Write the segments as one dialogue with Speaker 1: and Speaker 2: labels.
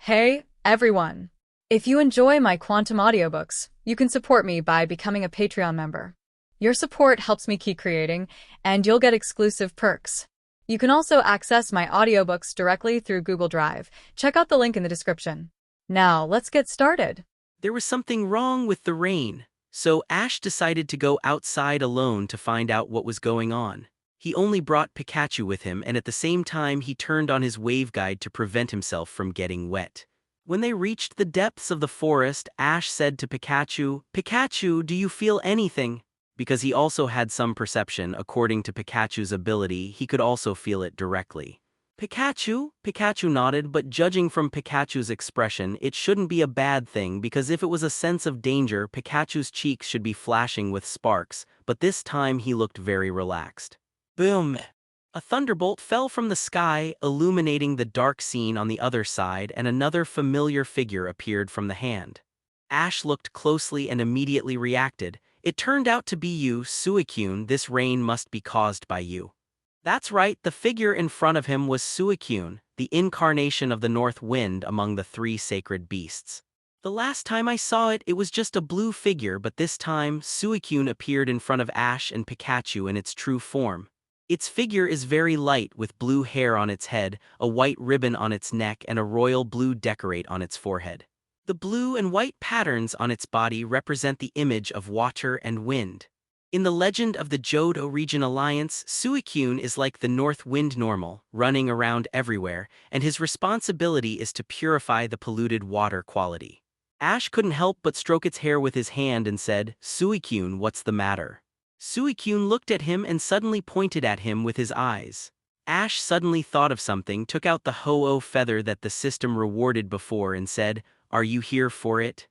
Speaker 1: Hey, everyone! If you enjoy my quantum audiobooks, you can support me by becoming a Patreon member. Your support helps me keep creating, and you'll get exclusive perks. You can also access my audiobooks directly through Google Drive. Check out the link in the description. Now, let's get started.
Speaker 2: There was something wrong with the rain, so Ash decided to go outside alone to find out what was going on. He only brought Pikachu with him, and at the same time he turned on his wave guide to prevent himself from getting wet. When they reached the depths of the forest, Ash said to Pikachu, "Pikachu, do you feel anything?" Because he also had some perception. According to Pikachu's ability, he could also feel it directly. Pikachu nodded, but judging from Pikachu's expression, it shouldn't be a bad thing, because if it was a sense of danger, Pikachu's cheeks should be flashing with sparks, but this time he looked very relaxed. Boom! A thunderbolt fell from the sky, illuminating the dark scene on the other side, and another familiar figure appeared from the hand. Ash looked closely and immediately reacted. "It turned out to be you, Suicune. This rain must be caused by you." That's right, the figure in front of him was Suicune, the incarnation of the North Wind among the three sacred beasts. The last time I saw it, it was just a blue figure, but this time, Suicune appeared in front of Ash and Pikachu in its true form. Its figure is very light, with blue hair on its head, a white ribbon on its neck, and a royal blue decorate on its forehead. The blue and white patterns on its body represent the image of water and wind. In the legend of the Johto Region Alliance, Suicune is like the North Wind normal, running around everywhere, and his responsibility is to purify the polluted water quality. Ash couldn't help but stroke its hair with his hand and said, "Suicune, what's the matter?" Suicune looked at him and suddenly pointed at him with his eyes. Ash suddenly thought of something, took out the Ho-Oh feather that the system rewarded before and said, "Are you here for it?"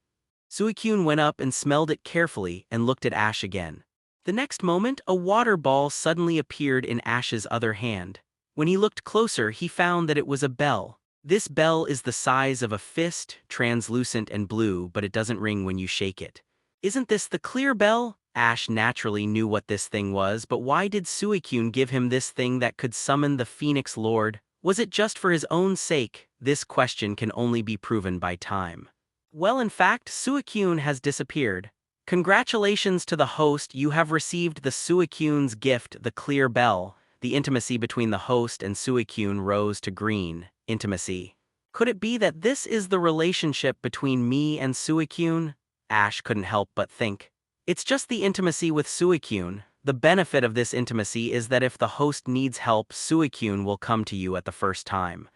Speaker 2: Suicune went up and smelled it carefully and looked at Ash again. The next moment, a water ball suddenly appeared in Ash's other hand. When he looked closer, he found that it was a bell. This bell is the size of a fist, translucent and blue, but it doesn't ring when you shake it. Isn't this the clear bell? Ash naturally knew what this thing was, but why did Suicune give him this thing that could summon the Phoenix Lord? Was it just for his own sake? This question can only be proven by time. Well, in fact, Suicune has disappeared. Congratulations to the host, you have received the Suicune's gift, the clear bell. The intimacy between the host and Suicune rose to green. Intimacy. Could it be that this is the relationship between me and Suicune? Ash couldn't help but think. It's just the intimacy with Suicune. The benefit of this intimacy is that if the host needs help, Suicune will come to you at the first time.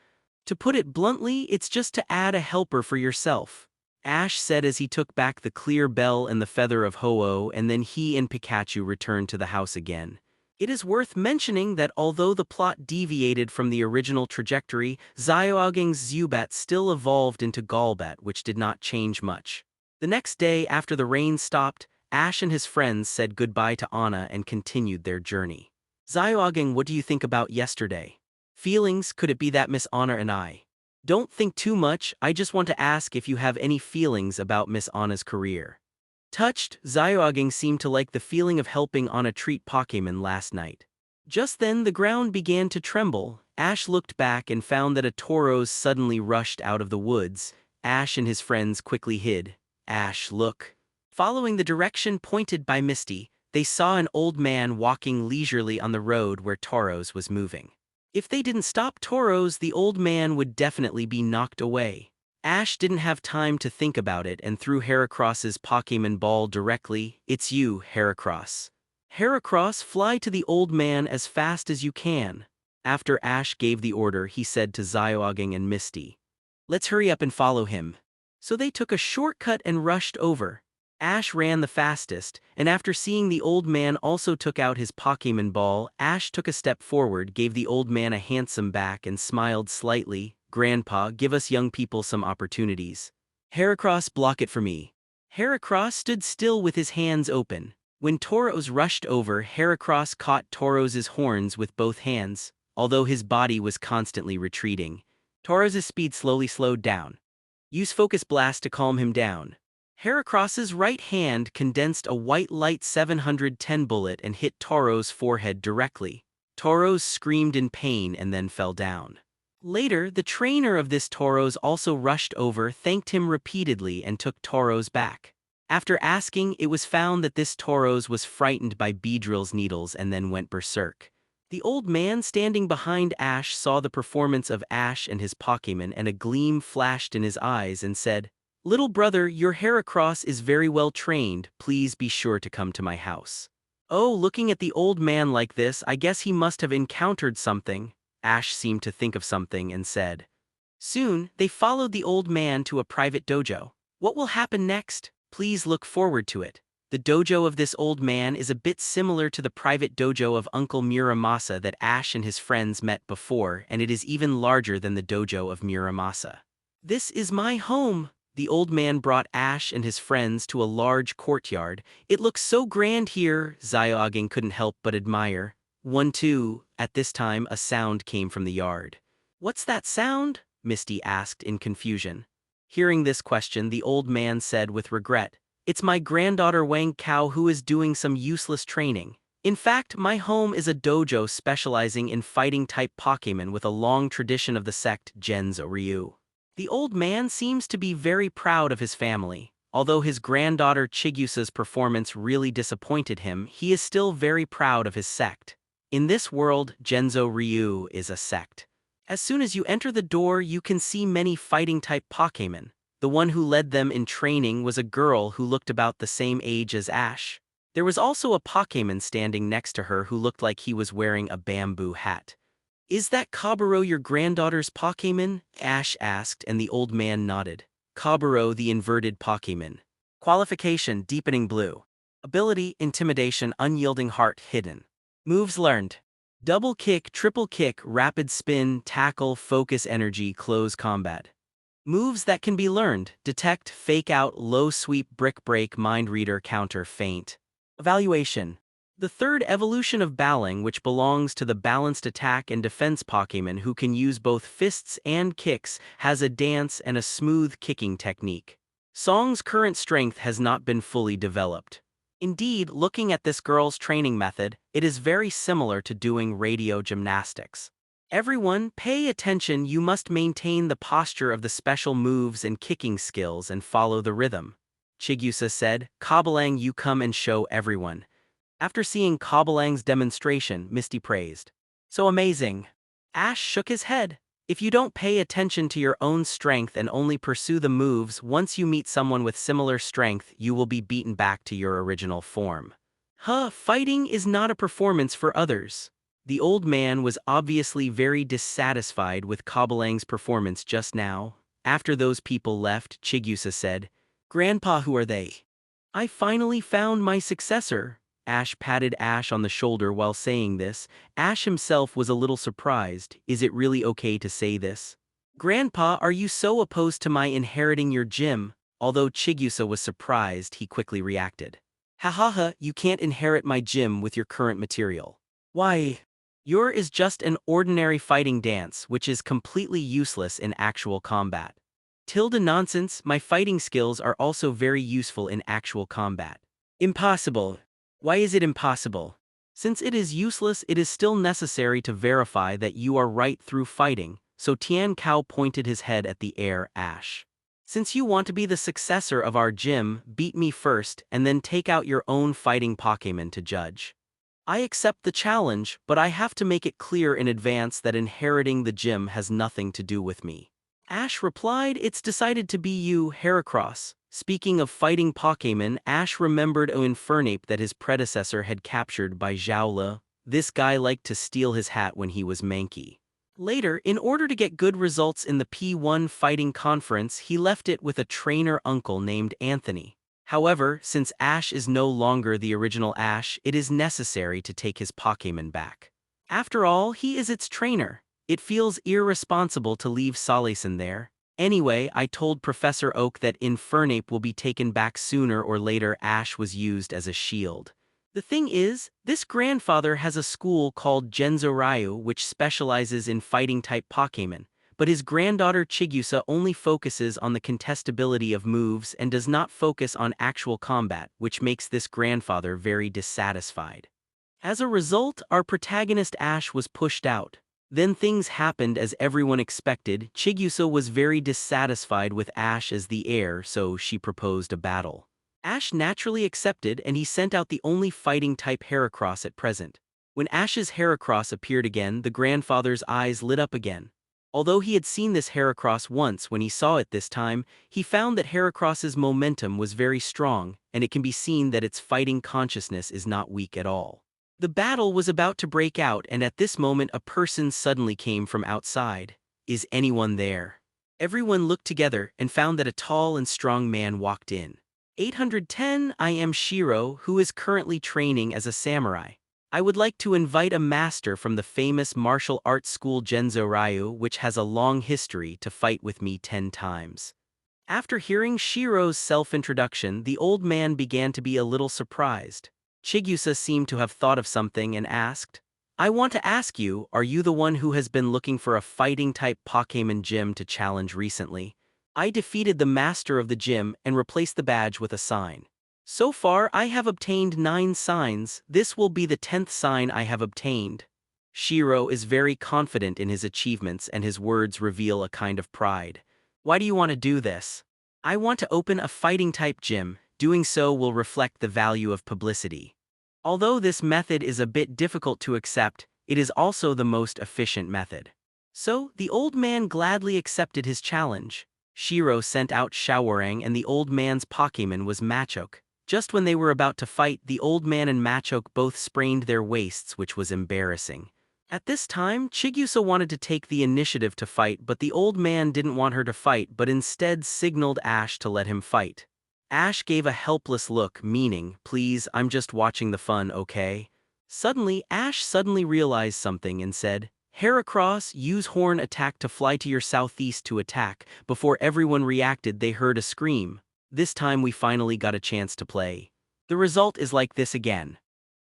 Speaker 2: To put it bluntly, it's just to add a helper for yourself. Ash said as he took back the clear bell and the feather of Ho-Oh, and then he and Pikachu returned to the house again. It is worth mentioning that although the plot deviated from the original trajectory, Zyogang's Zubat still evolved into Golbat, which did not change much. The next day, after the rain stopped, Ash and his friends said goodbye to Anna and continued their journey. "Zyogang, what do you think about yesterday?" "Feelings? Could it be that Miss Anna and I?" "Don't think too much, I just want to ask if you have any feelings about Miss Anna's career." Touched, Zyogang seemed to like the feeling of helping Anna treat Pokémon last night. Just then the ground began to tremble. Ash looked back and found that a Tauros suddenly rushed out of the woods. Ash and his friends quickly hid. "Ash, look." Following the direction pointed by Misty, they saw an old man walking leisurely on the road where Tauros was moving. If they didn't stop Tauros, the old man would definitely be knocked away. Ash didn't have time to think about it and threw Heracross's Pokémon ball directly. "It's you, Heracross." "Heracross, fly to the old man as fast as you can." After Ash gave the order, he said to Zyogang and Misty, "Let's hurry up and follow him." So they took a shortcut and rushed over. Ash ran the fastest, and after seeing the old man also took out his Pokémon ball, Ash took a step forward, gave the old man a handsome back and smiled slightly. "Grandpa, give us young people some opportunities." "Heracross, block it for me." Heracross stood still with his hands open. When Tauros rushed over, Heracross caught Tauros's horns with both hands, although his body was constantly retreating. Tauros's speed slowly slowed down. Use Focus Blast to calm him down. Heracross's right hand condensed a white light 710 bullet and hit Tauros' forehead directly. Tauros screamed in pain and then fell down. Later, the trainer of this Tauros also rushed over, thanked him repeatedly, and took Tauros back. After asking, it was found that this Tauros was frightened by Beedrill's needles and then went berserk. The old man standing behind Ash saw the performance of Ash and his Pokémon, and a gleam flashed in his eyes and said, "Little brother, your Heracross is very well trained, please be sure to come to my house." Oh, looking at the old man like this, I guess he must have encountered something. Ash seemed to think of something and said. Soon, they followed the old man to a private dojo. What will happen next? Please look forward to it. The dojo of this old man is a bit similar to the private dojo of Uncle Muramasa that Ash and his friends met before, and it is even larger than the dojo of Muramasa. This is my home. The old man brought Ash and his friends to a large courtyard. It looks so grand here, Zyoging couldn't help but admire. 1-2, at this time a sound came from the yard. What's that sound? Misty asked in confusion. Hearing this question, the old man said with regret, "It's my granddaughter Wang Kao who is doing some useless training. In fact, my home is a dojo specializing in fighting-type Pokémon with a long tradition of the sect Genzo Ryu." The old man seems to be very proud of his family. Although his granddaughter Chigusa's performance really disappointed him, he is still very proud of his sect. In this world, Genzo Ryu is a sect. As soon as you enter the door, you can see many fighting-type Pokémon. The one who led them in training was a girl who looked about the same age as Ash. There was also a Pokémon standing next to her who looked like he was wearing a bamboo hat. "Is that Kaburo your granddaughter's Pokémon?" Ash asked, and the old man nodded. Kaburo, the inverted Pokémon. Qualification: Deepening Blue. Ability: Intimidation, Unyielding Heart, Hidden. Moves learned: Double Kick, Triple Kick, Rapid Spin, Tackle, Focus Energy, Close Combat. Moves that can be learned: Detect, Fake Out, Low Sweep, Brick Break, Mind Reader, Counter, Feint. Evaluation: the third evolution of Baling, which belongs to the balanced attack and defense Pokémon who can use both fists and kicks, has a dance and a smooth kicking technique. Song's current strength has not been fully developed. Indeed, looking at this girl's training method, it is very similar to doing radio gymnastics. Everyone, pay attention. You must maintain the posture of the special moves and kicking skills and follow the rhythm. Chigusa said, "Cobblang, you come and show everyone." After seeing Cobblang's demonstration, Misty praised. "So amazing." Ash shook his head. "If you don't pay attention to your own strength and only pursue the moves, once you meet someone with similar strength, you will be beaten back to your original form." Fighting is not a performance for others. The old man was obviously very dissatisfied with Cobblang's performance just now. After those people left, Chigusa said, "Grandpa, who are they?" "I finally found my successor." Ash patted Ash on the shoulder while saying this. Ash himself was a little surprised. Is it really okay to say this? "Grandpa, are you so opposed to my inheriting your gym?" Although Chigusa was surprised, he quickly reacted. "Hahaha, you can't inherit my gym with your current material. Why? Your is just an ordinary fighting dance, which is completely useless in actual combat." Tilde nonsense, my fighting skills are also very useful in actual combat. "Impossible." "Why is it impossible?" "Since it is useless, it is still necessary to verify that you are right through fighting," so Tian Kao pointed his head at the air. "Ash, since you want to be the successor of our gym, beat me first and then take out your own fighting Pokémon to judge." "I accept the challenge, but I have to make it clear in advance that inheriting the gym has nothing to do with me." Ash replied, "It's decided to be you, Heracross." Speaking of fighting Pokémon, Ash remembered an Infernape that his predecessor had captured by Xiaola. This guy liked to steal his hat when he was Mankey. Later, in order to get good results in the P1 fighting conference, he left it with a trainer uncle named Anthony. However, since Ash is no longer the original Ash, it is necessary to take his Pokémon back. After all, he is its trainer. It feels irresponsible to leave Salison there. Anyway, I told Professor Oak that Infernape will be taken back sooner or later. Ash was used as a shield. The thing is, this grandfather has a school called Genzo Ryu which specializes in fighting-type Pokémon, but his granddaughter Chigusa only focuses on the contestability of moves and does not focus on actual combat, which makes this grandfather very dissatisfied. As a result, our protagonist Ash was pushed out. Then things happened as everyone expected. Chigusa was very dissatisfied with Ash as the heir, so she proposed a battle. Ash naturally accepted, and he sent out the only fighting-type Heracross at present. When Ash's Heracross appeared again, the grandfather's eyes lit up again. Although he had seen this Heracross once, when he saw it this time, he found that Heracross's momentum was very strong, and it can be seen that its fighting consciousness is not weak at all. The battle was about to break out, and at this moment a person suddenly came from outside. "Is anyone there?" Everyone looked together and found that a tall and strong man walked in. 810 I am Shirou, who is currently training as a samurai. I would like to invite a master from the famous martial arts school Genzo Ryu, which has a long history, to fight with me 10 times. After hearing Shirou's self-introduction, the old man began to be a little surprised. Chigusa seemed to have thought of something and asked, "I want to ask you, are you the one who has been looking for a fighting-type Pokémon gym to challenge recently? I defeated the master of the gym and replaced the badge with a sign. So far I have obtained 9 signs. This will be the 10th sign I have obtained." Shirou is very confident in his achievements, and his words reveal a kind of pride. "Why do you want to do this?" "I want to open a fighting-type gym. Doing so will reflect the value of publicity. Although this method is a bit difficult to accept, it is also the most efficient method." So, the old man gladly accepted his challenge. Shirou sent out Shawarang, and the old man's Pokémon was Machoke. Just when they were about to fight, the old man and Machoke both sprained their waists, which was embarrassing. At this time, Chigusa wanted to take the initiative to fight, but the old man didn't want her to fight, but instead signaled Ash to let him fight. Ash gave a helpless look, meaning, "Please, I'm just watching the fun, okay?" Suddenly, Ash realized something and said, "Heracross, use horn attack to fly to your southeast to attack." Before everyone reacted, they heard a scream. This time we finally got a chance to play. The result is like this again.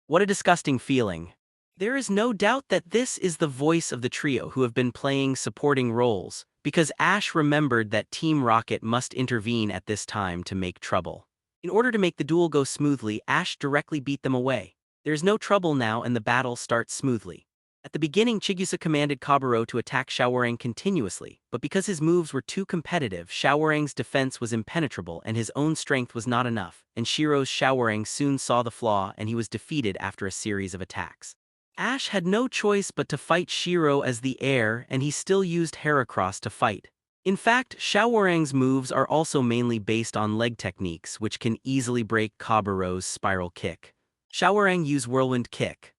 Speaker 2: What a disgusting feeling. There is no doubt that this is the voice of the trio who have been playing supporting roles, because Ash remembered that Team Rocket must intervene at this time to make trouble. In order to make the duel go smoothly, Ash directly beat them away. There's no trouble now, and the battle starts smoothly. At the beginning, Chigusa commanded Kaburo to attack Shawarang continuously, but because his moves were too competitive, Shawarang's defense was impenetrable and his own strength was not enough, and Shirou's Shawarang soon saw the flaw and he was defeated after a series of attacks. Ash had no choice but to fight Shirou as the heir, and he still used Heracross to fight. In fact, Shawarang's moves are also mainly based on leg techniques, which can easily break Kaburo's spiral kick. Shawarang used whirlwind kick.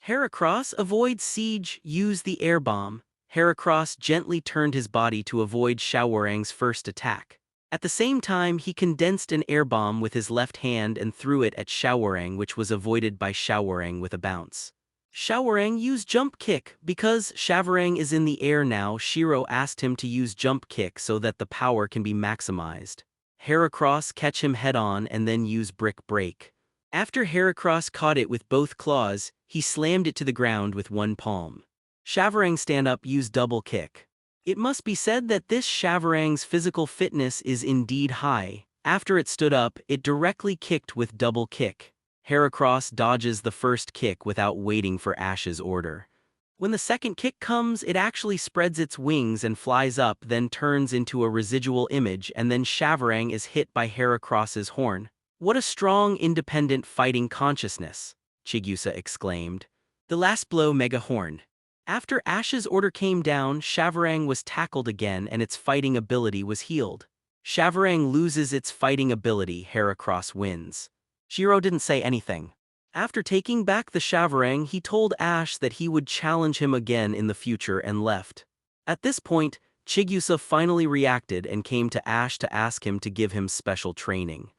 Speaker 2: Heracross avoid siege, use the air bomb. Heracross gently turned his body to avoid Shawarang's first attack. At the same time, he condensed an air bomb with his left hand and threw it at Shawarang, which was avoided by Shawarang with a bounce. Shawarang used jump kick. Because Shawarang is in the air now, Shirou asked him to use jump kick so that the power can be maximized. Heracross catch him head-on and then use brick break. After Heracross caught it with both claws, he slammed it to the ground with one palm. Shawarang stand up, use double kick. It must be said that this Shawarang's physical fitness is indeed high. After it stood up, it directly kicked with double kick. Heracross dodges the first kick without waiting for Ash's order. When the second kick comes, it actually spreads its wings and flies up, then turns into a residual image, and then Shawarang is hit by Heracross's horn. "What a strong, independent fighting consciousness," Chigusa exclaimed. The last blow, Mega Horn. After Ash's order came down, Shawarang was tackled again and its fighting ability was healed. Shawarang loses its fighting ability, Heracross wins. Shirou didn't say anything. After taking back the Shawarang, he told Ash that he would challenge him again in the future and left. At this point, Chigusa finally reacted and came to Ash to ask him to give him special training.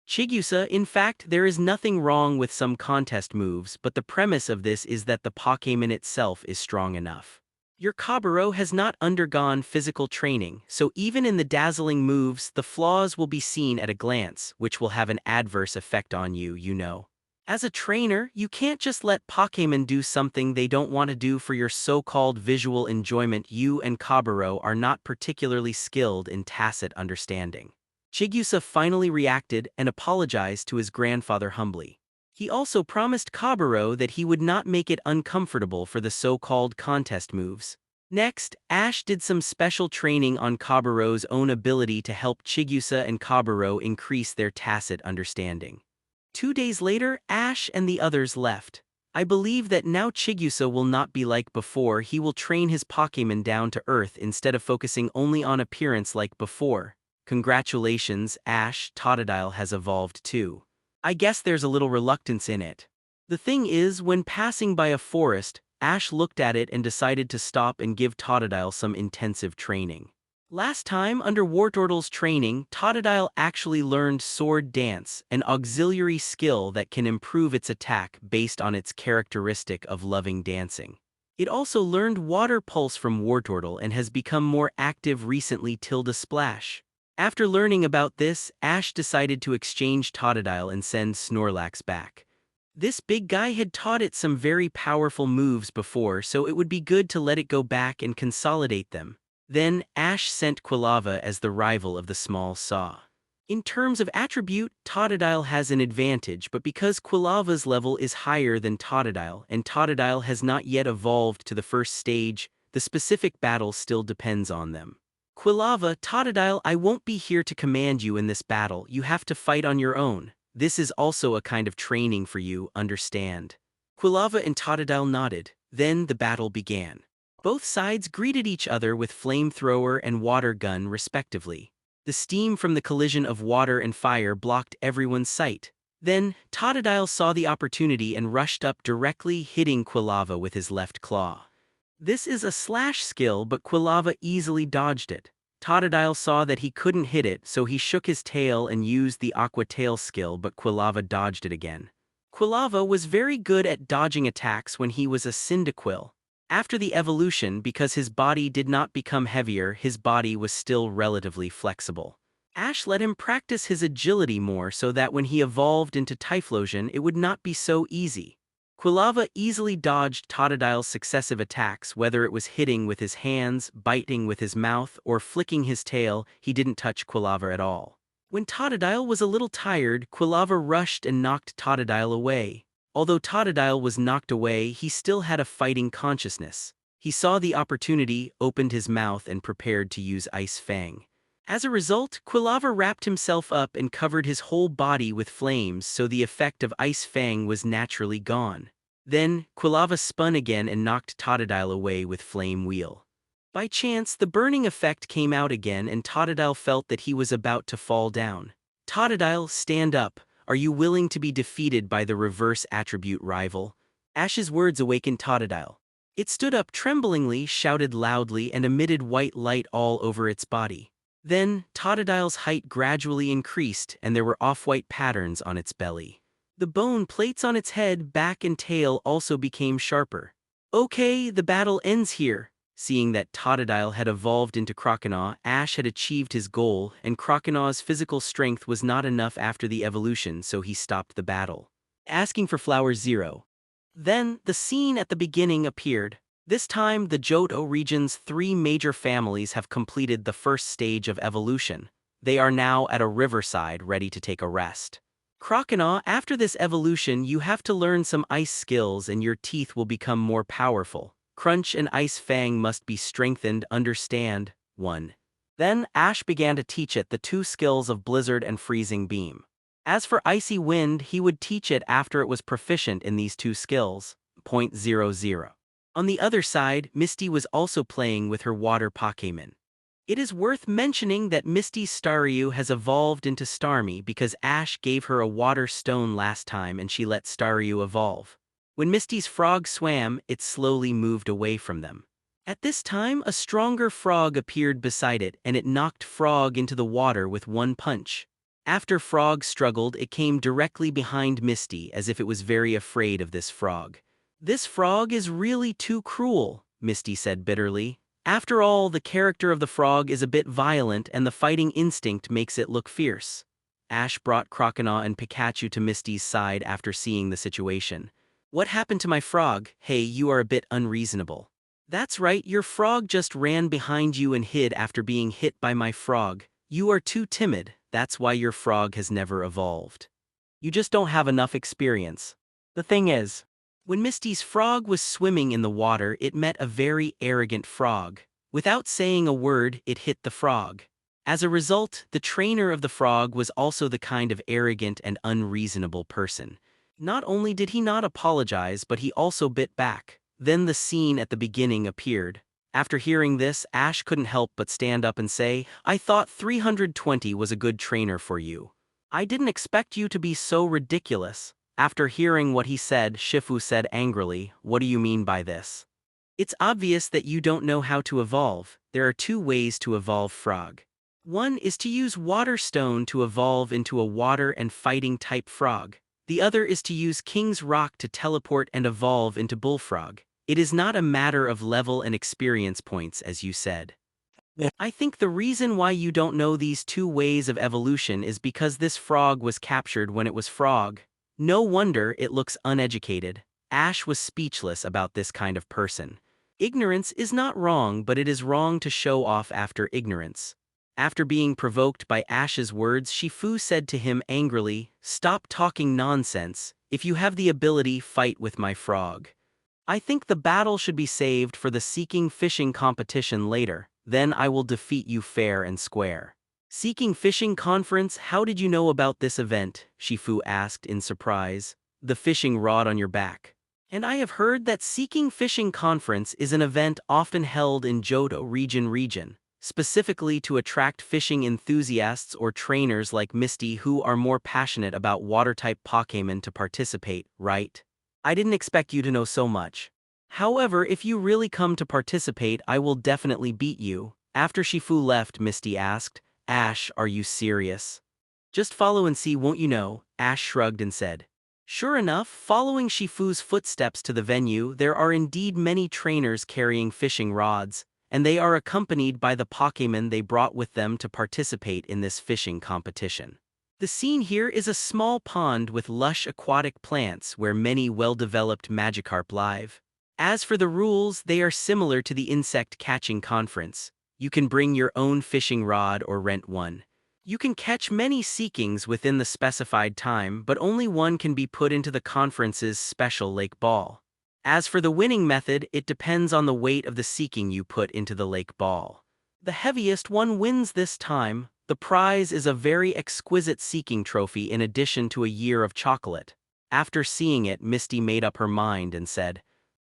Speaker 2: Chigusa, in fact, there is nothing wrong with some contest moves, but the premise of this is that the Pokémon itself is strong enough. Your Kaburo has not undergone physical training, so even in the dazzling moves, the flaws will be seen at a glance, which will have an adverse effect on you, you know. As a trainer, you can't just let Pokémon do something they don't want to do for your so-called visual enjoyment. You and Kaburo are not particularly skilled in tacit understanding. Chigusa finally reacted and apologized to his grandfather humbly. He also promised Kaburo that he would not make it uncomfortable for the so-called contest moves. Next, Ash did some special training on Kaburo's own ability to help Chigusa and Kaburo increase their tacit understanding. 2 days later, Ash and the others left. I believe that now Chigusa will not be like before. He will train his Pokémon down to earth instead of focusing only on appearance like before. Congratulations, Ash, Totodile has evolved too. I guess there's a little reluctance in it. The thing is, when passing by a forest, Ash looked at it and decided to stop and give Totodile some intensive training. Last time, under Wartortle's training, Totodile actually learned Sword Dance, an auxiliary skill that can improve its attack based on its characteristic of loving dancing. It also learned Water Pulse from Wartortle and has become more active recently. Splash. After learning about this, Ash decided to exchange Totodile and send Snorlax back. This big guy had taught it some very powerful moves before, so it would be good to let it go back and consolidate them. Then, Ash sent Quilava as the rival of the small saw. In terms of attribute, Totodile has an advantage, but because Quilava's level is higher than Totodile and Totodile has not yet evolved to the first stage, the specific battle still depends on them. Quilava, Totodile, I won't be here to command you in this battle. You have to fight on your own. This is also a kind of training for you, understand? Quilava and Totodile nodded. Then the battle began. Both sides greeted each other with flamethrower and water gun respectively. The steam from the collision of water and fire blocked everyone's sight. Then, Totodile saw the opportunity and rushed up directly, hitting Quilava with his left claw. This is a slash skill, but Quilava easily dodged it. Totodile saw that he couldn't hit it, so he shook his tail and used the Aqua Tail skill, but Quilava dodged it again. Quilava was very good at dodging attacks when he was a Cyndaquil. After the evolution, because his body did not become heavier, his body was still relatively flexible. Ash let him practice his agility more so that when he evolved into Typhlosion it would not be so easy. Quilava easily dodged Totodile's successive attacks, whether it was hitting with his hands, biting with his mouth, or flicking his tail. He didn't touch Quilava at all. When Totodile was a little tired, Quilava rushed and knocked Totodile away. Although Totodile was knocked away, he still had a fighting consciousness. He saw the opportunity, opened his mouth, and prepared to use Ice Fang. As a result, Quilava wrapped himself up and covered his whole body with flames, so the effect of Ice Fang was naturally gone. Then, Quilava spun again and knocked Totodile away with Flame Wheel. By chance, the burning effect came out again and Totodile felt that he was about to fall down. Totodile, stand up. Are you willing to be defeated by the reverse attribute rival? Ash's words awakened Totodile. It stood up tremblingly, shouted loudly, and emitted white light all over its body. Then, Totodile's height gradually increased, and there were off-white patterns on its belly. The bone plates on its head, back, and tail also became sharper. Okay, the battle ends here. Seeing that Totodile had evolved into Croconaw, Ash had achieved his goal, and Croconaw's physical strength was not enough after the evolution, so he stopped the battle, asking for Flower 0. Then, the scene at the beginning appeared. This time, the Johto region's 3 major families have completed the first stage of evolution. They are now at a riverside ready to take a rest. Croconaw, after this evolution you have to learn some ice skills and your teeth will become more powerful. Crunch and Ice Fang must be strengthened, understand? 1. Then, Ash began to teach it the 2 skills of Blizzard and Freezing Beam. As for Icy Wind, he would teach it after it was proficient in these 2 skills. 0.00. On the other side, Misty was also playing with her water Pokémon. It is worth mentioning that Misty's Staryu has evolved into Starmie because Ash gave her a water stone last time and she let Staryu evolve. When Misty's frog swam, it slowly moved away from them. At this time, a stronger frog appeared beside it and it knocked Frog into the water with 1 punch. After Frog struggled, it came directly behind Misty as if it was very afraid of this frog. This frog is really too cruel, Misty said bitterly. After all, the character of the frog is a bit violent and the fighting instinct makes it look fierce. Ash brought Croconaw and Pikachu to Misty's side after seeing the situation. What happened to my frog? Hey, you are a bit unreasonable. That's right, your frog just ran behind you and hid after being hit by my frog. You are too timid, that's why your frog has never evolved. You just don't have enough experience. The thing is, when Misty's frog was swimming in the water, it met a very arrogant frog. Without saying a word, it hit the frog. As a result, the trainer of the frog was also the kind of arrogant and unreasonable person. Not only did he not apologize, but he also bit back. Then the scene at the beginning appeared. After hearing this, Ash couldn't help but stand up and say, "I thought 320 was a good trainer for you. I didn't expect you to be so ridiculous." After hearing what he said, Shifu said angrily, "What do you mean by this? It's obvious that you don't know how to evolve. There are two ways to evolve frog. One is to use water stone to evolve into a water and fighting type frog. The other is to use King's Rock to teleport and evolve into bullfrog. It is not a matter of level and experience points, as you said. I think the reason why you don't know these two ways of evolution is because this frog was captured when it was frog. No wonder it looks uneducated." Ash was speechless about this kind of person. Ignorance is not wrong, but it is wrong to show off after ignorance. After being provoked by Ash's words, Shifu said to him angrily, "Stop talking nonsense. If you have the ability, fight with my frog. I think the battle should be saved for the Seeking Fishing competition later. Then I will defeat you fair and square." "Seeking Fishing Conference? How did you know about this event?" Shifu asked in surprise. "The fishing rod on your back. And I have heard that Seeking Fishing Conference is an event often held in Johto region, specifically to attract fishing enthusiasts or trainers like Misty who are more passionate about water-type Pokémon to participate, right? I didn't expect you to know so much. However, if you really come to participate, I will definitely beat you." After Shifu left, Misty asked, "Ash, are you serious? Just follow and see, won't you know?" Ash shrugged and said. Sure enough, following Shifu's footsteps to the venue, there are indeed many trainers carrying fishing rods, and they are accompanied by the Pokémon they brought with them to participate in this fishing competition. The scene here is a small pond with lush aquatic plants where many well-developed Magikarp live. As for the rules, they are similar to the insect catching conference. You can bring your own fishing rod or rent one. You can catch many Seekings within the specified time, but only one can be put into the conference's special lake ball. As for the winning method, it depends on the weight of the Seeking you put into the lake ball. The heaviest one wins this time. The prize is a very exquisite Seeking trophy in addition to a year of chocolate. After seeing it, Misty made up her mind and said,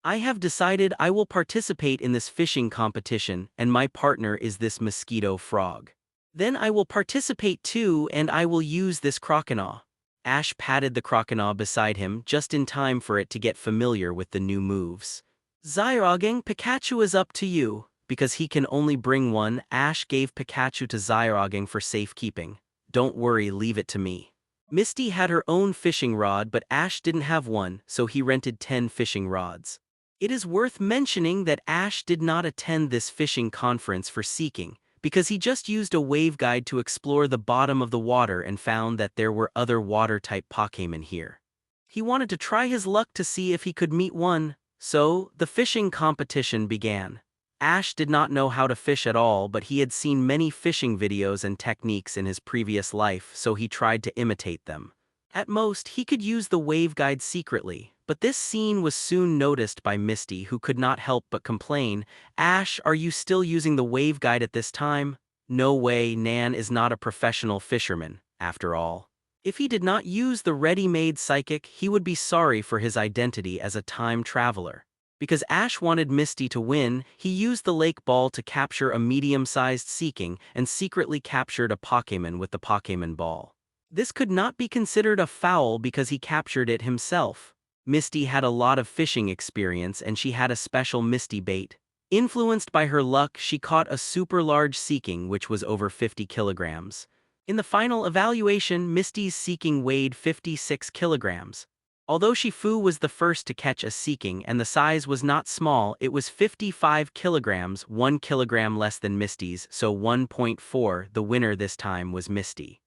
Speaker 2: "I have decided I will participate in this fishing competition, and my partner is this mosquito frog. Then I will participate too, and I will use this Croconaw." Ash patted the Croconaw beside him just in time for it to get familiar with the new moves. "Zyrogging, Pikachu is up to you." Because he can only bring one, Ash gave Pikachu to Zyrogging for safekeeping. "Don't worry, leave it to me." Misty had her own fishing rod, but Ash didn't have one, so he rented 10 fishing rods. It is worth mentioning that Ash did not attend this fishing conference for Seeking, because he just used a wave guide to explore the bottom of the water and found that there were other water-type Pokémon here. He wanted to try his luck to see if he could meet one, so the fishing competition began. Ash did not know how to fish at all, but he had seen many fishing videos and techniques in his previous life, so he tried to imitate them. At most, he could use the wave guide secretly, but this scene was soon noticed by Misty, who could not help but complain, "Ash, are you still using the wave guide at this time? No way, Nan is not a professional fisherman, after all." If he did not use the ready-made psychic, he would be sorry for his identity as a time traveler. Because Ash wanted Misty to win, he used the lake ball to capture a medium-sized Seeking and secretly captured a Pokémon with the Pokémon ball. This could not be considered a foul because he captured it himself. Misty had a lot of fishing experience and she had a special Misty bait. Influenced by her luck, she caught a super large Seeking which was over 50 kilograms. In the final evaluation, Misty's Seeking weighed 56 kilograms. Although Shifu was the first to catch a Seeking and the size was not small, it was 55 kilograms, 1 kilogram less than Misty's, so 1.4. The winner this time was Misty.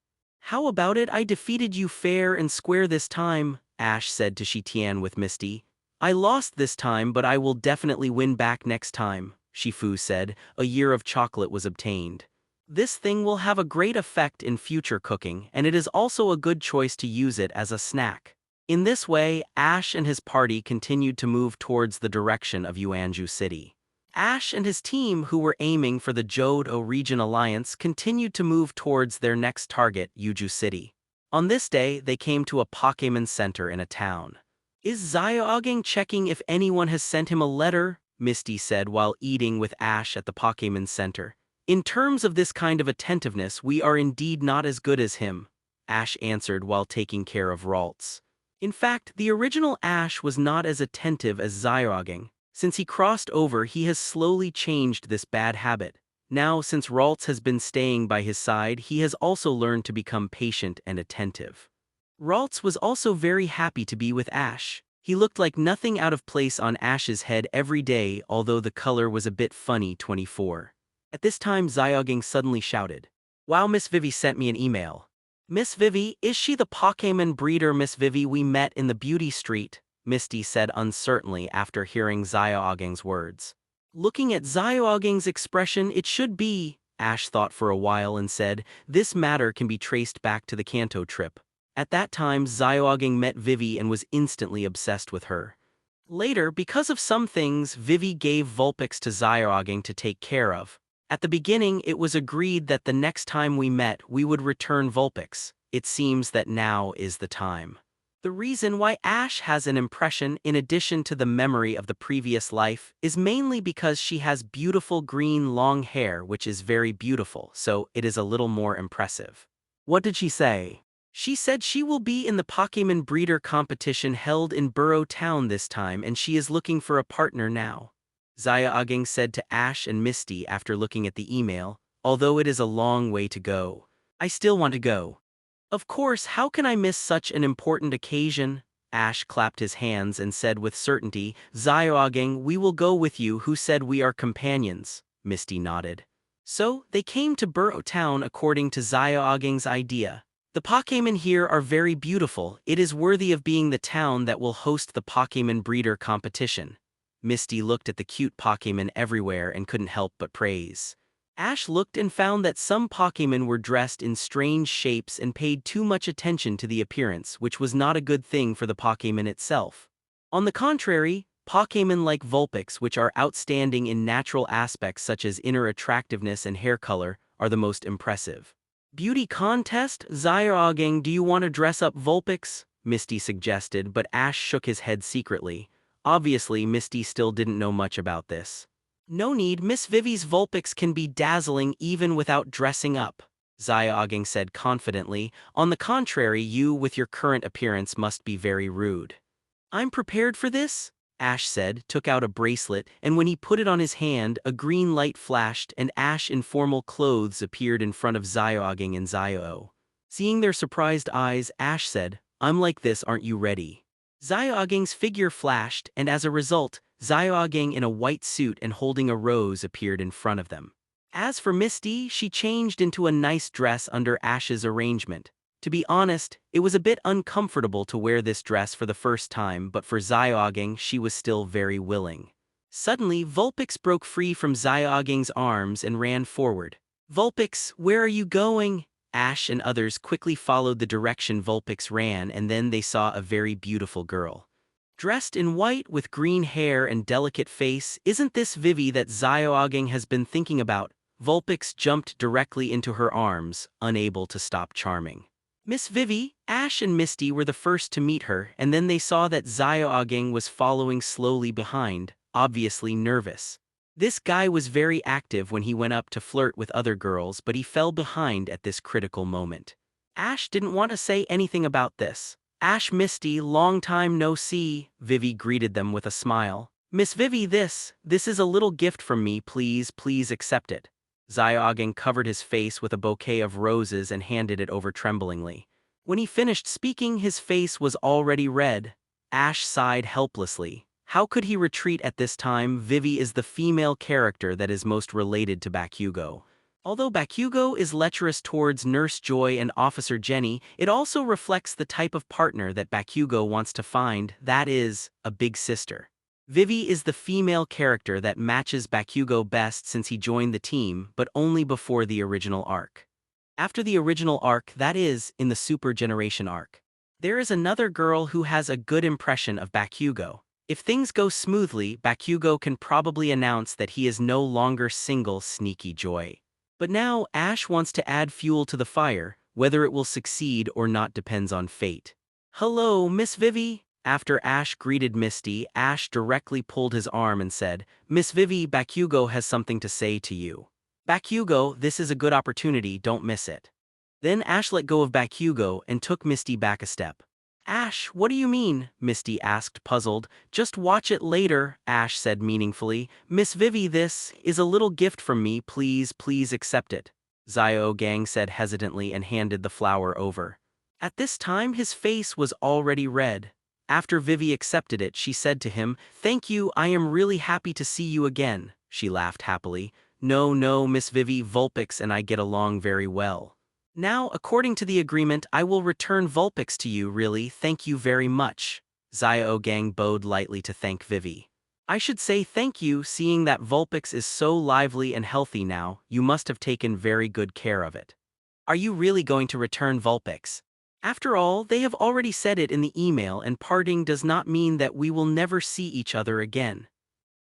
Speaker 2: "How about it? I defeated you fair and square this time," Ash said to Shitian with Misty. "I lost this time, but I will definitely win back next time," Shifu said. A year of chocolate was obtained. This thing will have a great effect in future cooking, and it is also a good choice to use it as a snack. In this way, Ash and his party continued to move towards the direction of Yuanju City. Ash and his team, who were aiming for the Johto Region Alliance, continued to move towards their next target, Yuju City. On this day, they came to a Pokémon Center in a town. "Is Zyogeng checking if anyone has sent him a letter?" Misty said while eating with Ash at the Pokémon Center. "In terms of this kind of attentiveness, we are indeed not as good as him," Ash answered while taking care of Ralts. In fact, the original Ash was not as attentive as Zyogeng. Since he crossed over, he has slowly changed this bad habit. Now, since Ralts has been staying by his side, he has also learned to become patient and attentive. Ralts was also very happy to be with Ash. He looked like nothing out of place on Ash's head every day, although the color was a bit funny. 24. At this time, Zyogeng suddenly shouted, "Wow, Miss Vivi sent me an email." "Miss Vivi, is she the Pokémon breeder Miss Vivi we met in the beauty street?" Misty said uncertainly after hearing Zyogeng's words. Looking at Zyogeng's expression, it should be, Ash thought for a while and said, "This matter can be traced back to the Kanto trip." At that time, Zyogeng met Vivi and was instantly obsessed with her. Later, because of some things, Vivi gave Vulpix to Zyogeng to take care of. At the beginning, it was agreed that the next time we met, we would return Vulpix. It seems that now is the time. The reason why Ash has an impression in addition to the memory of the previous life is mainly because she has beautiful green long hair, which is very beautiful, so it is a little more impressive. What did she say? She said she will be in the Pokémon breeder competition held in Burrow Town this time and she is looking for a partner now. Zyogeng said to Ash and Misty after looking at the email, "Although it is a long way to go, I still want to go." "Of course, how can I miss such an important occasion?" Ash clapped his hands and said with certainty, "Zyogeng, we will go with you. Who said we are companions?" Misty nodded. So, they came to Burrow Town according to Zyogeng's idea. "The Pokémon here are very beautiful. It is worthy of being the town that will host the Pokémon breeder competition." Misty looked at the cute Pokémon everywhere and couldn't help but praise. Ash looked and found that some Pokémon were dressed in strange shapes and paid too much attention to the appearance, which was not a good thing for the Pokémon itself. On the contrary, Pokémon like Vulpix, which are outstanding in natural aspects such as inner attractiveness and hair color, are the most impressive. "Beauty contest? Zyogeng, do you want to dress up Vulpix?" Misty suggested, but Ash shook his head secretly. Obviously, Misty still didn't know much about this. "No need, Miss Vivi's Vulpix can be dazzling even without dressing up," Zyogeng said confidently. "On the contrary, you, with your current appearance, must be very rude." "I'm prepared for this," Ash said, took out a bracelet, and when he put it on his hand, a green light flashed and Ash in formal clothes appeared in front of Zyogeng and Zyo. Seeing their surprised eyes, Ash said, "I'm like this, aren't you ready?" Zyogeng's figure flashed, and as a result, Zyogeng in a white suit and holding a rose appeared in front of them. As for Misty, she changed into a nice dress under Ash's arrangement. To be honest, it was a bit uncomfortable to wear this dress for the first time, but for Zyogeng, she was still very willing. Suddenly, Vulpix broke free from Zyogeng's arms and ran forward. "Vulpix, where are you going?" Ash and others quickly followed the direction Vulpix ran, and then they saw a very beautiful girl. Dressed in white with green hair and delicate face, "Isn't this Vivi that Zyogeng has been thinking about?" Vulpix jumped directly into her arms, unable to stop charming. "Miss Vivi." Ash and Misty were the first to meet her, and then they saw that Zyogeng was following slowly behind, obviously nervous. This guy was very active when he went up to flirt with other girls, but he fell behind at this critical moment. Ash didn't want to say anything about this. "Ash, Misty, long time no see," Vivi greeted them with a smile. "Miss Vivi, this is a little gift from me, please accept it." Zyogeng covered his face with a bouquet of roses and handed it over tremblingly. When he finished speaking, his face was already red. Ash sighed helplessly. How could he retreat at this time? Vivi is the female character that is most related to Bakugo. Although Bakugo is lecherous towards Nurse Joy and Officer Jenny, it also reflects the type of partner that Bakugo wants to find, that is, a big sister. Vivi is the female character that matches Bakugo best since he joined the team, but only before the original arc. After the original arc, that is, in the Super Generation arc. There is another girl who has a good impression of Bakugo. If things go smoothly, Bakugo can probably announce that he is no longer single sneaky joy. But now, Ash wants to add fuel to the fire. Whether it will succeed or not depends on fate. "Hello, Miss Vivi." After Ash greeted Misty, Ash directly pulled his arm and said, "Miss Vivi, Bakugo has something to say to you." "Bakugo, this is a good opportunity, don't miss it." Then Ash let go of Bakugo and took Misty back a step. "Ash, what do you mean?" Misty asked, puzzled. "Just watch it later," Ash said meaningfully. "Miss Vivi, this is a little gift from me, please accept it." Xiaogang said hesitantly and handed the flower over. At this time his face was already red. After Vivi accepted it, she said to him, "Thank you, I am really happy to see you again." She laughed happily. No, Miss Vivi, Vulpix and I get along very well. Now, according to the agreement, I will return Vulpix to you, really, thank you very much." Xiaogang bowed lightly to thank Vivi. "I should say thank you, seeing that Vulpix is so lively and healthy now, you must have taken very good care of it." "Are you really going to return Vulpix?" "After all, they have already said it in the email, and parting does not mean that we will never see each other again."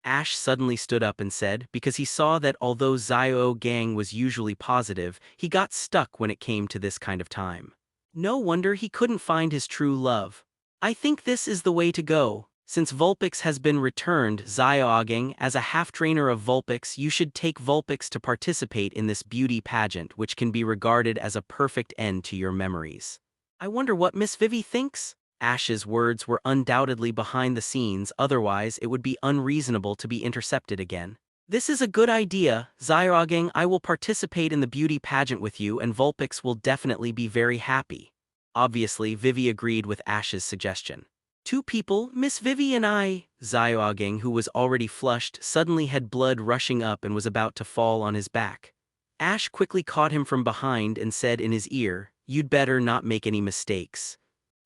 Speaker 2: Ash suddenly stood up and said, because he saw that although Xiaogang was usually positive, he got stuck when it came to this kind of time. No wonder he couldn't find his true love. "I think this is the way to go. Since Vulpix has been returned, Xiaogang, as a half-trainer of Vulpix, you should take Vulpix to participate in this beauty pageant, which can be regarded as a perfect end to your memories." "I wonder what Miss Vivi thinks?" Ash's words were undoubtedly behind the scenes, otherwise it would be unreasonable to be intercepted again. "This is a good idea, Xiaogang. I will participate in the beauty pageant with you and Vulpix will definitely be very happy." Obviously, Vivi agreed with Ash's suggestion. "Two people, Miss Vivi and I." Xiaogang, who was already flushed, suddenly had blood rushing up and was about to fall on his back. Ash quickly caught him from behind and said in his ear, "You'd better not make any mistakes.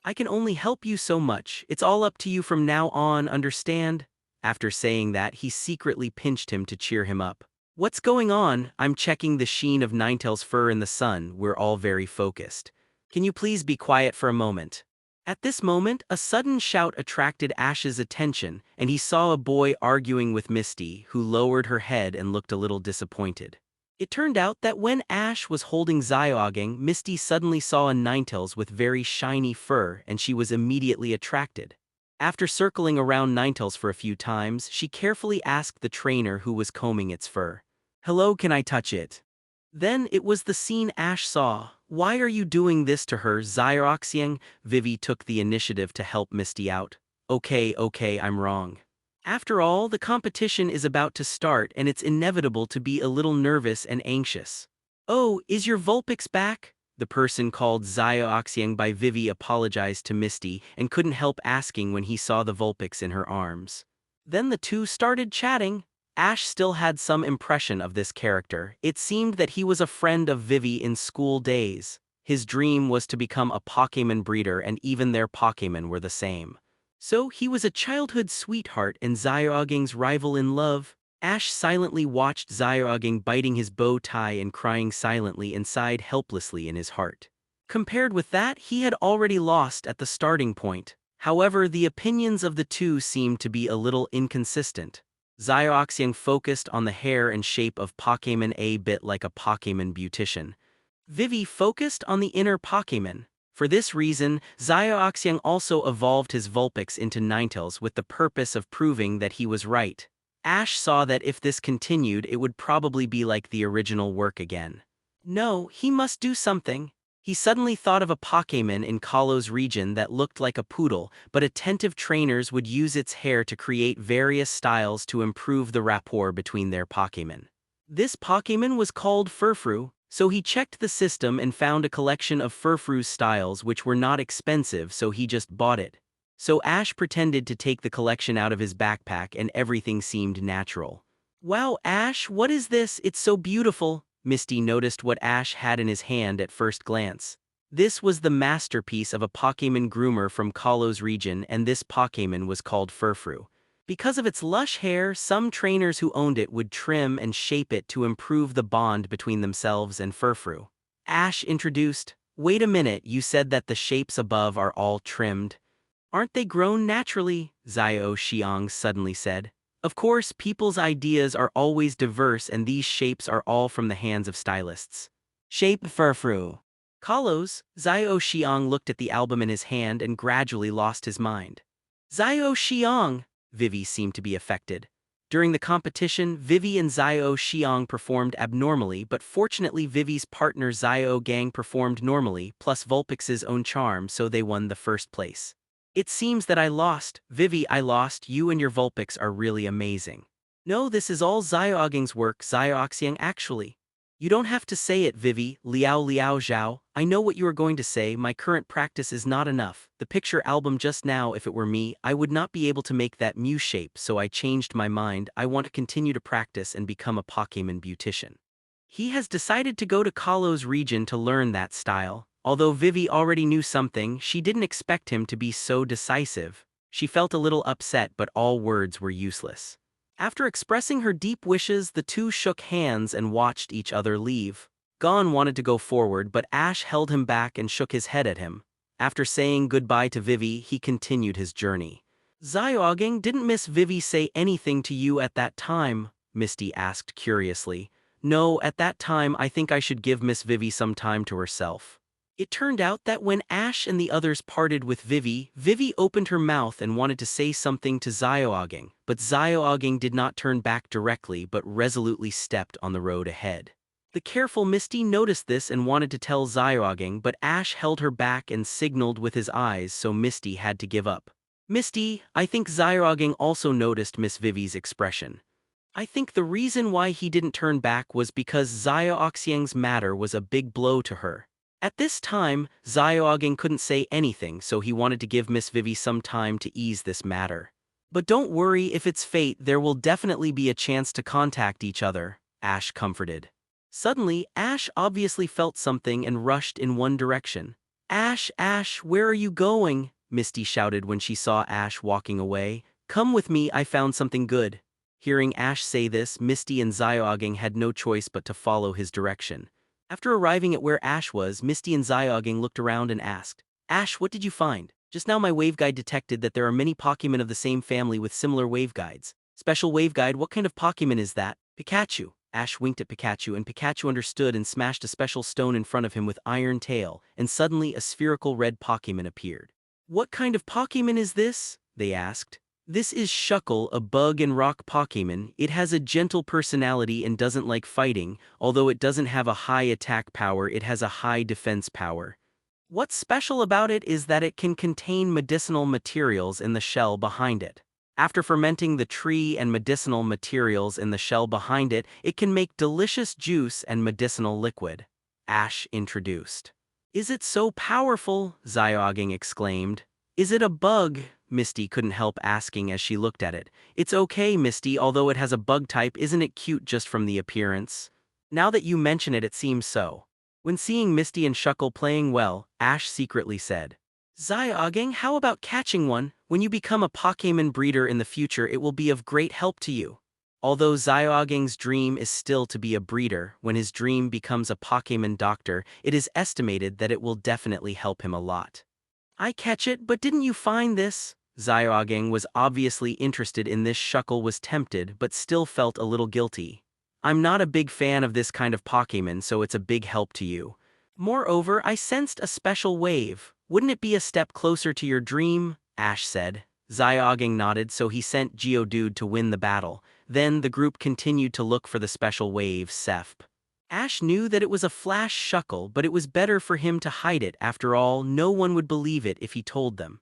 Speaker 2: I can only help you so much, it's all up to you from now on, understand?" After saying that, he secretly pinched him to cheer him up. "What's going on? I'm checking the sheen of Ninetale's fur in the sun, we're all very focused. Can you please be quiet for a moment?" At this moment, a sudden shout attracted Ash's attention, and he saw a boy arguing with Misty, who lowered her head and looked a little disappointed. It turned out that when Ash was holding Xiaogang, Misty suddenly saw a Ninetales with very shiny fur and she was immediately attracted. After circling around Ninetales for a few times, she carefully asked the trainer who was combing its fur, "Hello, can I touch it?" Then it was the scene Ash saw. "Why are you doing this to her, Xiaoxiang?" Vivi took the initiative to help Misty out. Okay, I'm wrong. After all, the competition is about to start and it's inevitable to be a little nervous and anxious. "Oh, is your Vulpix back?" The person called Xiaoxiang by Vivi apologized to Misty and couldn't help asking when he saw the Vulpix in her arms. Then the two started chatting. Ash still had some impression of this character. It seemed that he was a friend of Vivi in school days. His dream was to become a Pokémon breeder and even their Pokémon were the same. So he was a childhood sweetheart and Xiaogang's rival in love. Ash silently watched Xiaogang biting his bow tie and crying silently inside helplessly in his heart. Compared with that, he had already lost at the starting point. However, the opinions of the two seemed to be a little inconsistent. Xiaoxiang focused on the hair and shape of Pokémon a bit like a Pokémon beautician. Vivi focused on the inner Pokémon. For this reason, Xiaoxiang also evolved his Vulpix into Ninetales with the purpose of proving that he was right. Ash saw that if this continued, it would probably be like the original work again. No, he must do something. He suddenly thought of a Pokémon in Kalo's region that looked like a poodle, but attentive trainers would use its hair to create various styles to improve the rapport between their Pokémon. This Pokémon was called Furfrou. So he checked the system and found a collection of Furfrou styles which were not expensive, so he just bought it. So Ash pretended to take the collection out of his backpack and everything seemed natural. "Wow, Ash, what is this? It's so beautiful." Misty noticed what Ash had in his hand at first glance. This was the masterpiece of a Pokémon groomer from Kalo's region, and this Pokémon was called Furfrou. Because of its lush hair, some trainers who owned it would trim and shape it to improve the bond between themselves and Furfrou. Ash introduced, Wait a minute, you said that the shapes above are all trimmed. Aren't they grown naturally? Xiao Xiang suddenly said. Of course, people's ideas are always diverse and these shapes are all from the hands of stylists. Shape Furfru. Kalos, Xiao Xiang looked at the album in his hand and gradually lost his mind. Xiao Xiang! Vivi seemed to be affected. During the competition, Vivi and Xiao Xiang performed abnormally, but fortunately Vivi's partner Xiao Gang performed normally, plus Vulpix's own charm, so they won the first place. It seems that I lost. Vivi, I lost. You and your Vulpix are really amazing. No, this is all Xiaogang's work, Xiaoxiang actually. You don't have to say it, Vivi, Liao Zhao. I know what you are going to say, my current practice is not enough. The picture album just now, if it were me, I would not be able to make that Mew shape, so I changed my mind. I want to continue to practice and become a Pokémon beautician. He has decided to go to Kalos region to learn that style. Although Vivi already knew something, she didn't expect him to be so decisive. She felt a little upset, but all words were useless. After expressing her deep wishes, the two shook hands and watched each other leave. Gon wanted to go forward, but Ash held him back and shook his head at him. After saying goodbye to Vivi, he continued his journey. Xiaogang, didn't Miss Vivi say anything to you at that time? Misty asked curiously. No, at that time I think I should give Miss Vivi some time to herself. It turned out that when Ash and the others parted with Vivi, Vivi opened her mouth and wanted to say something to Xiaogang, but Xiaogang did not turn back directly but resolutely stepped on the road ahead. The careful Misty noticed this and wanted to tell Xiaogang, but Ash held her back and signaled with his eyes, so Misty had to give up. Misty, I think Xiaogang also noticed Miss Vivi's expression. I think the reason why he didn't turn back was because Xiaoxiang's matter was a big blow to her. At this time, Xiaogang couldn't say anything, so he wanted to give Miss Vivi some time to ease this matter. But don't worry, if it's fate, there will definitely be a chance to contact each other, Ash comforted. Suddenly, Ash obviously felt something and rushed in one direction. Ash, where are you going? Misty shouted when she saw Ash walking away. Come with me, I found something good. Hearing Ash say this, Misty and Xiaogang had no choice but to follow his direction. After arriving at where Ash was, Misty and Xiaogang looked around and asked, Ash, what did you find? Just now my waveguide detected that there are many Pokémon of the same family with similar waveguides. Special waveguide, what kind of Pokémon is that? Pikachu. Ash winked at Pikachu and Pikachu understood and smashed a special stone in front of him with iron tail, and suddenly a spherical red Pokémon appeared. What kind of Pokémon is this? They asked. This is Shuckle, a bug and rock Pokémon. It has a gentle personality and doesn't like fighting. Although it doesn't have a high attack power, it has a high defense power. What's special about it is that it can contain medicinal materials in the shell behind it. After fermenting the tree and medicinal materials in the shell behind it, it can make delicious juice and medicinal liquid. Ash introduced. Is it so powerful? Xiaogang exclaimed. Is it a bug? Misty couldn't help asking as she looked at it. It's okay, Misty, although it has a bug type, isn't it cute just from the appearance? Now that you mention it, it seems so. When seeing Misty and Shuckle playing well, Ash secretly said, Xiaogang, how about catching one? When you become a Pokémon breeder in the future, it will be of great help to you. Although Xiaogang's dream is still to be a breeder, when his dream becomes a Pokémon doctor, it is estimated that it will definitely help him a lot. I catch it, but didn't you find this? Xiaogang was obviously interested in this. Shuckle was tempted, but still felt a little guilty. I'm not a big fan of this kind of Pokémon, so it's a big help to you. Moreover, I sensed a special wave. Wouldn't it be a step closer to your dream? Ash said. Xiaogang nodded, so he sent Geodude to win the battle. Then the group continued to look for the special wave, Sefp. Ash knew that it was a flash Shuckle, but it was better for him to hide it. After all, no one would believe it if he told them.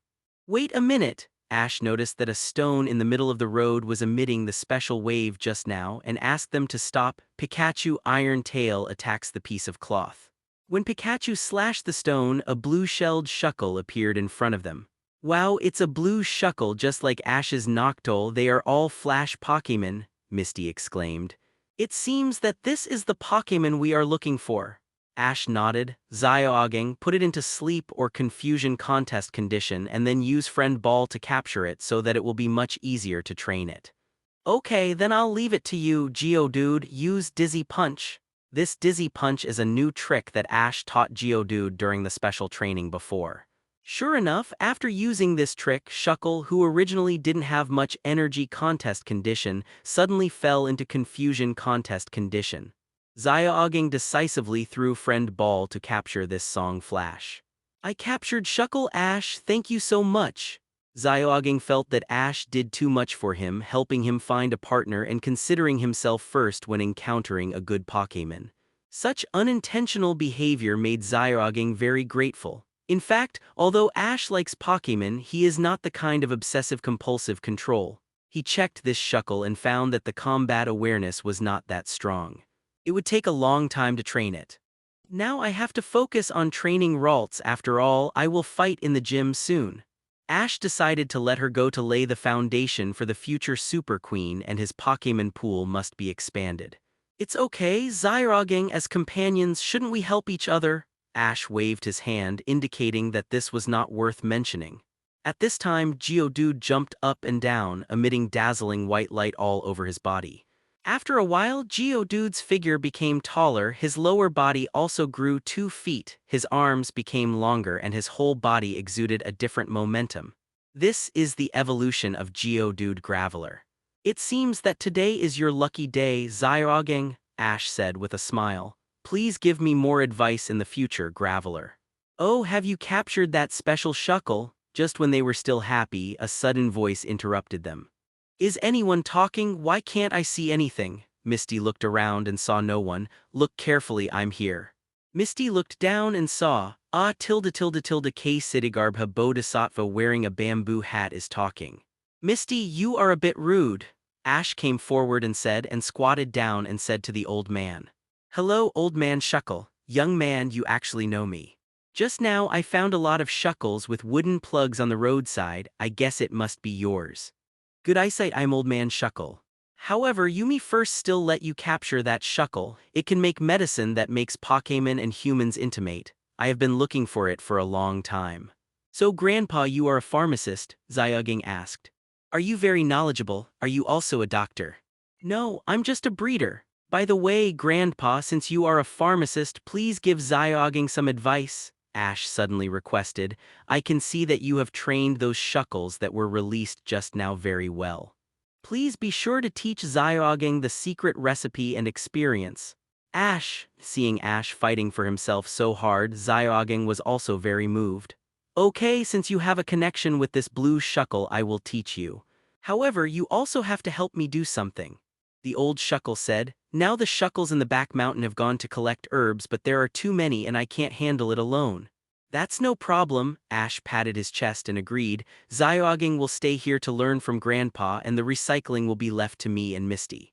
Speaker 2: Wait a minute! Ash noticed that a stone in the middle of the road was emitting the special wave just now and asked them to stop. Pikachu Iron Tail attacks the piece of cloth. When Pikachu slashed the stone, a blue-shelled Shuckle appeared in front of them. Wow, it's a blue Shuckle just like Ash's Noctowl. They are all flash Pokémon, Misty exclaimed. It seems that this is the Pokémon we are looking for. Ash nodded. Xiaogang, put it into sleep or confusion contest condition and then use friend ball to capture it so that it will be much easier to train it. Okay, then I'll leave it to you, Geodude. Use Dizzy Punch. This dizzy punch is a new trick that Ash taught Geodude during the special training before. Sure enough, after using this trick, Shuckle, who originally didn't have much energy contest condition, suddenly fell into confusion contest condition. Zyoging decisively threw friend ball to capture this song flash. I captured Shuckle, Ash, thank you so much. Zyoging felt that Ash did too much for him, helping him find a partner and considering himself first when encountering a good Pokémon. Such unintentional behavior made Zyoging very grateful. In fact, although Ash likes Pokémon, he is not the kind of obsessive-compulsive control. He checked this Shuckle and found that the combat awareness was not that strong. It would take a long time to train it. Now I have to focus on training Ralts. After all, I will fight in the gym soon. Ash decided to let her go to lay the foundation for the future Super Queen, and his Pokémon pool must be expanded. It's okay, Zyoging, as companions, shouldn't we help each other? Ash waved his hand, indicating that this was not worth mentioning. At this time, Geodude jumped up and down, emitting dazzling white light all over his body. After a while, Geodude's figure became taller, his lower body also grew 2 feet, his arms became longer and his whole body exuded a different momentum. This is the evolution of Geodude Graveler. It seems that today is your lucky day, Zyoging, Ash said with a smile. Please give me more advice in the future, Graveler. Oh, have you captured that special Shuckle? Just when they were still happy, a sudden voice interrupted them. Is anyone talking? Why can't I see anything? Misty looked around and saw no one. Look carefully, I'm here. Misty looked down and saw, K Siddhigarbha Bodhisattva wearing a bamboo hat is talking. Misty, you are a bit rude. Ash came forward and squatted down and said to the old man. Hello, old man Shuckle. Young man, you actually know me. Just now I found a lot of Shuckles with wooden plugs on the roadside. I guess it must be yours. Good eyesight, I'm old man Shuckle. However, you me first still let you capture that Shuckle. It can make medicine that makes Pokémon and humans intimate. I have been looking for it for a long time. So Grandpa, you are a pharmacist? Zyoging asked. Are you very knowledgeable? Are you also a doctor? No, I'm just a breeder. By the way, Grandpa, since you are a pharmacist, please give Zyoging some advice, Ash suddenly requested. I can see that you have trained those Shuckles that were released just now very well. Please be sure to teach Zyoging the secret recipe and experience. Ash, seeing Ash fighting for himself so hard, Zyoging was also very moved. Okay, since you have a connection with this blue Shuckle, I will teach you. However, you also have to help me do something. The old Shuckle said, now the Shuckles in the back mountain have gone to collect herbs, but there are too many and I can't handle it alone. That's no problem, Ash patted his chest and agreed. Zyoging will stay here to learn from Grandpa and the recycling will be left to me and Misty.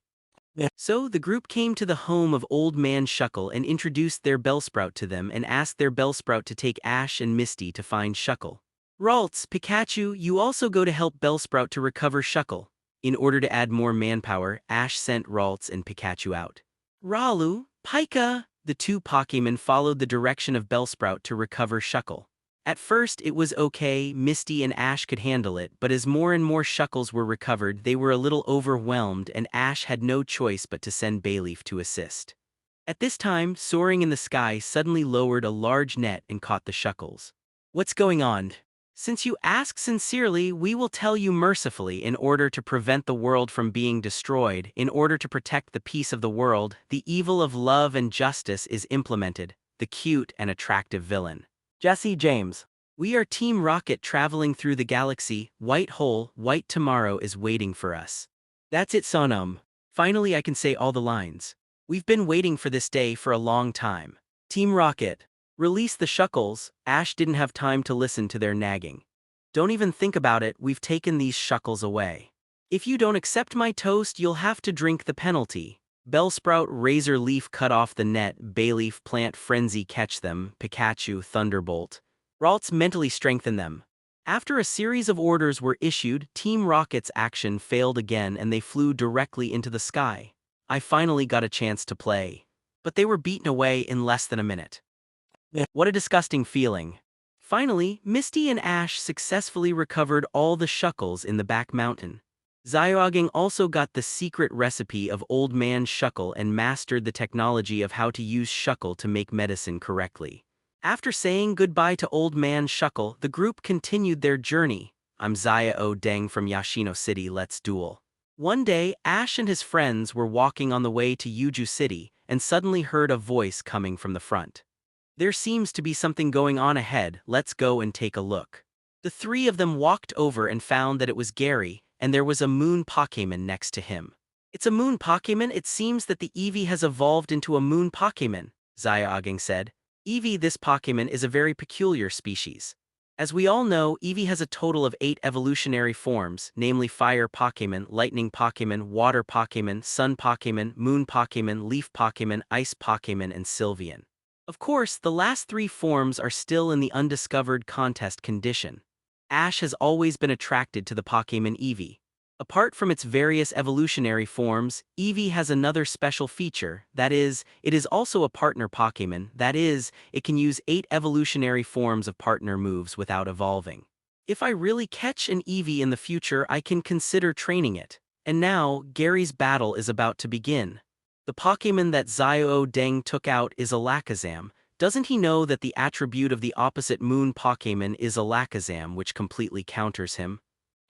Speaker 2: So the group came to the home of Old Man Shuckle and introduced their Bellsprout to them and asked their Bellsprout to take Ash and Misty to find Shuckle. Ralts, Pikachu, you also go to help Bellsprout to recover Shuckle. In order to add more manpower, Ash sent Ralts and Pikachu out. Ralu, Pika! The 2 Pokémon followed the direction of Bellsprout to recover Shuckle. At first it was okay, Misty and Ash could handle it, but as more and more Shuckles were recovered, they were a little overwhelmed and Ash had no choice but to send Bayleaf to assist. At this time, soaring in the sky suddenly lowered a large net and caught the Shuckles. What's going on? Since you ask sincerely, we will tell you mercifully. In order to prevent the world from being destroyed, in order to protect the peace of the world, the evil of love and justice is implemented, the cute and attractive villain. Jesse James. We are Team Rocket traveling through the galaxy. White hole, white tomorrow is waiting for us. That's it, Sonum. Finally I can say all the lines. We've been waiting for this day for a long time. Team Rocket. Release the Shuckles. Ash didn't have time to listen to their nagging. Don't even think about it, we've taken these Shuckles away. If you don't accept my toast, you'll have to drink the penalty. Bellsprout, Razor Leaf cut off the net, Bayleaf, Plant Frenzy catch them, Pikachu, Thunderbolt. Ralts mentally strengthen them. After a series of orders were issued, Team Rocket's action failed again and they flew directly into the sky. I finally got a chance to play. But they were beaten away in less than a minute. What a disgusting feeling. Finally, Misty and Ash successfully recovered all the Shuckles in the back mountain. Zyoging also got the secret recipe of Old Man Shuckle and mastered the technology of how to use Shuckle to make medicine correctly. After saying goodbye to Old Man Shuckle, the group continued their journey. I'm Zyoging from Yashino City, let's duel. One day, Ash and his friends were walking on the way to Yuju City and suddenly heard a voice coming from the front. There seems to be something going on ahead, let's go and take a look. The three of them walked over and found that it was Gary, and there was a moon Pokémon next to him. It's a moon Pokémon, it seems that the Eevee has evolved into a moon Pokémon, Zyoging said. Eevee, this Pokémon is a very peculiar species. As we all know, Eevee has a total of 8 evolutionary forms, namely Fire Pokémon, Lightning Pokémon, Water Pokémon, Sun Pokémon, Moon Pokémon, Leaf Pokémon, Ice Pokémon, and Sylveon. Of course, the last 3 forms are still in the undiscovered contest condition. Ash has always been attracted to the Pokémon Eevee. Apart from its various evolutionary forms, Eevee has another special feature, that is, it is also a partner Pokémon, that is, it can use 8 evolutionary forms of partner moves without evolving. If I really catch an Eevee in the future, I can consider training it. And now, Gary's battle is about to begin. The Pokémon that Zyoging took out is Alakazam. Doesn't he know that the attribute of the opposite moon Pokémon is Alakazam, which completely counters him?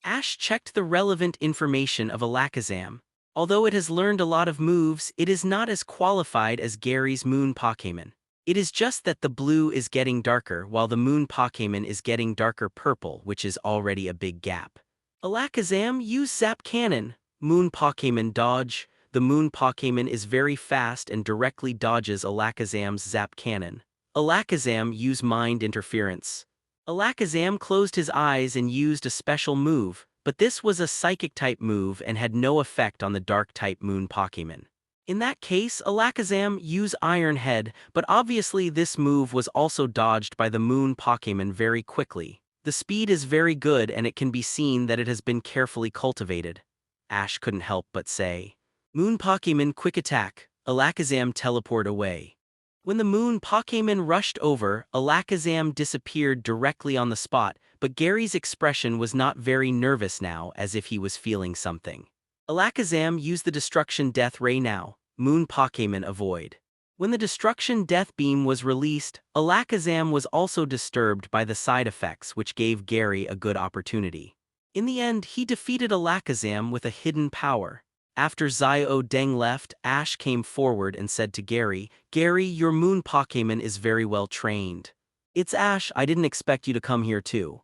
Speaker 2: Ash checked the relevant information of Alakazam. Although it has learned a lot of moves, it is not as qualified as Gary's moon Pokémon. It is just that the blue is getting darker while the moon Pokémon is getting darker purple, which is already a big gap. Alakazam, use Zap Cannon. Moon Pokémon dodge. The moon Pokémon is very fast and directly dodges Alakazam's Zap Cannon. Alakazam, use Mind Interference. Alakazam closed his eyes and used a special move, but this was a Psychic-type move and had no effect on the Dark-type moon Pokémon. In that case, Alakazam, use Iron Head, but obviously this move was also dodged by the moon Pokémon very quickly. The speed is very good and it can be seen that it has been carefully cultivated. Ash couldn't help but say, Moon Pokémon Quick Attack, Alakazam teleport away. When the moon Pokémon rushed over, Alakazam disappeared directly on the spot, but Gary's expression was not very nervous now, as if he was feeling something. Alakazam, use the Destruction Death Ray now. Moon Pokémon avoid. When the Destruction Death Beam was released, Alakazam was also disturbed by the side effects, which gave Gary a good opportunity. In the end, he defeated Alakazam with a hidden power. After Zyoging left, Ash came forward and said to Gary, Gary, your moon Pokémon is very well trained. It's Ash, I didn't expect you to come here too.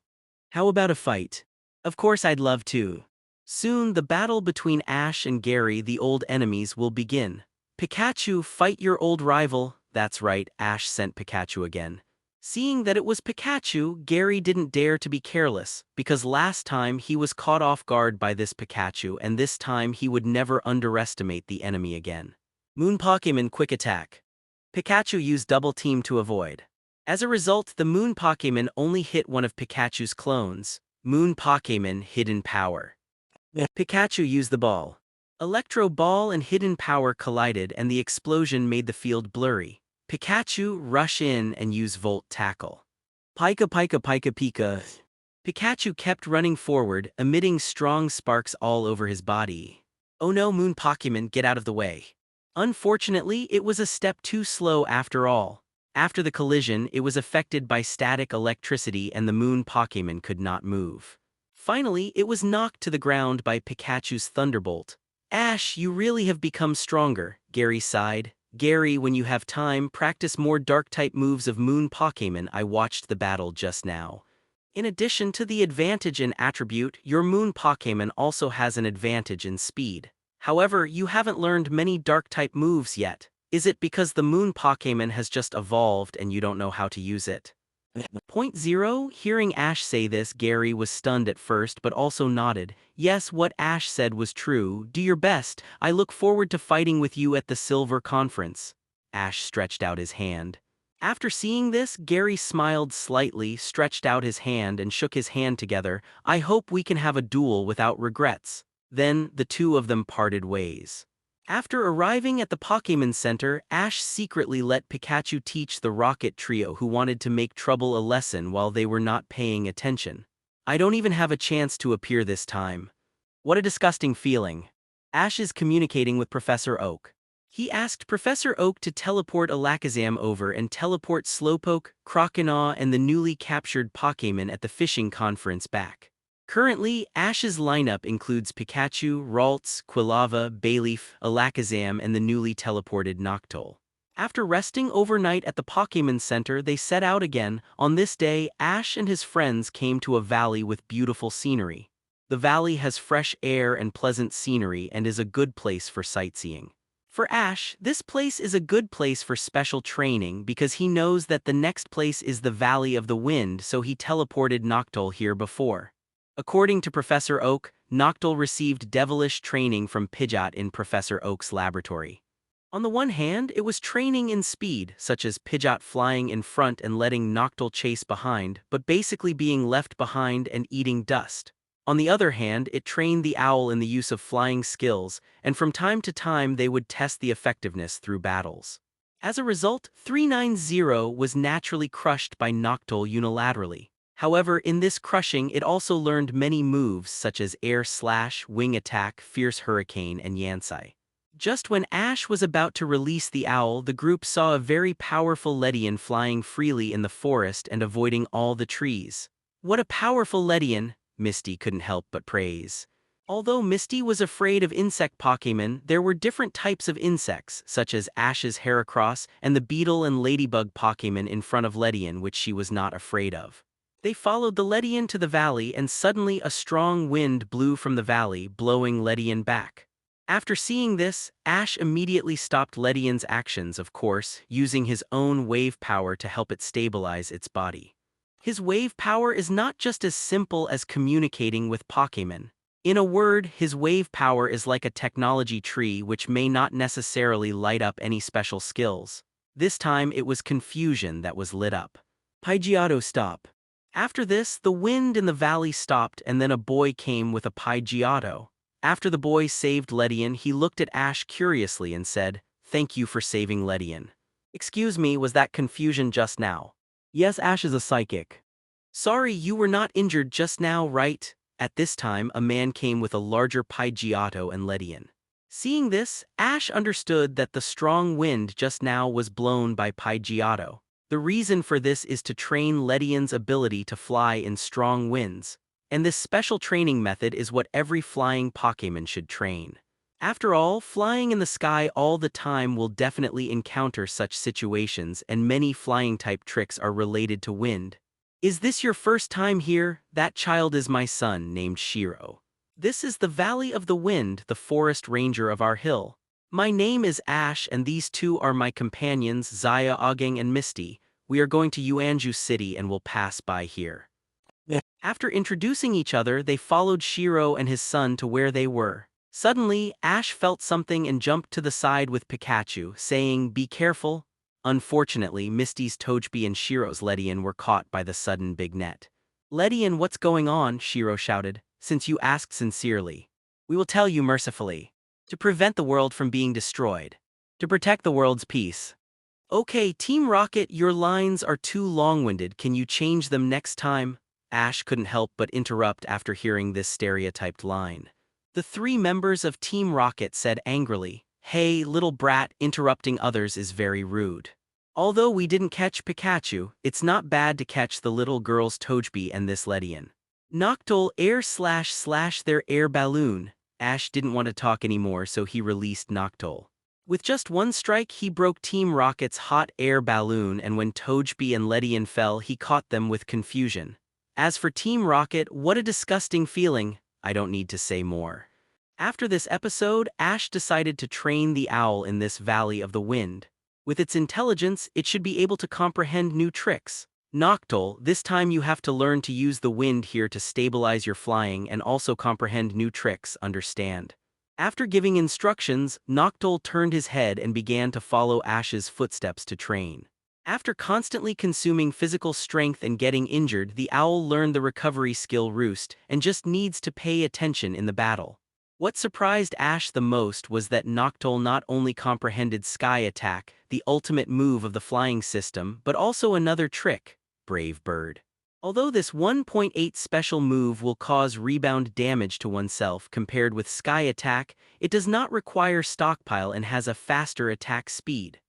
Speaker 2: How about a fight? Of course I'd love to. Soon the battle between Ash and Gary, the old enemies, will begin. Pikachu, fight your old rival. That's right, Ash sent Pikachu again. Seeing that it was Pikachu, Gary didn't dare to be careless, because last time he was caught off guard by this Pikachu and this time he would never underestimate the enemy again. Moon Pokémon Quick Attack. Pikachu used Double Team to avoid. As a result, the Moon Pokémon only hit one of Pikachu's clones. Moon Pokémon Hidden Power. Pikachu used the ball. Electro Ball and Hidden Power collided and the explosion made the field blurry. Pikachu, rush in and use Volt Tackle. Pika Pika Pika Pika. Pikachu kept running forward, emitting strong sparks all over his body. Oh no, Moon Pokémon, get out of the way. Unfortunately, it was a step too slow after all. After the collision, it was affected by static electricity and the Moon Pokémon could not move. Finally, it was knocked to the ground by Pikachu's Thunderbolt. Ash, you really have become stronger, Gary sighed. Gary, when you have time, practice more Dark-type moves of Moon Pokémon. I watched the battle just now. In addition to the advantage in attribute, your Moon Pokémon also has an advantage in speed. However, you haven't learned many Dark-type moves yet. Is it because the Moon Pokémon has just evolved and you don't know how to use it? Point 0. Hearing Ash say this, Gary was stunned at first but also nodded. Yes, what Ash said was true. Do your best. I look forward to fighting with you at the Silver Conference. Ash stretched out his hand. After seeing this, Gary smiled slightly, stretched out his hand and shook his hand together. I hope we can have a duel without regrets. Then, the two of them parted ways. After arriving at the Pokémon Center, Ash secretly let Pikachu teach the Rocket Trio who wanted to make trouble a lesson while they were not paying attention. I don't even have a chance to appear this time. What a disgusting feeling. Ash is communicating with Professor Oak. He asked Professor Oak to teleport Alakazam over and teleport Slowpoke, Croconaw, and the newly captured Pokémon at the fishing conference back. Currently, Ash's lineup includes Pikachu, Ralts, Quilava, Bayleaf, Alakazam, and the newly teleported Noctowl. After resting overnight at the Pokémon Center, they set out again. On this day, Ash and his friends came to a valley with beautiful scenery. The valley has fresh air and pleasant scenery and is a good place for sightseeing. For Ash, this place is a good place for special training because he knows that the next place is the Valley of the Wind, so he teleported Noctowl here before. According to Professor Oak, Noctowl received devilish training from Pidgeot in Professor Oak's laboratory. On the one hand, it was training in speed, such as Pidgeot flying in front and letting Noctowl chase behind, but basically being left behind and eating dust. On the other hand, it trained the owl in the use of flying skills, and from time to time they would test the effectiveness through battles. As a result, 390 was naturally crushed by Noctowl unilaterally. However, in this crushing it also learned many moves such as Air Slash, Wing Attack, Fierce Hurricane, and Yansai. Just when Ash was about to release the owl, the group saw a very powerful Ledian flying freely in the forest and avoiding all the trees. What a powerful Ledian! Misty couldn't help but praise. Although Misty was afraid of insect Pokémon, there were different types of insects, such as Ash's Heracross and the beetle and ladybug Pokémon in front of Ledian, which she was not afraid of. They followed the Ledian to the valley, and suddenly a strong wind blew from the valley, blowing Ledian back. After seeing this, Ash immediately stopped Ledian's actions, of course, using his own wave power to help it stabilize its body. His wave power is not just as simple as communicating with Pokémon. In a word, his wave power is like a technology tree which may not necessarily light up any special skills. This time it was confusion that was lit up. Pidgeotto stop. After this, the wind in the valley stopped and then a boy came with a Pidgeotto. After the boy saved Ledian, he looked at Ash curiously and said, "Thank you for saving Ledian." "Excuse me, was that confusion just now?" "Yes, Ash is a psychic." "Sorry, you were not injured just now, right?" At this time, a man came with a larger Pidgeotto and Ledian. Seeing this, Ash understood that the strong wind just now was blown by Pidgeotto. The reason for this is to train Ledian's ability to fly in strong winds, and this special training method is what every flying Pokémon should train. After all, flying in the sky all the time will definitely encounter such situations, and many flying-type tricks are related to wind. "Is this your first time here? That child is my son, named Shirou. This is the Valley of the Wind, the forest ranger of our hill. My name is Ash, and these two are my companions, Zaya, Ogeng, and Misty. We are going to Yuanju City and will pass by here." After introducing each other, they followed Shirou and his son to where they were. Suddenly, Ash felt something and jumped to the side with Pikachu, saying, "Be careful." Unfortunately, Misty's Togepi and Shirou's Ledian were caught by the sudden big net. "Ledian, what's going on?" Shirou shouted. "Since you asked sincerely, we will tell you mercifully. To prevent the world from being destroyed. To protect the world's peace." "Okay, Team Rocket, your lines are too long-winded. Can you change them next time?" Ash couldn't help but interrupt after hearing this stereotyped line. The three members of Team Rocket said angrily, "Hey, little brat, interrupting others is very rude. Although we didn't catch Pikachu, it's not bad to catch the little girl's Togepi and this Ledian. Noctowl air slash their air balloon." Ash didn't want to talk anymore, so he released Noctowl. With just one strike, he broke Team Rocket's hot air balloon, and when Togepi and Ledian fell, he caught them with confusion. As for Team Rocket, what a disgusting feeling. I don't need to say more. After this episode, Ash decided to train the owl in this Valley of the Wind. With its intelligence, it should be able to comprehend new tricks. Noctowl, this time you have to learn to use the wind here to stabilize your flying and also comprehend new tricks, understand? After giving instructions, Noctowl turned his head and began to follow Ash's footsteps to train. After constantly consuming physical strength and getting injured, the owl learned the recovery skill Roost and just needs to pay attention in the battle. What surprised Ash the most was that Noctowl not only comprehended Sky Attack, the ultimate move of the flying system, but also another trick, Brave Bird. Although this 1.8 special move will cause rebound damage to oneself compared with Sky Attack, it does not require stockpile and has a faster attack speed.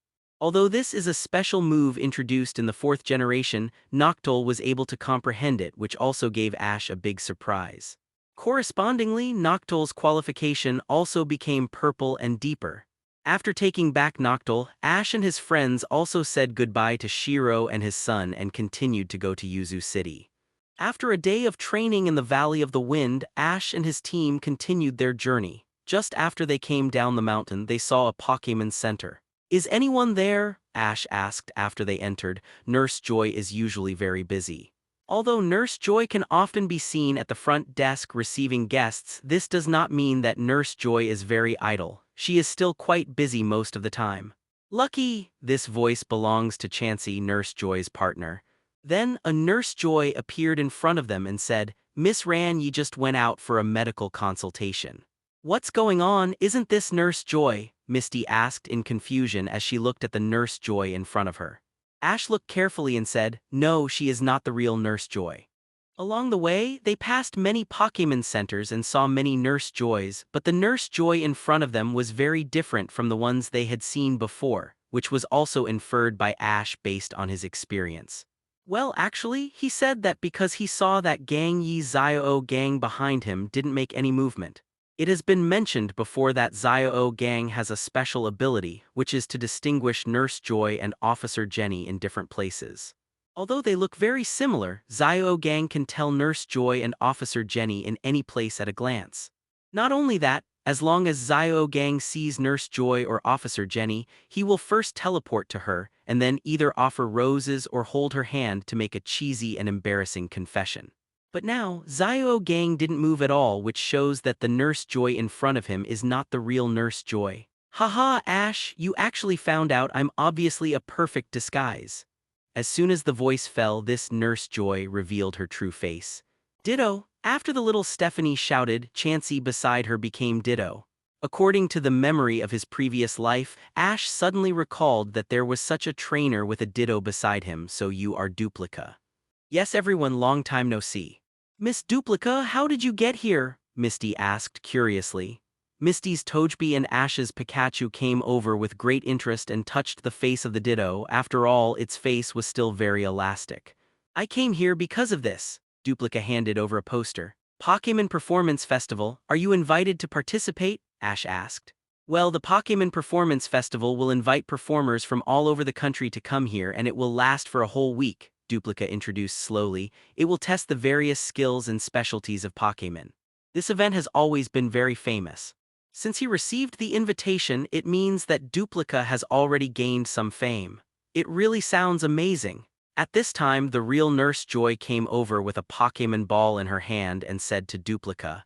Speaker 2: Although this is a special move introduced in the 4th generation, Noctowl was able to comprehend it, which also gave Ash a big surprise. Correspondingly, Noctowl's qualification also became purple and deeper. After taking back Noctowl, Ash and his friends also said goodbye to Shirou and his son and continued to go to Yuzu City. After a day of training in the Valley of the Wind, Ash and his team continued their journey. Just after they came down the mountain, they saw a Pokémon Center. "Is anyone there?" Ash asked after they entered. Nurse Joy is usually very busy. Although Nurse Joy can often be seen at the front desk receiving guests, this does not mean that Nurse Joy is very idle. She is still quite busy most of the time. "Lucky!" This voice belongs to Chansey, Nurse Joy's partner. Then a Nurse Joy appeared in front of them and said, "Miss Ran, ye just went out for a medical consultation." "What's going on? Isn't this Nurse Joy?" Misty asked in confusion as she looked at the Nurse Joy in front of her. Ash looked carefully and said, "No, she is not the real Nurse Joy." Along the way, they passed many Pokémon centers and saw many Nurse Joys, but the Nurse Joy in front of them was very different from the ones they had seen before, which was also inferred by Ash based on his experience. Well, actually, he said that because he saw that Gang Yi Xiao gang behind him didn't make any movement. It has been mentioned before that Xiao gang has a special ability, which is to distinguish Nurse Joy and Officer Jenny in different places. Although they look very similar, Xiao Gang can tell Nurse Joy and Officer Jenny in any place at a glance. Not only that, as long as Xiao Gang sees Nurse Joy or Officer Jenny, he will first teleport to her, and then either offer roses or hold her hand to make a cheesy and embarrassing confession. But now, Xiao Gang didn't move at all, which shows that the Nurse Joy in front of him is not the real Nurse Joy. "Haha, Ash, you actually found out I'm obviously a perfect disguise." As soon as the voice fell, this Nurse Joy revealed her true face. "Ditto!" After the little Stephanie shouted, Chansey beside her became Ditto. According to the memory of his previous life, Ash suddenly recalled that there was such a trainer with a Ditto beside him, so you are Duplica. "Yes everyone, long time no see." "Miss Duplica, how did you get here?" Misty asked curiously. Misty's Togepi and Ash's Pikachu came over with great interest and touched the face of the Ditto. After all, its face was still very elastic. "I came here because of this." Duplica handed over a poster. "Pokémon Performance Festival, are you invited to participate?" Ash asked. "Well, the Pokémon Performance Festival will invite performers from all over the country to come here, and it will last for a whole week," Duplica introduced slowly. "It will test the various skills and specialties of Pokémon. This event has always been very famous." Since he received the invitation, it means that Duplica has already gained some fame. It really sounds amazing. At this time, the real Nurse Joy came over with a Pokémon ball in her hand and said to Duplica,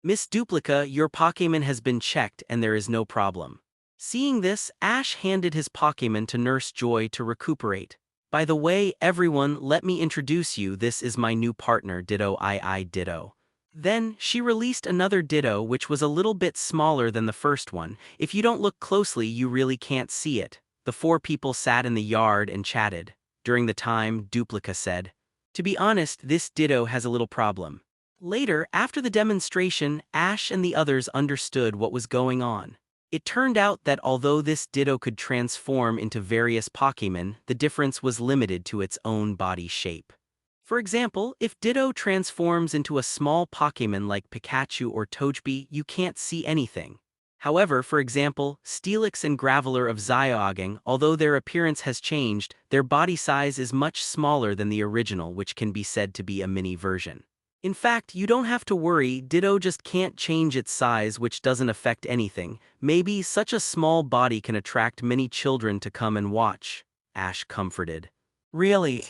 Speaker 2: "Miss Duplica, your Pokémon has been checked and there is no problem." Seeing this, Ash handed his Pokémon to Nurse Joy to recuperate. "By the way, everyone, let me introduce you. This is my new partner, Ditto II Ditto." Then, she released another Ditto which was a little bit smaller than the first one. If you don't look closely, you really can't see it. The 4 people sat in the yard and chatted. During the time, Duplica said, "To be honest, this Ditto has a little problem." Later, after the demonstration, Ash and the others understood what was going on. It turned out that although this Ditto could transform into various Pokémon, the difference was limited to its own body shape. For example, if Ditto transforms into a small Pokémon like Pikachu or Togepi, you can't see anything. However, for example, Steelix and Graveler of Xiaogang, although their appearance has changed, their body size is much smaller than the original, which can be said to be a mini version. In fact, you don't have to worry, Ditto just can't change its size, which doesn't affect anything. Maybe such a small body can attract many children to come and watch, Ash comforted. "Really?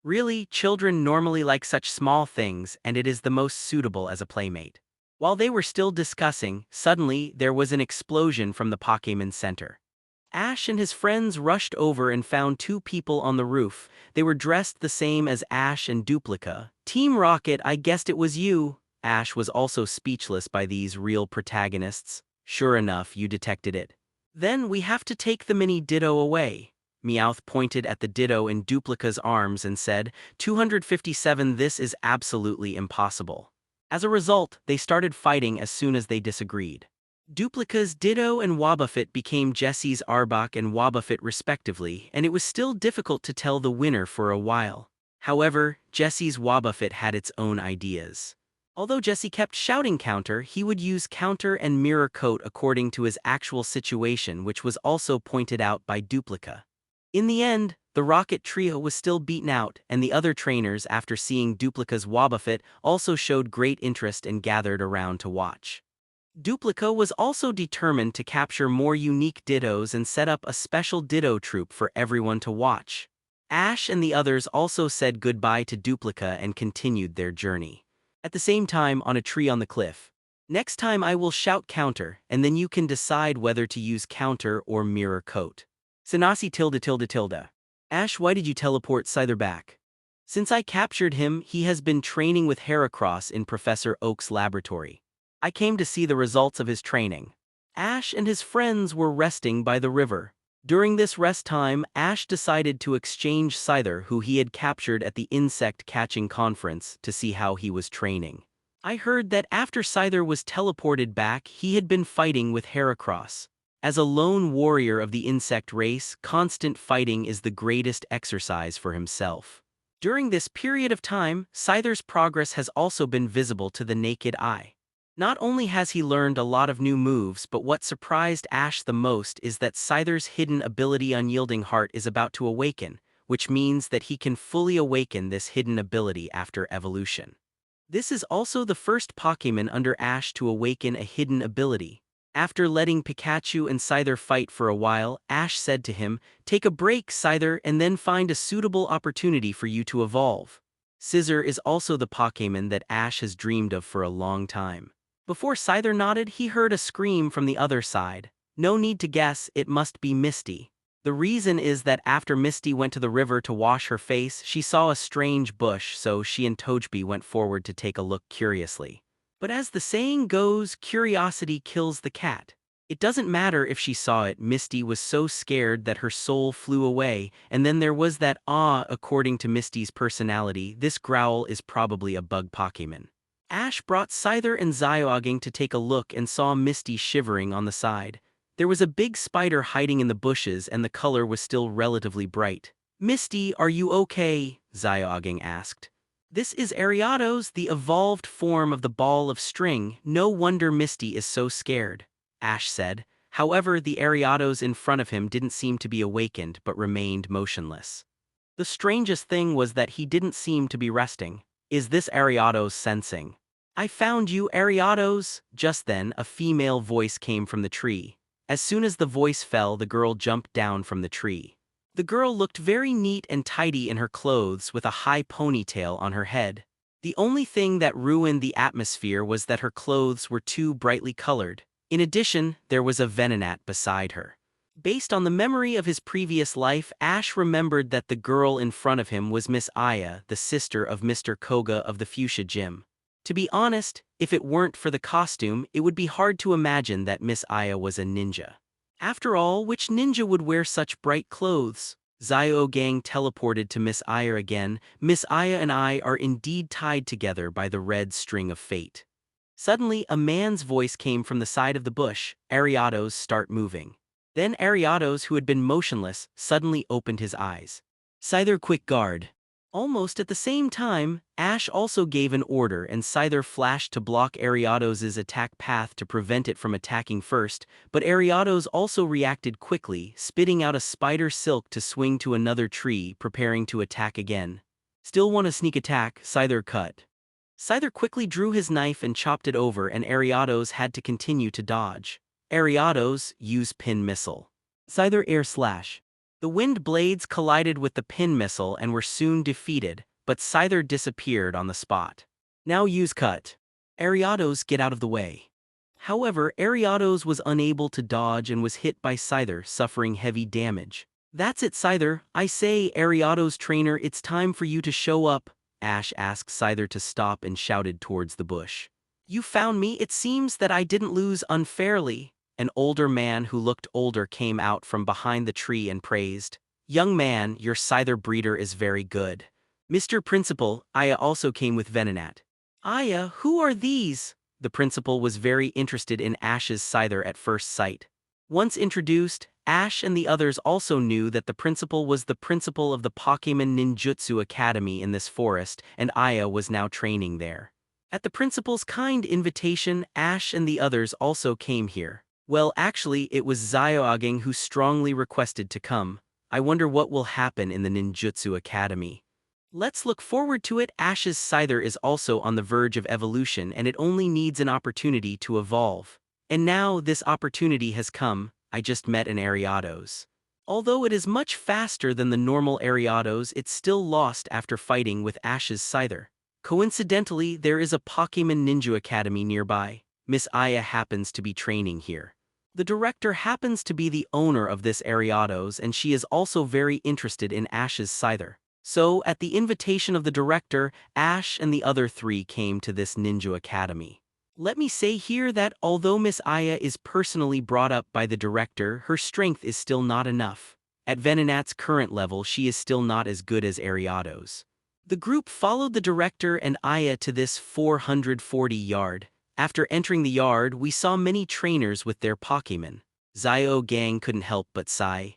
Speaker 2: Really, children normally like such small things, and it is the most suitable as a playmate." While they were still discussing, suddenly there was an explosion from the Pokémon Center. Ash and his friends rushed over and found 2 people on the roof. They were dressed the same as Ash and Duplica. "Team Rocket, I guessed it was you." Ash was also speechless by these real protagonists. "Sure enough, you detected it. Then we have to take the mini Ditto away." Meowth pointed at the Ditto in Duplica's arms and said, 257. This is absolutely impossible. As a result, they started fighting as soon as they disagreed. Duplica's Ditto and Wobbuffet became Jesse's Arbok and Wobbuffet respectively, and it was still difficult to tell the winner for a while. However, Jesse's Wobbuffet had its own ideas. Although Jesse kept shouting counter, he would use counter and mirror coat according to his actual situation, which was also pointed out by Duplica. In the end, the Rocket Trio was still beaten out, and the other trainers, after seeing Duplica's Wobbuffet, also showed great interest and gathered around to watch. Duplica was also determined to capture more unique Dittos and set up a special Ditto troop for everyone to watch. Ash and the others also said goodbye to Duplica and continued their journey. At the same time, on a tree on the cliff. Next time I will shout counter, and then you can decide whether to use counter or mirror coat. Sanasi tilde. Ash, why did you teleport Scyther back? Since I captured him, he has been training with Heracross in Professor Oak's laboratory. I came to see the results of his training. Ash and his friends were resting by the river. During this rest time, Ash decided to exchange Scyther, who he had captured at the insect catching conference, to see how he was training. I heard that after Scyther was teleported back, he had been fighting with Heracross. As a lone warrior of the insect race, constant fighting is the greatest exercise for himself. During this period of time, Scyther's progress has also been visible to the naked eye. Not only has he learned a lot of new moves, but what surprised Ash the most is that Scyther's hidden ability Unyielding Heart is about to awaken, which means that he can fully awaken this hidden ability after evolution. This is also the first Pokémon under Ash to awaken a hidden ability. After letting Pikachu and Scyther fight for a while, Ash said to him, "Take a break, Scyther, and then find a suitable opportunity for you to evolve." Scizor is also the Pokémon that Ash has dreamed of for a long time. Before Scyther nodded, he heard a scream from the other side. No need to guess, it must be Misty. The reason is that after Misty went to the river to wash her face, she saw a strange bush, so she and Tojbi went forward to take a look curiously. But as the saying goes, curiosity kills the cat. It doesn't matter if she saw it, Misty was so scared that her soul flew away, and then there was that according to Misty's personality, this growl is probably a bug Pokémon. Ash brought Scyther and Zyoging to take a look and saw Misty shivering on the side. There was a big spider hiding in the bushes and the color was still relatively bright. "Misty, are you okay?" Zyoging asked. "This is Ariados, the evolved form of the ball of string. No wonder Misty is so scared," Ash said. However, the Ariados in front of him didn't seem to be awakened but remained motionless. The strangest thing was that he didn't seem to be resting. Is this Ariados sensing? "I found you, Ariados." Just then, a female voice came from the tree. As soon as the voice fell, the girl jumped down from the tree. The girl looked very neat and tidy in her clothes with a high ponytail on her head. The only thing that ruined the atmosphere was that her clothes were too brightly colored. In addition, there was a Venonat beside her. Based on the memory of his previous life, Ash remembered that the girl in front of him was Miss Aya, the sister of Mr. Koga of the Fuchsia Gym. To be honest, if it weren't for the costume, it would be hard to imagine that Miss Aya was a ninja. After all, which ninja would wear such bright clothes? Zyoging teleported to Miss Aya again. "Miss Aya and I are indeed tied together by the red string of fate." Suddenly, a man's voice came from the side of the bush. Ariados, start moving. Then Ariados, who had been motionless, suddenly opened his eyes. "Scyther, quick guard." Almost at the same time, Ash also gave an order and Scyther flashed to block Ariados' attack path to prevent it from attacking first, but Ariados also reacted quickly, spitting out a spider silk to swing to another tree, preparing to attack again. "Still want a sneak attack?" Scyther cut. Scyther quickly drew his knife and chopped it over, and Ariados had to continue to dodge. Ariados, use pin missile. Scyther air slash. The wind blades collided with the pin missile and were soon defeated, but Scyther disappeared on the spot. Now use cut. Ariados, get out of the way. However, Ariados was unable to dodge and was hit by Scyther, suffering heavy damage. "That's it, Scyther. I say, Ariados trainer, it's time for you to show up." Ash asked Scyther to stop and shouted towards the bush. "You found me. It seems that I didn't lose unfairly." An older man who looked older came out from behind the tree and praised. Young man, your Scyther breeder is very good. Mr. Principal, Aya also came with Venonat. Aya, who are these? The principal was very interested in Ash's Scyther at first sight. Once introduced, Ash and the others also knew that the principal was the principal of the Pokémon Ninjutsu Academy in this forest, and Aya was now training there. At the principal's kind invitation, Ash and the others also came here. Well, actually, it was Zioaging who strongly requested to come. I wonder what will happen in the Ninjutsu Academy. Let's look forward to it. Ash's Scyther is also on the verge of evolution, and it only needs an opportunity to evolve. And now this opportunity has come. I just met an Ariados. Although it is much faster than the normal Ariados, it's still lost after fighting with Ash's Scyther. Coincidentally, there is a Pokémon Ninja Academy nearby. Miss Aya happens to be training here. The director happens to be the owner of this Ariados, and she is also very interested in Ash's Scyther. So, at the invitation of the director, Ash and the other three came to this Ninja Academy. Let me say here that although Miss Aya is personally brought up by the director, her strength is still not enough. At Venonat's current level, she is still not as good as Ariados. The group followed the director and Aya to this 440-yard. After entering the yard, we saw many trainers with their Pokémon. Ziogang couldn't help but sigh.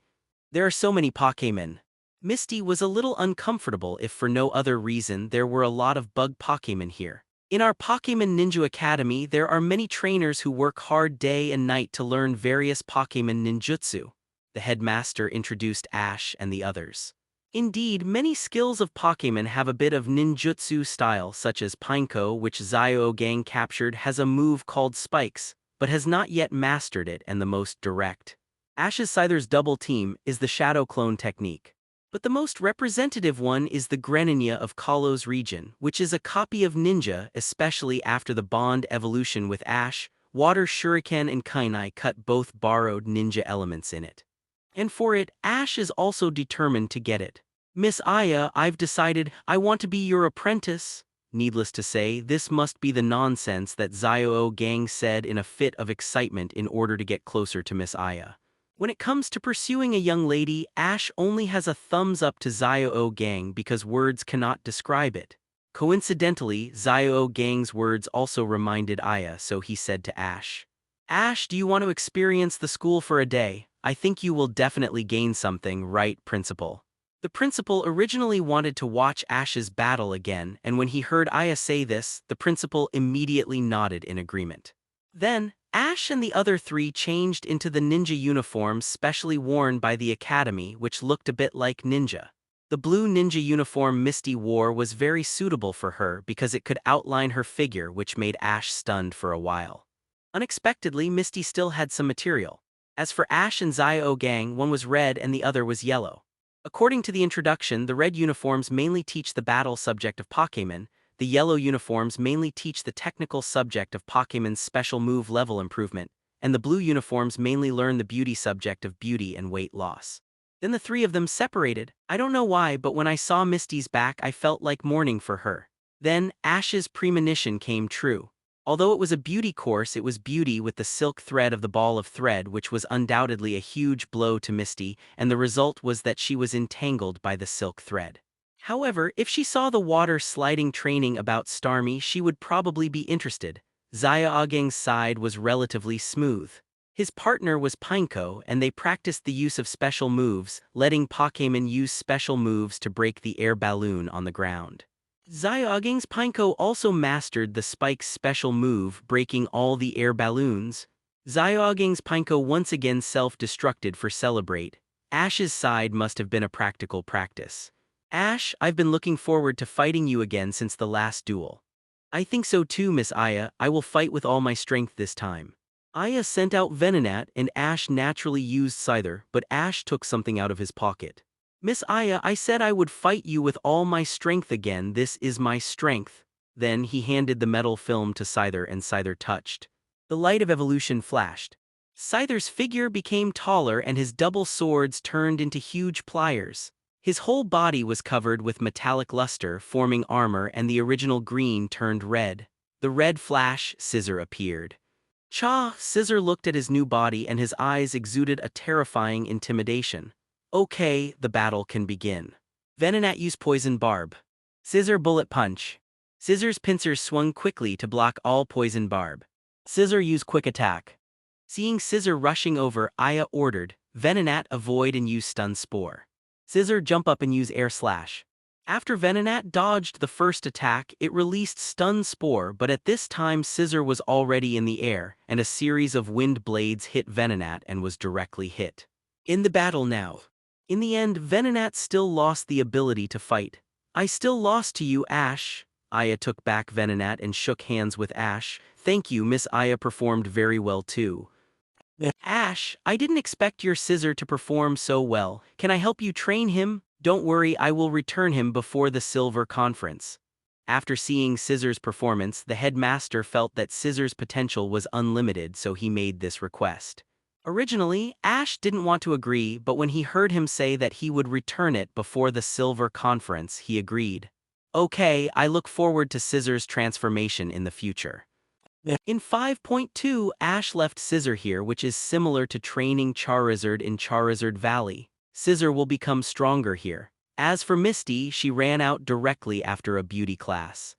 Speaker 2: There are so many Pokémon. Misty was a little uncomfortable if for no other reason. There were a lot of bug Pokémon here. In our Pokémon Ninja Academy, there are many trainers who work hard day and night to learn various Pokémon ninjutsu. The headmaster introduced Ash and the others. Indeed, many skills of Pokémon have a bit of ninjutsu style, such as Pineco, which Ziogang captured, has a move called Spikes, but has not yet mastered it, and the most direct. Ash's Scyther's double team is the Shadow Clone technique. But the most representative one is the Greninja of Kalos region, which is a copy of Ninja, especially after the Bond evolution with Ash. Water Shuriken and Kainai cut both borrowed ninja elements in it. And for it, Ash is also determined to get it. Miss Aya, I've decided I want to be your apprentice. Needless to say, this must be the nonsense that Ziogang said in a fit of excitement in order to get closer to Miss Aya. When it comes to pursuing a young lady, Ash only has a thumbs up to Ziogang because words cannot describe it. Coincidentally, Ziogang's words also reminded Aya, so he said to Ash, Ash, do you want to experience the school for a day? I think you will definitely gain something, right, Principal? The principal originally wanted to watch Ash's battle again, and when he heard Aya say this, the principal immediately nodded in agreement. Then, Ash and the other three changed into the ninja uniforms specially worn by the academy, which looked a bit like ninja. The blue ninja uniform Misty wore was very suitable for her because it could outline her figure, which made Ash stunned for a while. Unexpectedly, Misty still had some material. As for Ash and Ziogang, one was red and the other was yellow. According to the introduction, the red uniforms mainly teach the battle subject of Pokémon, the yellow uniforms mainly teach the technical subject of Pokémon's special move level improvement, and the blue uniforms mainly learn the beauty subject of beauty and weight loss. Then the three of them separated. I don't know why, but when I saw Misty's back, I felt like mourning for her. Then, Ash's premonition came true. Although it was a beauty course, it was beauty with the silk thread of the ball of thread, which was undoubtedly a huge blow to Misty, and the result was that she was entangled by the silk thread. However, if she saw the water sliding training about Starmie, she would probably be interested. Zioagang's side was relatively smooth. His partner was Pineco, and they practiced the use of special moves, letting Pokémon use special moves to break the air balloon on the ground. Zioagang's Pineco also mastered the Spike's special move, breaking all the air balloons. Zioagang's Pineco once again self-destructed for Celebrate. Ash's side must have been a practical practice. Ash, I've been looking forward to fighting you again since the last duel. I think so too, Miss Aya. I will fight with all my strength this time. Aya sent out Venonat and Ash naturally used Scyther, but Ash took something out of his pocket. Miss Aya, I said I would fight you with all my strength again. This is my strength. Then he handed the metal film to Scyther and Scyther touched. The light of evolution flashed. Scyther's figure became taller and his double swords turned into huge pliers. His whole body was covered with metallic luster, forming armor, and the original green turned red. The red flash, Scizor appeared. Scizor looked at his new body and his eyes exuded a terrifying intimidation. Okay, the battle can begin. Venonat use Poison Barb. Scizor Bullet Punch. Scizor's pincers swung quickly to block all Poison Barb. Scizor use Quick Attack. Seeing Scizor rushing over, Aya ordered, Venonat avoid and use Stun Spore. Scizor jump up and use Air Slash. After Venonat dodged the first attack, it released Stun Spore, but at this time Scizor was already in the air, and a series of wind blades hit Venonat and was directly hit. In the battle now. In the end, Venonat still lost the ability to fight. I still lost to you, Ash. Aya took back Venonat and shook hands with Ash. Thank you, Miss Aya performed very well too. Ash, I didn't expect your Scizor to perform so well. Can I help you train him? Don't worry, I will return him before the Silver Conference. After seeing Scizor's performance, the headmaster felt that Scizor's potential was unlimited, so he made this request. Originally, Ash didn't want to agree, but when he heard him say that he would return it before the Silver Conference, he agreed. Okay, I look forward to Scizor's transformation in the future. In 5.2, Ash left Scizor here, which is similar to training Charizard in Charizard Valley. Scizor will become stronger here. As for Misty, she ran out directly after a beauty class.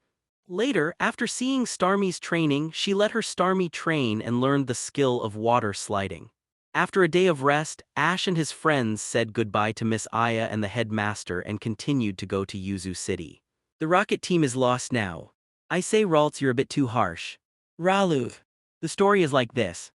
Speaker 2: Later, after seeing Starmie's training, she let her Starmie train and learned the skill of water sliding. After a day of rest, Ash and his friends said goodbye to Miss Aya and the headmaster and continued to go to Yuzu City. The Rocket team is lost now. I say, Ralts, you're a bit too harsh. Ralu. The story is like this.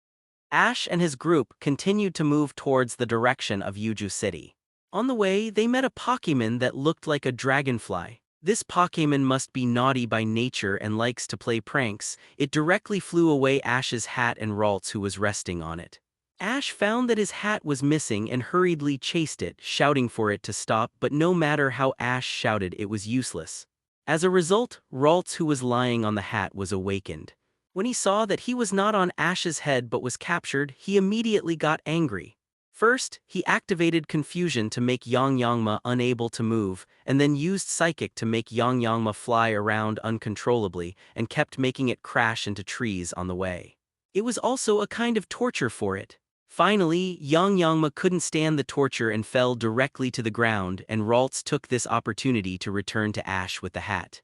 Speaker 2: Ash and his group continued to move towards the direction of Yuzu City. On the way, they met a Pokémon that looked like a dragonfly. This Pokémon must be naughty by nature and likes to play pranks. It directly flew away Ash's hat and Ralts, who was resting on it. Ash found that his hat was missing and hurriedly chased it, shouting for it to stop, but no matter how Ash shouted, it was useless. As a result, Ralts, who was lying on the hat, was awakened. When he saw that he was not on Ash's head but was captured, he immediately got angry. First, he activated Confusion to make Yanma unable to move, and then used Psychic to make Yanma fly around uncontrollably, and kept making it crash into trees on the way. It was also a kind of torture for it. Finally, Yanma couldn't stand the torture and fell directly to the ground, and Ralts took this opportunity to return to Ash with the hat.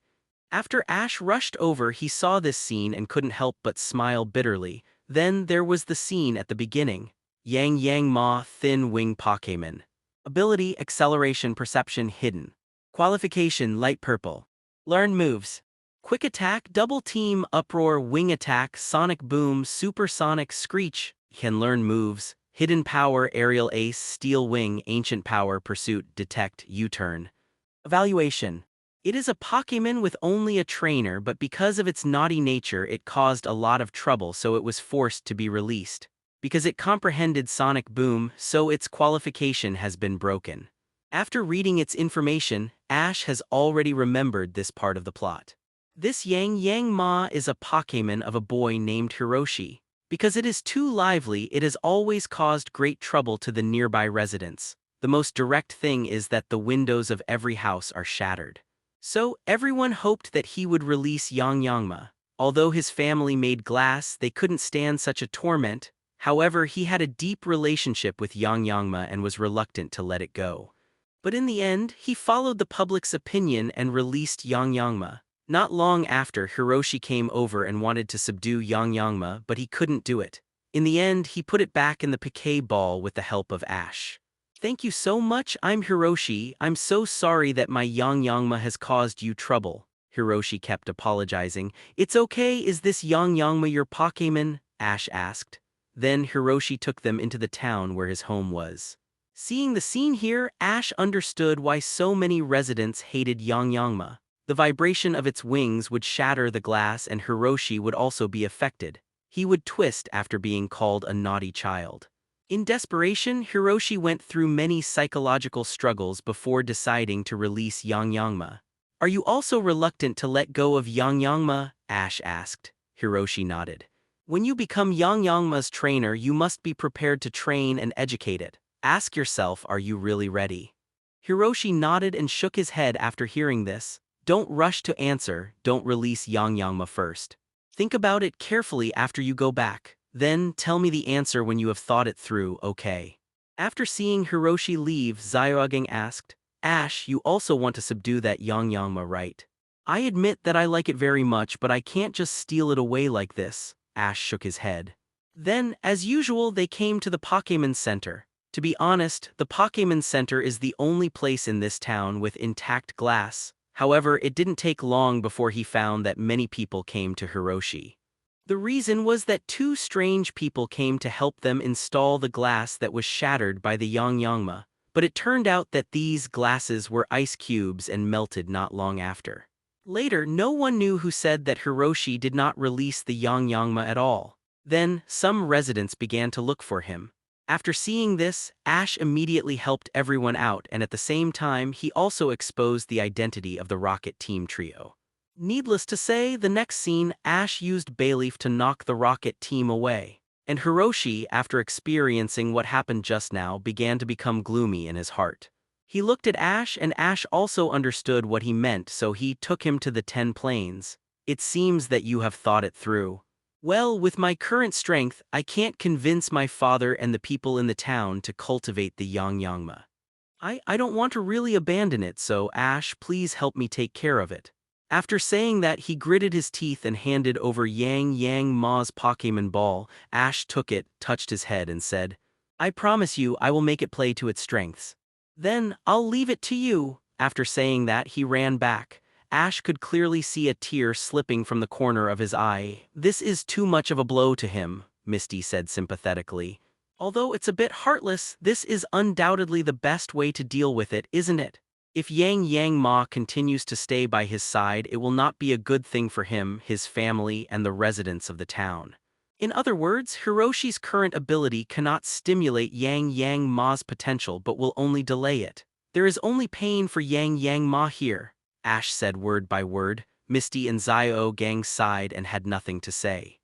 Speaker 2: After Ash rushed over, he saw this scene and couldn't help but smile bitterly. Then there was the scene at the beginning. Yanma Thin Wing Pokémon. Ability Acceleration Perception Hidden. Qualification Light Purple. Learn moves. Quick Attack Double Team Uproar Wing Attack Sonic Boom Supersonic Screech. Can learn moves. Hidden Power Aerial Ace Steel Wing Ancient Power Pursuit Detect U-Turn. Evaluation. It is a Pokémon with only a trainer, but because of its naughty nature it caused a lot of trouble, so it was forced to be released. Because it comprehended Sonic Boom, so its qualification has been broken. After reading its information, Ash has already remembered this part of the plot. This Yanma is a Pokémon of a boy named Hiroshi. Because it is too lively, it has always caused great trouble to the nearby residents. The most direct thing is that the windows of every house are shattered. So, everyone hoped that he would release Yanma. Although his family made glass, they couldn't stand such a torment. However, he had a deep relationship with Yanma and was reluctant to let it go. But in the end, he followed the public's opinion and released Yanma. Not long after, Hiroshi came over and wanted to subdue Yanma, but he couldn't do it. In the end, he put it back in the Piquet ball with the help of Ash. Thank you so much, I'm Hiroshi. I'm so sorry that my Yanma has caused you trouble. Hiroshi kept apologizing. It's okay, is this Yanma your Pokémon? Ash asked. Then Hiroshi took them into the town where his home was. Seeing the scene here, Ash understood why so many residents hated Yanma. The vibration of its wings would shatter the glass and Hiroshi would also be affected. He would twist after being called a naughty child. In desperation, Hiroshi went through many psychological struggles before deciding to release Yanma. Are you also reluctant to let go of Yanma? Ash asked. Hiroshi nodded. When you become Yanma's trainer, you must be prepared to train and educate it. Ask yourself, are you really ready? Hiroshi nodded and shook his head after hearing this. Don't rush to answer, don't release Yanma first. Think about it carefully after you go back. Then tell me the answer when you have thought it through, okay? After seeing Hiroshi leave, Zyuogang asked, Ash, you also want to subdue that Yanma, right? I admit that I like it very much, but I can't just steal it away like this. Ash shook his head. Then, as usual, they came to the Pokémon Center. To be honest, the Pokémon Center is the only place in this town with intact glass. However, it didn't take long before he found that many people came to Hiroshi. The reason was that two strange people came to help them install the glass that was shattered by the Yanma, but it turned out that these glasses were ice cubes and melted not long after. Later, no one knew who said that Hiroshi did not release the Yanma at all. Then, some residents began to look for him. After seeing this, Ash immediately helped everyone out, and at the same time he also exposed the identity of the Rocket Team trio. Needless to say, the next scene, Ash used Bayleaf to knock the Rocket Team away. And Hiroshi, after experiencing what happened just now, began to become gloomy in his heart. He looked at Ash, and Ash also understood what he meant, so he took him to the 10 plains. It seems that you have thought it through. Well, with my current strength, I can't convince my father and the people in the town to cultivate the Yanma. I don't want to really abandon it, so Ash, please help me take care of it. After saying that, he gritted his teeth and handed over Yanma's Pokémon ball. Ash took it, touched his head, and said, I promise you I will make it play to its strengths. Then, I'll leave it to you. After saying that, he ran back. Ash could clearly see a tear slipping from the corner of his eye. This is too much of a blow to him, Misty said sympathetically. Although it's a bit heartless, this is undoubtedly the best way to deal with it, isn't it? If Yanma continues to stay by his side, it will not be a good thing for him, his family, and the residents of the town. In other words, Hiroshi's current ability cannot stimulate Yanma's potential but will only delay it. There is only pain for Yanma here, Ash said word by word. Misty and Zyuogang sighed and had nothing to say.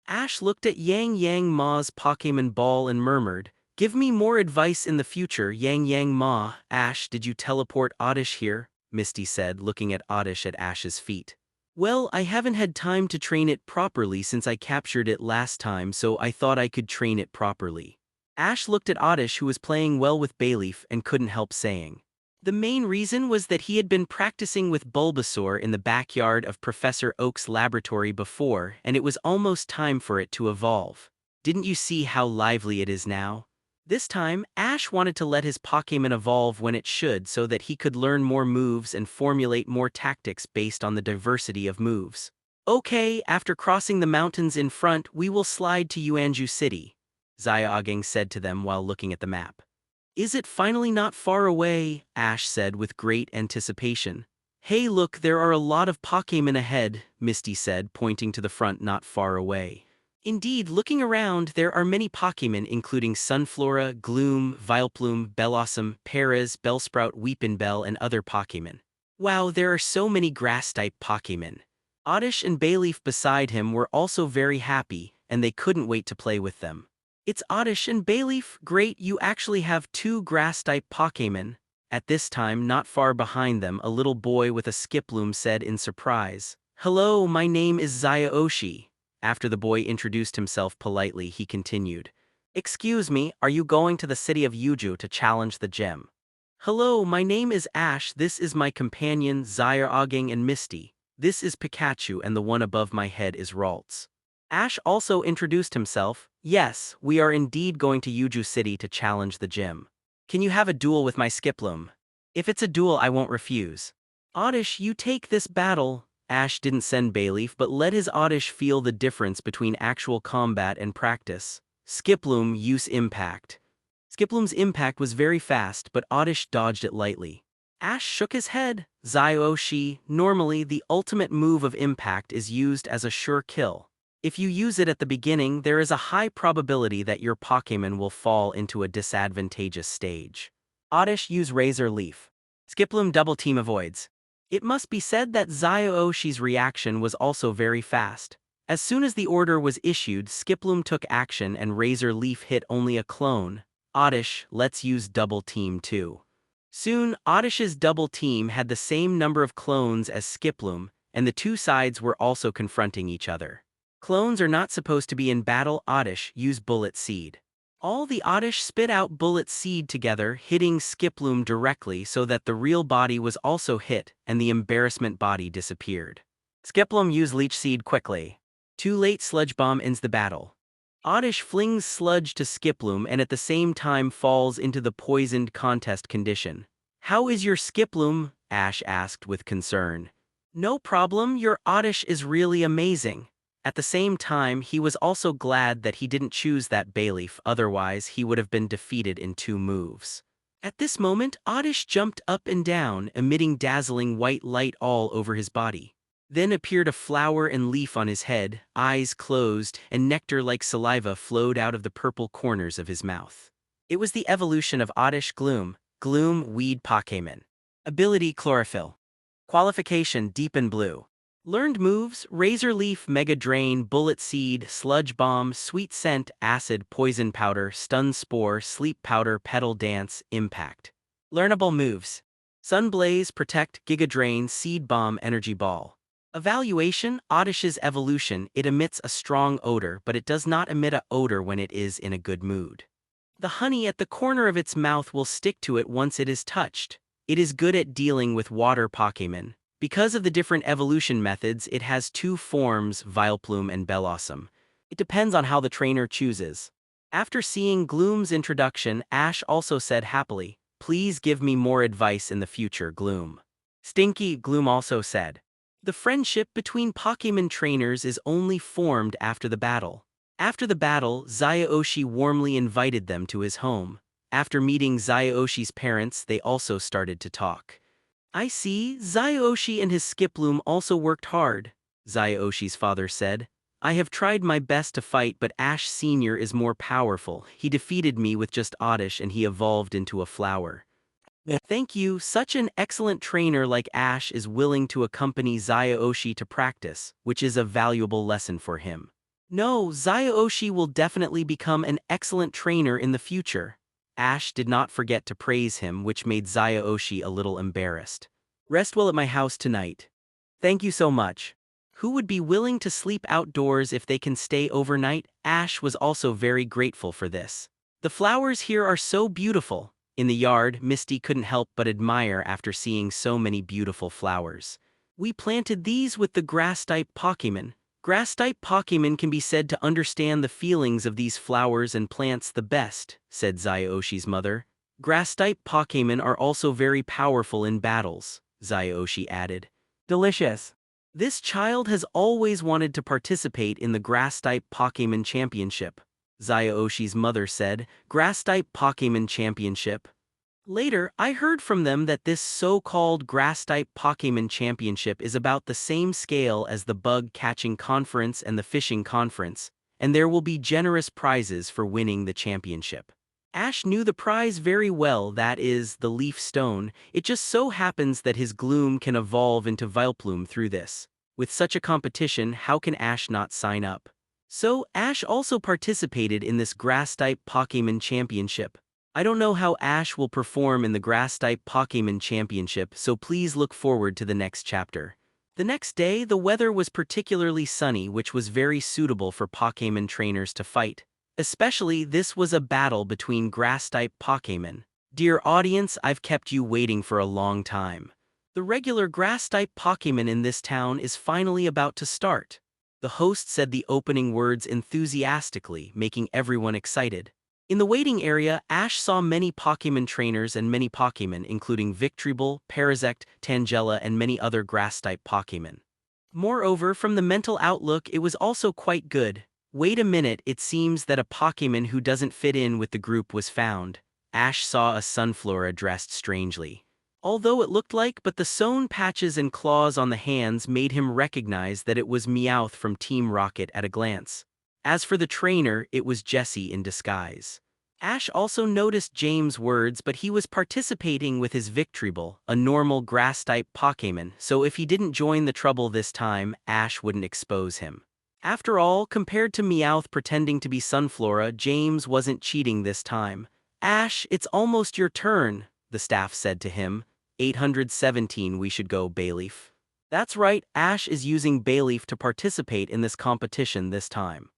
Speaker 2: Ash looked at Yanma's Pokémon ball and murmured, Give me more advice in the future, Yanma. Ash, did you teleport Oddish here? Misty said, looking at Oddish at Ash's feet. Well, I haven't had time to train it properly since I captured it last time, so I thought I could train it properly. Ash looked at Oddish, who was playing well with Bayleaf, and couldn't help saying. The main reason was that he had been practicing with Bulbasaur in the backyard of Professor Oak's laboratory before, and it was almost time for it to evolve. Didn't you see how lively it is now? This time, Ash wanted to let his Pokémon evolve when it should so that he could learn more moves and formulate more tactics based on the diversity of moves. Okay, after crossing the mountains in front, we will slide to Yuanju City, Zyuogang said to them while looking at the map. Is it finally not far away? Ash said with great anticipation. Hey look, there are a lot of Pokémon ahead, Misty said, pointing to the front not far away. Indeed, looking around, there are many Pokémon including Sunflora, Gloom, Vileplume, Bellossom, Perez, Bellsprout, Weepinbell, and other Pokémon. Wow, there are so many grass-type Pokémon. Oddish and Bayleaf beside him were also very happy, and they couldn't wait to play with them. It's Oddish and Bayleaf, great, you actually have two grass-type Pokémon. At this time, not far behind them, a little boy with a Skiploom said in surprise, Hello, my name is Zyuoshi. After the boy introduced himself politely, he continued, Excuse me, are you going to the city of Yuju to challenge the gym? Hello, my name is Ash, this is my companion Zyuogang and Misty. This is Pikachu and the one above my head is Ralts. Ash also introduced himself, Yes, we are indeed going to Yuju City to challenge the gym. Can you have a duel with my Skiploom? If it's a duel, I won't refuse. Oddish, you take this battle. Ash didn't send Bayleaf but let his Oddish feel the difference between actual combat and practice. Skiploom, use Impact. Skiploom's impact was very fast, but Oddish dodged it lightly. Ash shook his head. Zyuoshi, normally the ultimate move of Impact is used as a sure kill. If you use it at the beginning, there is a high probability that your Pokémon will fall into a disadvantageous stage. Oddish, use Razor Leaf. Skiploom double team avoids. It must be said that Zyuoshi's reaction was also very fast. As soon as the order was issued, Skiploom took action and Razor Leaf hit only a clone. Oddish, let's use double team too. Soon, Oddish's double team had the same number of clones as Skiploom, and the two sides were also confronting each other. Clones are not supposed to be in battle. Oddish, use Bullet Seed. All the Oddish spit out Bullet Seed together, hitting Skiploom directly so that the real body was also hit and the embarrassment body disappeared. Skiploom used Leech Seed quickly. Too late, Sludge Bomb ends the battle. Oddish flings Sludge to Skiploom and at the same time falls into the poisoned contest condition. "How is your Skiploom?" Ash asked with concern. "No problem, your Oddish is really amazing." At the same time, he was also glad that he didn't choose that Bayleaf, otherwise he would have been defeated in 2 moves. At this moment, Oddish jumped up and down, emitting dazzling white light all over his body. Then appeared a flower and leaf on his head, eyes closed, and nectar like saliva flowed out of the purple corners of his mouth. It was the evolution of Oddish Gloom, Gloom Weed Pokémon. Ability Chlorophyll. Qualification Deepen Blue. Learned moves: Razor Leaf, Mega Drain, Bullet Seed, Sludge Bomb, Sweet Scent, Acid, Poison Powder, Stun Spore, Sleep Powder, Petal Dance, Impact. Learnable moves: Sun Blaze, Protect, Giga Drain, Seed Bomb, Energy Ball. Evaluation: Oddish's evolution. It emits a strong odor, but it does not emit a odor when it is in a good mood. The honey at the corner of its mouth will stick to it once it is touched. It is good at dealing with water Pokémon. Because of the different evolution methods, it has 2 forms, Vileplume and Bellossom. It depends on how the trainer chooses. After seeing Gloom's introduction, Ash also said happily, "Please give me more advice in the future, Gloom." Stinky, Gloom also said. The friendship between Pokémon trainers is only formed after the battle. After the battle, Satoshi warmly invited them to his home. After meeting Satoshi's parents, they also started to talk. "I see, Satoshi and his Skiploom also worked hard," Satoshi's father said. "I have tried my best to fight, but Ash Sr. is more powerful. He defeated me with just Oddish and he evolved into a flower." "Thank you, such an excellent trainer like Ash is willing to accompany Satoshi to practice, which is a valuable lesson for him." "No, Satoshi will definitely become an excellent trainer in the future." Ash did not forget to praise him, which made Satoshi a little embarrassed. "Rest well at my house tonight." "Thank you so much." Who would be willing to sleep outdoors if they can stay overnight? Ash was also very grateful for this. "The flowers here are so beautiful." In the yard, Misty couldn't help but admire after seeing so many beautiful flowers. "We planted these with the grass-type Pokémon." Grass-type Pokémon can be said to understand the feelings of these flowers and plants the best, said Satoshi's mother. "Grass-type Pokémon are also very powerful in battles," Satoshi added. "Delicious." This child has always wanted to participate in the Grass-type Pokémon Championship, Satoshi's mother said. "Grass-type Pokémon Championship?" Later, I heard from them that this so-called Grass-type Pokémon Championship is about the same scale as the Bug-catching conference and the fishing conference, and there will be generous prizes for winning the championship. Ash knew the prize very well, that is, the Leaf Stone. It just so happens that his Gloom can evolve into Vileplume through this. With such a competition, how can Ash not sign up? So, Ash also participated in this Grass-type Pokémon Championship. I don't know how Ash will perform in the Grass-type Pokémon Championship, so please look forward to the next chapter. The next day, the weather was particularly sunny, which was very suitable for Pokémon trainers to fight. Especially, this was a battle between Grass-type Pokémon. Dear audience, I've kept you waiting for a long time. The regular Grass-type Pokémon in this town is finally about to start. The host said the opening words enthusiastically, making everyone excited. In the waiting area, Ash saw many Pokémon trainers and many Pokémon, including Victreebel, Parasect, Tangela, and many other Grass-type Pokémon. Moreover, from the mental outlook, it was also quite good. Wait a minute, it seems that a Pokémon who doesn't fit in with the group was found. Ash saw a Sunflora dressed strangely. Although it looked like, but the sewn patches and claws on the hands made him recognize that it was Meowth from Team Rocket at a glance. As for the trainer, it was Jessie in disguise. Ash also noticed James' words, but he was participating with his Victreebel, a normal Grass-type Pokémon, so if he didn't join the trouble this time, Ash wouldn't expose him. After all, compared to Meowth pretending to be Sunflora, James wasn't cheating this time. "Ash, it's almost your turn," the staff said to him. 817 we should go, Bayleaf. That's right, Ash is using Bayleaf to participate in this competition this time.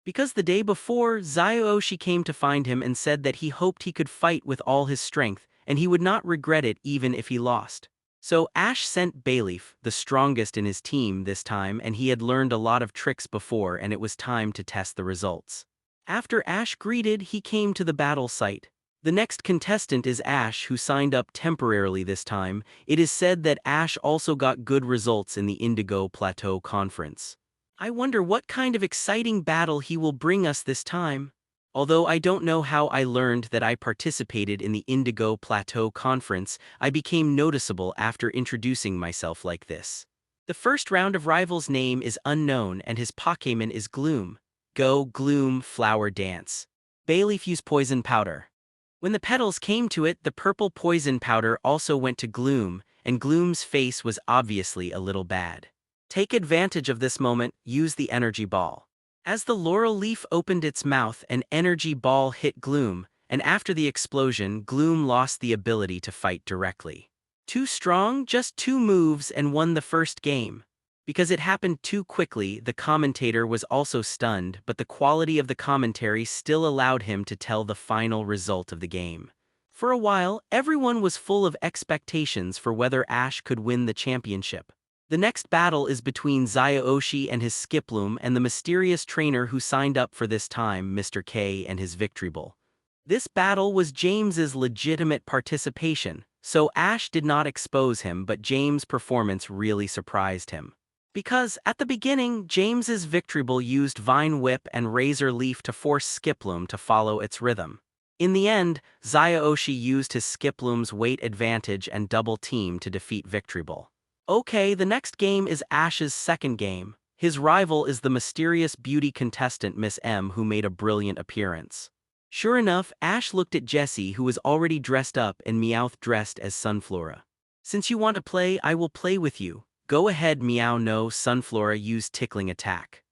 Speaker 2: Because the day before, Satoshi came to find him and said that he hoped he could fight with all his strength, and he would not regret it even if he lost. So Ash sent Bayleaf, the strongest in his team this time, and he had learned a lot of tricks before, and it was time to test the results. After Ash greeted, he came to the battle site. The next contestant is Ash, who signed up temporarily this time. It is said that Ash also got good results in the Indigo Plateau Conference. I wonder what kind of exciting battle he will bring us this time. Although I don't know how I learned that I participated in the Indigo Plateau Conference, I became noticeable after introducing myself like this. The first round of Rival's name is unknown and his Pokémon is Gloom. Go, Gloom, flower dance. Bayleaf used poison powder. When the petals came to it, the purple poison powder also went to Gloom, and Gloom's face was obviously a little bad. Take advantage of this moment, use the energy ball. As the laurel leaf opened its mouth, an energy ball hit Gloom, and after the explosion, Gloom lost the ability to fight directly. Too strong, just 2 moves and won the first game. Because it happened too quickly, the commentator was also stunned, but the quality of the commentary still allowed him to tell the final result of the game. For a while, everyone was full of expectations for whether Ash could win the championship. The next battle is between Satoshi and his Skiploom and the mysterious trainer who signed up for this time, Mr. K and his Victory Ball. This battle was James's legitimate participation, so Ash did not expose him, but James' performance really surprised him. Because, at the beginning, James's Victory Ball used Vine Whip and Razor Leaf to force Skiploom to follow its rhythm. In the end, Satoshi used his Skiploom's weight advantage and double team to defeat Victory Ball. Okay, the next game is Ash's second game. His rival is the mysterious beauty contestant Miss M, who made a brilliant appearance. Sure enough, Ash looked at Jessie, who was already dressed up, and Meowth dressed as Sunflora. Since you want to play, I will play with you. Go ahead, Meow. No, Sunflora used Tickling Attack.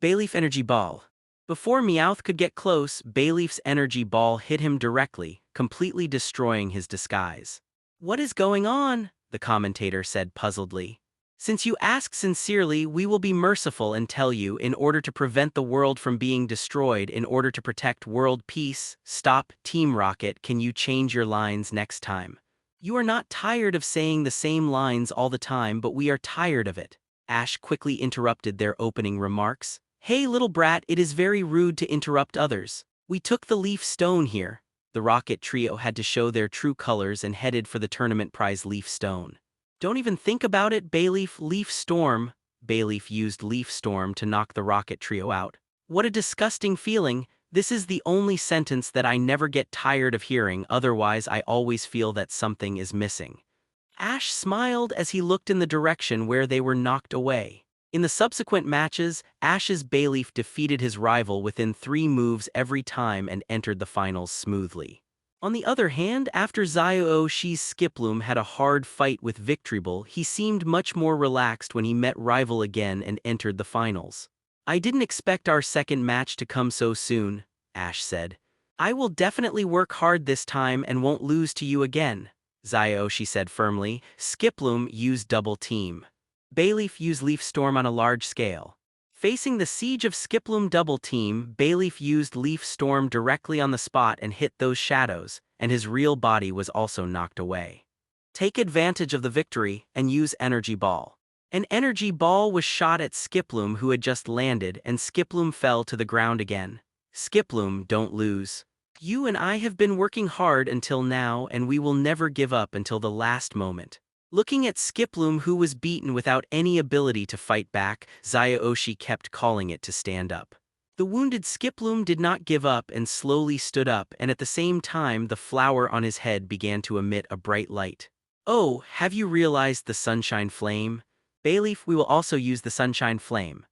Speaker 2: Bayleaf Energy Ball. Before Meowth could get close, Bayleaf's Energy Ball hit him directly, completely destroying his disguise. What is going on? The commentator said puzzledly. Since you ask sincerely, we will be merciful and tell you, in order to prevent the world from being destroyed, in order to protect world peace, stop, Team Rocket, can you change your lines next time? You are not tired of saying the same lines all the time, but we are tired of it. Ash quickly interrupted their opening remarks. Hey little brat, it is very rude to interrupt others. We took the Leaf Stone here. The Rocket Trio had to show their true colors and headed for the tournament prize Leaf Stone. Don't even think about it, Bayleaf. Leaf Storm. Bayleaf used Leaf Storm to knock the Rocket Trio out. What a disgusting feeling. This is the only sentence that I never get tired of hearing, otherwise I always feel that something is missing. Ash smiled as he looked in the direction where they were knocked away. In the subsequent matches, Ash's Bayleaf defeated his rival within 3 moves every time and entered the finals smoothly. On the other hand, after Satoshi's Skiploom had a hard fight with Victory Ball, he seemed much more relaxed when he met rival again and entered the finals. I didn't expect our second match to come so soon, Ash said. I will definitely work hard this time and won't lose to you again, Satoshi said firmly. Skiploom used double team. Bayleaf used Leaf Storm on a large scale. Facing the siege of Skiploom double team, Bayleaf used Leaf Storm directly on the spot and hit those shadows, and his real body was also knocked away. Take advantage of the victory and use Energy Ball. An energy ball was shot at Skiploom, who had just landed, and Skiploom fell to the ground again. Skiploom, don't lose. You and I have been working hard until now, and we will never give up until the last moment. Looking at Skiploom, who was beaten without any ability to fight back, Satoshi kept calling it to stand up. The wounded Skiploom did not give up and slowly stood up, and at the same time the flower on his head began to emit a bright light. Oh, have you realized the Sunshine Flame? Bayleaf, we will also use the Sunshine Flame.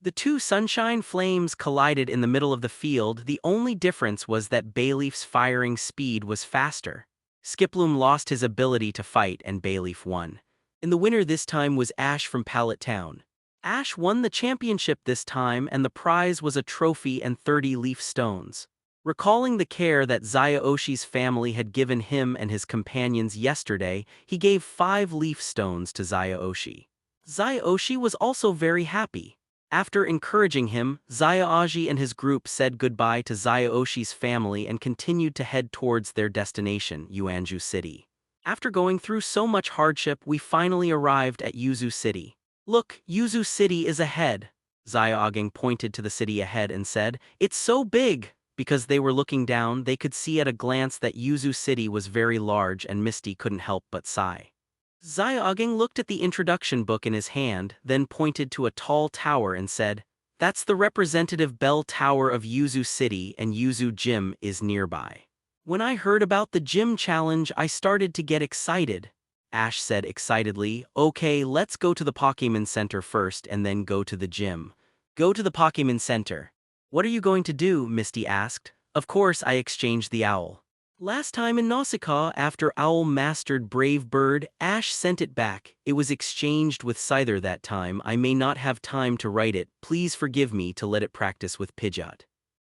Speaker 2: The 2 Sunshine Flames collided in the middle of the field. The only difference was that Bayleaf's firing speed was faster. Skiploom lost his ability to fight and Bayleaf won. And the winner this time was Ash from Pallet Town. Ash won the championship this time, and the prize was a trophy and 30 leaf stones. Recalling the care that Satoshi's family had given him and his companions yesterday, he gave 5 leaf stones to Satoshi. Satoshi was also very happy. After encouraging him, Zyaaji and his group said goodbye to Zyoshi's family and continued to head towards their destination, Yuanju City. After going through so much hardship, we finally arrived at Yuzu City. Look, Yuzu City is ahead. Zyaaji pointed to the city ahead and said, "It's so big!" Because they were looking down, they could see at a glance that Yuzu City was very large and Misty couldn't help but sigh. Zyaaji looked at the introduction book in his hand, then pointed to a tall tower and said, "That's the representative bell tower of Yuzu City and Yuzu Gym is nearby." When I heard about the gym challenge, I started to get excited. Ash said excitedly, "Okay, let's go to the Pokémon Center first and then go to the gym." Go to the Pokémon Center. What are you going to do? Misty asked. Of course, I exchanged the owl. Last time in Nausicaa, after Owl mastered Brave Bird, Ash sent it back. It was exchanged with Scyther that time. I may not have time to write it. Please forgive me to let it practice with Pidgeot.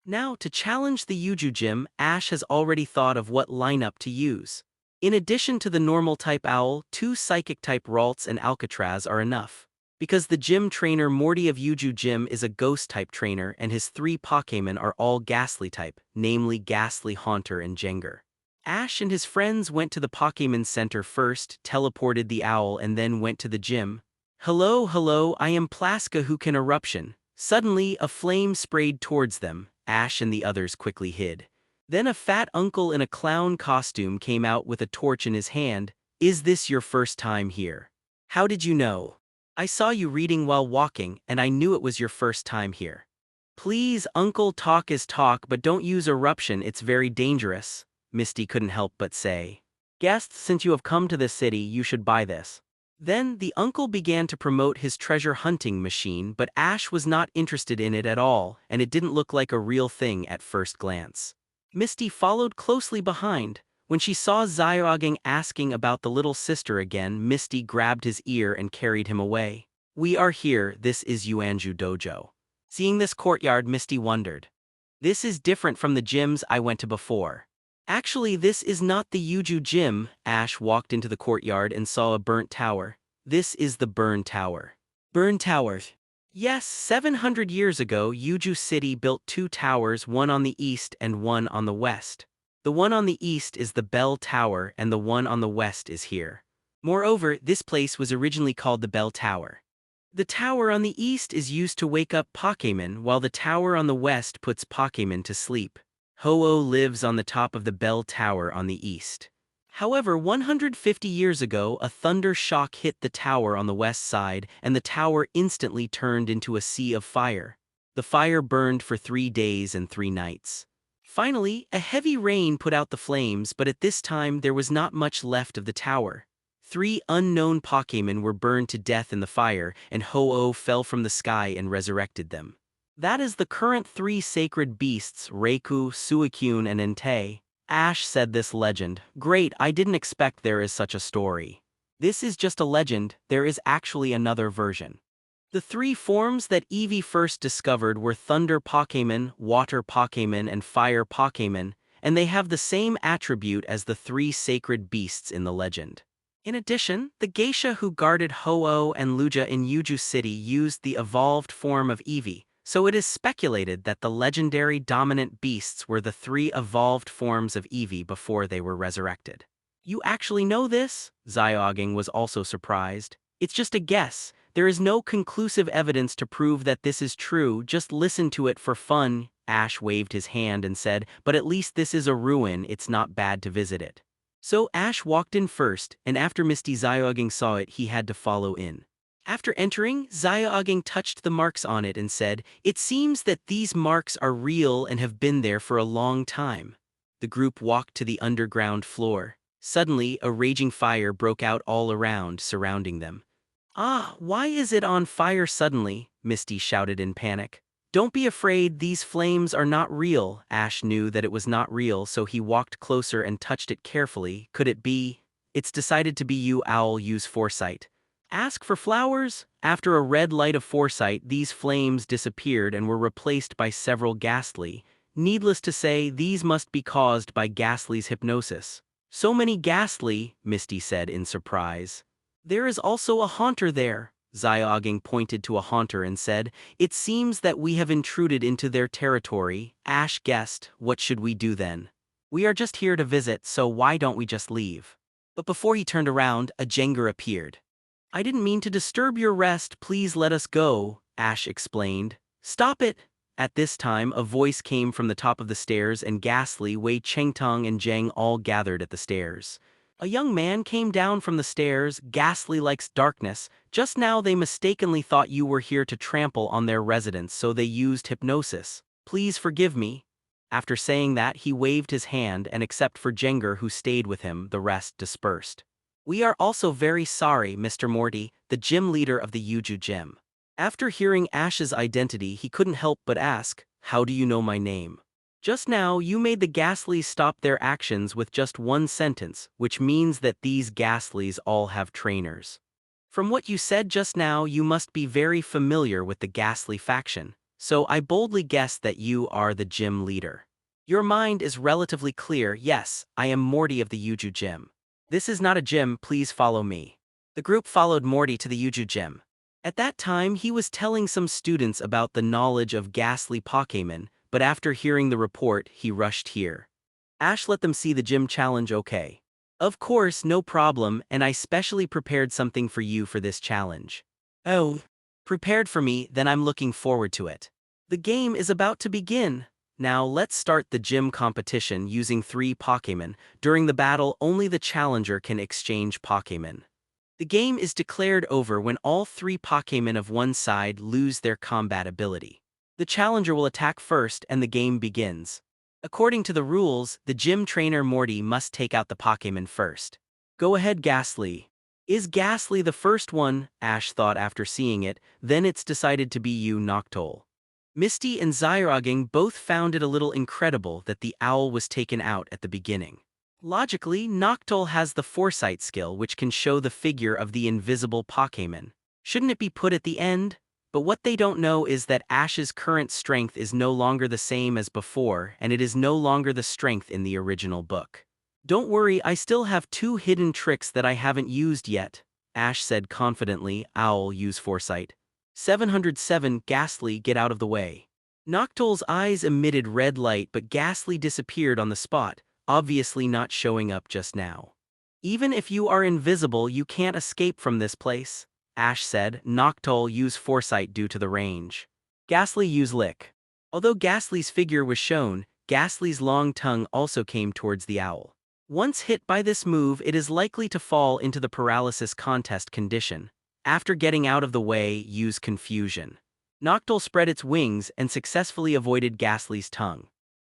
Speaker 2: Now, to challenge the Yuju Gym, Ash has already thought of what lineup to use. In addition to the normal-type Owl, 2 Psychic-type Ralts and Alcatraz are enough. Because the gym trainer Morty of Yuju Gym is a Ghost-type trainer and his 3 Pokémon are all Ghastly-type, namely Ghastly, Haunter, and Jengar. Ash and his friends went to the Pokémon Center first, teleported the owl and then went to the gym. Hello, I am Plaska who can eruption. Suddenly, a flame sprayed towards them. Ash and the others quickly hid. Then a fat uncle in a clown costume came out with a torch in his hand. Is this your first time here? How did you know? I saw you reading while walking, and I knew it was your first time here. Please, uncle, talk is talk, but don't use eruption, it's very dangerous, Misty couldn't help but say. Guests, since you have come to this city, you should buy this. Then the uncle began to promote his treasure hunting machine, but Ash was not interested in it at all, and it didn't look like a real thing at first glance. Misty followed closely behind. When she saw Zyaaji asking about the little sister again, Misty grabbed his ear and carried him away. We are here, this is Yuanju Dojo. Seeing this courtyard, Misty wondered. This is different from the gyms I went to before. Actually, this is not the Yuju Gym. Ash walked into the courtyard and saw a burnt tower. This is the Burn Tower. Burn Tower. Yes, 700 years ago, Yuju City built 2 towers, one on the east and one on the west. The one on the east is the Bell Tower and the one on the west is here. Moreover, this place was originally called the Bell Tower. The tower on the east is used to wake up Pokémon, while the tower on the west puts Pokémon to sleep. Ho-Oh lives on the top of the Bell Tower on the east. However, 150 years ago, a thunder shock hit the tower on the west side, and the tower instantly turned into a sea of fire. The fire burned for 3 days and 3 nights. Finally, a heavy rain put out the flames, but at this time there was not much left of the tower. 3 unknown Pokémon were burned to death in the fire, and Ho-Oh fell from the sky and resurrected them. That is the current 3 sacred beasts, Raikou, Suicune, and Entei. Ash said this legend. Great, I didn't expect there is such a story. This is just a legend, there is actually another version. The 3 forms that Eevee first discovered were Thunder Pokémon, Water Pokémon, and Fire Pokémon, and they have the same attribute as the 3 sacred beasts in the legend. In addition, the geisha who guarded Ho-Oh and Lugia in Yuju City used the evolved form of Eevee, so it is speculated that the legendary dominant beasts were the 3 evolved forms of Eevee before they were resurrected. You actually know this? Zyaaji was also surprised. It's just a guess. There is no conclusive evidence to prove that this is true, just listen to it for fun. Ash waved his hand and said, but at least this is a ruin, it's not bad to visit it. So Ash walked in first, and after Misty Zyaaji saw it, he had to follow in. After entering, Zyaaji touched the marks on it and said, it seems that these marks are real and have been there for a long time. The group walked to the underground floor. Suddenly, a raging fire broke out all around, surrounding them. Ah, why is it on fire suddenly? Misty shouted in panic. Don't be afraid, these flames are not real. Ash knew that it was not real, so he walked closer and touched it carefully. Could it be? It's decided to be you, Owl, use foresight. Ask for flowers? After a red light of foresight, these flames disappeared and were replaced by several Ghastly. Needless to say, these must be caused by Ghastly's hypnosis. So many Ghastly, Misty said in surprise. There is also a Haunter there. Zyoging pointed to a Haunter and said, "It seems that we have intruded into their territory." Ash guessed, "What should we do then? We are just here to visit, so why don't we just leave?" But before he turned around, a Jengar appeared. "I didn't mean to disturb your rest, please let us go," Ash explained. "Stop it!" At this time, a voice came from the top of the stairs and Ghastly, Wei Chengtong and Zheng all gathered at the stairs. A young man came down from the stairs. "Ghastly likes darkness. Just now they mistakenly thought you were here to trample on their residence, so they used hypnosis. Please forgive me." After saying that, he waved his hand, and except for Jengar who stayed with him, the rest dispersed. "We are also very sorry, Mr. Morty, the gym leader of the Yuju gym." After hearing Ash's identity, he couldn't help but ask, "How do you know my name?" "Just now, you made the Ghastlies stop their actions with just one sentence, which means that these Ghastlies all have trainers. From what you said just now, you must be very familiar with the Ghastly faction, so I boldly guess that you are the gym leader. Your mind is relatively clear. Yes, I am Morty of the Yuju gym. This is not a gym, please follow me." The group followed Morty to the Yuju gym. At that time, he was telling some students about the knowledge of Ghastly Pokémon, but after hearing the report, he rushed here. Ash let them see the gym challenge. "Okay. Of course, no problem, and I specially prepared something for you for this challenge." "Oh, prepared for me, then I'm looking forward to it. The game is about to begin. Now let's start the gym competition using 3 Pokémon. During the battle, only the challenger can exchange Pokémon. The game is declared over when all 3 Pokémon of one side lose their combat ability. The challenger will attack first and the game begins. According to the rules, the gym trainer Morty must take out the Pokémon first. Go ahead, Ghastly. Is Ghastly the first one? Ash thought after seeing it. Then it's decided to be you, Noctowl. Misty and Zyoging both found it a little incredible that the owl was taken out at the beginning. Logically, Noctowl has the foresight skill which can show the figure of the invisible Pokémon. Shouldn't it be put at the end? But what they don't know is that Ash's current strength is no longer the same as before, and it is no longer the strength in the original book. "Don't worry, I still have 2 hidden tricks that I haven't used yet," Ash said confidently. "Owl, use foresight." 707, Ghastly, get out of the way. Noctowl's eyes emitted red light, but Ghastly disappeared on the spot, obviously not showing up just now. "Even if you are invisible, you can't escape from this place," Ash said. "Noctowl, use foresight due to the range." Ghastly, use lick. Although Ghastly's figure was shown, Ghastly's long tongue also came towards the owl. Once hit by this move, it is likely to fall into the paralysis contest condition. After getting out of the way, use confusion. Noctowl spread its wings and successfully avoided Ghastly's tongue.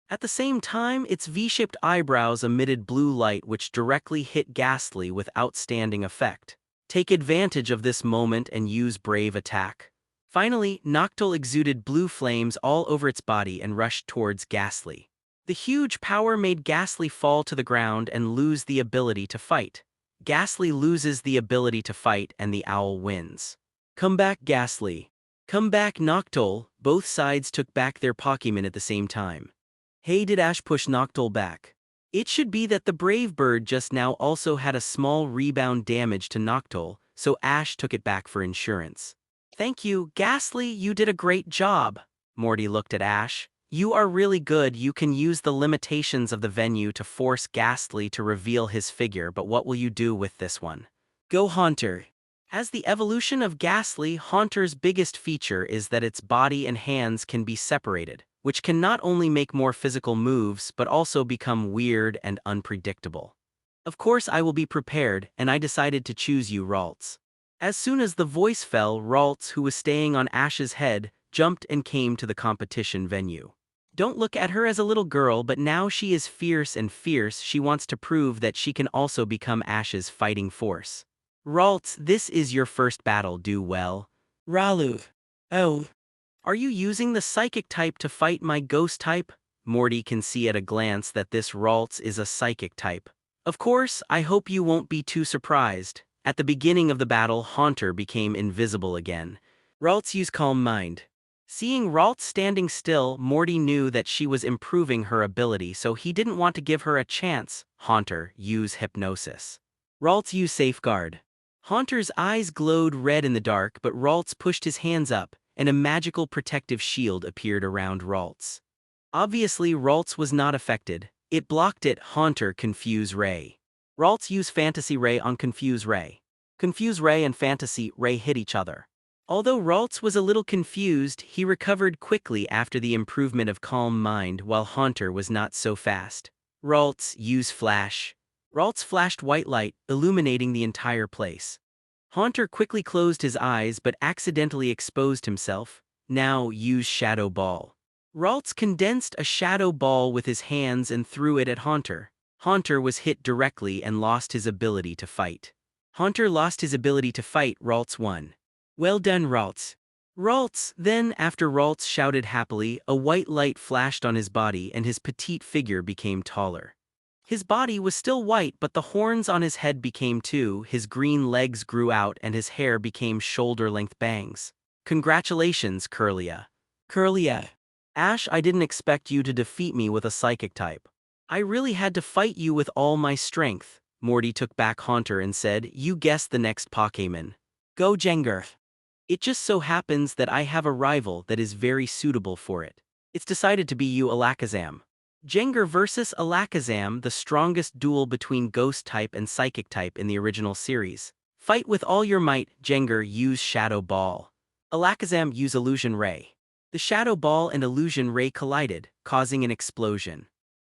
Speaker 2: At the same time, its V-shaped eyebrows emitted blue light which directly hit Ghastly with outstanding effect. Take advantage of this moment and use Brave Attack. Finally, Noctowl exuded blue flames all over its body and rushed towards Ghastly. The huge power made Ghastly fall to the ground and lose the ability to fight. Ghastly loses the ability to fight and the owl wins. "Come back, Ghastly. Come back, Noctowl." Both sides took back their Pokémon at the same time. "Hey, did Ash push Noctowl back?" It should be that the brave bird just now also had a small rebound damage to Noctowl, so Ash took it back for insurance. "Thank you, Ghastly, you did a great job." Morty looked at Ash. "You are really good. You can use the limitations of the venue to force Ghastly to reveal his figure, but what will you do with this one?" "Go Haunter." As the evolution of Ghastly, Haunter's biggest feature is that its body and hands can be separated, which can not only make more physical moves but also become weird and unpredictable. "Of course I will be prepared, and I decided to choose you, Ralts." As soon as the voice fell, Ralts, who was staying on Ash's head, jumped and came to the competition venue. Don't look at her as a little girl, but now she is fierce and fierce. She wants to prove that she can also become Ash's fighting force. "Ralts, this is your first battle. Do well." "Ralu. Oh. Are you using the psychic type to fight my ghost type?" Morty can see at a glance that this Ralts is a psychic type. "Of course, I hope you won't be too surprised." At the beginning of the battle, Haunter became invisible again. Ralts, use Calm Mind. Seeing Ralts standing still, Morty knew that she was improving her ability, so he didn't want to give her a chance. Haunter, use Hypnosis. Ralts, use Safeguard. Haunter's eyes glowed red in the dark, but Ralts pushed his hands up, and a magical protective shield appeared around Ralts. Obviously, Ralts was not affected. It blocked it. Haunter Confuse Ray. Ralts used Fantasy Ray on Confuse Ray. Confuse Ray and Fantasy Ray hit each other. Although Ralts was a little confused, he recovered quickly after the improvement of Calm Mind, while Haunter was not so fast. Ralts used Flash. Ralts flashed white light, illuminating the entire place. Haunter quickly closed his eyes but accidentally exposed himself. Now use Shadow Ball. Ralts condensed a shadow ball with his hands and threw it at Haunter. Haunter was hit directly and lost his ability to fight. Haunter lost his ability to fight. Ralts won. Well done, Ralts. Ralts, then after Ralts shouted happily, a white light flashed on his body and his petite figure became taller. His body was still white, but the horns on his head became two, his green legs grew out and his hair became shoulder-length bangs. Congratulations, Curlia. Curlia. Ash, I didn't expect you to defeat me with a psychic type. I really had to fight you with all my strength. Morty took back Haunter and said, you guessed the next Pokémon. Go Jengar. It just so happens that I have a rival that is very suitable for it. It's decided to be you, Alakazam. Jengar vs. Alakazam, the strongest duel between Ghost type and Psychic type in the original series. Fight with all your might. Jengar use Shadow Ball. Alakazam use Illusion Ray. The Shadow Ball and Illusion Ray collided, causing an explosion.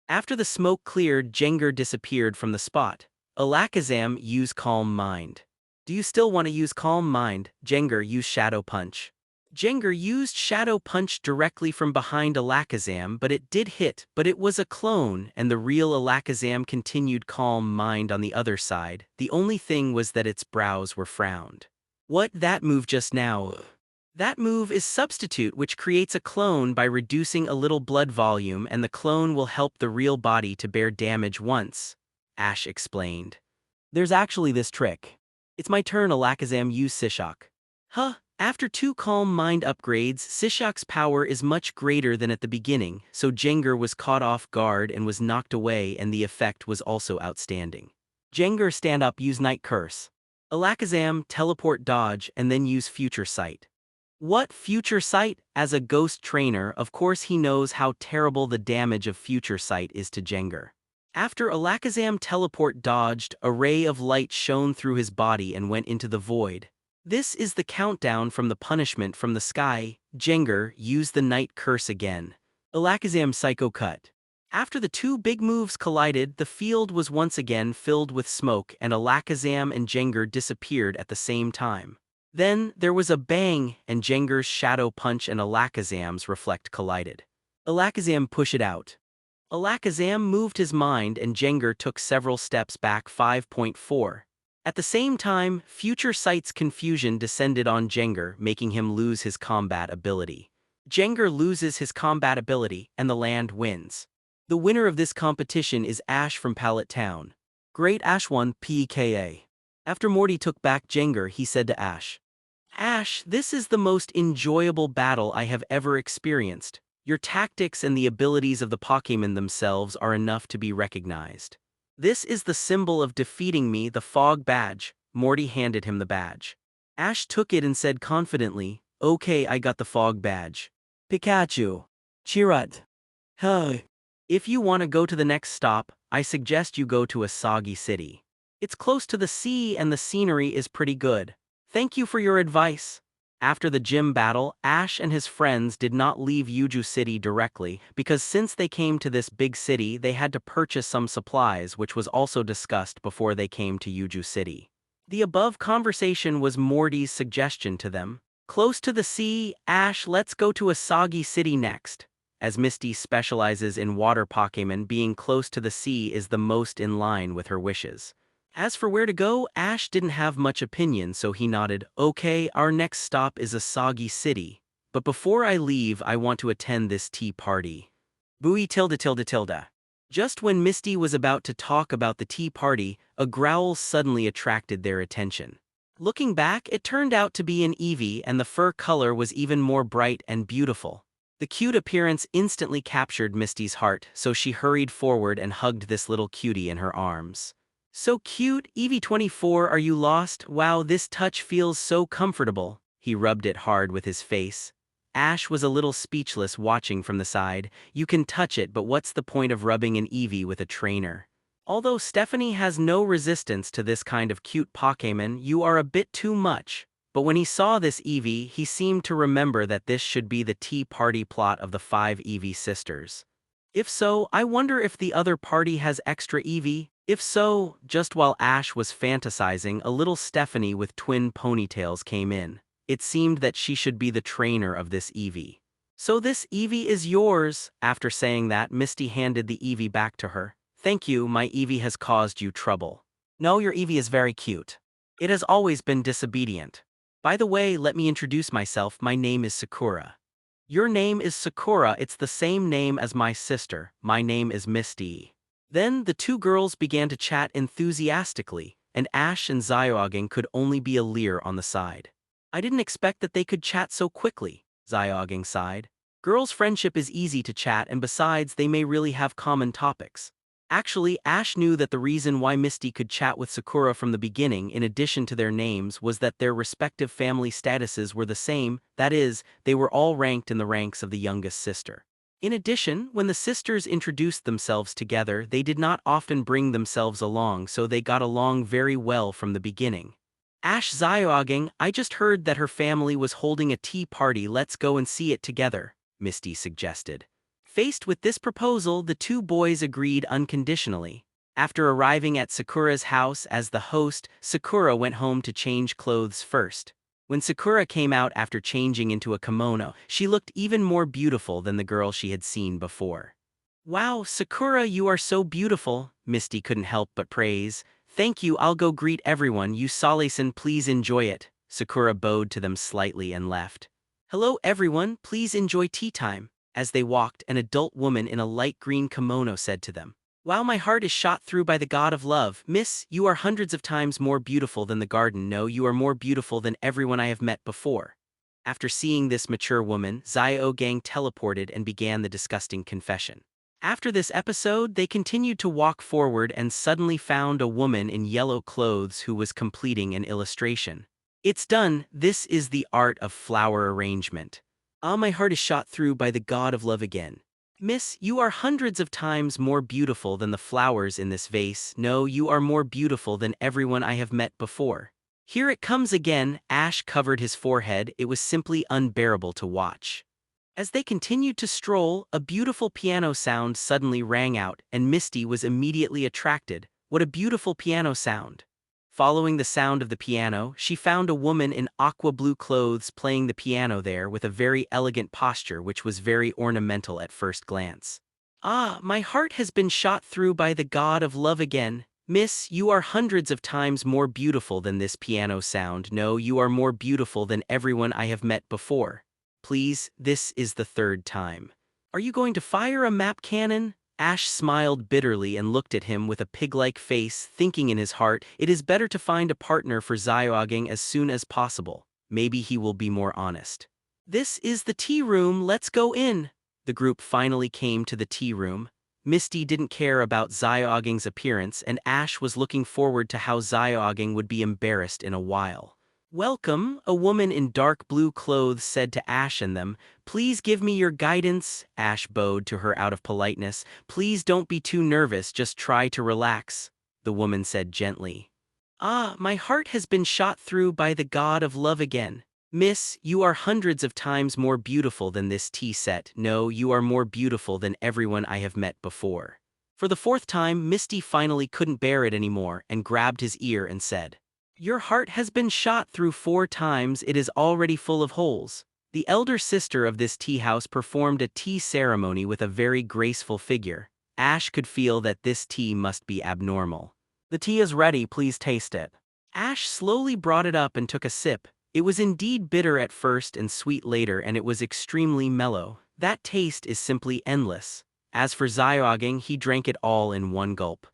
Speaker 2: After the smoke cleared, Jengar disappeared from the spot. Alakazam use Calm Mind. Do you still want to use Calm Mind? Jengar use Shadow Punch. Jengar used Shadow Punch directly from behind Alakazam, but it did hit, but it was a clone, and the real Alakazam continued Calm Mind on the other side. The only thing was that its brows were frowned. What that move just now? That move is Substitute, which creates a clone by reducing a little blood volume, and the clone will help the real body to bear damage once, Ash explained. There's actually this trick. It's my turn. Alakazam use Psyshock. Huh? After 2 Calm Mind upgrades, Psyshock's power is much greater than at the beginning, so Jengar was caught off guard and was knocked away, and the effect was also outstanding. Jengar stand up, use Night Curse. Alakazam teleport dodge and then use Future Sight. What Future Sight? As a ghost trainer, of course he knows how terrible the damage of Future Sight is to Jengar. After Alakazam teleport dodged, a ray of light shone through his body and went into the void. This is the countdown from the punishment from the sky. Jengar used the Night Curse again. Alakazam Psycho Cut. After the 2 big moves collided, the field was once again filled with smoke and Alakazam and Jengar disappeared at the same time. Then, there was a bang, and Jengar's Shadow Punch and Alakazam's Reflect collided. Alakazam push it out. Alakazam moved his mind and Jengar took several steps back. 5.4. At the same time, Future Sight's confusion descended on Jengar, making him lose his combat ability. Jengar loses his combat ability, and the land wins. The winner of this competition is Ash from Pallet Town. Great Ash won, PKA. After Morty took back Jengar, he said to Ash, Ash, this is the most enjoyable battle I have ever experienced. Your tactics and the abilities of the Pokémon themselves are enough to be recognized. This is the symbol of defeating me, the Fog Badge. Morty handed him the badge. Ash took it and said confidently, okay, I got the Fog Badge. Pikachu. Chirrut. Huh. If you want to go to the next stop, I suggest you go to Asagi City. It's close to the sea and the scenery is pretty good. Thank you for your advice. After the gym battle, Ash and his friends did not leave Yuju City directly, because since they came to this big city they had to purchase some supplies, which was also discussed before they came to Yuju City. The above conversation was Morty's suggestion to them. Close to the sea, Ash, let's go to Asagi City next. As Misty specializes in water Pokémon, being close to the sea is the most in line with her wishes. As for where to go, Ash didn't have much opinion, so he nodded. Okay, our next stop is Asagi City. But before I leave, I want to attend this tea party. Buoy tilde tilde tilde. Just when Misty was about to talk about the tea party, a growl suddenly attracted their attention. Looking back, it turned out to be an Eevee, and the fur color was even more bright and beautiful. The cute appearance instantly captured Misty's heart, so she hurried forward and hugged this little cutie in her arms. So cute, EV24, are you lost? Wow, this touch feels so comfortable. He rubbed it hard with his face. Ash was a little speechless watching from the side. You can touch it, but what's the point of rubbing an Eevee with a trainer? Although Stephanie has no resistance to this kind of cute Pokémon, you are a bit too much. But when he saw this Eevee, he seemed to remember that this should be the tea party plot of the 5 Eevee sisters. If so, I wonder if the other party has extra Eevee? If so, just while Ash was fantasizing, a little Stephanie with twin ponytails came in. It seemed that she should be the trainer of this Eevee. So this Eevee is yours. After saying that, Misty handed the Eevee back to her. Thank you, my Eevee has caused you trouble. No, your Eevee is very cute. It has always been disobedient. By the way, let me introduce myself. My name is Sakura. Your name is Sakura. It's the same name as my sister. My name is Misty. Then the two girls began to chat enthusiastically, and Ash and Zyoging could only be a leer on the side. I didn't expect that they could chat so quickly, Zyoging sighed. Girls' friendship is easy to chat, and besides, they may really have common topics. Actually, Ash knew that the reason why Misty could chat with Sakura from the beginning, in addition to their names, was that their respective family statuses were the same, that is, they were all ranked in the ranks of the youngest sister. In addition, when the sisters introduced themselves together, they did not often bring themselves along, so they got along very well from the beginning. Ash Zyoging, I just heard that her family was holding a tea party. Let's go and see it together, Misty suggested. Faced with this proposal, the two boys agreed unconditionally. After arriving at Sakura's house as the host, Sakura went home to change clothes first. When Sakura came out after changing into a kimono, she looked even more beautiful than the girl she had seen before. Wow, Sakura, you are so beautiful, Misty couldn't help but praise. Thank you, I'll go greet everyone. You Salesan, please enjoy it. Sakura bowed to them slightly and left. Hello everyone, please enjoy tea time. As they walked, an adult woman in a light green kimono said to them, Wow, my heart is shot through by the god of love. Miss, you are hundreds of times more beautiful than the garden. No, you are more beautiful than everyone I have met before. After seeing this mature woman, Zyoging teleported and began the disgusting confession. After this episode, they continued to walk forward and suddenly found a woman in yellow clothes who was completing an illustration. It's done. This is the art of flower arrangement. Ah, my heart is shot through by the god of love again. Miss, you are hundreds of times more beautiful than the flowers in this vase. No, you are more beautiful than everyone I have met before. Here it comes again. Ash covered his forehead. It was simply unbearable to watch. As they continued to stroll, a beautiful piano sound suddenly rang out, and Misty was immediately attracted. What a beautiful piano sound. Following the sound of the piano, she found a woman in aqua blue clothes playing the piano there with a very elegant posture which was very ornamental at first glance. Ah, my heart has been shot through by the god of love again. Miss, you are hundreds of times more beautiful than this piano sound. No, you are more beautiful than everyone I have met before. Please, this is the third time. Are you going to fire a map cannon? Ash smiled bitterly and looked at him with a pig-like face, thinking in his heart, it is better to find a partner for Zyoging as soon as possible. Maybe he will be more honest. This is the tea room, let's go in. The group finally came to the tea room. Misty didn't care about Zyoging's appearance, and Ash was looking forward to how Zyoging would be embarrassed in a while. Welcome, a woman in dark blue clothes said to Ash and them. Please give me your guidance. Ash bowed to her out of politeness. Please don't be too nervous, just try to relax, the woman said gently. Ah, my heart has been shot through by the god of love again. Miss, you are hundreds of times more beautiful than this tea set. No, you are more beautiful than everyone I have met before. For the fourth time, Misty finally couldn't bear it anymore and grabbed his ear and said, Your heart has been shot through 4 times. It is already full of holes. The elder sister of this tea house performed a tea ceremony with a very graceful figure. Ash could feel that this tea must be abnormal. The tea is ready, please taste it. Ash slowly brought it up and took a sip. It was indeed bitter at first and sweet later, and it was extremely mellow. That taste is simply endless. As for Zyoging, he drank it all in one gulp.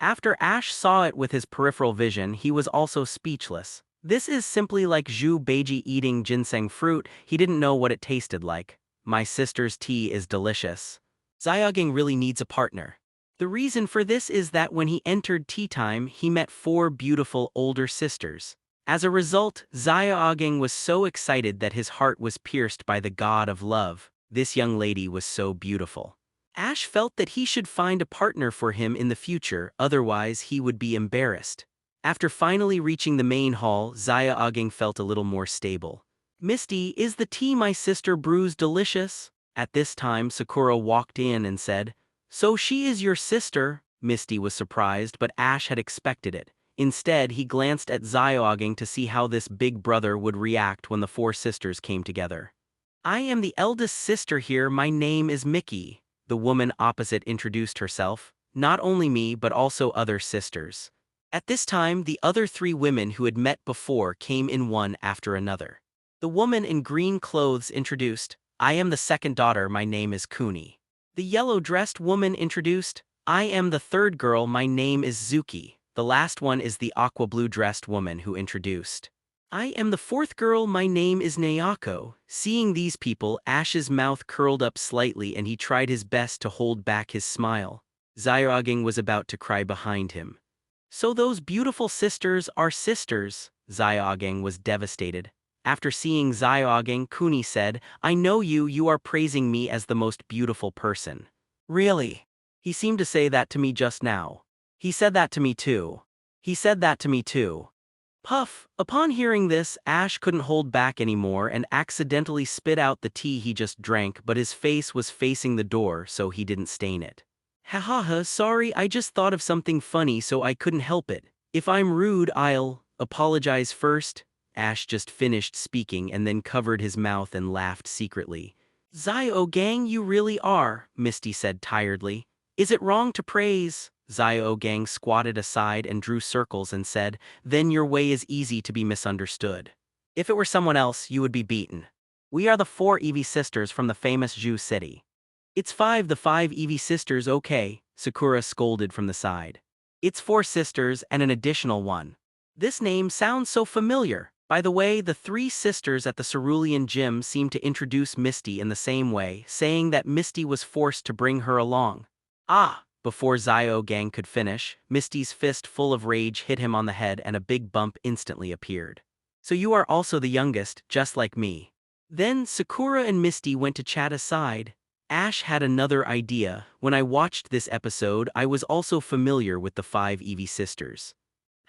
Speaker 2: After Ash saw it with his peripheral vision, he was also speechless. This is simply like Zhu Beiji eating ginseng fruit. He didn't know what it tasted like. My sister's tea is delicious. Zyoging really needs a partner. The reason for this is that when he entered tea time, he met 4 beautiful older sisters. As a result, Xiaogang was so excited that his heart was pierced by the god of love. This young lady was so beautiful. Ash felt that he should find a partner for him in the future, otherwise he would be embarrassed. After finally reaching the main hall, Xiaogang felt a little more stable. "Misty, is the tea my sister brews delicious?" At this time, Sakura walked in and said, "So she is your sister?" Misty was surprised, but Ash had expected it. Instead, he glanced at Xiaogang to see how this big brother would react when the 4 sisters came together. "I am the eldest sister here, my name is Mickey," the woman opposite introduced herself. "Not only me but also other sisters." At this time, the other 3 women who had met before came in one after another. The woman in green clothes introduced, "I am the second daughter, my name is Kuni." The yellow-dressed woman introduced, "I am the third girl, my name is Zuki." The last one is the aqua-blue-dressed woman who introduced, "I am the 4th girl, my name is Nayako." Seeing these people, Ash's mouth curled up slightly and he tried his best to hold back his smile. Xiaogang was about to cry behind him. "So those beautiful sisters are sisters?" Xiaogang was devastated. After seeing Xiaogang, Kuni said, "I know you are praising me as the most beautiful person." "Really? He seemed to say that to me just now." "He said that to me too." "He said that to me too." Puff! Upon hearing this, Ash couldn't hold back anymore and accidentally spit out the tea he just drank, but his face was facing the door so he didn't stain it. "Hahaha, sorry, I just thought of something funny so I couldn't help it. If I'm rude, I'll apologize first." Ash just finished speaking and then covered his mouth and laughed secretly. "Xiaogang, you really are," Misty said tiredly. "Is it wrong to praise?" Xiaogang squatted aside and drew circles and said, "Then your way is easy to be misunderstood. If it were someone else, you would be beaten. We are the 4 Eevee sisters from the famous Zhu City." "It's the 5 Eevee sisters, okay," Sakura scolded from the side. "It's 4 sisters and an additional one. This name sounds so familiar." By the way, the 3 sisters at the Cerulean Gym seemed to introduce Misty in the same way, saying that Misty was forced to bring her along. "Ah!" Before Xiaogang could finish, Misty's fist full of rage hit him on the head and a big bump instantly appeared. "So you are also the youngest, just like me." Then Sakura and Misty went to chat aside. Ash had another idea. "When I watched this episode, I was also familiar with the 5 Eevee sisters.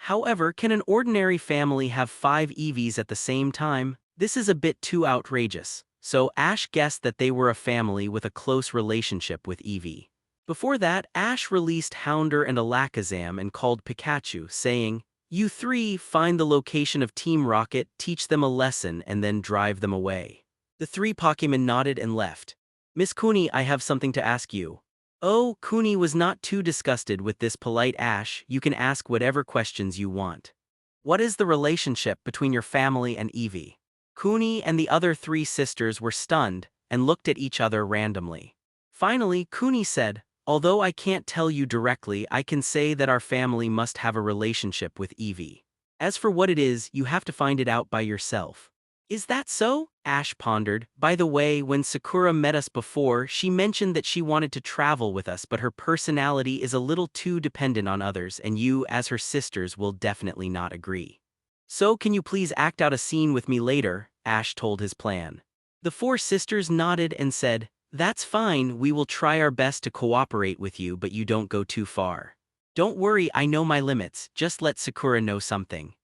Speaker 2: However, can an ordinary family have 5 Eevees at the same time? This is a bit too outrageous." So Ash guessed that they were a family with a close relationship with Eevee. Before that, Ash released Houndour and Alakazam and called Pikachu, saying, "You 3 find the location of Team Rocket, teach them a lesson, and then drive them away." The 3 Pokémon nodded and left. "Miss Kuni, I have something to ask you." Oh, Kuni was not too disgusted with this polite Ash. "You can ask whatever questions you want." "What is the relationship between your family and Eevee?" Kuni and the other 3 sisters were stunned and looked at each other randomly. Finally, Kuni said, "Although I can't tell you directly, I can say that our family must have a relationship with Eevee. As for what it is, you have to find it out by yourself." "Is that so?" Ash pondered. "By the way, when Sakura met us before, she mentioned that she wanted to travel with us, but her personality is a little too dependent on others, and you, as her sisters, will definitely not agree. So can you please act out a scene with me later?" Ash told his plan. The 4 sisters nodded and said, "That's fine, we will try our best to cooperate with you, but you don't go too far." "Don't worry, I know my limits, just let Sakura know something."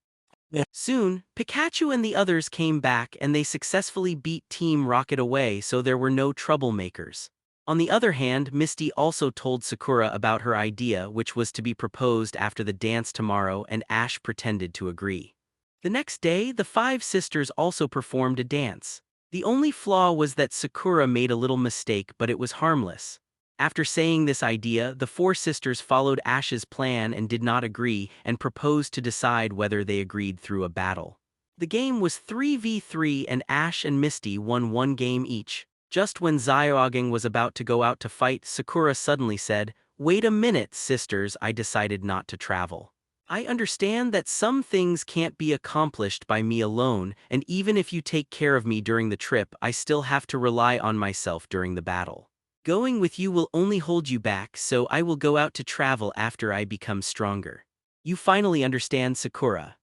Speaker 2: Soon, Pikachu and the others came back and they successfully beat Team Rocket away, so there were no troublemakers. On the other hand, Misty also told Sakura about her idea, which was to be proposed after the dance tomorrow, and Ash pretended to agree. The next day, the 5 sisters also performed a dance. The only flaw was that Sakura made a little mistake, but it was harmless. After saying this idea, the 4 sisters followed Ash's plan and did not agree, and proposed to decide whether they agreed through a battle. The game was 3v3 and Ash and Misty won 1 game each. Just when Xiaogang was about to go out to fight, Sakura suddenly said, "Wait a minute, sisters, I decided not to travel. I understand that some things can't be accomplished by me alone, and even if you take care of me during the trip, I still have to rely on myself during the battle. Going with you will only hold you back, so I will go out to travel after I become stronger. You finally understand, Sakura.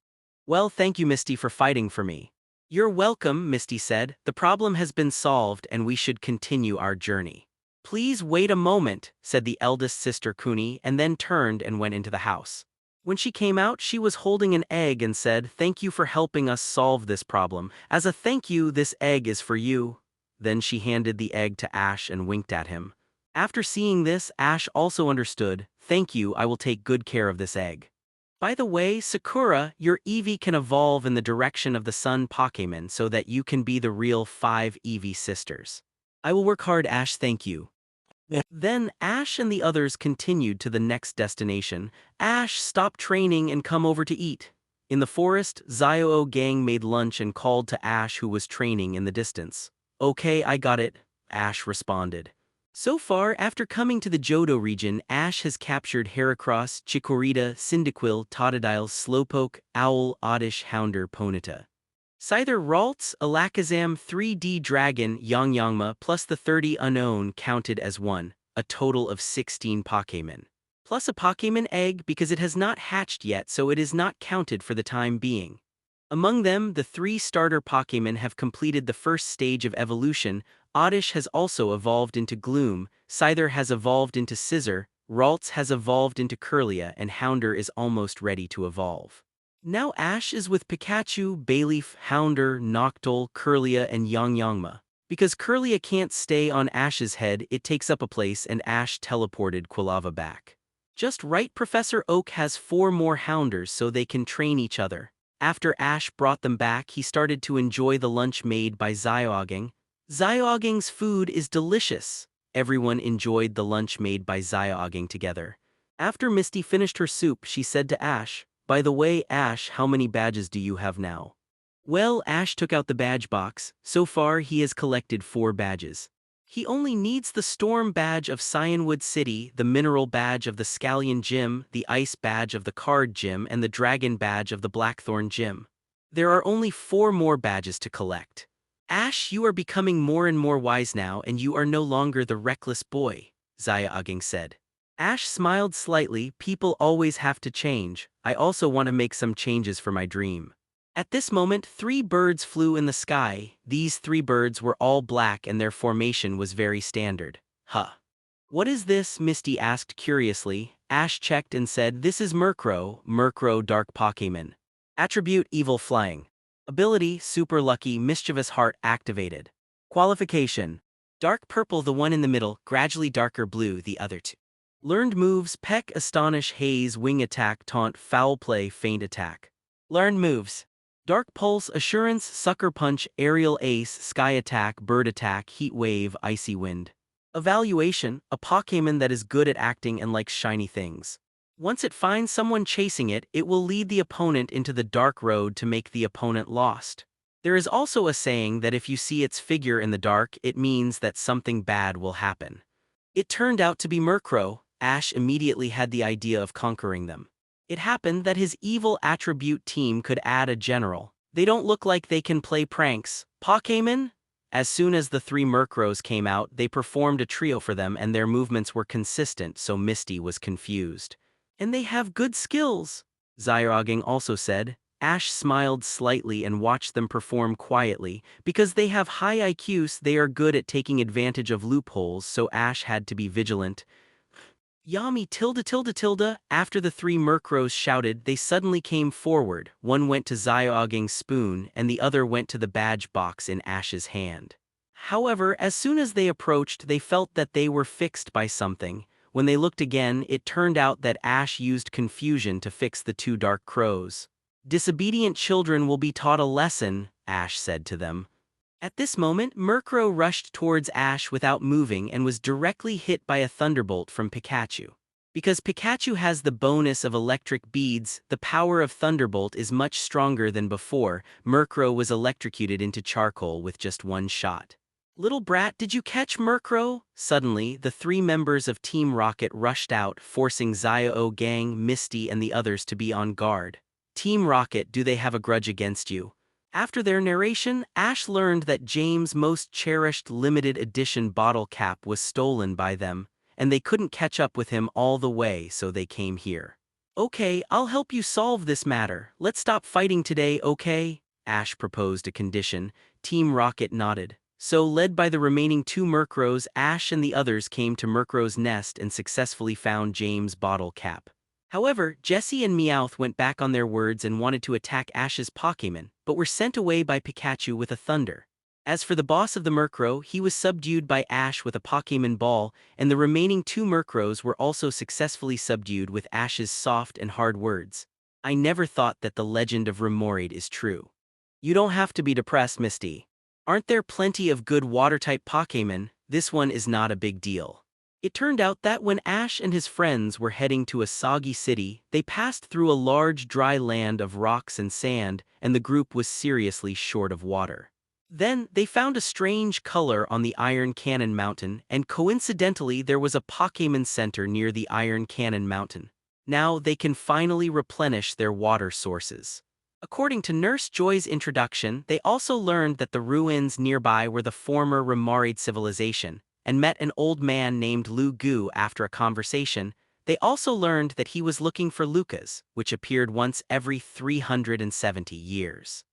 Speaker 2: Well, thank you, Misty, for fighting for me. You're welcome, Misty said. The problem has been solved and we should continue our journey. Please wait a moment, said the eldest sister Kuni, and then turned and went into the house. When she came out, she was holding an egg and said, "Thank you for helping us solve this problem. As a thank you, this egg is for you." Then she handed the egg to Ash and winked at him. After seeing this, Ash also understood. "Thank you, I will take good care of this egg." By the way, Sakura, your Eevee can evolve in the direction of the Sun Pokémon so that you can be the real 5 Eevee sisters. I will work hard, Ash, thank you. Then Ash and the others continued to the next destination. Ash, stop training and come over to eat. In the forest, Zyoo gang made lunch and called to Ash, who was training in the distance. Okay, I got it, Ash responded. So far, after coming to the Johto region, Ash has captured Heracross, Chikorita, Cyndaquil, Totodile, Slowpoke, Owl, Oddish, Houndour, Ponyta, Scyther, Ralts, Alakazam, 3D Dragon, Yanma, plus the 30 unknown counted as one, a total of 16 Pokémon. Plus a Pokémon egg because it has not hatched yet, so it is not counted for the time being. Among them, the 3 starter Pokémon have completed the first stage of evolution. Oddish has also evolved into Gloom, Scyther has evolved into Scizor, Ralts has evolved into Kirlia, and Houndour is almost ready to evolve. Now Ash is with Pikachu, Bayleaf, Houndour, Noctowl, Kirlia, and Yanma. Because Kirlia can't stay on Ash's head, it takes up a place and Ash teleported Quilava back. Just right, Professor Oak has 4 more Houndours so they can train each other. After Ash brought them back, he started to enjoy the lunch made by Zyoo. Zyoo's food is delicious. Everyone enjoyed the lunch made by Zyoo together. After Misty finished her soup, she said to Ash, "By the way, Ash, how many badges do you have now?" Well, Ash took out the badge box. So far, he has collected 4 badges. He only needs the Storm Badge of Cyanwood City, the Mineral Badge of the Scallion Gym, the Ice Badge of the Card Gym, and the Dragon Badge of the Blackthorn Gym. There are only 4 more badges to collect. Ash, you are becoming more and more wise now, and you are no longer the reckless boy, Zyoo said. Ash smiled slightly. People always have to change. I also want to make some changes for my dream. At this moment, 3 birds flew in the sky. These 3 birds were all black and their formation was very standard. Huh. What is this? Misty asked curiously. Ash checked and said, "This is Murrow, dark Pokémon. Attribute, evil flying. Ability, super lucky, mischievous heart activated. Qualification, dark purple the one in the middle, gradually darker blue the other 2. Learned moves, Peck, Astonish, Haze, Wing Attack, Taunt, Foul Play, Feint Attack. Learned moves, Dark Pulse, Assurance, Sucker Punch, Aerial Ace, Sky Attack, Bird Attack, Heat Wave, Icy Wind. Evaluation, a Pokémon that is good at acting and likes shiny things. Once it finds someone chasing it, it will lead the opponent into the dark road to make the opponent lost. There is also a saying that if you see its figure in the dark, it means that something bad will happen. It turned out to be Murrow. Ash immediately had the idea of conquering them. It happened that his evil attribute team could add a general. They don't look like they can play pranks. Pokémon? As soon as the 3 Murrows came out, they performed a trio for them and their movements were consistent, so Misty was confused. And they have good skills, Zyoo also said. Ash smiled slightly and watched them perform quietly. Because they have high IQs, they are good at taking advantage of loopholes, so Ash had to be vigilant. Yummy tilde. After the 3 Murrows shouted, they suddenly came forward. One went to Zyoo's spoon and the other went to the badge box in Ash's hand. However, as soon as they approached, they felt that they were fixed by something. When they looked again, it turned out that Ash used confusion to fix the 2 dark crows. Disobedient children will be taught a lesson, Ash said to them. At this moment, Murrow rushed towards Ash without moving and was directly hit by a thunderbolt from Pikachu. Because Pikachu has the bonus of electric beads, the power of Thunderbolt is much stronger than before. Murrow was electrocuted into charcoal with just 1 shot. Little brat, did you catch Murrow? Suddenly, the 3 members of Team Rocket rushed out, forcing Zyoo gang, Misty, and the others to be on guard. Team Rocket, do they have a grudge against you? After their narration, Ash learned that James' most cherished limited edition bottle cap was stolen by them, and they couldn't catch up with him all the way, so they came here. "Okay, I'll help you solve this matter. Let's stop fighting today, okay?" Ash proposed a condition. Team Rocket nodded. So, led by the remaining 2 Murkrows, Ash and the others came to Murkrow's nest and successfully found James' bottle cap. However, Jessie and Meowth went back on their words and wanted to attack Ash's Pokémon, but were sent away by Pikachu with a thunder. As for the boss of the Murkrow, he was subdued by Ash with a Pokémon ball, and the remaining 2 Murkrows were also successfully subdued with Ash's soft and hard words. "I never thought that the legend of Remoraid is true." "You don't have to be depressed, Misty. Aren't there plenty of good water-type Pokémon? This one is not a big deal." It turned out that when Ash and his friends were heading to Asagi City, they passed through a large dry land of rocks and sand, and the group was seriously short of water. Then, they found a strange color on the Iron Cannon Mountain, and coincidentally there was a Pokémon Center near the Iron Cannon Mountain. Now they can finally replenish their water sources. According to Nurse Joy's introduction, they also learned that the ruins nearby were the former Remoraid civilization, and met an old man named Lu Gu after a conversation. They also learned that he was looking for Lucas, which appeared once every 370 years.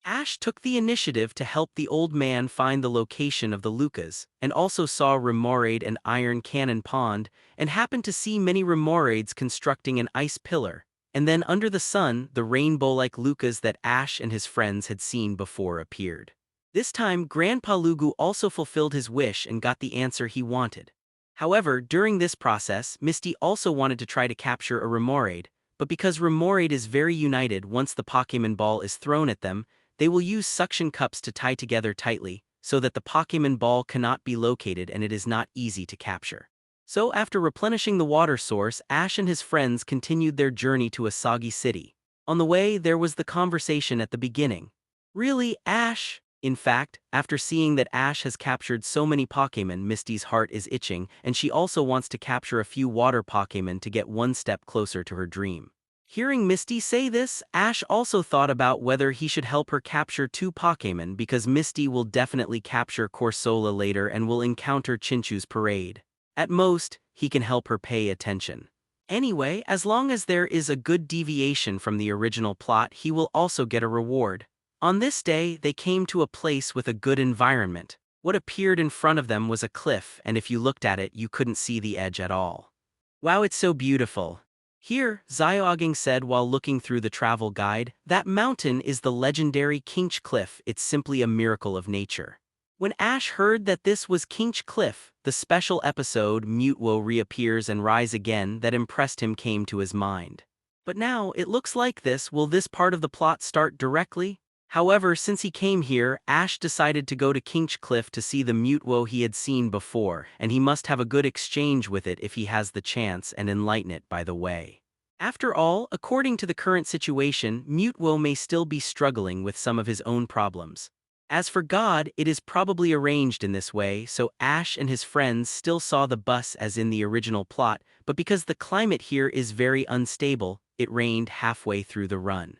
Speaker 2: Ash took the initiative to help the old man find the location of the Lucas, and also saw Remoraid and Iron Cannon Pond, and happened to see many Remoraids constructing an ice pillar, and then under the sun, the rainbow-like Lucas that Ash and his friends had seen before appeared. This time, Grandpa Lugu also fulfilled his wish and got the answer he wanted. However, during this process, Misty also wanted to try to capture a Remoraid, but because Remoraid is very united once the Pokémon Ball is thrown at them, they will use suction cups to tie together tightly, so that the Pokémon Ball cannot be located and it is not easy to capture. So after replenishing the water source, Ash and his friends continued their journey to Asagi City. On the way, there was the conversation at the beginning. "Really, Ash?" In fact, after seeing that Ash has captured so many Pokémon, Misty's heart is itching, and she also wants to capture a few water Pokémon to get one step closer to her dream. Hearing Misty say this, Ash also thought about whether he should help her capture 2 Pokémon because Misty will definitely capture Corsola later and will encounter Chinchu's parade. At most, he can help her pay attention. Anyway, as long as there is a good deviation from the original plot, he will also get a reward. On this day, they came to a place with a good environment. What appeared in front of them was a cliff, and if you looked at it, you couldn't see the edge at all. "Wow, it's so beautiful." Here, Xiaogang said while looking through the travel guide, "That mountain is the legendary Kinch Cliff. It's simply a miracle of nature." When Ash heard that this was Kinch Cliff, the special episode Mewtwo reappears and rise again that impressed him came to his mind. But now, it looks like will this part of the plot start directly? However, since he came here, Ash decided to go to Kinch Cliff to see the Mewtwo he had seen before, and he must have a good exchange with it if he has the chance and enlighten it by the way. After all, according to the current situation, Mewtwo may still be struggling with some of his own problems. As for God, it is probably arranged in this way, so Ash and his friends still saw the bus as in the original plot, but because the climate here is very unstable, it rained halfway through the run.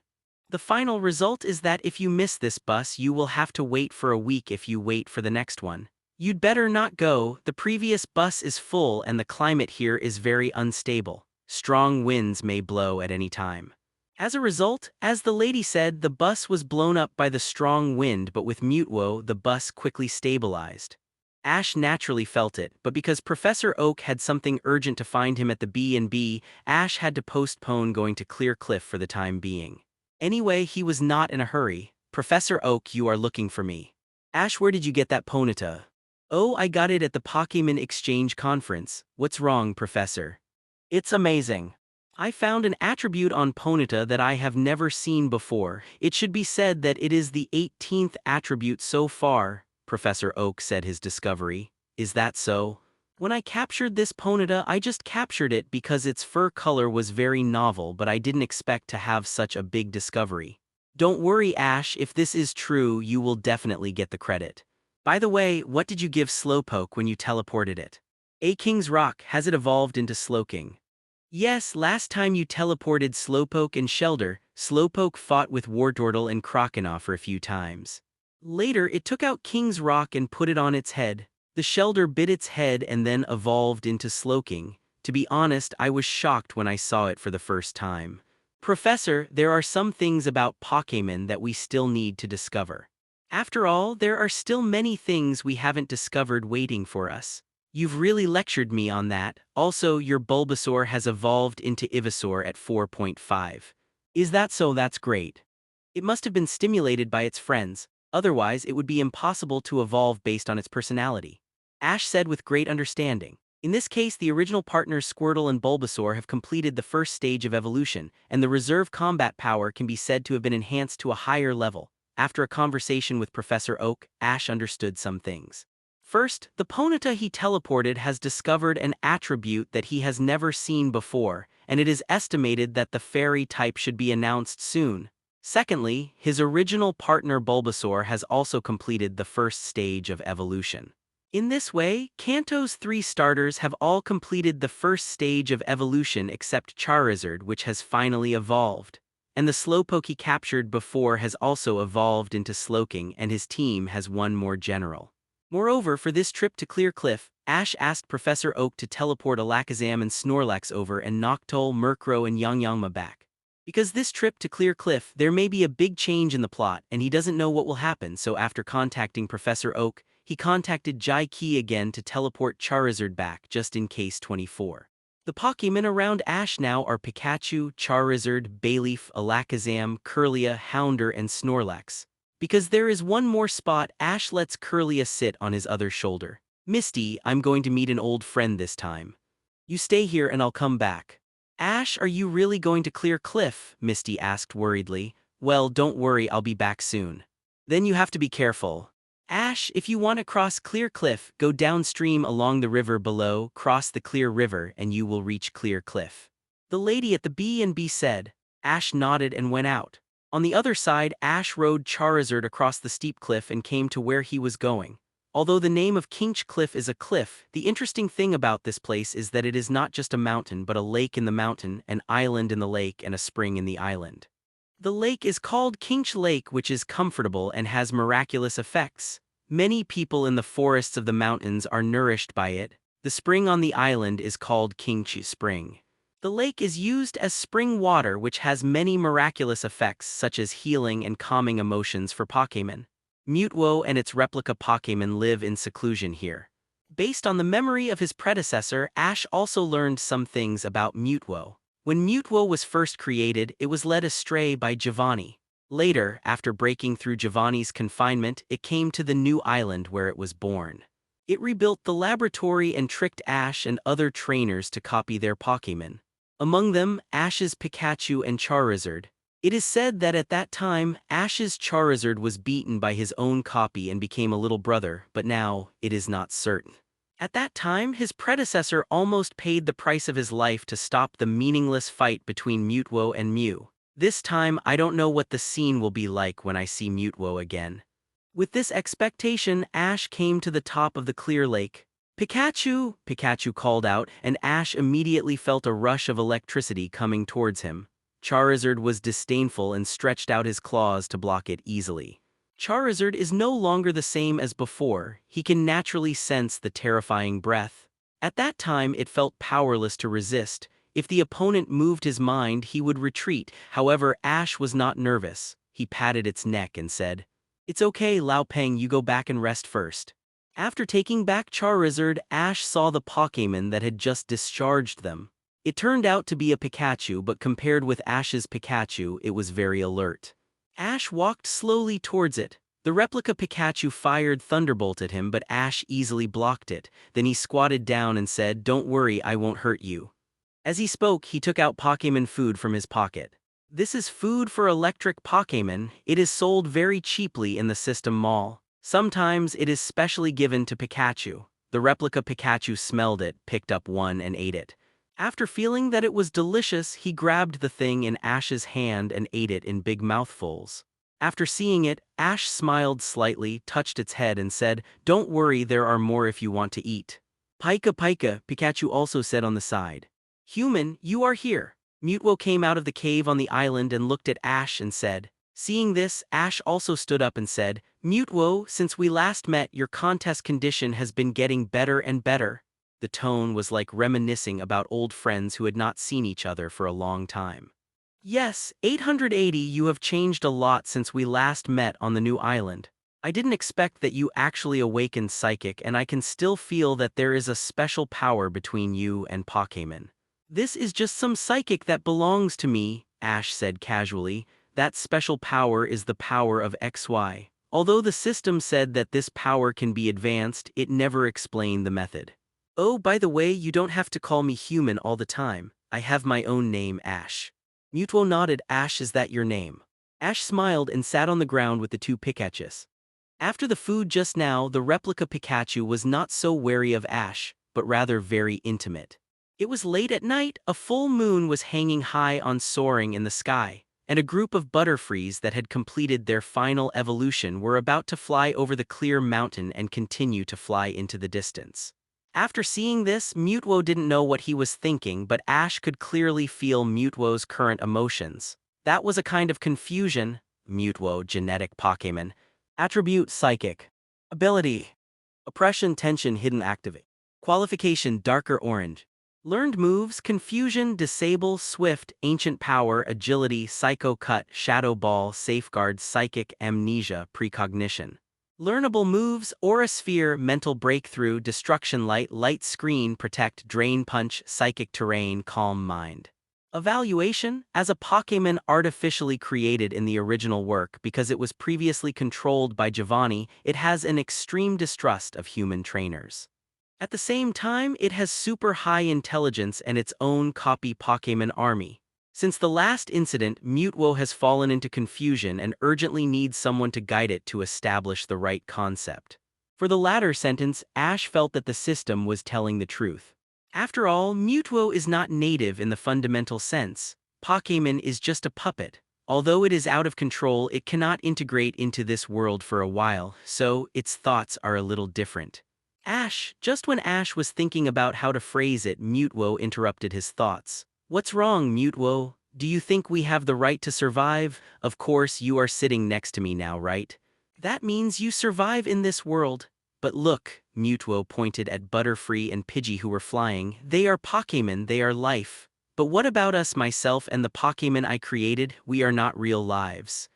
Speaker 2: The final result is that if you miss this bus, you will have to wait for a week if you wait for the next one. You'd better not go, the previous bus is full and the climate here is very unstable. Strong winds may blow at any time. As a result, as the lady said, the bus was blown up by the strong wind, but with Mewtwo, the bus quickly stabilized. Ash naturally felt it, but because Professor Oak had something urgent to find him at the B&B, Ash had to postpone going to Clear Cliff for the time being. Anyway, he was not in a hurry. "Professor Oak, you are looking for me." "Ash, where did you get that Ponyta?" "Oh, I got it at the Pokémon Exchange Conference." "What's wrong, Professor?" "It's amazing. I found an attribute on Ponyta that I have never seen before. It should be said that it is the 18th attribute so far," Professor Oak said his discovery. "Is that so?" "When I captured this Ponyta, I just captured it because its fur color was very novel, but I didn't expect to have such a big discovery." "Don't worry, Ash, if this is true, you will definitely get the credit. By the way, what did you give Slowpoke when you teleported it?" "A King's Rock, has it evolved into Slowking?" "Yes, last time you teleported Slowpoke and Shelder, Slowpoke fought with Wartortle and Croconaw for a few times. Later, it took out King's Rock and put it on its head. The Shelder bit its head and then evolved into Slowking. To be honest, I was shocked when I saw it for the first time. Professor, there are some things about Pokémon that we still need to discover. After all, there are still many things we haven't discovered waiting for us. You've really lectured me on that. Also, your Bulbasaur has evolved into Ivysaur at 4.5. Is that so? That's great. It must have been stimulated by its friends, otherwise it would be impossible to evolve based on its personality. Ash said with great understanding. In this case, the original partners Squirtle and Bulbasaur have completed the first stage of evolution, and the reserve combat power can be said to have been enhanced to a higher level. After a conversation with Professor Oak, Ash understood some things. First, the Ponyta he teleported has discovered an attribute that he has never seen before, and it is estimated that the fairy type should be announced soon. Secondly, his original partner Bulbasaur has also completed the first stage of evolution. In this way, Kanto's 3 starters have all completed the first stage of evolution except Charizard, which has finally evolved. And the Slowpoke he captured before has also evolved into Slowking, and his team has one more general. Moreover, for this trip to Clear Cliff, Ash asked Professor Oak to teleport Alakazam and Snorlax over and Noctowl, Murkrow and Yanma back. Because this trip to Clear Cliff, there may be a big change in the plot, and he doesn't know what will happen, so after contacting Professor Oak, he contacted Jai Ki again to teleport Charizard back just in case 24. The Pokémon around Ash now are Pikachu, Charizard, Bayleaf, Alakazam, Kirlia, Houndour and Snorlax. Because there is one more spot, Ash lets Kirlia sit on his other shoulder. Misty, I'm going to meet an old friend this time. You stay here and I'll come back. Ash, are you really going to Clear Cliff? Misty asked worriedly. Well, don't worry, I'll be back soon. Then you have to be careful. Ash, if you want to cross Clear Cliff, go downstream along the river below, cross the Clear River, and you will reach Clear Cliff. The lady at the B&B said. Ash nodded and went out. On the other side, Ash rode Charizard across the steep cliff and came to where he was going. Although the name of Kinch Cliff is a cliff, the interesting thing about this place is that it is not just a mountain but a lake in the mountain, an island in the lake, and a spring in the island. The lake is called Kinch Lake, which is comfortable and has miraculous effects. Many people in the forests of the mountains are nourished by it. The spring on the island is called Kinch Spring. The lake is used as spring water, which has many miraculous effects such as healing and calming emotions for Pokémon. Mewtwo and its replica Pokémon live in seclusion here. Based on the memory of his predecessor, Ash also learned some things about Mewtwo. When Mewtwo was first created, it was led astray by Giovanni. Later, after breaking through Giovanni's confinement, it came to the new island where it was born. It rebuilt the laboratory and tricked Ash and other trainers to copy their Pokémon. Among them, Ash's Pikachu and Charizard. It is said that at that time, Ash's Charizard was beaten by his own copy and became a little brother, but now, it is not certain. At that time, his predecessor almost paid the price of his life to stop the meaningless fight between Mewtwo and Mew. This time, I don't know what the scene will be like when I see Mewtwo again. With this expectation, Ash came to the top of the clear lake. Pikachu! Pikachu called out, and Ash immediately felt a rush of electricity coming towards him. Charizard was disdainful and stretched out his claws to block it easily. Charizard is no longer the same as before. He can naturally sense the terrifying breath. At that time, it felt powerless to resist. If the opponent moved his mind, he would retreat. However, Ash was not nervous. He patted its neck and said, "It's okay, Lao Peng, you go back and rest first." After taking back Charizard, Ash saw the Pokémon that had just discharged them. It turned out to be a Pikachu, but compared with Ash's Pikachu, it was very alert. Ash walked slowly towards it. The replica Pikachu fired Thunderbolt at him, but Ash easily blocked it. Then he squatted down and said, "Don't worry, I won't hurt you." As he spoke, he took out Pokémon food from his pocket. This is food for electric Pokémon. It is sold very cheaply in the system mall. Sometimes it is specially given to Pikachu. The replica Pikachu smelled it, picked up one and ate it. After feeling that it was delicious, he grabbed the thing in Ash's hand and ate it in big mouthfuls. After seeing it, Ash smiled slightly, touched its head and said, "Don't worry, there are more if you want to eat." "Pika Pika," Pikachu also said on the side. "Human, you are here. Mewtwo came out of the cave on the island and looked at Ash and said. Seeing this, Ash also stood up and said, Mewtwo, since we last met, your contest condition has been getting better and better. The tone was like reminiscing about old friends who had not seen each other for a long time. Yes, 880, you have changed a lot since we last met on the new island. I didn't expect that you actually awakened Psychic, and I can still feel that there is a special power between you and Pokémon. This is just some psychic that belongs to me, Ash said casually. That special power is the power of XY. Although the system said that this power can be advanced, it never explained the method. Oh, by the way, you don't have to call me human all the time. I have my own name, Ash. Mewtwo nodded. Ash, is that your name? Ash smiled and sat on the ground with the two Pikachus. After the food just now, the replica Pikachu was not so wary of Ash, but rather very intimate. It was late at night, a full moon was hanging high on soaring in the sky, and a group of Butterfrees that had completed their final evolution were about to fly over the clear mountain and continue to fly into the distance. After seeing this, Mewtwo didn't know what he was thinking, but Ash could clearly feel Mewtwo's current emotions. That was a kind of confusion. Mewtwo, genetic Pokémon. Attribute, Psychic. Ability. Oppression, Tension, Hidden, Activate. Qualification, Darker Orange. Learned moves, Confusion, Disable, Swift, Ancient Power, Agility, Psycho Cut, Shadow Ball, Safeguard, Psychic, Amnesia, Precognition. Learnable moves, Aura Sphere, Mental Breakthrough, Destruction Light, Light Screen, Protect, Drain Punch, Psychic Terrain, Calm Mind. Evaluation, as a Pokémon artificially created in the original work because it was previously controlled by Giovanni, it has an extreme distrust of human trainers. At the same time, it has super high intelligence and its own copy Pokémon army. Since the last incident, Mewtwo has fallen into confusion and urgently needs someone to guide it to establish the right concept. For the latter sentence, Ash felt that the system was telling the truth. After all, Mewtwo is not native in the fundamental sense. Pokémon is just a puppet. Although it is out of control, it cannot integrate into this world for a while, so its thoughts are a little different. Ash, just when Ash was thinking about how to phrase it, Mewtwo interrupted his thoughts. What's wrong, Mewtwo? Do you think we have the right to survive? Of course, you are sitting next to me now, right? That means you survive in this world. But look, Mewtwo pointed at Butterfree and Pidgey who were flying. They are Pokémon, they are life. But what about us, myself and the Pokémon I created? We are not real lives.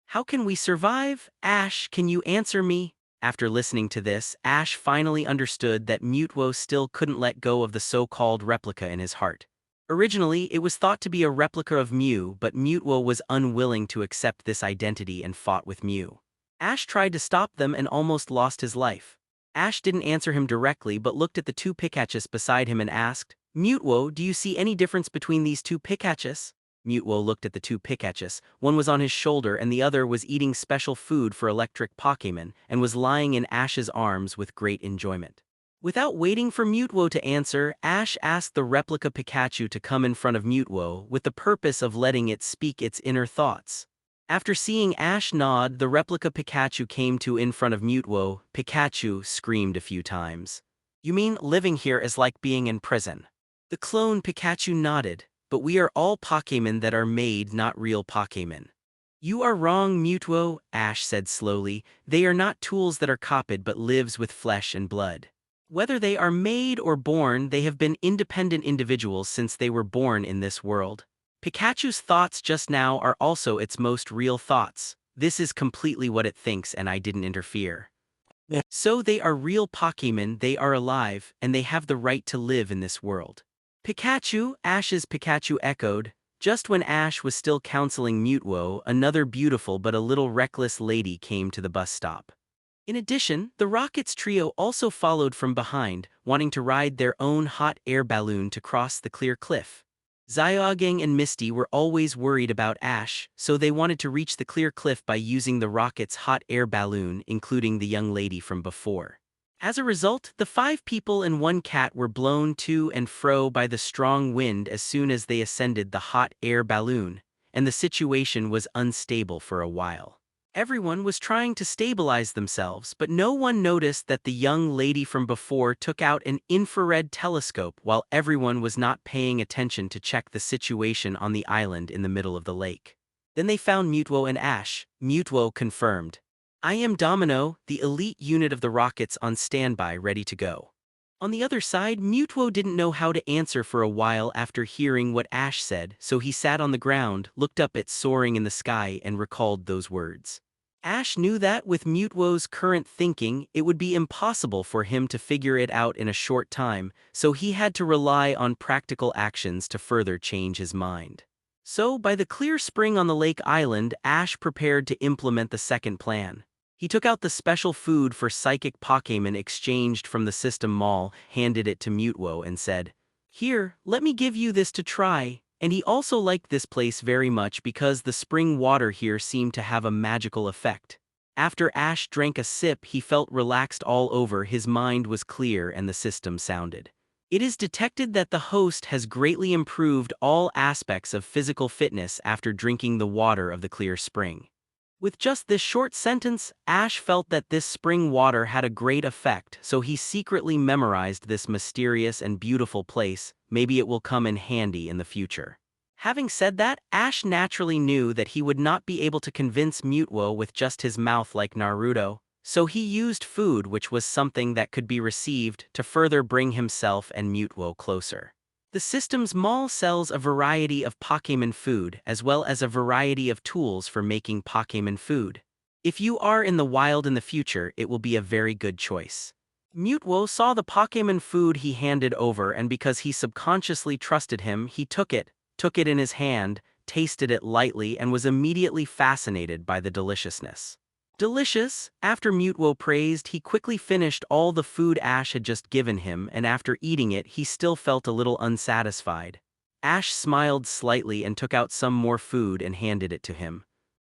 Speaker 2: How can we survive? Ash, can you answer me? After listening to this, Ash finally understood that Mewtwo still couldn't let go of the so-called replica in his heart. Originally, it was thought to be a replica of Mew, but Mewtwo was unwilling to accept this identity and fought with Mew. Ash tried to stop them and almost lost his life. Ash didn't answer him directly but looked at the two Pikachus beside him and asked, Mewtwo, do you see any difference between these two Pikachus? Mewtwo looked at the two Pikachus. One was on his shoulder and the other was eating special food for electric Pokémon and was lying in Ash's arms with great enjoyment. Without waiting for Mewtwo to answer, Ash asked the replica Pikachu to come in front of Mewtwo with the purpose of letting it speak its inner thoughts. After seeing Ash nod, the replica Pikachu came to in front of Mewtwo. Pikachu screamed a few times. You mean living here is like being in prison? The clone Pikachu nodded. But we are all Pokémon that are made, not real Pokémon. You are wrong, Mewtwo, Ash said slowly. They are not tools that are copied but lives with flesh and blood. Whether they are made or born, they have been independent individuals since they were born in this world. Pikachu's thoughts just now are also its most real thoughts. This is completely what it thinks and I didn't interfere. So they are real Pokémon, they are alive, and they have the right to live in this world. Pikachu, Ash's Pikachu echoed. Just when Ash was still counseling Mewtwo, another beautiful but a little reckless lady came to the bus stop. In addition, the Rockets trio also followed from behind, wanting to ride their own hot air balloon to cross the clear cliff. Zyogeng and Misty were always worried about Ash, so they wanted to reach the clear cliff by using the Rockets' hot air balloon, including the young lady from before. As a result, the 5 people and 1 cat were blown to and fro by the strong wind as soon as they ascended the hot air balloon, and the situation was unstable for a while. Everyone was trying to stabilize themselves, but no one noticed that the young lady from before took out an infrared telescope while everyone was not paying attention to check the situation on the island in the middle of the lake. Then they found Mewtwo and Ash. Mewtwo confirmed. "I am Domino, the elite unit of the rockets on standby ready to go." On the other side, Mewtwo didn't know how to answer for a while after hearing what Ash said, so he sat on the ground, looked up at soaring in the sky and recalled those words. Ash knew that with Mewtwo's current thinking, it would be impossible for him to figure it out in a short time, so he had to rely on practical actions to further change his mind. So, by the clear spring on the lake island, Ash prepared to implement the second plan. He took out the special food for psychic Pokémon exchanged from the system mall, handed it to Mewtwo and said, "Here, let me give you this to try." And he also liked this place very much because the spring water here seemed to have a magical effect. After Ash drank a sip, he felt relaxed all over, his mind was clear and the system sounded. It is detected that the host has greatly improved all aspects of physical fitness after drinking the water of the clear spring. With just this short sentence, Ash felt that this spring water had a great effect, so he secretly memorized this mysterious and beautiful place. Maybe it will come in handy in the future. Having said that, Ash naturally knew that he would not be able to convince Mewtwo with just his mouth like Naruto, so he used food, which was something that could be received, to further bring himself and Mewtwo closer. The system's mall sells a variety of Pokémon food as well as a variety of tools for making Pokémon food. If you are in the wild in the future, it will be a very good choice. Mewtwo saw the Pokémon food he handed over, and because he subconsciously trusted him, he took it in his hand, tasted it lightly and was immediately fascinated by the deliciousness. Delicious? After Mewtwo praised, he quickly finished all the food Ash had just given him, and after eating it he still felt a little unsatisfied. Ash smiled slightly and took out some more food and handed it to him.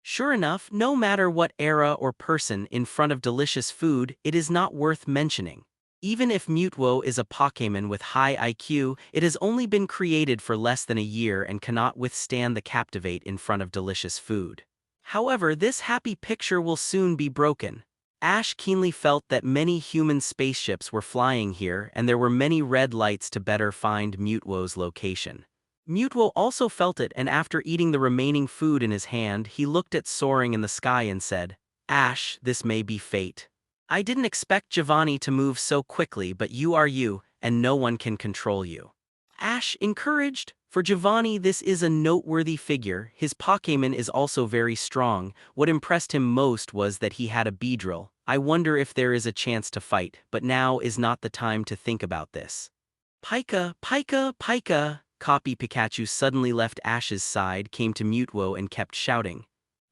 Speaker 2: Sure enough, no matter what era or person in front of delicious food, it is not worth mentioning. Even if Mewtwo is a Pokémon with high IQ, it has only been created for less than a year and cannot withstand the captivate in front of delicious food. However, this happy picture will soon be broken. Ash keenly felt that many human spaceships were flying here and there were many red lights to better find Mewtwo's location. Mewtwo also felt it, and after eating the remaining food in his hand, he looked at soaring in the sky and said, "Ash, this may be fate. I didn't expect Giovanni to move so quickly, but you are you, and no one can control you." Ash encouraged. For Giovanni, this is a noteworthy figure. His Pokémon is also very strong. What impressed him most was that he had a Beedrill. I wonder if there is a chance to fight, but now is not the time to think about this. Pika, Pika, Pika! Copy Pikachu suddenly left Ash's side, came to Mewtwo and kept shouting.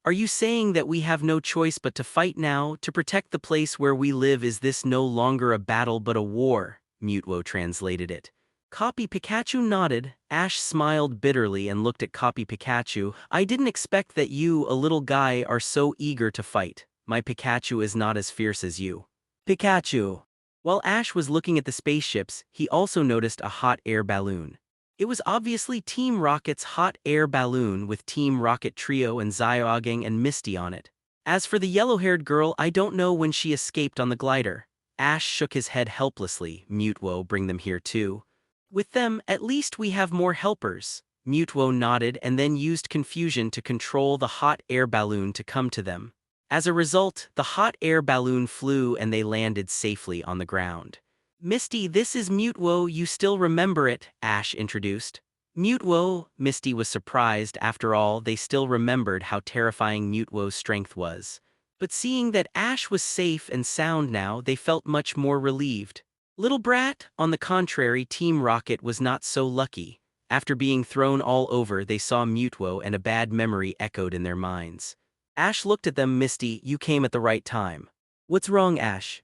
Speaker 2: "Are you saying that we have no choice but to fight now, to protect the place where we live? Is this no longer a battle but a war?" Mewtwo translated it. Copy Pikachu nodded. Ash smiled bitterly and looked at Copy Pikachu. "I didn't expect that you, a little guy, are so eager to fight. My Pikachu is not as fierce as you." Pikachu! While Ash was looking at the spaceships, he also noticed a hot air balloon. It was obviously Team Rocket's hot air balloon with Team Rocket Trio and Zyogeng and Misty on it. As for the yellow-haired girl, I don't know when she escaped on the glider. Ash shook his head helplessly. Mewtwo, bring them here too. With them, at least we have more helpers. Mewtwo nodded and then used confusion to control the hot air balloon to come to them. As a result, the hot air balloon flew and they landed safely on the ground. "Misty, this is Mewtwo, you still remember it," Ash introduced. Mewtwo, Misty was surprised. After all, they still remembered how terrifying Mewtwo's strength was. But seeing that Ash was safe and sound now, they felt much more relieved. Little brat, on the contrary, Team Rocket was not so lucky. After being thrown all over, they saw Mewtwo and a bad memory echoed in their minds. Ash looked at them. "Misty, you came at the right time." "What's wrong, Ash?"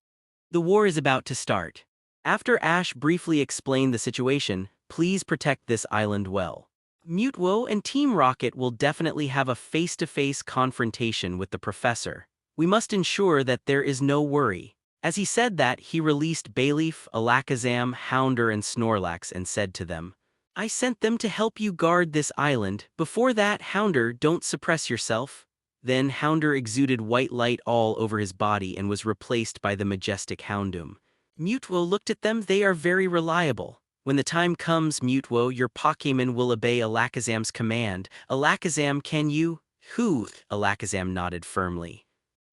Speaker 2: "The war is about to start." After Ash briefly explained the situation, "Please protect this island well. Mewtwo and Team Rocket will definitely have a face-to-face confrontation with the professor. We must ensure that there is no worry." As he said that, he released Bayleaf, Alakazam, Houndour and Snorlax and said to them, "I sent them to help you guard this island. Before that, Houndour, don't suppress yourself. Then Houndour exuded white light all over his body and was replaced by the majestic Houndoom. Mewtwo looked at them. They are very reliable. When the time comes, Mewtwo, your Pokémon will obey Alakazam's command. Alakazam, can you? Who? Alakazam nodded firmly.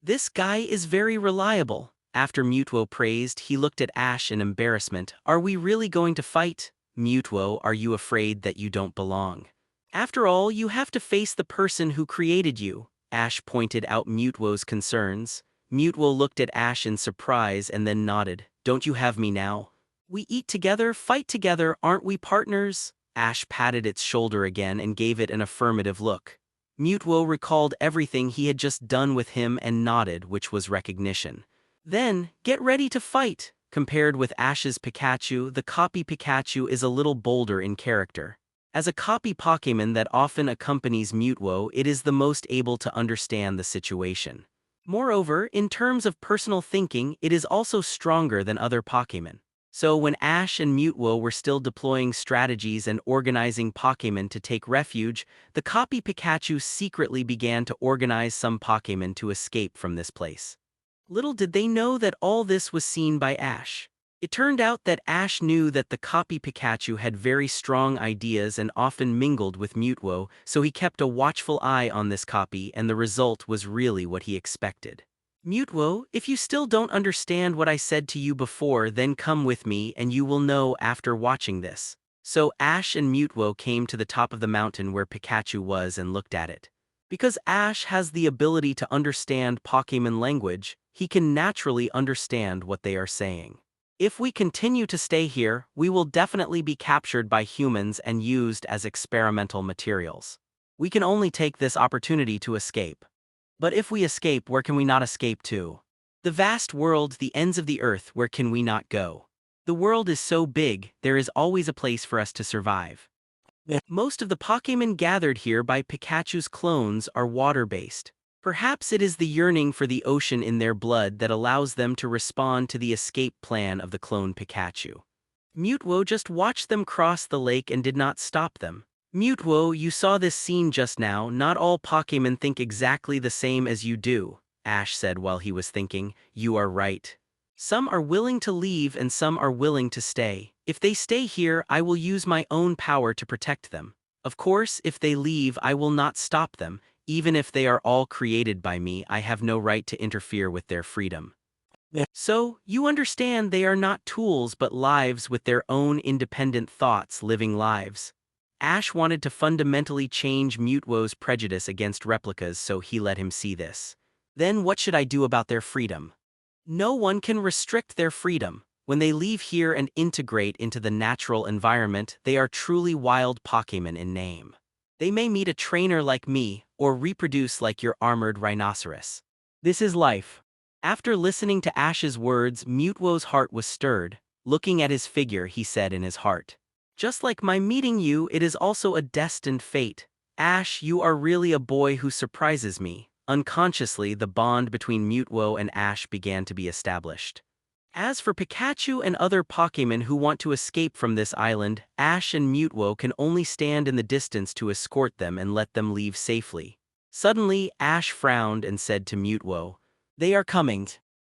Speaker 2: This guy is very reliable. After Mewtwo praised, he looked at Ash in embarrassment. Are we really going to fight? Mewtwo, are you afraid that you don't belong? After all, you have to face the person who created you. Ash pointed out Mewtwo's concerns. Mewtwo looked at Ash in surprise and then nodded. Don't you have me now? We eat together, fight together, aren't we partners? Ash patted its shoulder again and gave it an affirmative look. Mewtwo recalled everything he had just done with him and nodded, which was recognition. Then, get ready to fight. Compared with Ash's Pikachu, the copy Pikachu is a little bolder in character. As a copy Pokémon that often accompanies Mewtwo, it is the most able to understand the situation. Moreover, in terms of personal thinking, it is also stronger than other Pokémon. So when Ash and Mewtwo were still deploying strategies and organizing Pokémon to take refuge, the copy Pikachu secretly began to organize some Pokémon to escape from this place. Little did they know that all this was seen by Ash. It turned out that Ash knew that the copy Pikachu had very strong ideas and often mingled with Mewtwo, so he kept a watchful eye on this copy, and the result was really what he expected. Mewtwo, if you still don't understand what I said to you before, then come with me and you will know after watching this. So Ash and Mewtwo came to the top of the mountain where Pikachu was and looked at it. Because Ash has the ability to understand Pokémon language, he can naturally understand what they are saying. If we continue to stay here, we will definitely be captured by humans and used as experimental materials. We can only take this opportunity to escape. But if we escape, where can we not escape to? The vast world, the ends of the earth, where can we not go? The world is so big, there is always a place for us to survive. Most of the Pokémon gathered here by Pikachu's clones are water-based. Perhaps it is the yearning for the ocean in their blood that allows them to respond to the escape plan of the clone Pikachu. Mewtwo just watched them cross the lake and did not stop them. Mewtwo, you saw this scene just now. Not all Pokémon think exactly the same as you do, Ash said while he was thinking. You are right. Some are willing to leave and some are willing to stay. If they stay here, I will use my own power to protect them. Of course, if they leave, I will not stop them. Even if they are all created by me, I have no right to interfere with their freedom. So, you understand they are not tools but lives with their own independent thoughts, living lives. Ash wanted to fundamentally change Mewtwo's prejudice against replicas, so he let him see this. Then what should I do about their freedom? No one can restrict their freedom. When they leave here and integrate into the natural environment, they are truly wild Pokémon in name. They may meet a trainer like me, or reproduce like your armored rhinoceros. This is life. After listening to Ash's words, Mewtwo's heart was stirred. Looking at his figure, he said in his heart, just like my meeting you, it is also a destined fate. Ash, you are really a boy who surprises me. Unconsciously, the bond between Mewtwo and Ash began to be established. As for Pikachu and other Pokémon who want to escape from this island, Ash and Mewtwo can only stand in the distance to escort them and let them leave safely. Suddenly, Ash frowned and said to Mewtwo, "They are coming."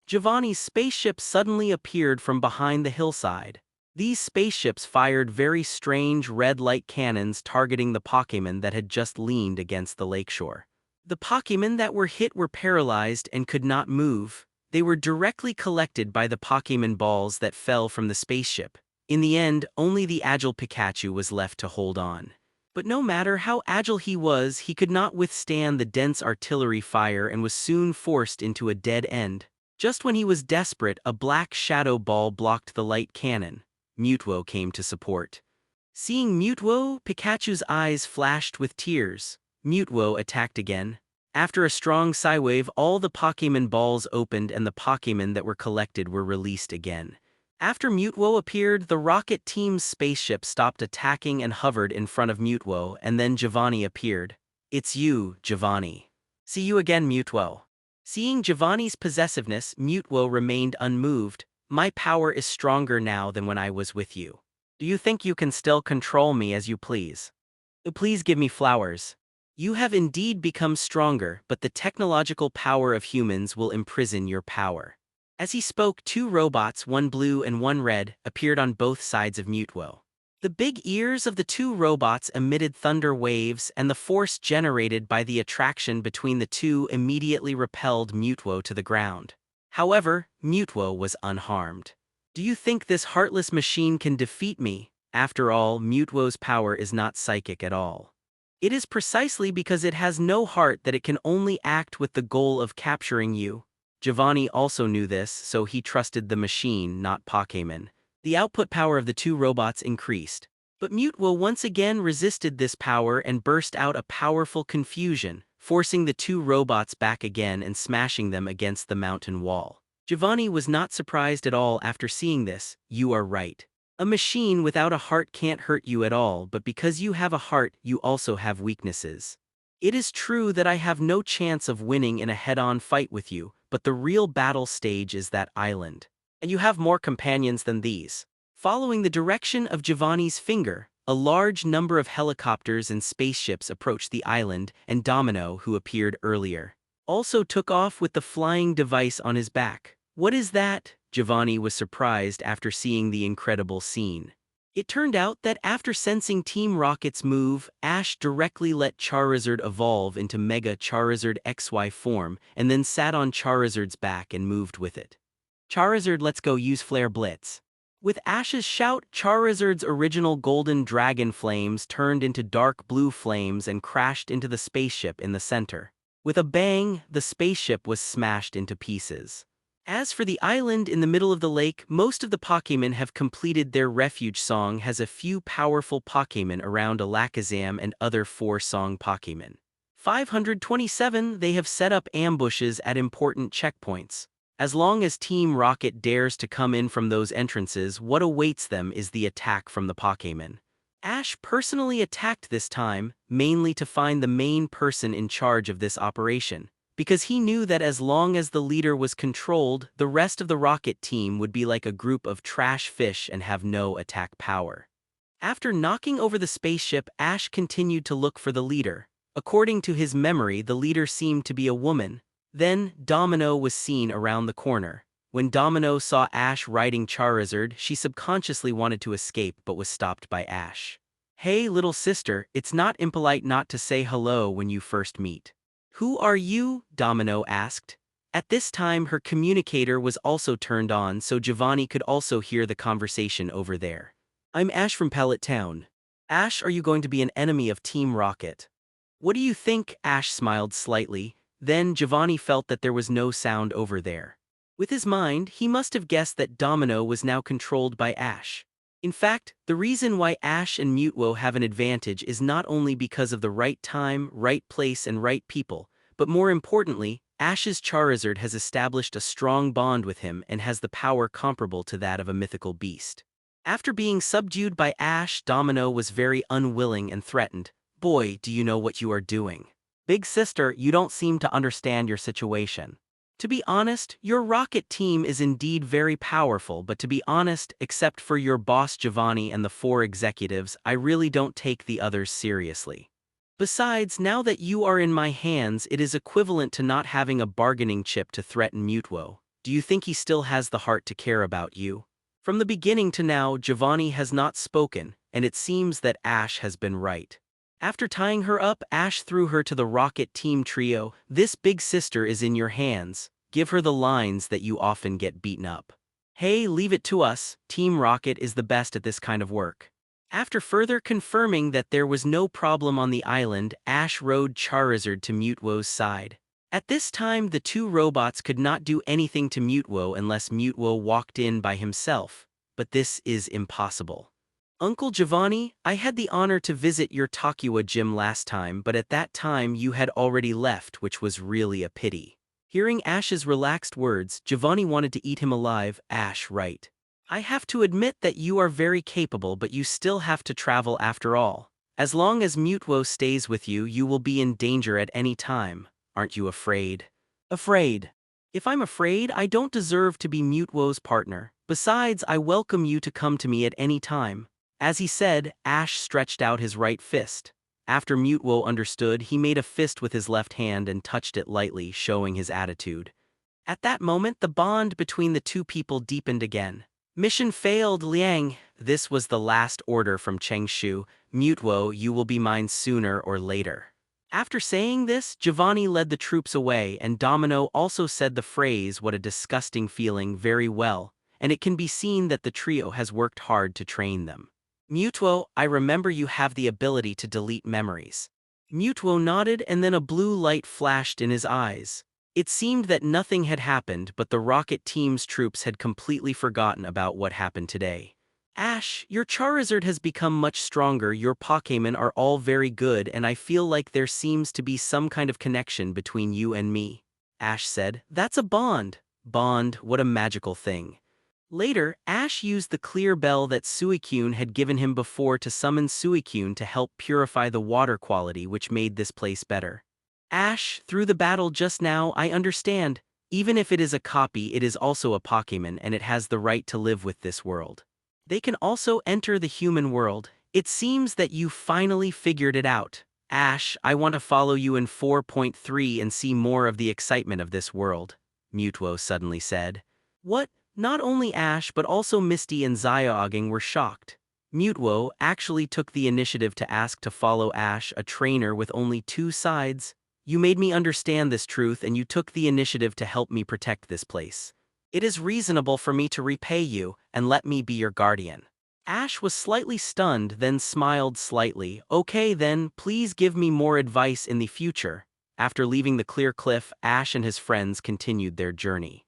Speaker 2: Giovanni's spaceship suddenly appeared from behind the hillside. These spaceships fired very strange red light cannons targeting the Pokémon that had just leaned against the lakeshore. The Pokémon that were hit were paralyzed and could not move. They were directly collected by the Pokémon balls that fell from the spaceship. In the end, only the agile Pikachu was left to hold on. But no matter how agile he was, he could not withstand the dense artillery fire and was soon forced into a dead end. Just when he was desperate, a black shadow ball blocked the light cannon. Mewtwo came to support. Seeing Mewtwo, Pikachu's eyes flashed with tears. Mewtwo attacked again. After a strong Psywave, all the Pokémon balls opened and the Pokémon that were collected were released again. After Mewtwo appeared, the Rocket Team's spaceship stopped attacking and hovered in front of Mewtwo, and then Giovanni appeared. "It's you, Giovanni. See you again, Mewtwo." Seeing Giovanni's possessiveness, Mewtwo remained unmoved. "My power is stronger now than when I was with you. Do you think you can still control me as you please? Please give me flowers." You have indeed become stronger, but the technological power of humans will imprison your power. As he spoke, two robots, one blue and one red, appeared on both sides of Mewtwo. The big ears of the two robots emitted thunder waves, and the force generated by the attraction between the two immediately repelled Mewtwo to the ground. However, Mewtwo was unharmed. Do you think this heartless machine can defeat me? After all, Mewtwo's power is not psychic at all. It is precisely because it has no heart that it can only act with the goal of capturing you. Giovanni also knew this, so he trusted the machine, not Pokémon. The output power of the two robots increased, but Mewtwo once again resisted this power and burst out a powerful confusion, forcing the two robots back again and smashing them against the mountain wall. Giovanni was not surprised at all after seeing this. You are right. A machine without a heart can't hurt you at all, but because you have a heart, you also have weaknesses. It is true that I have no chance of winning in a head-on fight with you, but the real battle stage is that island. And you have more companions than these. Following the direction of Giovanni's finger, a large number of helicopters and spaceships approached the island, and Domino, who appeared earlier, also took off with the flying device on his back. What is that? Giovanni was surprised after seeing the incredible scene. It turned out that after sensing Team Rocket's move, Ash directly let Charizard evolve into Mega Charizard XY form and then sat on Charizard's back and moved with it. Charizard, let's go use Flare Blitz. With Ash's shout, Charizard's original golden dragon flames turned into dark blue flames and crashed into the spaceship in the center. With a bang, the spaceship was smashed into pieces. As for the island in the middle of the lake, most of the Pokémon have completed their refuge song has a few powerful Pokémon around Alakazam and other 4-song Pokémon. 527 They have set up ambushes at important checkpoints. As long as Team Rocket dares to come in from those entrances, what awaits them is the attack from the Pokémon. Ash personally attacked this time, mainly to find the main person in charge of this operation, because he knew that as long as the leader was controlled, the rest of the Rocket team would be like a group of trash fish and have no attack power. After knocking over the spaceship, Ash continued to look for the leader. According to his memory, the leader seemed to be a woman. Then, Domino was seen around the corner. When Domino saw Ash riding Charizard, she subconsciously wanted to escape but was stopped by Ash. Hey little sister, it's not impolite not to say hello when you first meet. Who are you? Domino asked. At this time her communicator was also turned on so Giovanni could also hear the conversation over there. I'm Ash from Pallet Town. Ash, are you going to be an enemy of Team Rocket? What do you think? Ash smiled slightly. Then Giovanni felt that there was no sound over there. With his mind, he must have guessed that Domino was now controlled by Ash. In fact, the reason why Ash and Mewtwo have an advantage is not only because of the right time, right place, and right people, but more importantly, Ash's Charizard has established a strong bond with him and has the power comparable to that of a mythical beast. After being subdued by Ash, Domino was very unwilling and threatened. Boy, do you know what you are doing. Big sister, you don't seem to understand your situation. To be honest, your Rocket team is indeed very powerful, but to be honest, except for your boss Giovanni and the 4 executives, I really don't take the others seriously. Besides, now that you are in my hands, it is equivalent to not having a bargaining chip to threaten Mewtwo. Do you think he still has the heart to care about you? From the beginning to now, Giovanni has not spoken, and it seems that Ash has been right. After tying her up, Ash threw her to the Rocket Team trio. This big sister is in your hands. Give her the lines that you often get beaten up. Hey, leave it to us. Team Rocket is the best at this kind of work. After further confirming that there was no problem on the island, Ash rode Charizard to Mewtwo's side. At this time, the two robots could not do anything to Mewtwo unless Mewtwo walked in by himself. But this is impossible. Uncle Giovanni, I had the honor to visit your Takua gym last time, but at that time you had already left, which was really a pity. Hearing Ash's relaxed words, Giovanni wanted to eat him alive. Ash, right. I have to admit that you are very capable, but you still have to travel after all. As long as Mewtwo stays with you, you will be in danger at any time. Aren't you afraid? Afraid? If I'm afraid, I don't deserve to be Mewtwo's partner. Besides, I welcome you to come to me at any time. As he said, Ash stretched out his right fist. After Mewtwo understood, he made a fist with his left hand and touched it lightly, showing his attitude. At that moment, the bond between the two people deepened again. Mission failed, Liang. This was the last order from Chengshu. Mewtwo, you will be mine sooner or later. After saying this, Giovanni led the troops away, and Domino also said the phrase "what a disgusting feeling" very well, and it can be seen that the trio has worked hard to train them. Mewtwo, I remember you have the ability to delete memories. Mewtwo nodded, and then a blue light flashed in his eyes. It seemed that nothing had happened, but the Rocket Team's troops had completely forgotten about what happened today. Ash, your Charizard has become much stronger, your Pokémon are all very good, and I feel like there seems to be some kind of connection between you and me. Ash said, that's a bond. Bond, what a magical thing. Later, Ash used the clear bell that Suicune had given him before to summon Suicune to help purify the water quality, which made this place better. Ash, through the battle just now, I understand. Even if it is a copy, it is also a Pokémon and it has the right to live with this world. They can also enter the human world. It seems that you finally figured it out. Ash, I want to follow you in 4.3 and see more of the excitement of this world, Mewtwo suddenly said. What? Not only Ash but also Misty and Xiaogang were shocked. Mewtwo actually took the initiative to ask to follow Ash, a trainer with only two sides. You made me understand this truth and you took the initiative to help me protect this place. It is reasonable for me to repay you, and let me be your guardian. Ash was slightly stunned, then smiled slightly. Okay then, please give me more advice in the future. After leaving the clear cliff, Ash and his friends continued their journey.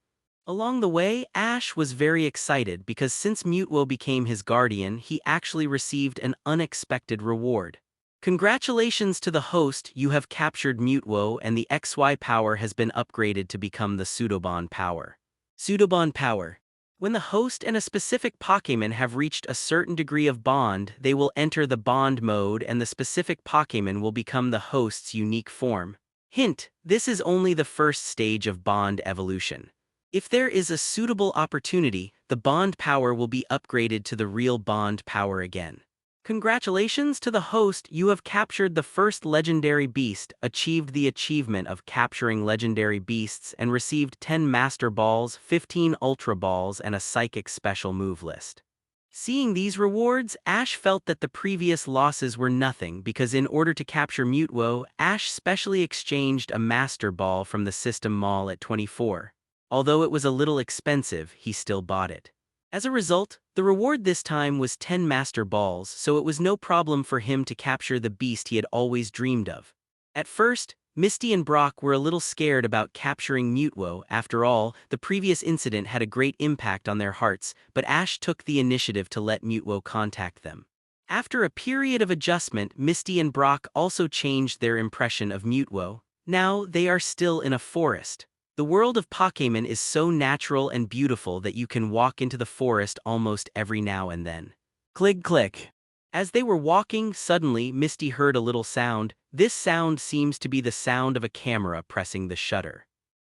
Speaker 2: Along the way, Ash was very excited because since Mewtwo became his guardian, he actually received an unexpected reward. Congratulations to the host, you have captured Mewtwo and the XY power has been upgraded to become the Pseudobond power. Pseudobond power. When the host and a specific Pokémon have reached a certain degree of bond, they will enter the bond mode and the specific Pokémon will become the host's unique form. Hint, this is only the first stage of bond evolution. If there is a suitable opportunity, the bond power will be upgraded to the real bond power again. Congratulations to the host, you have captured the first legendary beast, achieved the achievement of capturing legendary beasts and received 10 Master Balls, 15 Ultra Balls and a Psychic Special Move list. Seeing these rewards, Ash felt that the previous losses were nothing because in order to capture Mewtwo, Ash specially exchanged a Master Ball from the System Mall at 24. Although it was a little expensive, he still bought it. As a result, the reward this time was 10 Master Balls, so it was no problem for him to capture the beast he had always dreamed of. At first, Misty and Brock were a little scared about capturing Mewtwo. After all, the previous incident had a great impact on their hearts, but Ash took the initiative to let Mewtwo contact them. After a period of adjustment, Misty and Brock also changed their impression of Mewtwo. Now, they are still in a forest. The world of Pokémon is so natural and beautiful that you can walk into the forest almost every now and then. Click click. As they were walking, suddenly Misty heard a little sound. This sound seems to be the sound of a camera pressing the shutter.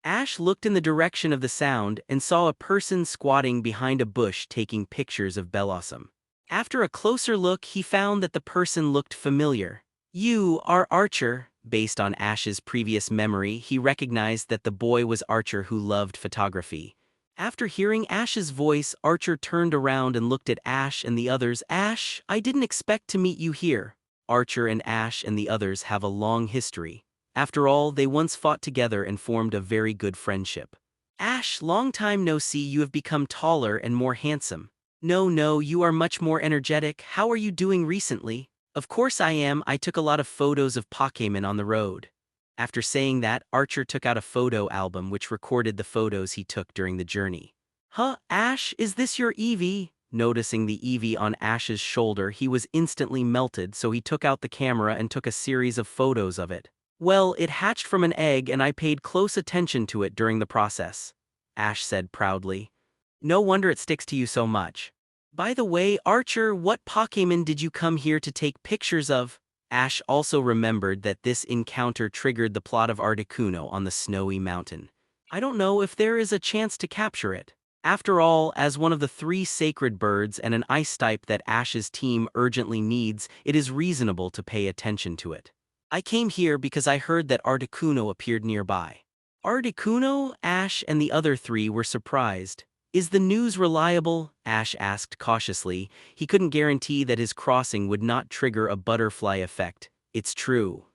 Speaker 2: Ash looked in the direction of the sound and saw a person squatting behind a bush taking pictures of Bellossom. After a closer look, he found that the person looked familiar. You are Archer. Based on Ash's previous memory, he recognized that the boy was Archer who loved photography. After hearing Ash's voice, Archer turned around and looked at Ash and the others. Ash, I didn't expect to meet you here. Archer and Ash and the others have a long history. After all, they once fought together and formed a very good friendship. Ash, long time no see, you have become taller and more handsome. No, you are much more energetic. How are you doing recently? Of course I am, I took a lot of photos of Pokémon on the road. After saying that, Archer took out a photo album which recorded the photos he took during the journey. Huh, Ash, is this your Eevee? Noticing the Eevee on Ash's shoulder, he was instantly melted, so he took out the camera and took a series of photos of it. Well, it hatched from an egg and I paid close attention to it during the process, Ash said proudly. No wonder it sticks to you so much. By the way, Archer, what Pokémon did you come here to take pictures of? Ash also remembered that this encounter triggered the plot of Articuno on the snowy mountain. I don't know if there is a chance to capture it. After all, as one of the 3 sacred birds and an ice type that Ash's team urgently needs, it is reasonable to pay attention to it. I came here because I heard that Articuno appeared nearby. Articuno, Ash and the other 3 were surprised. Is the news reliable? Ash asked cautiously. He couldn't guarantee that his crossing would not trigger a butterfly effect. It's true.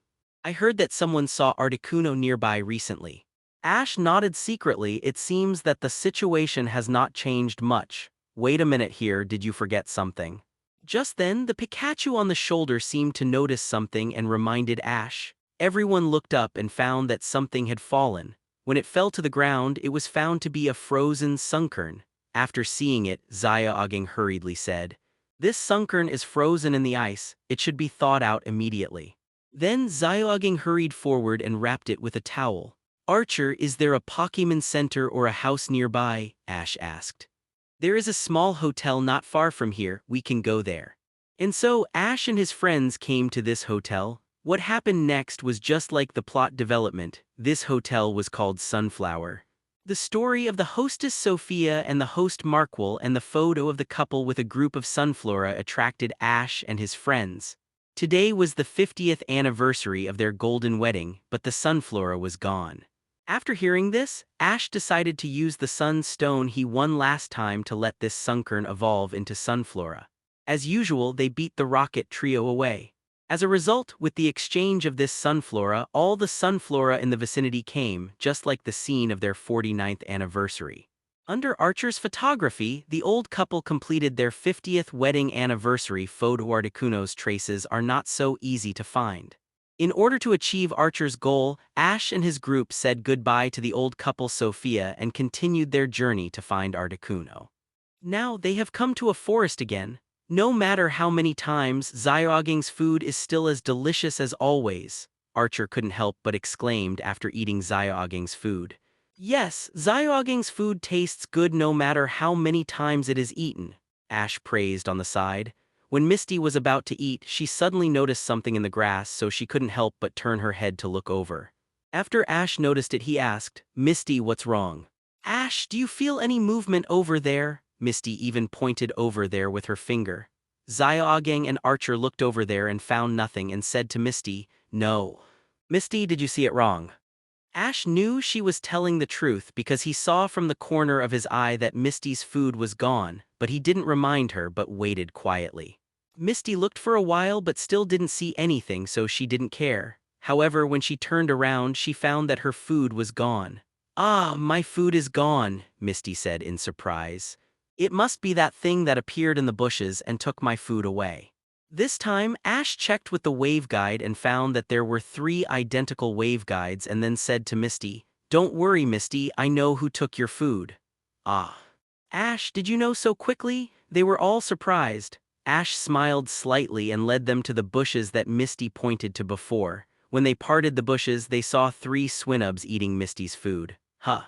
Speaker 2: I heard that someone saw Articuno nearby recently. Ash nodded secretly. It seems that the situation has not changed much. Wait a minute here, did you forget something? Just then, the Pikachu on the shoulder seemed to notice something and reminded Ash. Everyone looked up and found that something had fallen. When it fell to the ground, it was found to be a frozen Sunkern. After seeing it, Zyoging hurriedly said, "This Sunkern is frozen in the ice. It should be thawed out immediately." Then Zyoging hurried forward and wrapped it with a towel. "Archer, is there a Pokémon Center or a house nearby?" Ash asked. "There is a small hotel not far from here. We can go there." And so Ash and his friends came to this hotel. What happened next was just like the plot development. This hotel was called Sunflower. The story of the hostess Sophia and the host Markwell and the photo of the couple with a group of Sunflora attracted Ash and his friends. Today was the 50th anniversary of their golden wedding, but the Sunflora was gone. After hearing this, Ash decided to use the Sun Stone he won last time to let this Sunkern evolve into Sunflora. As usual, they beat the Rocket Trio away. As a result, with the exchange of this Sunflora, all the Sunflora in the vicinity came, just like the scene of their 49th anniversary. Under Archer's photography, the old couple completed their 50th wedding anniversary photo. Articuno's traces are not so easy to find. In order to achieve Archer's goal, Ash and his group said goodbye to the old couple Sophia and continued their journey to find Articuno. Now they have come to a forest again. No matter how many times, Zyoging's food is still as delicious as always. Archer couldn't help but exclaimed after eating Zyoging's food. Yes, Zyoging's food tastes good no matter how many times it is eaten, Ash praised on the side. When Misty was about to eat, she suddenly noticed something in the grass, so she couldn't help but turn her head to look over. After Ash noticed it, he asked, "Misty, what's wrong?" "Ash, do you feel any movement over there?" Misty even pointed over there with her finger. Zyoging and Archer looked over there and found nothing and said to Misty, "No." "Misty, did you see it wrong?" Ash knew she was telling the truth because he saw from the corner of his eye that Misty's food was gone, but he didn't remind her but waited quietly. Misty looked for a while but still didn't see anything, so she didn't care. However, when she turned around, she found that her food was gone. "Ah, my food is gone," Misty said in surprise. "It must be that thing that appeared in the bushes and took my food away." This time, Ash checked with the waveguide and found that there were 3 identical waveguides and then said to Misty, "Don't worry, Misty, I know who took your food." "Ah. Ash, did you know so quickly?" They were all surprised. Ash smiled slightly and led them to the bushes that Misty pointed to before. When they parted the bushes, they saw 3 Swinnubs eating Misty's food. "Huh.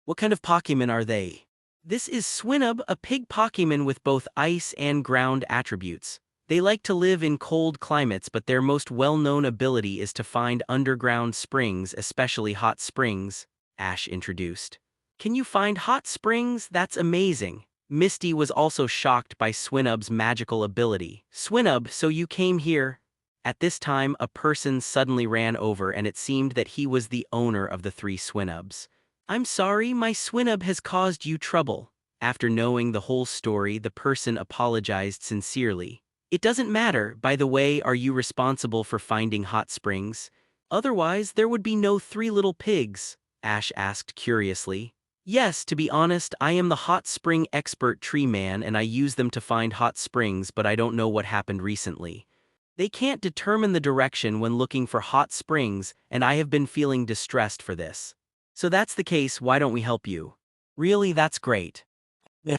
Speaker 2: What kind of Pokémon are they?" "This is Swinnub, a pig Pokémon with both ice and ground attributes. They like to live in cold climates, but their most well-known ability is to find underground springs, especially hot springs," Ash introduced. "Can you find hot springs? That's amazing." Misty was also shocked by Swinnub's magical ability. "Swinnub, so you came here?" At this time, a person suddenly ran over and it seemed that he was the owner of the 3 Swinnubs. "I'm sorry, my Swinnub has caused you trouble." After knowing the whole story, the person apologized sincerely. "It doesn't matter. By the way, are you responsible for finding hot springs? Otherwise, there would be no 3 little pigs," Ash asked curiously. "Yes, to be honest, I am the hot spring expert tree man and I use them to find hot springs, but I don't know what happened recently. They can't determine the direction when looking for hot springs, and I have been feeling distressed for this. So that's the case, why don't we help you?" "Really, that's great."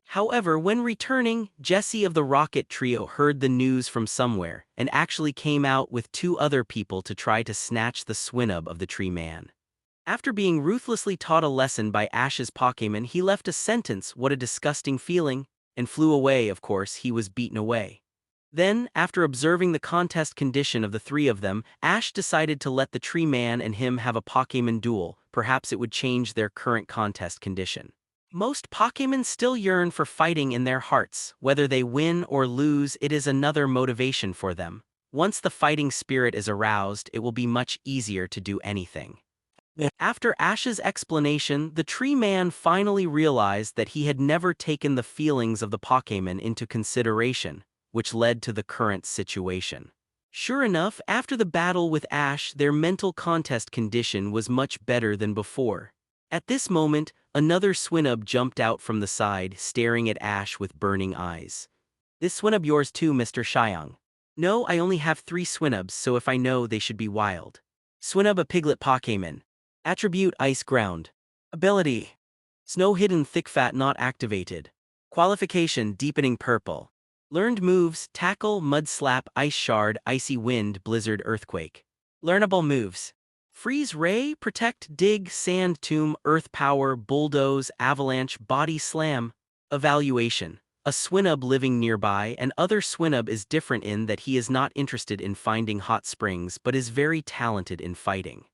Speaker 2: However, when returning, Jessie of the Rocket Trio heard the news from somewhere and actually came out with 2 other people to try to snatch the Swinnub of the tree man. After being ruthlessly taught a lesson by Ash's Pokémon, he left a sentence, "What a disgusting feeling," and flew away. Of course, he was beaten away. Then, after observing the contest condition of the 3 of them, Ash decided to let the tree man and him have a Pokémon duel. Perhaps it would change their current contest condition. Most Pokémon still yearn for fighting in their hearts. Whether they win or lose, it is another motivation for them. Once the fighting spirit is aroused, it will be much easier to do anything. After Ash's explanation, the tree man finally realized that he had never taken the feelings of the Pokémon into consideration, which led to the current situation. Sure enough, after the battle with Ash, their mental contest condition was much better than before. At this moment, another Swinnub jumped out from the side, staring at Ash with burning eyes. "This Swinnub yours too, Mr. Shyong?" "No, I only have 3 Swinnubs, so if I know, they should be wild." Swinnub, a piglet Pokémon. Attribute: Ice Ground. Ability: Snow Hidden Thick Fat not activated. Qualification: Deepening Purple. Learned moves: Tackle, Mud Slap, Ice Shard, Icy Wind, Blizzard, Earthquake. Learnable moves: Freeze Ray, Protect, Dig, Sand Tomb, Earth Power, Bulldoze, Avalanche, Body Slam. Evaluation: a Swinnub living nearby, and other Swinnub is different in that he is not interested in finding hot springs but is very talented in fighting.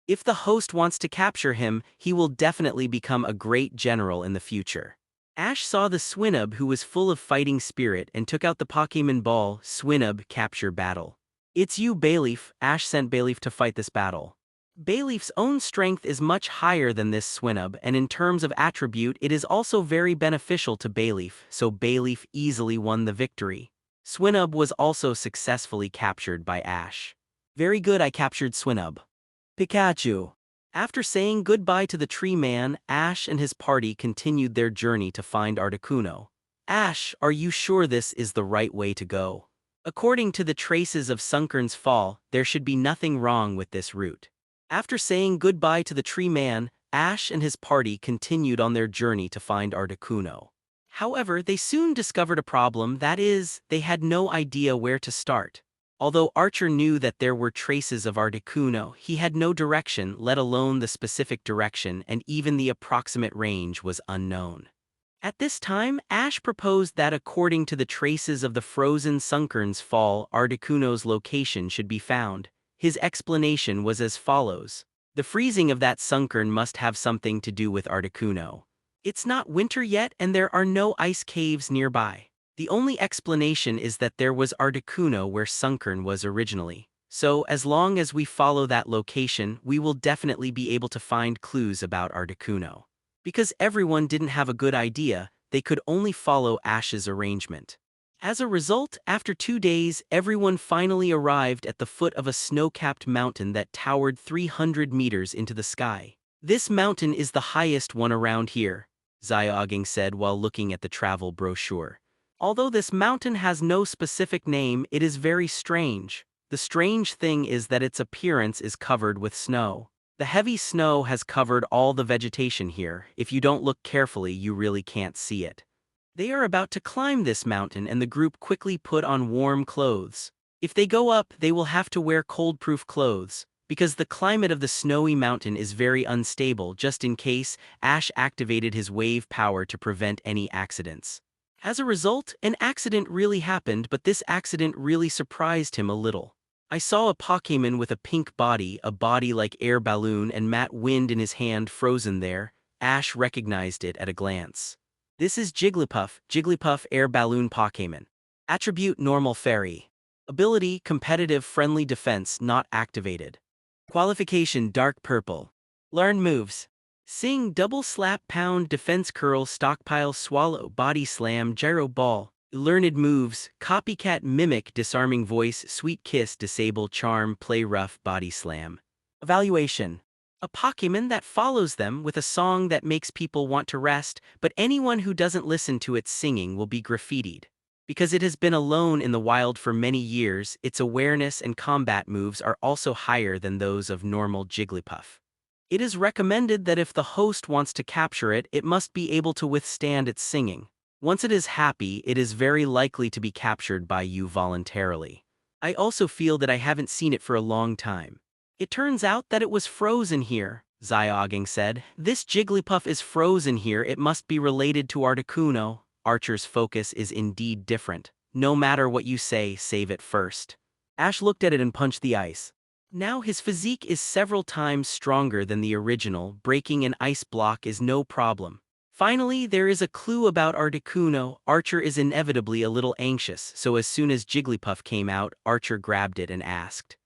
Speaker 2: If the host wants to capture him, he will definitely become a great general in the future. Ash saw the Swinnub who was full of fighting spirit and took out the Pokémon Ball. Swinnub capture battle. "It's you, Bayleaf." Ash sent Bayleaf to fight this battle. Bayleaf's own strength is much higher than this Swinnub, and in terms of attribute it is also very beneficial to Bayleaf, so Bayleaf easily won the victory. Swinnub was also successfully captured by Ash. "Very good, I captured Swinnub." Pikachu. After saying goodbye to the tree man, Ash and his party continued their journey to find Articuno. "Ash, are you sure this is the right way to go? According to the traces of Sunkern's fall, there should be nothing wrong with this route." After saying goodbye to the tree man, Ash and his party continued on their journey to find Articuno. However, they soon discovered a problem, that is, they had no idea where to start. Although Archer knew that there were traces of Articuno, he had no direction, let alone the specific direction, and even the approximate range was unknown. At this time, Ash proposed that according to the traces of the frozen Sunkern's fall, Articuno's location should be found. His explanation was as follows: "The freezing of that Sunkern must have something to do with Articuno. It's not winter yet and there are no ice caves nearby. The only explanation is that there was Articuno where Sunkern was originally. So, as long as we follow that location, we will definitely be able to find clues about Articuno." Because everyone didn't have a good idea, they could only follow Ash's arrangement. As a result, after 2 days, everyone finally arrived at the foot of a snow-capped mountain that towered 300 meters into the sky. "This mountain is the highest one around here," Xiaogang said while looking at the travel brochure. "Although this mountain has no specific name, it is very strange. The strange thing is that its appearance is covered with snow. The heavy snow has covered all the vegetation here. If you don't look carefully, you really can't see it." They are about to climb this mountain and the group quickly put on warm clothes. If they go up, they will have to wear cold-proof clothes. Because the climate of the snowy mountain is very unstable, just in case, Ash activated his wave power to prevent any accidents. As a result, an accident really happened, but this accident really surprised him a little. "I saw a Pokémon with a pink body, a body like air balloon and matte wind in his hand frozen there." Ash recognized it at a glance. "This is Jigglypuff, Jigglypuff Air Balloon Pokémon. Attribute: Normal Fairy. Ability: Competitive Friendly Defense not activated. Qualification: Dark Purple. Learned moves: Sing, Double Slap, Pound, Defense Curl, Stockpile, Swallow, Body Slam, Gyro Ball. Learned moves: Copycat, Mimic, Disarming Voice, Sweet Kiss, Disable, Charm, Play Rough, Body Slam. Evaluation: a Pokémon that follows them with a song that makes people want to rest, but anyone who doesn't listen to its singing will be graffitied. Because it has been alone in the wild for many years, its awareness and combat moves are also higher than those of normal Jigglypuff. It is recommended that if the host wants to capture it, it must be able to withstand its singing. Once it is happy, it is very likely to be captured by you voluntarily. I also feel that I haven't seen it for a long time. It turns out that it was frozen here," Xiaogang said. "This Jigglypuff is frozen here, it must be related to Articuno." Archer's focus is indeed different. "No matter what you say, save it first." Ash looked at it and punched the ice. Now his physique is several times stronger than the original. Breaking an ice block is no problem. Finally, there is a clue about Articuno. Archer is inevitably a little anxious, so as soon as Jigglypuff came out, Archer grabbed it and asked,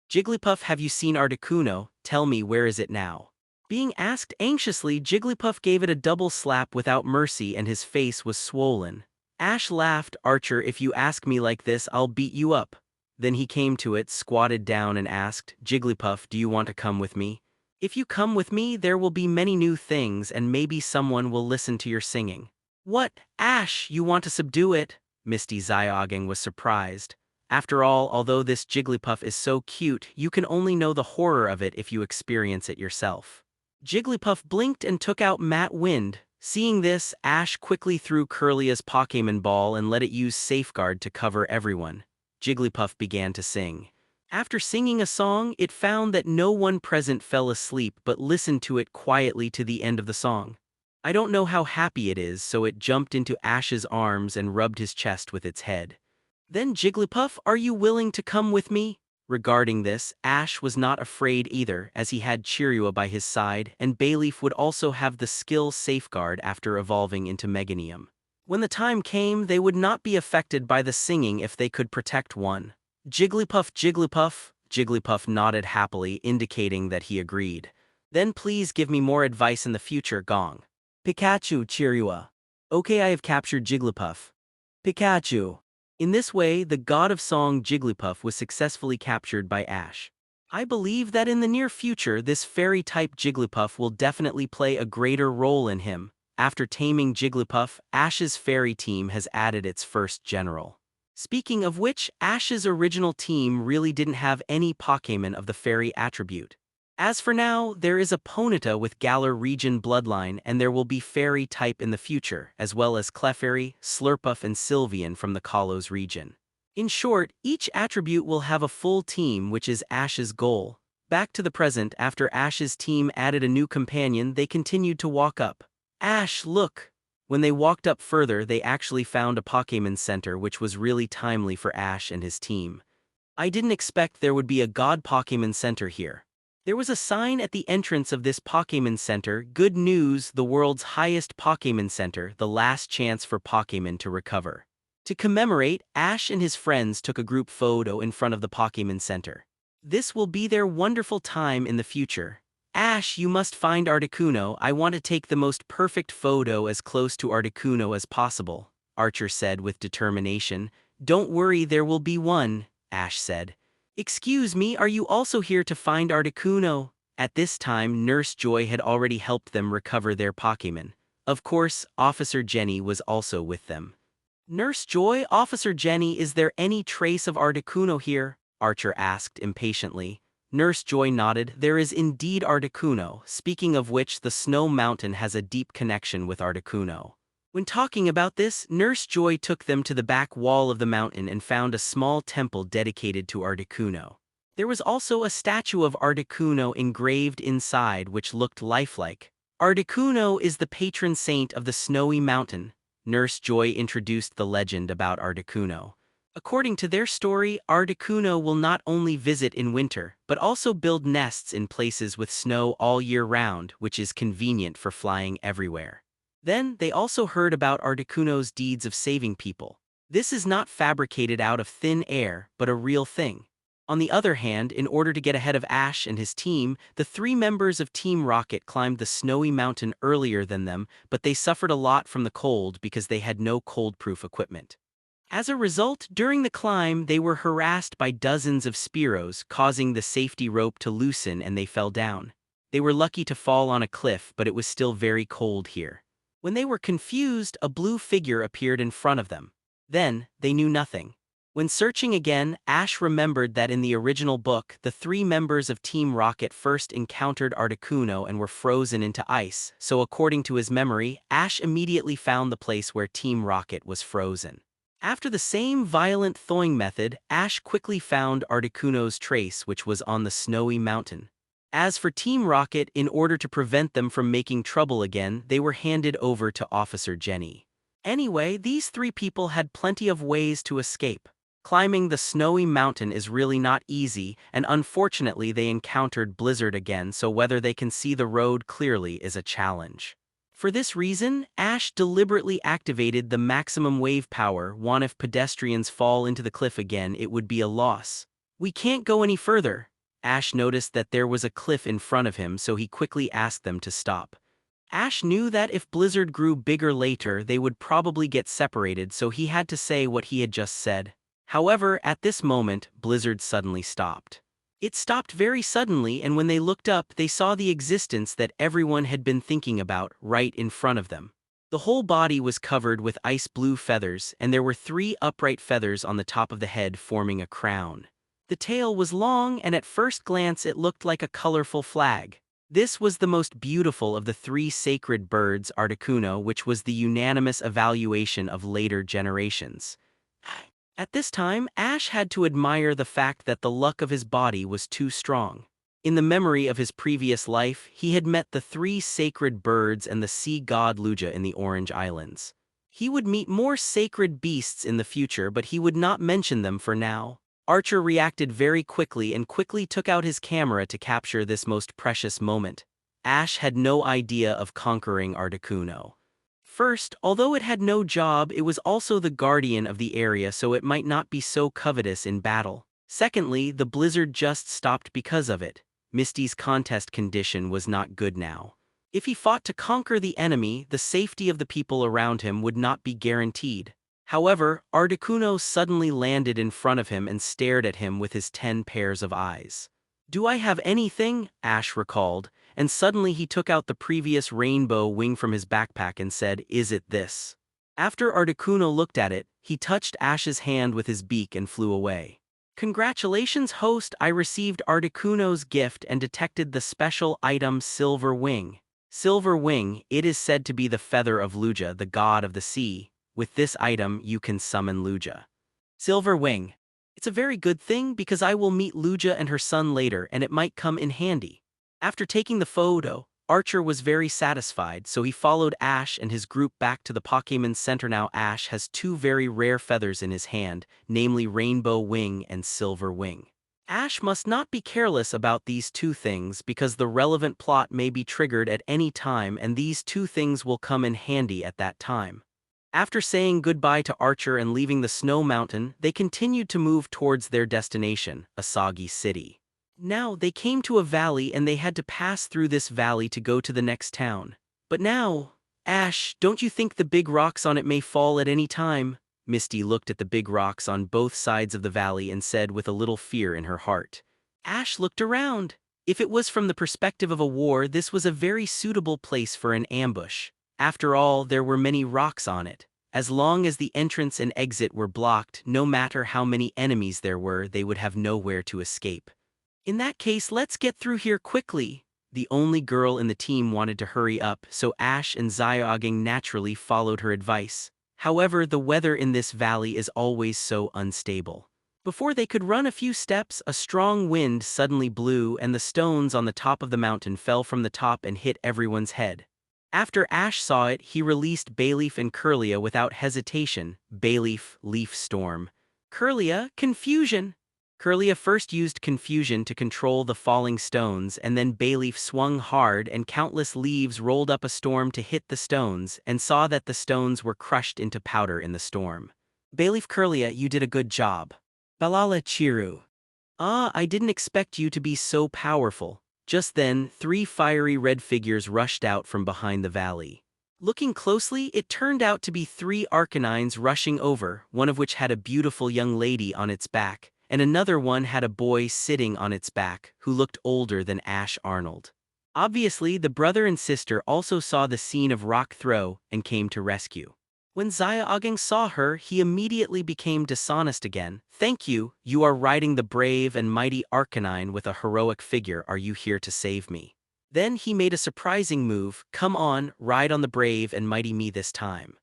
Speaker 2: "Jigglypuff, have you seen Articuno? Tell me, where is it now?" Being asked anxiously, Jigglypuff gave it a double slap without mercy and his face was swollen. Ash laughed, "Archer, if you ask me like this, I'll beat you up." Then he came to it, squatted down and asked, "Jigglypuff, do you want to come with me? If you come with me, there will be many new things and maybe someone will listen to your singing." "What, Ash, you want to subdue it?" Misty Zyoging was surprised. After all, although this Jigglypuff is so cute, you can only know the horror of it if you experience it yourself. Jigglypuff blinked and took out Matte Wind. Seeing this, Ash quickly threw Curlia's Pokémon ball and let it use Safeguard to cover everyone. Jigglypuff began to sing. After singing a song, it found that no one present fell asleep but listened to it quietly to the end of the song. I don't know how happy it is, so it jumped into Ash's arms and rubbed his chest with its head. "Then Jigglypuff, are you willing to come with me?" Regarding this, Ash was not afraid either, as he had Chirua by his side, and Bayleaf would also have the skill Safeguard after evolving into Meganium. When the time came, they would not be affected by the singing if they could protect one. "Jigglypuff, Jigglypuff." Jigglypuff nodded happily, indicating that he agreed. "Then please give me more advice in the future, Gong." "Pikachu, Chirua." "Okay, I have captured Jigglypuff." "Pikachu." In this way, the god of song Jigglypuff was successfully captured by Ash. I believe that in the near future, this fairy-type Jigglypuff will definitely play a greater role in him. After taming Jigglypuff, Ash's fairy team has added its first general. Speaking of which, Ash's original team really didn't have any Pokémon of the fairy attribute. As for now, there is a Ponyta with Galar region bloodline and there will be fairy type in the future, as well as Clefairy, Slurpuff and Sylveon from the Kalos region. In short, each attribute will have a full team, which is Ash's goal. Back to the present, after Ash's team added a new companion, they continued to walk up. "Ash, look!" When they walked up further, they actually found a Pokémon Center, which was really timely for Ash and his team. I didn't expect there would be a God Pokémon Center here. There was a sign at the entrance of this Pokémon Center, "Good news, the world's highest Pokémon Center, the last chance for Pokémon to recover." To commemorate, Ash and his friends took a group photo in front of the Pokémon Center. This will be their wonderful time in the future. "Ash, you must find Articuno. I want to take the most perfect photo as close to Articuno as possible," Archer said with determination. "Don't worry, there will be one," Ash said. "Excuse me, are you also here to find Articuno?" At this time, Nurse Joy had already helped them recover their Pokémon. Of course, Officer Jenny was also with them. "Nurse Joy, Officer Jenny, is there any trace of Articuno here?" Archer asked impatiently. Nurse Joy nodded. "There is indeed Articuno, speaking of which the Snow Mountain has a deep connection with Articuno." When talking about this, Nurse Joy took them to the back wall of the mountain and found a small temple dedicated to Articuno. There was also a statue of Articuno engraved inside which looked lifelike. Articuno is the patron saint of the Snowy Mountain. Nurse Joy introduced the legend about Articuno. According to their story, Articuno will not only visit in winter, but also build nests in places with snow all year round, which is convenient for flying everywhere. Then, they also heard about Articuno's deeds of saving people. This is not fabricated out of thin air, but a real thing. On the other hand, in order to get ahead of Ash and his team, the 3 members of Team Rocket climbed the Snowy Mountain earlier than them, but they suffered a lot from the cold because they had no cold-proof equipment. As a result, during the climb, they were harassed by dozens of Spearows, causing the safety rope to loosen and they fell down. They were lucky to fall on a cliff, but it was still very cold here. When they were confused, a blue figure appeared in front of them. Then, they knew nothing. When searching again, Ash remembered that in the original book, the 3 members of Team Rocket first encountered Articuno and were frozen into ice, so according to his memory, Ash immediately found the place where Team Rocket was frozen. After the same violent thawing method, Ash quickly found Articuno's trace, which was on the Snowy Mountain. As for Team Rocket, in order to prevent them from making trouble again, they were handed over to Officer Jenny. Anyway, these 3 people had plenty of ways to escape. Climbing the Snowy Mountain is really not easy, and unfortunately they encountered blizzard again, so whether they can see the road clearly is a challenge. For this reason, Ash deliberately activated the maximum wave power. One, if pedestrians fall into the cliff again, it would be a loss. We can't go any further. Ash noticed that there was a cliff in front of him, so he quickly asked them to stop. Ash knew that if Blizzard grew bigger later, they would probably get separated, so he had to say what he had just said. However, at this moment, Blizzard suddenly stopped. It stopped very suddenly, and when they looked up, they saw the existence that everyone had been thinking about right in front of them. The whole body was covered with ice blue feathers, and there were 3 upright feathers on the top of the head forming a crown. The tail was long, and at first glance it looked like a colorful flag. This was the most beautiful of the 3 sacred birds, Articuno, which was the unanimous evaluation of later generations. At this time, Ash had to admire the fact that the luck of his body was too strong. In the memory of his previous life, he had met the 3 sacred birds and the sea god Lugia in the Orange Islands. He would meet more sacred beasts in the future, but he would not mention them for now. Archer reacted very quickly and quickly took out his camera to capture this most precious moment. Ash had no idea of conquering Articuno. First, although it had no job, it was also the guardian of the area, so it might not be so covetous in battle. Secondly, the blizzard just stopped because of it. Misty's contest condition was not good now. If he fought to conquer the enemy, the safety of the people around him would not be guaranteed. However, Articuno suddenly landed in front of him and stared at him with his 10 pairs of eyes. "Do I have anything?" Ash recalled, and suddenly he took out the previous rainbow wing from his backpack and said, "Is it this?" After Articuno looked at it, he touched Ash's hand with his beak and flew away. "Congratulations, host, I received Articuno's gift and detected the special item Silver Wing. Silver Wing, it is said to be the feather of Lugia, the god of the sea. With this item, you can summon Lugia." Silver Wing. It's a very good thing because I will meet Lugia and her son later and it might come in handy. After taking the photo, Archer was very satisfied, so he followed Ash and his group back to the Pokémon Center. Now Ash has 2 very rare feathers in his hand, namely Rainbow Wing and Silver Wing. Ash must not be careless about these 2 things because the relevant plot may be triggered at any time and these 2 things will come in handy at that time. After saying goodbye to Archer and leaving the snow mountain, they continued to move towards their destination, Asagi City. Now they came to a valley and they had to pass through this valley to go to the next town. But now, Ash, don't you think the big rocks on it may fall at any time? Misty looked at the big rocks on both sides of the valley and said with a little fear in her heart. Ash looked around. If it was from the perspective of a war, this was a very suitable place for an ambush. After all, there were many rocks on it. As long as the entrance and exit were blocked, no matter how many enemies there were, they would have nowhere to escape. In that case, let's get through here quickly. The only girl in the team wanted to hurry up, so Ash and Zyoging naturally followed her advice. However, the weather in this valley is always so unstable. Before they could run a few steps, a strong wind suddenly blew and the stones on the top of the mountain fell from the top and hit everyone's head. After Ash saw it, he released Bayleaf and Kirlia without hesitation. Bayleaf, Leaf Storm. Kirlia, Confusion. Kirlia first used Confusion to control the falling stones, and then Bayleaf swung hard and countless leaves rolled up a storm to hit the stones and saw that the stones were crushed into powder in the storm. Bayleaf, Kirlia, you did a good job. Balala Shirou. I didn't expect you to be so powerful. Just then, 3 fiery red figures rushed out from behind the valley. Looking closely, it turned out to be 3 Arcanines rushing over, one of which had a beautiful young lady on its back, and another one had a boy sitting on its back, who looked older than Ash Arnold. Obviously, the brother and sister also saw the scene of rock throw and came to rescue. When Zyoging saw her, he immediately became dishonest again. "Thank you, you are riding the brave and mighty Arcanine with a heroic figure. Are you here to save me?" Then he made a surprising move. "Come on, ride on the brave and mighty me this time."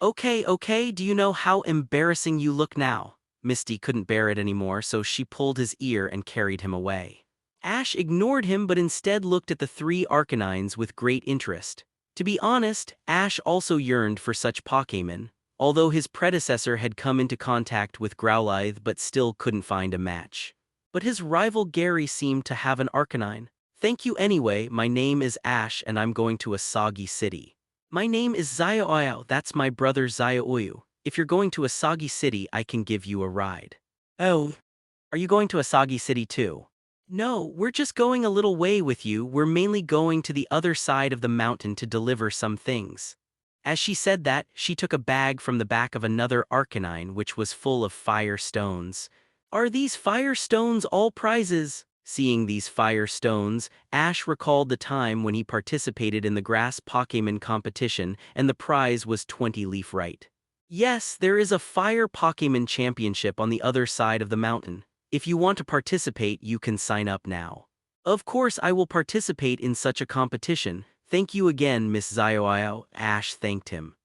Speaker 2: Okay, do you know how embarrassing you look now?" Misty couldn't bear it anymore, so she pulled his ear and carried him away. Ash ignored him but instead looked at the 3 Arcanines with great interest. To be honest, Ash also yearned for such Pokémon, although his predecessor had come into contact with Growlithe but still couldn't find a match. But his rival Gary seemed to have an Arcanine. "Thank you anyway, my name is Ash and I'm going to Asagi City." My name is Zioao, that's my brother Zioyu. If you're going to Asagi City, I can give you a ride. Oh, are you going to Asagi City too? No, we're just going a little way with you. We're mainly going to the other side of the mountain to deliver some things. As she said that, she took a bag from the back of another Arcanine which was full of fire stones. Are these fire stones all prizes? Seeing these fire stones, Ash recalled the time when he participated in the grass Pokémon competition and the prize was 20 leaf right. Yes, there is a fire Pokémon championship on the other side of the mountain. If you want to participate, you can sign up now. Of course I will participate in such a competition. Thank you again, Miss Zioao, Ash thanked him.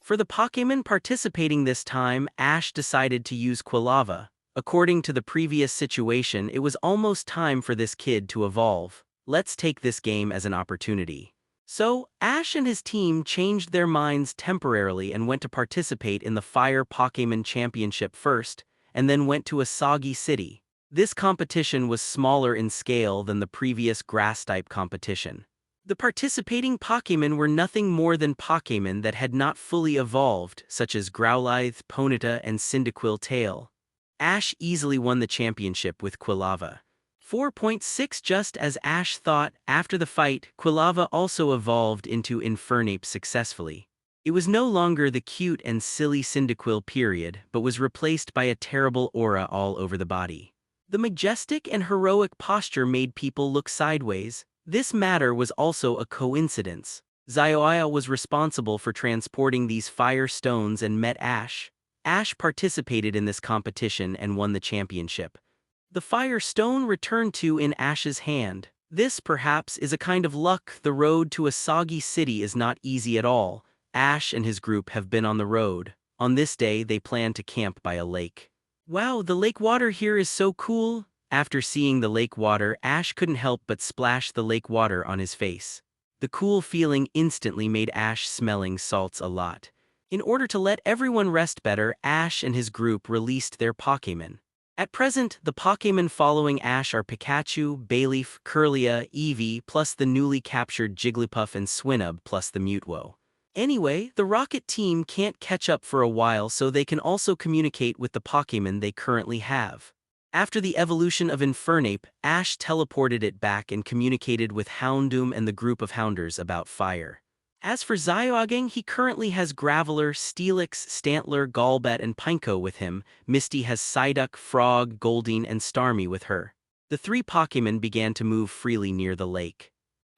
Speaker 2: For the Pokémon participating this time, Ash decided to use Quilava. According to the previous situation, it was almost time for this kid to evolve. Let's take this game as an opportunity. So, Ash and his team changed their minds temporarily and went to participate in the Fire Pokémon Championship first, and then went to Asagi City. This competition was smaller in scale than the previous Grass-type competition. The participating Pokémon were nothing more than Pokémon that had not fully evolved, such as Growlithe, Ponyta, and Cyndaquil Tail. Ash easily won the championship with Quilava. 4.6 Just as Ash thought, after the fight, Quilava also evolved into Infernape successfully. It was no longer the cute and silly Cyndaquil period, but was replaced by a terrible aura all over the body. The majestic and heroic posture made people look sideways. This matter was also a coincidence. Zioao was responsible for transporting these fire stones and met Ash. Ash participated in this competition and won the championship. The fire stone returned in Ash's hand. This, perhaps, is a kind of luck. The road to Asagi City is not easy at all. Ash and his group have been on the road. On this day, they plan to camp by a lake. Wow, the lake water here is so cool. After seeing the lake water, Ash couldn't help but splash the lake water on his face. The cool feeling instantly made Ash smelling salts a lot. In order to let everyone rest better, Ash and his group released their Pokémon. At present, the Pokémon following Ash are Pikachu, Bayleaf, Kirlia, Eevee, plus the newly captured Jigglypuff and Swinnub plus the Mewtwo. Anyway, the Rocket team can't catch up for a while, so they can also communicate with the Pokémon they currently have. After the evolution of Infernape, Ash teleported it back and communicated with Houndoom and the group of Hounders about fire. As for Zioaging, he currently has Graveler, Steelix, Stantler, Golbat, and Pineco with him. Misty has Psyduck, Frog, Goldeen, and Starmie with her. The three Pokémon began to move freely near the lake.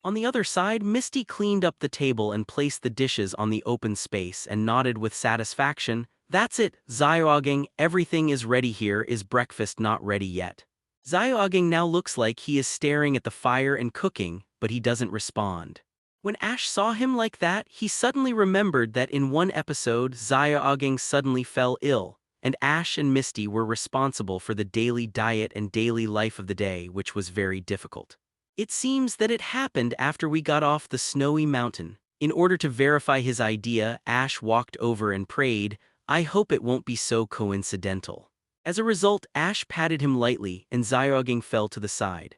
Speaker 2: On the other side, Misty cleaned up the table and placed the dishes on the open space and nodded with satisfaction. That's it, Zioaging, everything is ready here. Is breakfast not ready yet? Zioaging now looks like he is staring at the fire and cooking, but he doesn't respond. When Ash saw him like that, he suddenly remembered that in one episode, Zioaging suddenly fell ill, and Ash and Misty were responsible for the daily diet and daily life of the day, which was very difficult. It seems that it happened after we got off the snowy mountain. In order to verify his idea, Ash walked over and prayed, "I hope it won't be so coincidental." As a result, Ash patted him lightly, and Zioaging fell to the side.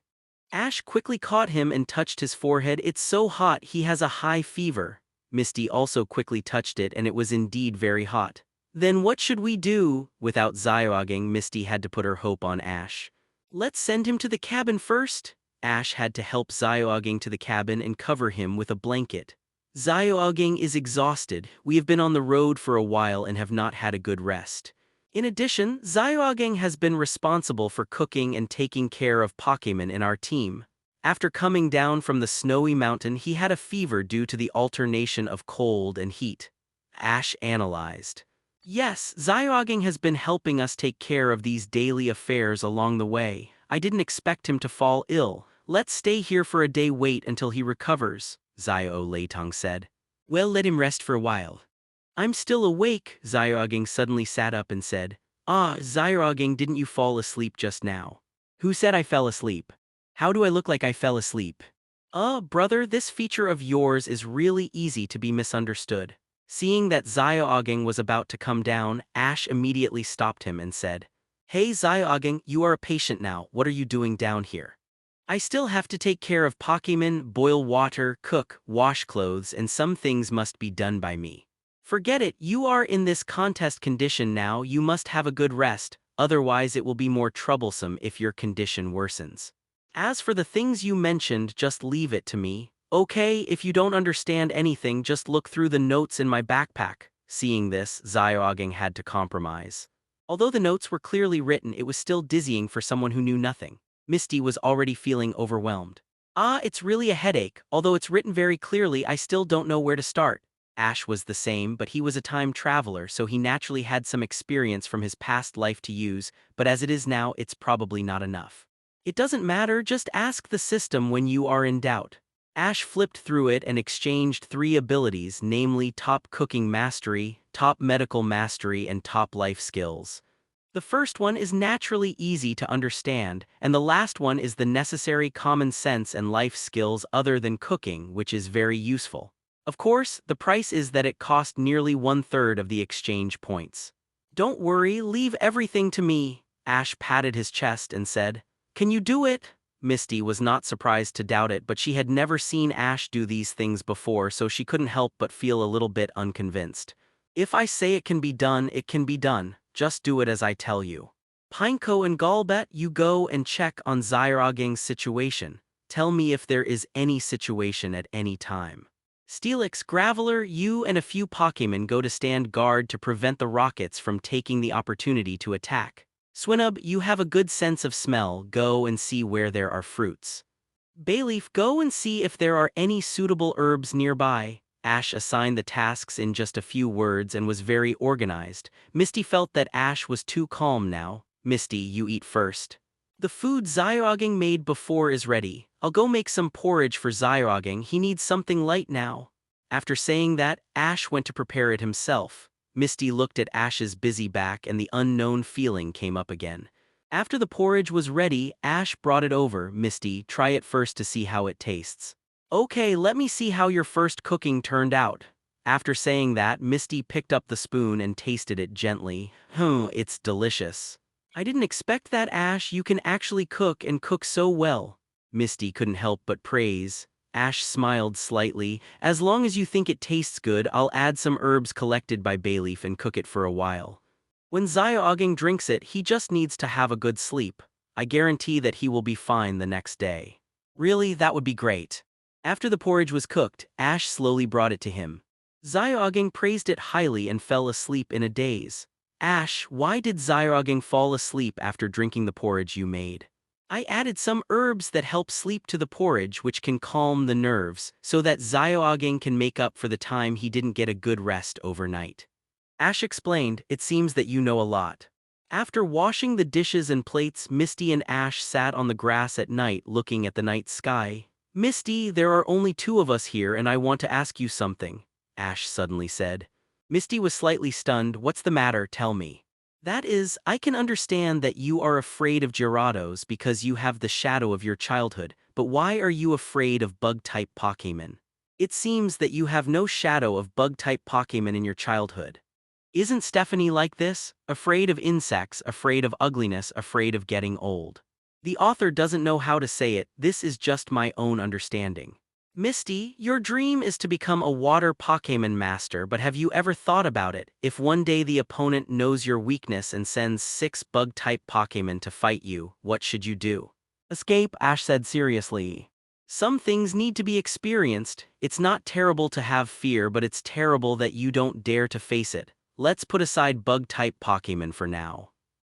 Speaker 2: Ash quickly caught him and touched his forehead. "It's so hot, he has a high fever." Misty also quickly touched it, and it was indeed very hot. Then what should we do? Without Zioaging, Misty had to put her hope on Ash. "Let's send him to the cabin first." Ash had to help Zioaging to the cabin and cover him with a blanket. Zioaging is exhausted. We have been on the road for a while and have not had a good rest. In addition, Zioaging has been responsible for cooking and taking care of Pokémon in our team. After coming down from the snowy mountain, he had a fever due to the alternation of cold and heat. Ash analyzed. Yes, Zioaging has been helping us take care of these daily affairs along the way. I didn't expect him to fall ill. Let's stay here for a day, wait until he recovers, Zio Leitong said. Well, let him rest for a while. I'm still awake. Zioaging suddenly sat up and said, Zioaging, didn't you fall asleep just now? Who said I fell asleep? How do I look like I fell asleep? Brother, this feature of yours is really easy to be misunderstood. Seeing that Zioaging was about to come down, Ash immediately stopped him and said, Hey Zioaging, you are a patient now, what are you doing down here? I still have to take care of Pokémon, boil water, cook, wash clothes, and some things must be done by me. Forget it, you are in this contest condition now, you must have a good rest, otherwise it will be more troublesome if your condition worsens. As for the things you mentioned, just leave it to me. Okay, if you don't understand anything, just look through the notes in my backpack. Seeing this, Zyoging had to compromise. Although the notes were clearly written, it was still dizzying for someone who knew nothing. Misty was already feeling overwhelmed. It's really a headache, although it's written very clearly, I still don't know where to start. Ash was the same, but he was a time traveler, so he naturally had some experience from his past life to use, but as it is now, it's probably not enough. It doesn't matter, just ask the system when you are in doubt. Ash flipped through it and exchanged 3 abilities, namely Top Cooking Mastery, Top Medical Mastery, and Top Life Skills. The first one is naturally easy to understand, and the last one is the necessary common sense and life skills other than cooking, which is very useful. Of course, the price is that it cost nearly 1/3 of the exchange points. Don't worry, leave everything to me. Ash patted his chest and said, "Can you do it?" Misty was not surprised to doubt it, but she had never seen Ash do these things before, so she couldn't help but feel a little bit unconvinced. If I say it can be done, it can be done. Just do it as I tell you. Pineco and Golbat, you go and check on Zyoging's situation. Tell me if there is any situation at any time. Steelix, Graveler, you and a few Pokémon go to stand guard to prevent the rockets from taking the opportunity to attack. Swinnub, you have a good sense of smell, go and see where there are fruits. Bayleaf, go and see if there are any suitable herbs nearby. Ash assigned the tasks in just a few words and was very organized. Misty felt that Ash was too calm now. Misty, you eat first. The food Zyoging made before is ready. I'll go make some porridge for Zyoging, he needs something light now. After saying that, Ash went to prepare it himself. Misty looked at Ash's busy back and the unknown feeling came up again. After the porridge was ready, Ash brought it over. Misty, try it first to see how it tastes. Okay, let me see how your first cooking turned out. After saying that, Misty picked up the spoon and tasted it gently. It's delicious. I didn't expect that, Ash, you can actually cook and cook so well. Misty couldn't help but praise. Ash smiled slightly. As long as you think it tastes good, I'll add some herbs collected by Bayleaf and cook it for a while. When Zyoging drinks it, he just needs to have a good sleep. I guarantee that he will be fine the next day. Really, that would be great. After the porridge was cooked, Ash slowly brought it to him. Zyoging praised it highly and fell asleep in a daze. Ash, why did Zyoging fall asleep after drinking the porridge you made? I added some herbs that help sleep to the porridge, which can calm the nerves, so that Zyoging can make up for the time he didn't get a good rest overnight. Ash explained, it seems that you know a lot. After washing the dishes and plates, Misty and Ash sat on the grass at night looking at the night sky. Misty, there are only 2 of us here and I want to ask you something, Ash suddenly said. Misty was slightly stunned. What's the matter, tell me. That is, I can understand that you are afraid of Gyarados because you have the shadow of your childhood, but why are you afraid of bug-type Pokémon? It seems that you have no shadow of bug-type Pokémon in your childhood. Isn't Stephanie like this? Afraid of insects, afraid of ugliness, afraid of getting old. The author doesn't know how to say it, this is just my own understanding. Misty, your dream is to become a water Pokémon master, but have you ever thought about it? If one day the opponent knows your weakness and sends 6 bug-type Pokémon to fight you, what should you do? Escape, Ash said seriously. Some things need to be experienced. It's not terrible to have fear, but it's terrible that you don't dare to face it. Let's put aside bug-type Pokémon for now.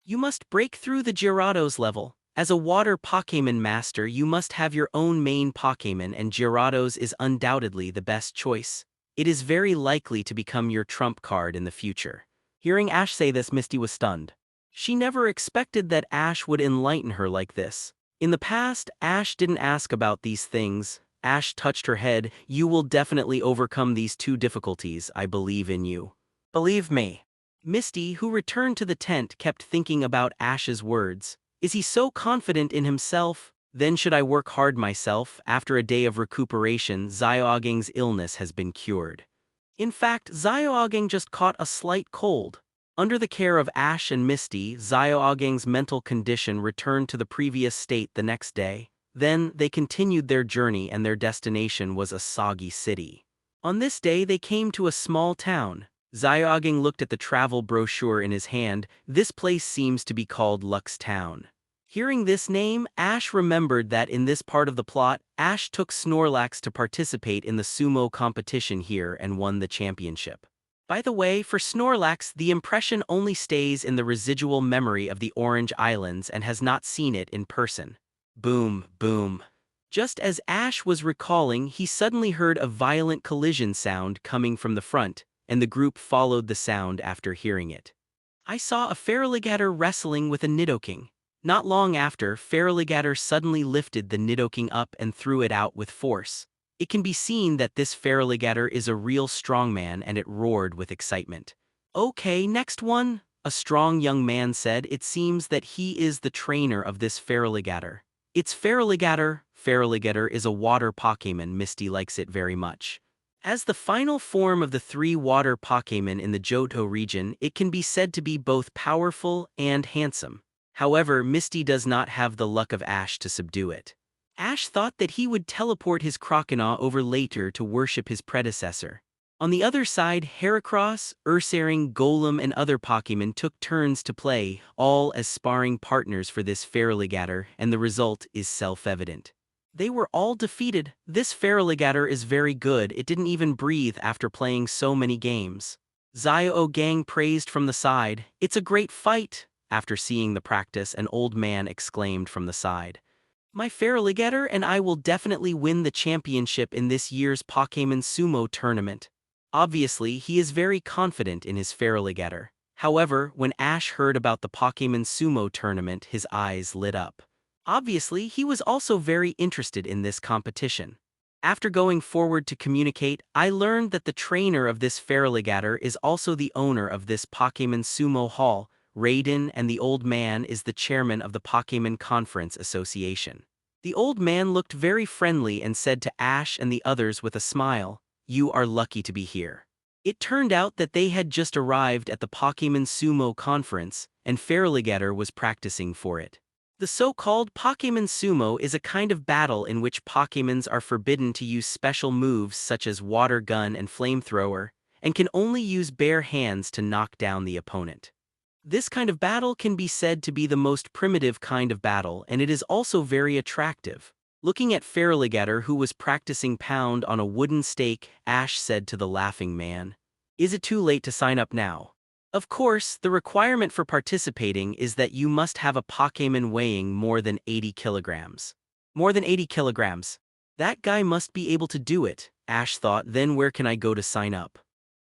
Speaker 2: You must break through the Gyarados level. As a water Pokémon master, you must have your own main Pokémon, and Gyarados is undoubtedly the best choice. It is very likely to become your trump card in the future. Hearing Ash say this, Misty was stunned. She never expected that Ash would enlighten her like this. In the past, Ash didn't ask about these things. Ash touched her head. You will definitely overcome these 2 difficulties. I believe in you. Believe me. Misty, who returned to the tent, kept thinking about Ash's words. Is he so confident in himself? Then should I work hard myself? After a day of recuperation, Zyoging's illness has been cured. In fact, Zyoging just caught a slight cold. Under the care of Ash and Misty, Zyoging's mental condition returned to the previous state the next day. Then, they continued their journey and their destination was Asagi City. On this day they came to a small town. Zyoging looked at the travel brochure in his hand. This place seems to be called Lux Town. Hearing this name, Ash remembered that in this part of the plot, Ash took Snorlax to participate in the sumo competition here and won the championship. By the way, for Snorlax, the impression only stays in the residual memory of the Orange Islands and has not seen it in person. Boom, boom. Just as Ash was recalling, he suddenly heard a violent collision sound coming from the front, and the group followed the sound after hearing it. I saw a Feraligatr wrestling with a Nidoking. Not long after, Feraligatr suddenly lifted the Nidoking up and threw it out with force. It can be seen that this Feraligatr is a real strongman and it roared with excitement. Okay, next one, a strong young man said. It seems that he is the trainer of this Feraligatr. It's Feraligatr. Feraligatr is a water Pokémon. Misty likes it very much. As the final form of the 3 water Pokémon in the Johto region, it can be said to be both powerful and handsome. However, Misty does not have the luck of Ash to subdue it. Ash thought that he would teleport his Croconaw over later to worship his predecessor. On the other side, Heracross, Ursaring, Golem and other Pokémon took turns to play, all as sparring partners for this Feraligatr, and the result is self-evident. They were all defeated. This Feraligatr is very good, it didn't even breathe after playing so many games. Zyoging praised from the side. It's a great fight. After seeing the practice, an old man exclaimed from the side. My Feraligatr and I will definitely win the championship in this year's Pokémon Sumo tournament. Obviously, he is very confident in his Feraligatr. However, when Ash heard about the Pokémon Sumo tournament, his eyes lit up. Obviously, he was also very interested in this competition. After going forward to communicate, I learned that the trainer of this Feraligatr is also the owner of this Pokémon Sumo Hall. Raiden, and the old man is the chairman of the Pokémon Conference Association. The old man looked very friendly and said to Ash and the others with a smile, "You are lucky to be here." It turned out that they had just arrived at the Pokémon Sumo Conference, and Feraligatr was practicing for it. The so-called Pokémon Sumo is a kind of battle in which Pokémons are forbidden to use special moves such as Water Gun and Flamethrower, and can only use bare hands to knock down the opponent. This kind of battle can be said to be the most primitive kind of battle, and it is also very attractive. Looking at Feraligatr, who was practicing pound on a wooden stake, Ash said to the laughing man, "Is it too late to sign up now?" Of course, the requirement for participating is that you must have a Pokémon weighing more than 80 kilograms. More than 80 kilograms. That guy must be able to do it, Ash thought. Then where can I go to sign up?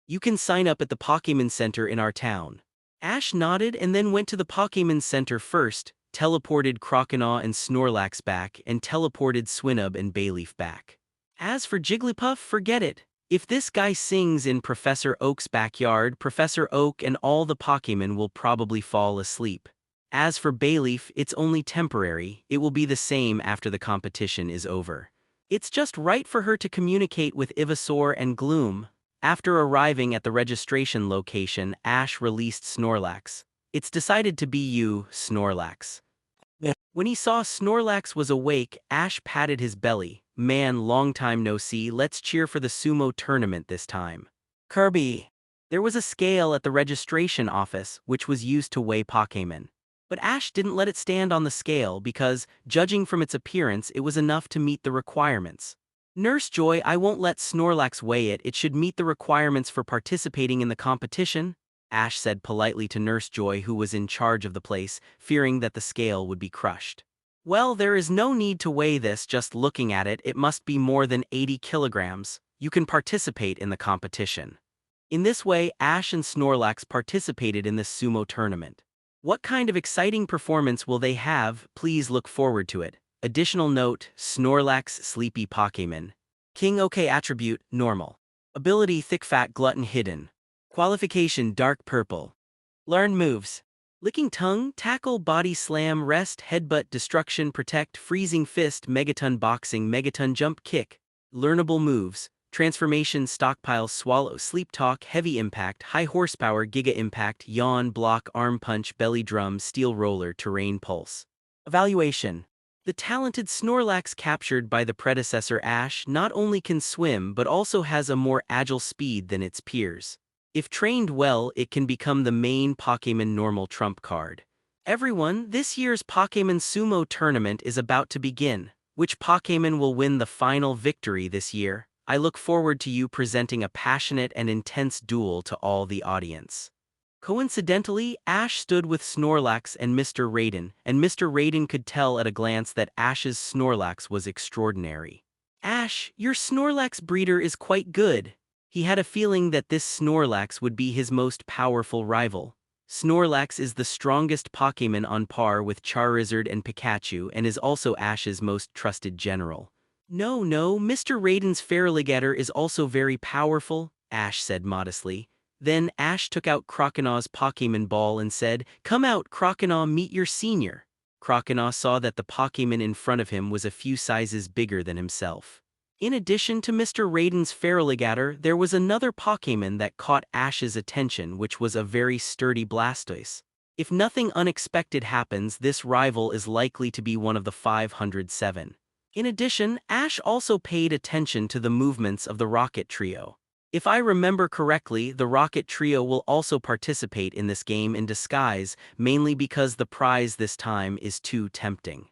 Speaker 2: You can sign up at the Pokémon Center in our town. Ash nodded and then went to the Pokémon Center first, teleported Croconaw and Snorlax back, and teleported Swinnub and Bayleaf back. As for Jigglypuff, forget it. If this guy sings in Professor Oak's backyard, Professor Oak and all the Pokémon will probably fall asleep. As for Bayleaf, it's only temporary, it will be the same after the competition is over. It's just right for her to communicate with Ivysaur and Gloom. After arriving at the registration location, Ash released Snorlax. It's decided to be you, Snorlax. When he saw Snorlax was awake, Ash patted his belly. Man, long time no see, let's cheer for the sumo tournament this time. Kirby. There was a scale at the registration office, which was used to weigh Pokémon. But Ash didn't let it stand on the scale because, judging from its appearance, it was enough to meet the requirements. Nurse Joy, I won't let Snorlax weigh it, it should meet the requirements for participating in the competition, Ash said politely to Nurse Joy, who was in charge of the place, fearing that the scale would be crushed. Well, there is no need to weigh this, just looking at it, it must be more than 80 kilograms. You can participate in the competition. In this way, Ash and Snorlax participated in this sumo tournament. What kind of exciting performance will they have? Please look forward to it. Additional note, Snorlax Sleepy Pokémon. King OK Attribute, Normal. Ability Thick Fat Glutton Hidden. Qualification Dark Purple. Learn moves. Licking Tongue, Tackle, Body Slam, Rest, Headbutt, Destruction, Protect, Freezing Fist, Megaton Boxing, Megaton Jump, Kick. Learnable moves. Transformation, Stockpile, Swallow, Sleep Talk, Heavy Impact, High Horsepower, Giga Impact, Yawn, Block, Arm Punch, Belly Drum, Steel Roller, Terrain Pulse. Evaluation. The talented Snorlax captured by the predecessor Ash not only can swim but also has a more agile speed than its peers. If trained well, it can become the main Pokémon normal trump card. Everyone, this year's Pokémon Sumo tournament is about to begin. Which Pokémon will win the final victory this year? I look forward to you presenting a passionate and intense duel to all the audience. Coincidentally, Ash stood with Snorlax and Mr. Raiden, and Mr. Raiden could tell at a glance that Ash's Snorlax was extraordinary. Ash, your Snorlax breeder is quite good. He had a feeling that this Snorlax would be his most powerful rival. Snorlax is the strongest Pokémon on par with Charizard and Pikachu and is also Ash's most trusted general. No, Mr. Raiden's Feraligatr is also very powerful, Ash said modestly. Then Ash took out Croconaws' Pokémon Ball and said, "Come out, Croconaw, meet your senior." Croconaw saw that the Pokémon in front of him was a few sizes bigger than himself. In addition to Mr. Raiden's Feraligatr, there was another Pokémon that caught Ash's attention, which was a very sturdy Blastoise. If nothing unexpected happens, this rival is likely to be one of the 507. In addition, Ash also paid attention to the movements of the Rocket Trio. If I remember correctly, the Rocket Trio will also participate in this game in disguise, mainly because the prize this time is too tempting.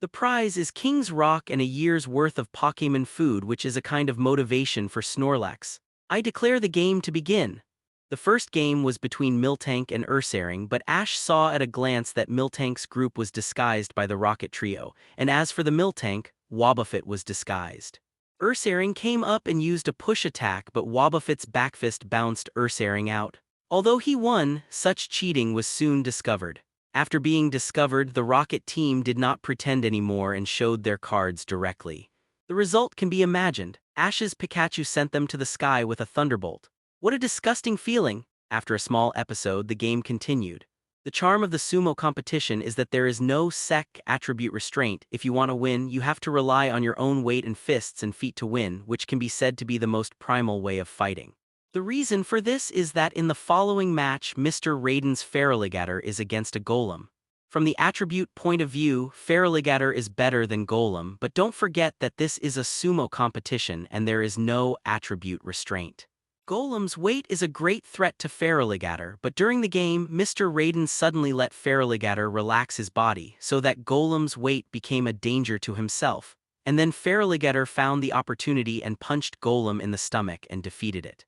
Speaker 2: The prize is King's Rock and a year's worth of Pokémon food, which is a kind of motivation for Snorlax. I declare the game to begin. The first game was between Miltank and Ursaring, but Ash saw at a glance that Miltank's group was disguised by the Rocket Trio, and as for the Miltank, Wobbuffet was disguised. Ursaring came up and used a push attack, but Wobbuffet's backfist bounced Ursaring out. Although he won, such cheating was soon discovered. After being discovered, the Rocket team did not pretend anymore and showed their cards directly. The result can be imagined. Ash's Pikachu sent them to the sky with a thunderbolt. What a disgusting feeling! After a small episode, the game continued. The charm of the sumo competition is that there is no sec attribute restraint. If you want to win, you have to rely on your own weight and fists and feet to win, which can be said to be the most primal way of fighting. The reason for this is that in the following match, Mr. Raiden's Feraligatr is against a Golem. From the attribute point of view, Feraligatr is better than Golem, but don't forget that this is a sumo competition and there is no attribute restraint. Golem's weight is a great threat to Feraligatr, but during the game, Mr. Raiden suddenly let Feraligatr relax his body so that Golem's weight became a danger to himself, and then Feraligatr found the opportunity and punched Golem in the stomach and defeated it.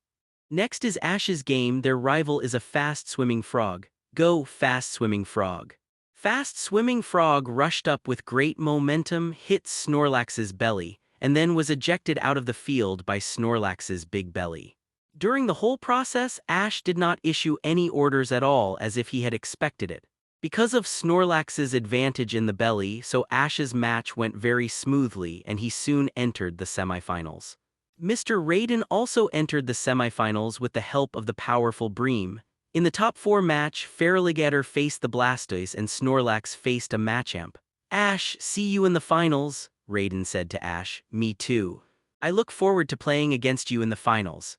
Speaker 2: Next is Ash's game. Their rival is a fast-swimming frog. Go, fast-swimming frog. Fast-swimming frog rushed up with great momentum, hit Snorlax's belly, and then was ejected out of the field by Snorlax's big belly. During the whole process, Ash did not issue any orders at all, as if he had expected it. Because of Snorlax's advantage in the belly, so Ash's match went very smoothly and he soon entered the semifinals. Mr. Raiden also entered the semifinals with the help of the powerful Bream. In the top 4 match, Feraligatr faced the Blastoise and Snorlax faced a Machamp. "Ash, see you in the finals," Raiden said to Ash. "Me too. I look forward to playing against you in the finals."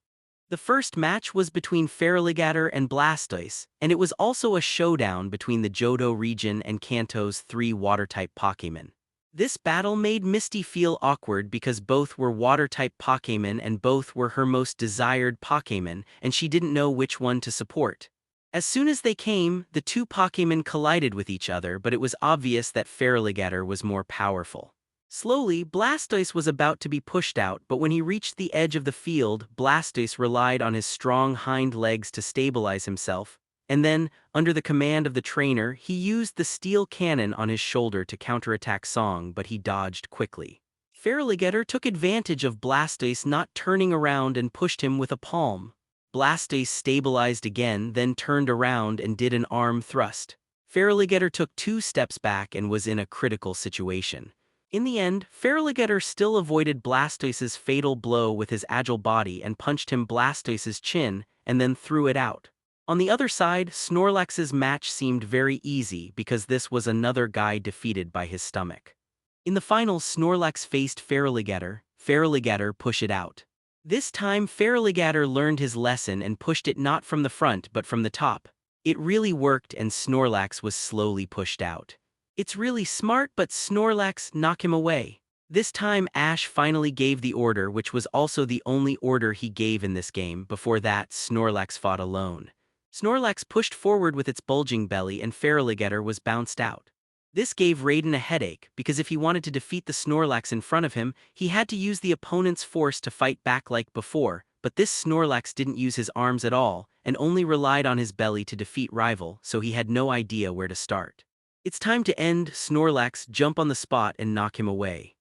Speaker 2: The first match was between Feraligatr and Blastoise, and it was also a showdown between the Johto region and Kanto's 3 water-type Pokémon. This battle made Misty feel awkward because both were water-type Pokémon and both were her most desired Pokémon, and she didn't know which one to support. As soon as they came, the 2 Pokémon collided with each other, but it was obvious that Feraligatr was more powerful. Slowly, Blastoise was about to be pushed out, but when he reached the edge of the field, Blastoise relied on his strong hind legs to stabilize himself, and then, under the command of the trainer, he used the steel cannon on his shoulder to counterattack Song, but he dodged quickly. Feraligatr took advantage of Blastoise not turning around and pushed him with a palm. Blastoise stabilized again, then turned around and did an arm thrust. Feraligatr took 2 steps back and was in a critical situation. In the end, Feraligatr still avoided Blastoise's fatal blow with his agile body and punched him Blastoise's chin, and then threw it out. On the other side, Snorlax's match seemed very easy because this was another guy defeated by his stomach. In the finals, Snorlax faced Feraligatr. Feraligatr pushed it out. This time, Feraligatr learned his lesson and pushed it not from the front but from the top. It really worked and Snorlax was slowly pushed out. It's really smart, but Snorlax knocked him away. This time Ash finally gave the order, which was also the only order he gave in this game. Before that, Snorlax fought alone. Snorlax pushed forward with its bulging belly and Feraligatr was bounced out. This gave Raiden a headache, because if he wanted to defeat the Snorlax in front of him, he had to use the opponent's force to fight back like before, but this Snorlax didn't use his arms at all, and only relied on his belly to defeat rival, so he had no idea where to start. It's time to end. Snorlax jump on the spot and knock him away.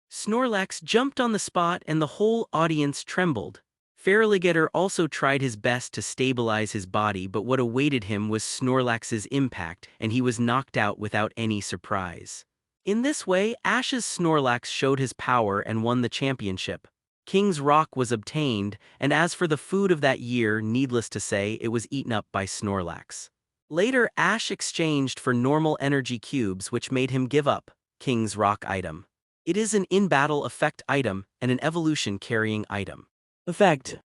Speaker 2: Snorlax jumped on the spot and the whole audience trembled. Feraligatr also tried his best to stabilize his body, but what awaited him was Snorlax's impact, and he was knocked out without any surprise. In this way, Ash's Snorlax showed his power and won the championship. King's Rock was obtained, and as for the food of that year, needless to say, it was eaten up by Snorlax. Later, Ash exchanged for normal energy cubes, which made him give up King's Rock item. It is an in-battle effect item and an evolution carrying item. Effect: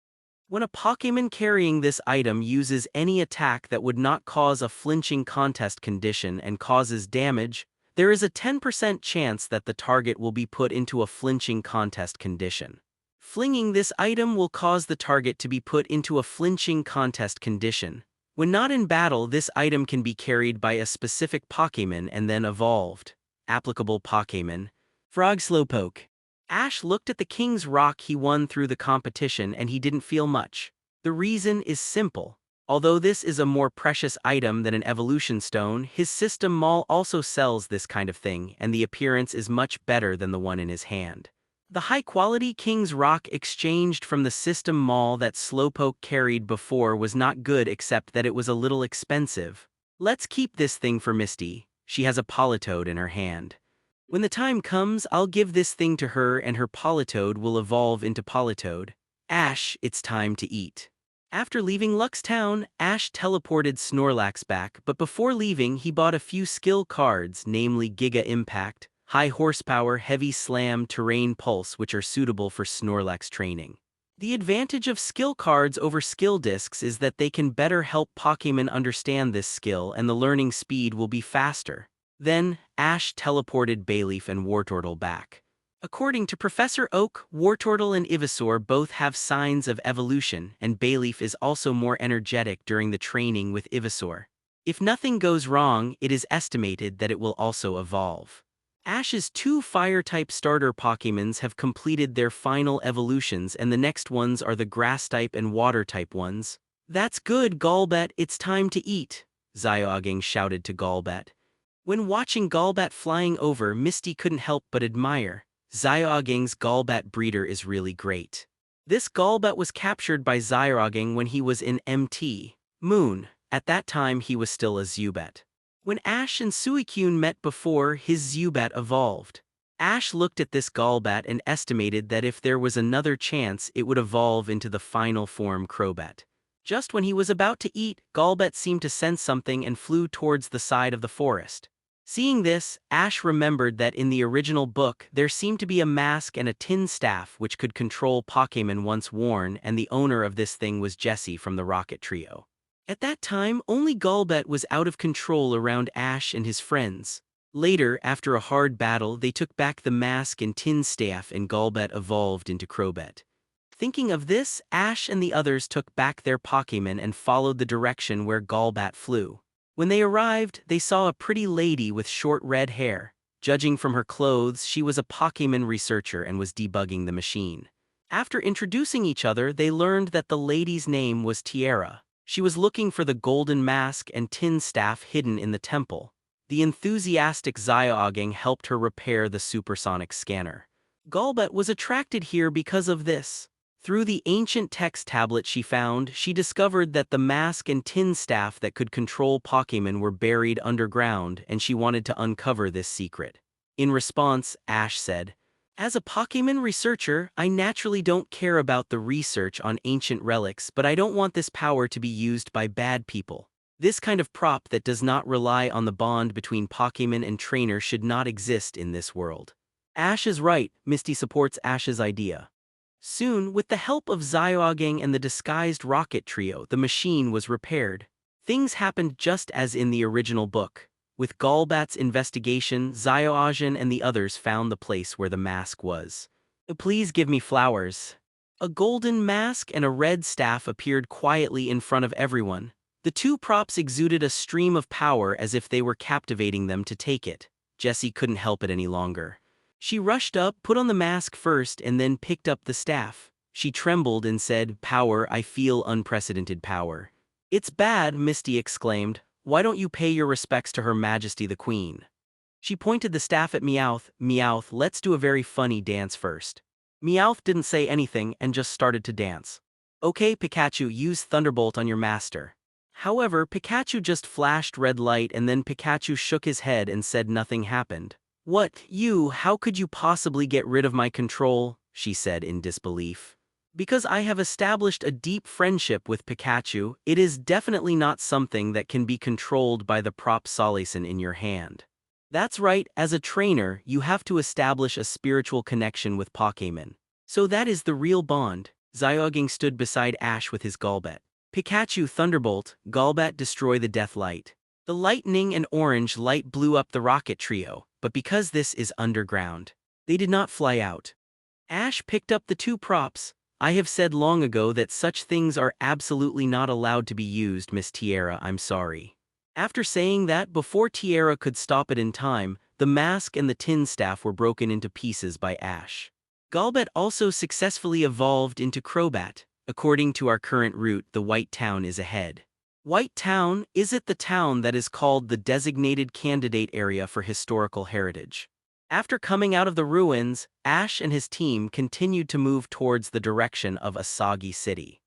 Speaker 2: when a Pokémon carrying this item uses any attack that would not cause a flinching contest condition and causes damage, there is a 10% chance that the target will be put into a flinching contest condition. Flinging this item will cause the target to be put into a flinching contest condition. When not in battle, this item can be carried by a specific Pokémon and then evolved. Applicable Pokémon: Frog Slowpoke. Ash looked at the King's Rock he won through the competition and he didn't feel much. The reason is simple. Although this is a more precious item than an evolution stone, his system mall also sells this kind of thing, and the appearance is much better than the one in his hand. The high-quality King's Rock exchanged from the system mall that Slowpoke carried before was not good, except that it was a little expensive. Let's keep this thing for Misty. She has a Politoed in her hand. When the time comes, I'll give this thing to her and her Politoed will evolve into Politoed. Ash, it's time to eat. After leaving Lux Town, Ash teleported Snorlax back, but before leaving he bought a few skill cards, namely Giga Impact, High Horsepower, Heavy Slam, Terrain Pulse, which are suitable for Snorlax training. The advantage of skill cards over skill discs is that they can better help Pokémon understand this skill and the learning speed will be faster. Then, Ash teleported Bayleaf and Wartortle back. According to Professor Oak, Wartortle and Ivysaur both have signs of evolution, and Bayleaf is also more energetic during the training with Ivysaur. If nothing goes wrong, it is estimated that it will also evolve. Ash's 2 Fire-type starter Pokémons have completed their final evolutions, and the next ones are the Grass-type and Water-type ones. That's good, Golbat, it's time to eat, Zyoging shouted to Golbat. When watching Golbat flying over, Misty couldn't help but admire. Zyoging's Golbat breeder is really great. This Golbat was captured by Zyoging when he was in MT Moon. At that time he was still a Zubat. When Ash and Suicune met before, his Zubat evolved. Ash looked at this Golbat and estimated that if there was another chance it would evolve into the final form Crobat. Just when he was about to eat, Golbat seemed to sense something and flew towards the side of the forest. Seeing this, Ash remembered that in the original book there seemed to be a mask and a tin staff which could control Pokémon once worn, and the owner of this thing was Jessie from the Rocket Trio. At that time, only Golbat was out of control around Ash and his friends. Later, after a hard battle, they took back the mask and tin staff and Golbat evolved into Crobat. Thinking of this, Ash and the others took back their Pokémon and followed the direction where Golbat flew. When they arrived, they saw a pretty lady with short red hair. Judging from her clothes, she was a Pokémon researcher and was debugging the machine. After introducing each other, they learned that the lady's name was Tiara. She was looking for the golden mask and tin staff hidden in the temple. The enthusiastic Zyoging helped her repair the supersonic scanner. Golbat was attracted here because of this. Through the ancient text tablet she found, she discovered that the mask and tin staff that could control Pokémon were buried underground, and she wanted to uncover this secret. In response, Ash said, "As a Pokémon researcher, I naturally don't care about the research on ancient relics, but I don't want this power to be used by bad people. This kind of prop that does not rely on the bond between Pokémon and trainer should not exist in this world." Ash is right. Misty supports Ash's idea. Soon, with the help of Zyoging and the disguised Rocket Trio, the machine was repaired. Things happened just as in the original book. With Golbat's investigation, Zyoajin and the others found the place where the mask was. Please give me flowers. A golden mask and a red staff appeared quietly in front of everyone. The two props exuded a stream of power as if they were captivating them to take it. Jessie couldn't help it any longer. She rushed up, put on the mask first, and then picked up the staff. She trembled and said, "Power, I feel unprecedented power." "It's bad," Misty exclaimed. "Why don't you pay your respects to Her Majesty the Queen?" She pointed the staff at Meowth. "Meowth, let's do a very funny dance first." Meowth didn't say anything and just started to dance. "Okay, Pikachu, use Thunderbolt on your master." However, Pikachu just flashed red light and then Pikachu shook his head and said nothing happened. "What, you, how could you possibly get rid of my control?" she said in disbelief. "Because I have established a deep friendship with Pikachu, it is definitely not something that can be controlled by the prop Solacin in your hand." That's right, as a trainer, you have to establish a spiritual connection with Pokémon. So that is the real bond. Zyoging stood beside Ash with his Golbat. "Pikachu Thunderbolt, Golbat destroy the Death Light." The lightning and orange light blew up the rocket trio, but because this is underground, they did not fly out. Ash picked up the two props. "I have said long ago that such things are absolutely not allowed to be used, Miss Tiara, I'm sorry." After saying that, before Tiara could stop it in time, the mask and the tin staff were broken into pieces by Ash. Golbat also successfully evolved into Crobat. According to our current route, the White Town is ahead. White Town, is it the town that is called the designated candidate area for historical heritage? After coming out of the ruins, Ash and his team continued to move towards the direction of Asagi City.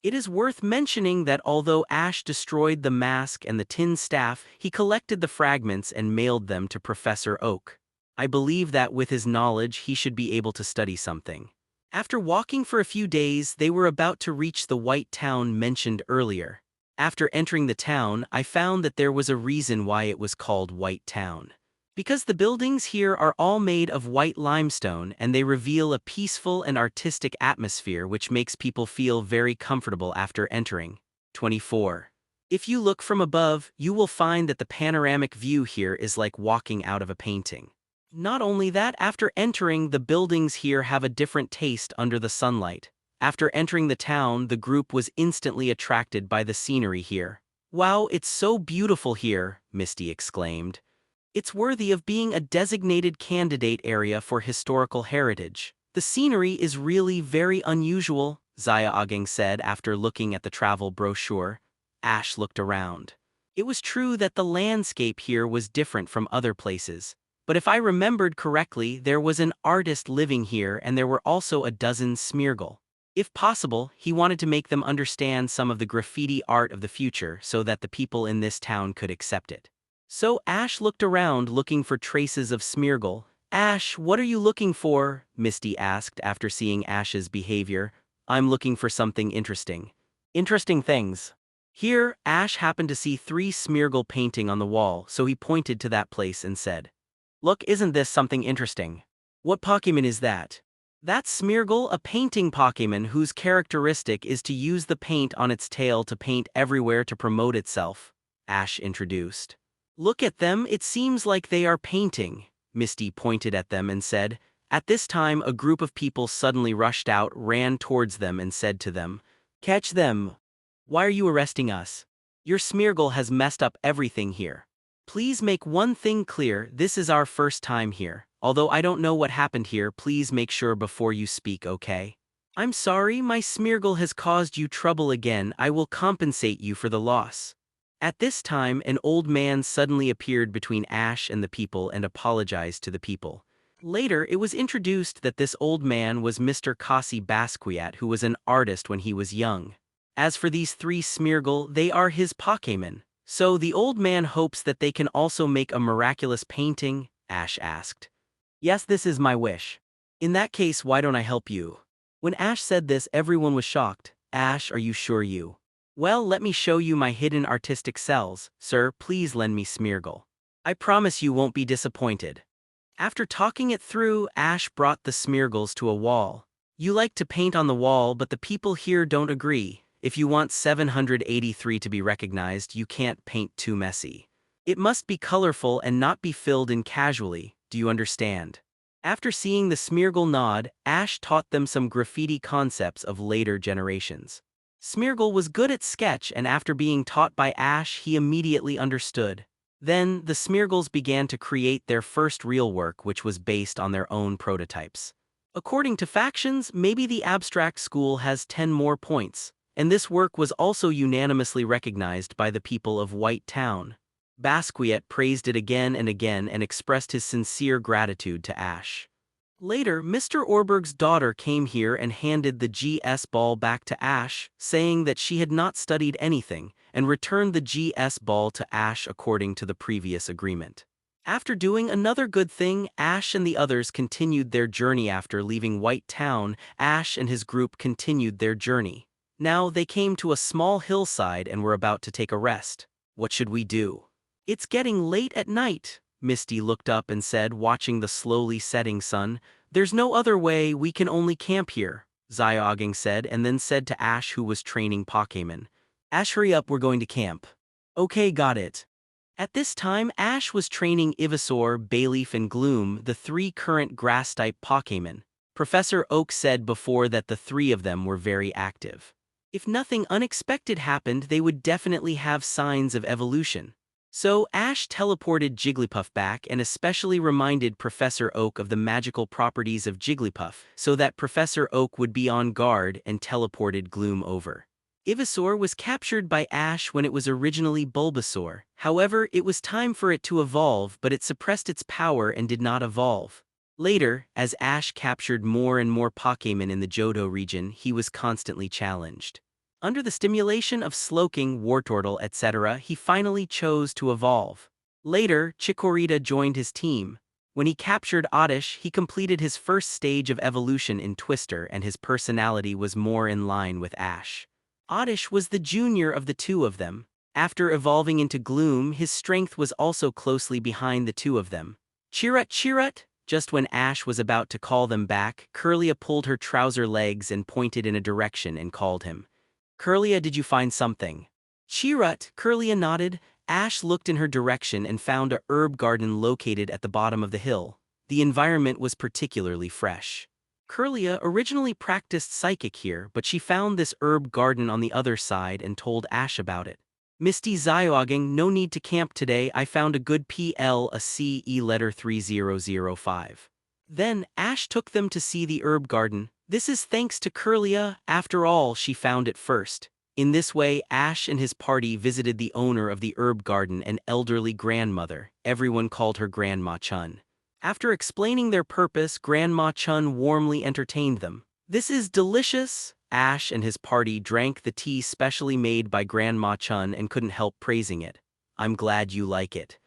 Speaker 2: It is worth mentioning that although Ash destroyed the mask and the tin staff, he collected the fragments and mailed them to Professor Oak. I believe that with his knowledge he should be able to study something. After walking for a few days, they were about to reach the White Town mentioned earlier. After entering the town, I found that there was a reason why it was called White Town. Because the buildings here are all made of white limestone and they reveal a peaceful and artistic atmosphere which makes people feel very comfortable after entering. 24. If you look from above, you will find that the panoramic view here is like walking out of a painting. Not only that, after entering, the buildings here have a different taste under the sunlight. After entering the town, the group was instantly attracted by the scenery here. "Wow, it's so beautiful here," Misty exclaimed. "It's worthy of being a designated candidate area for historical heritage. The scenery is really very unusual," Zyoging said after looking at the travel brochure. Ash looked around. It was true that the landscape here was different from other places. But if I remembered correctly, there was an artist living here and there were also a dozen Smeargle. If possible, he wanted to make them understand some of the graffiti art of the future so that the people in this town could accept it. So Ash looked around looking for traces of Smeargle. "Ash, what are you looking for?" Misty asked after seeing Ash's behavior. "I'm looking for something interesting." "Interesting things." Here, Ash happened to see 3 Smeargle painting on the wall, so he pointed to that place and said, "Look, isn't this something interesting?" "What Pokémon is that?" "That's Smeargle, a painting Pokémon whose characteristic is to use the paint on its tail to paint everywhere to promote itself," Ash introduced. "Look at them, it seems like they are painting." Misty pointed at them and said. At this time, a group of people suddenly rushed out, ran towards them and said to them, "Catch them! Why are you arresting us? Your Smeargle has messed up everything here. Please make one thing clear, this is our first time here. Although I don't know what happened here, please make sure before you speak, okay? I'm sorry, my Smeargle has caused you trouble again. I will compensate you for the loss." At this time, an old man suddenly appeared between Ash and the people and apologized to the people. Later, it was introduced that this old man was Mr. Kasi Basquiat, who was an artist when he was young. As for these 3 Smeargle, they are his Pokémon. "So the old man hopes that they can also make a miraculous painting?" Ash asked. "Yes, this is my wish." "In that case, why don't I help you?" When Ash said this, everyone was shocked. "Ash, are you sure you?" "Well, let me show you my hidden artistic cells. Sir, please lend me Smeargle. I promise you won't be disappointed." After talking it through, Ash brought the Smeargles to a wall. "You like to paint on the wall, but the people here don't agree. If you want 783 to be recognized, you can't paint too messy." It must be colorful and not be filled in casually, do you understand? After seeing the Smeargle nod, Ash taught them some graffiti concepts of later generations. Smeargle was good at sketch, and after being taught by Ash he immediately understood. Then, the Smeargles began to create their first real work, which was based on their own prototypes. According to factions, maybe the abstract school has 10 more points, and this work was also unanimously recognized by the people of White Town. Basquiat praised it again and again and expressed his sincere gratitude to Ash. Later, Mr. Orberg's daughter came here and handed the GS ball back to Ash, saying that she had not studied anything, and returned the GS ball to Ash according to the previous agreement. After doing another good thing, Ash and the others continued their journey. After leaving White Town, Ash and his group continued their journey. Now they came to a small hillside and were about to take a rest. What should we do? It's getting late at night, Misty looked up and said, watching the slowly setting sun. There's no other way, we can only camp here, Zyoging said, and then said to Ash, who was training Pokémon. Ash, hurry up, we're going to camp. Okay, got it. At this time, Ash was training Ivysaur, Bayleaf, and Gloom, the 3 current grass-type Pokémon. Professor Oak said before that the 3 of them were very active. If nothing unexpected happened, they would definitely have signs of evolution. So Ash teleported Jigglypuff back and especially reminded Professor Oak of the magical properties of Jigglypuff so that Professor Oak would be on guard, and teleported Gloom over. Ivysaur was captured by Ash when it was originally Bulbasaur. However, it was time for it to evolve, but it suppressed its power and did not evolve. Later, as Ash captured more and more Pokémon in the Johto region, he was constantly challenged. Under the stimulation of Slowking, Wartortle, etc., he finally chose to evolve. Later, Chikorita joined his team. When he captured Oddish, he completed his first stage of evolution in Twister, and his personality was more in line with Ash. Oddish was the junior of the 2 of them. After evolving into Gloom, his strength was also closely behind the 2 of them. Cheerut, cheerut! Just when Ash was about to call them back, Kirlia pulled her trouser legs and pointed in a direction and called him. Kirlia, did you find something? Cheerut, Kirlia nodded. Ash looked in her direction and found a herb garden located at the bottom of the hill. The environment was particularly fresh. Kirlia originally practiced psychic here, but she found this herb garden on the other side and told Ash about it. Misty, Zyoging, no need to camp today, I found a good PL, a CE letter 3005. Then, Ash took them to see the herb garden. This is thanks to Kirlia, after all, she found it first. In this way, Ash and his party visited the owner of the herb garden, an elderly grandmother. Everyone called her Grandma Chun. After explaining their purpose, Grandma Chun warmly entertained them. This is delicious. Ash and his party drank the tea specially made by Grandma Chun and couldn't help praising it. I'm glad you like it.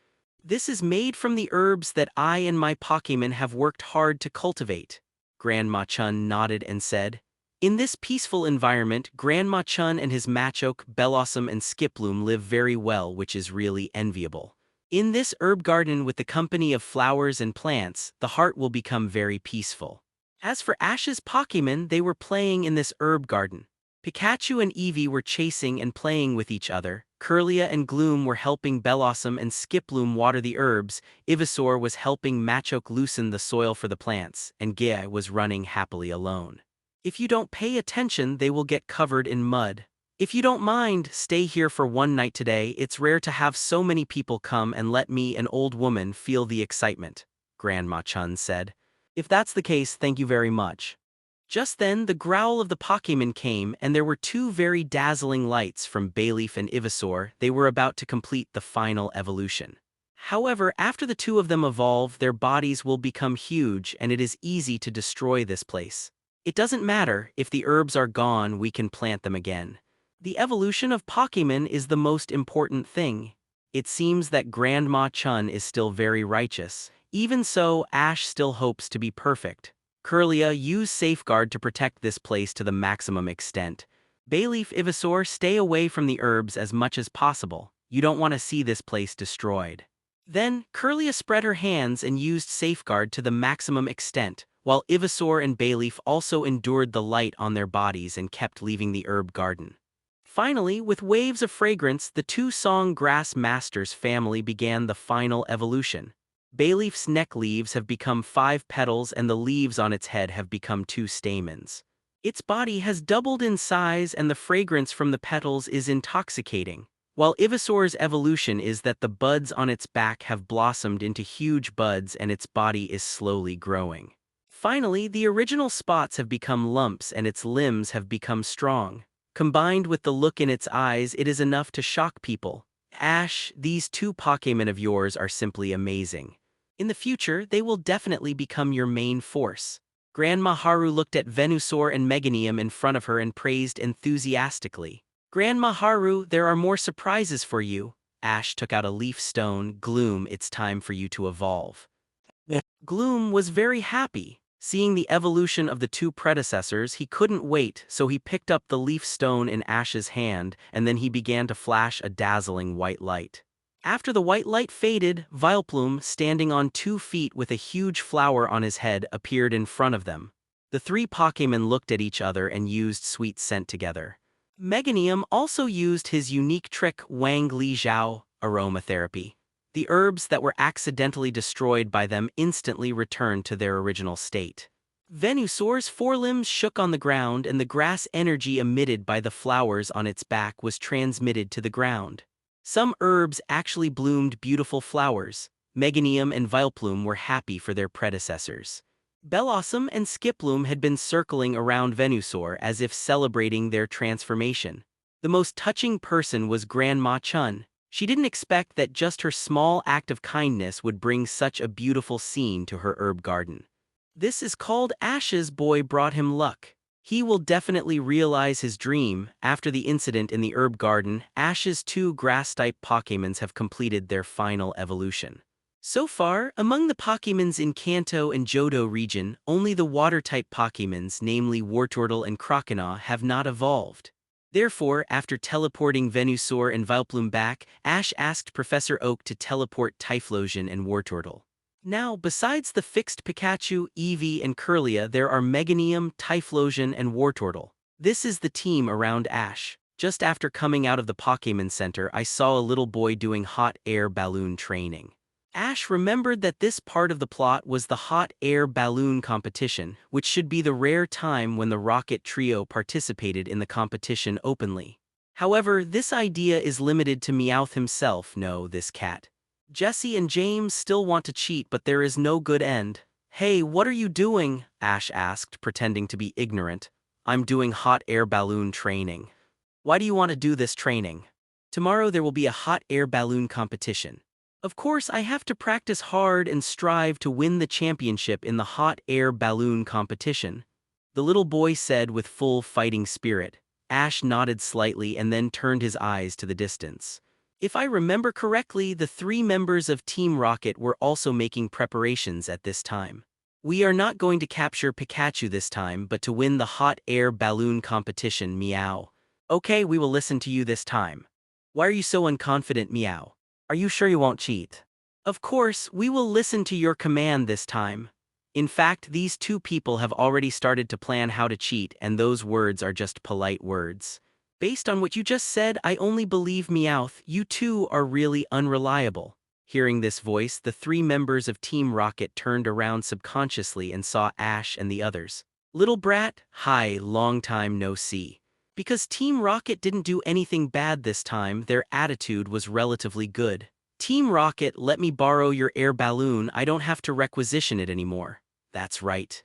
Speaker 2: This is made from the herbs that I and my Pokémon have worked hard to cultivate. Grandma Chun nodded and said. In this peaceful environment, Grandma Chun and his Machoke, Bellossom, and Skiploom live very well, which is really enviable. In this herb garden with the company of flowers and plants, the heart will become very peaceful. As for Ash's Pokémon, they were playing in this herb garden. Pikachu and Eevee were chasing and playing with each other. Kirlia and Gloom were helping Bellossom and Skiploom water the herbs. Ivysaur was helping Machoke loosen the soil for the plants, and Gia was running happily alone. If you don't pay attention, they will get covered in mud. If you don't mind, stay here for one night today. It's rare to have so many people come and let me, an old woman, feel the excitement, Grandma Chun said. If that's the case, thank you very much. Just then, the growl of the Pokémon came, and there were 2 very dazzling lights from Bayleaf and Ivysaur. They were about to complete the final evolution. However, after the 2 of them evolve, their bodies will become huge, and it is easy to destroy this place. It doesn't matter, if the herbs are gone, we can plant them again. The evolution of Pokémon is the most important thing. It seems that Grandma Chun is still very righteous. Even so, Ash still hopes to be perfect. Kirlia, use Safeguard to protect this place to the maximum extent. Bayleaf, Ivysaur, stay away from the herbs as much as possible. You don't want to see this place destroyed. Then, Kirlia spread her hands and used Safeguard to the maximum extent, while Ivysaur and Bayleaf also endured the light on their bodies and kept leaving the herb garden. Finally, with waves of fragrance, the two-song grass master's family began the final evolution. Bayleaf's neck leaves have become 5 petals and the leaves on its head have become 2 stamens. Its body has doubled in size and the fragrance from the petals is intoxicating, while Ivysaur's evolution is that the buds on its back have blossomed into huge buds and its body is slowly growing. Finally, the original spots have become lumps and its limbs have become strong. Combined with the look in its eyes, it is enough to shock people. Ash, these 2 Pokémon of yours are simply amazing. In the future, they will definitely become your main force. Grandma Haru looked at Venusaur and Meganium in front of her and praised enthusiastically. Grandma Haru, there are more surprises for you. Ash took out a leaf stone. Gloom, it's time for you to evolve. Gloom was very happy. Seeing the evolution of the 2 predecessors, he couldn't wait, so he picked up the leaf stone in Ash's hand, and then he began to flash a dazzling white light. After the white light faded, Vileplume, standing on 2 feet with a huge flower on his head, appeared in front of them. The 3 Pokémon looked at each other and used sweet scent together. Meganium also used his unique trick Wang Li Zhao, aromatherapy. The herbs that were accidentally destroyed by them instantly returned to their original state. Venusaur's forelimbs shook on the ground and the grass energy emitted by the flowers on its back was transmitted to the ground. Some herbs actually bloomed beautiful flowers. Meganium and Vileplume were happy for their predecessors. Bellossom and Skiploom had been circling around Venusaur as if celebrating their transformation. The most touching person was Grandma Chun. She didn't expect that just her small act of kindness would bring such a beautiful scene to her herb garden. This is called Ash's boy brought him luck. He will definitely realize his dream. After the incident in the herb garden, Ash's 2 grass-type Pokémons have completed their final evolution. So far, among the Pokémons in Kanto and Johto region, only the water-type Pokémons, namely Wartortle and Croconaw, have not evolved. Therefore, after teleporting Venusaur and Vileplume back, Ash asked Professor Oak to teleport Typhlosion and Wartortle. Now, besides the fixed Pikachu, Eevee, and Kirlia, there are Meganium, Typhlosion, and Wartortle. This is the team around Ash. Just after coming out of the Pokémon Center, I saw a little boy doing hot air balloon training. Ash remembered that this part of the plot was the hot air balloon competition, which should be the rare time when the Rocket Trio participated in the competition openly. However, this idea is limited to Meowth himself, no, this cat. Jesse and James still want to cheat, but there is no good end. Hey, what are you doing? Ash asked, pretending to be ignorant. I'm doing hot air balloon training. Why do you want to do this training? Tomorrow there will be a hot air balloon competition. Of course, I have to practice hard and strive to win the championship in the hot air balloon competition, the little boy said with full fighting spirit. Ash nodded slightly and then turned his eyes to the distance. If I remember correctly, the 3 members of Team Rocket were also making preparations at this time. We are not going to capture Pikachu this time, but to win the hot air balloon competition, Meow. Okay, we will listen to you this time. Why are you so unconfident, Meow? Are you sure you won't cheat? Of course, we will listen to your command this time. In fact, these 2 people have already started to plan how to cheat, and those words are just polite words. Based on what you just said, I only believe Meowth, you 2 are really unreliable. Hearing this voice, the 3 members of Team Rocket turned around subconsciously and saw Ash and the others. Little brat, hi, long time no see. Because Team Rocket didn't do anything bad this time, their attitude was relatively good. Team Rocket, let me borrow your air balloon, I don't have to requisition it anymore. That's right.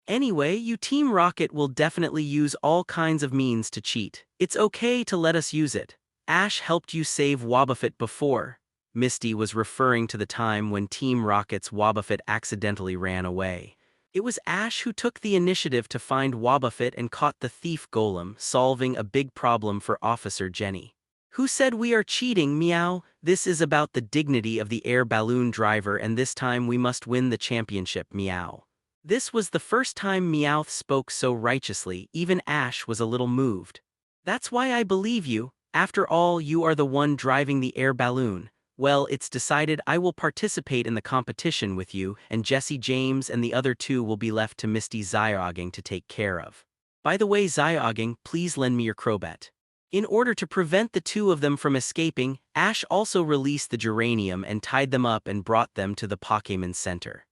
Speaker 2: Anyway, you Team Rocket will definitely use all kinds of means to cheat. It's okay to let us use it. Ash helped you save Wobbuffet before. Misty was referring to the time when Team Rocket's Wobbuffet accidentally ran away. It was Ash who took the initiative to find Wobbuffet and caught the thief Golem, solving a big problem for Officer Jenny. Who said we are cheating, Meow? This is about the dignity of the air balloon driver, and this time we must win the championship, Meow. This was the first time Meowth spoke so righteously, even Ash was a little moved. That's why I believe you. After all, you are the one driving the air balloon. Well, it's decided. I will participate in the competition with you, and Jesse James and the other 2 will be left to Misty Zyoging to take care of. By the way, Zyoging, please lend me your Crobat. In order to prevent the two of them from escaping, Ash also released the geranium and tied them up and brought them to the Pokémon Center.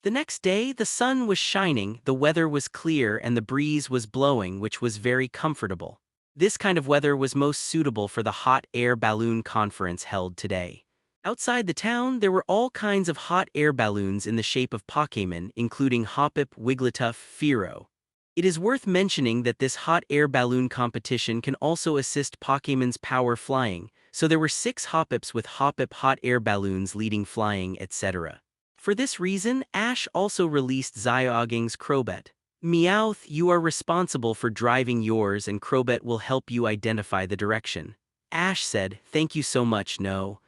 Speaker 2: The next day, the sun was shining, the weather was clear, and the breeze was blowing, which was very comfortable. This kind of weather was most suitable for the hot air balloon conference held today. Outside the town, there were all kinds of hot air balloons in the shape of Pokémon, including Hoppip, Wigglytuff, Fearow. It is worth mentioning that this hot air balloon competition can also assist Pokémon's power flying, so there were 6 Hoppips with Hoppip hot air balloons leading flying, etc. For this reason, Ash also released Zyogang's Crobat. Meowth, you are responsible for driving yours and Crobat will help you identify the direction. Ash said, thank you so much, no.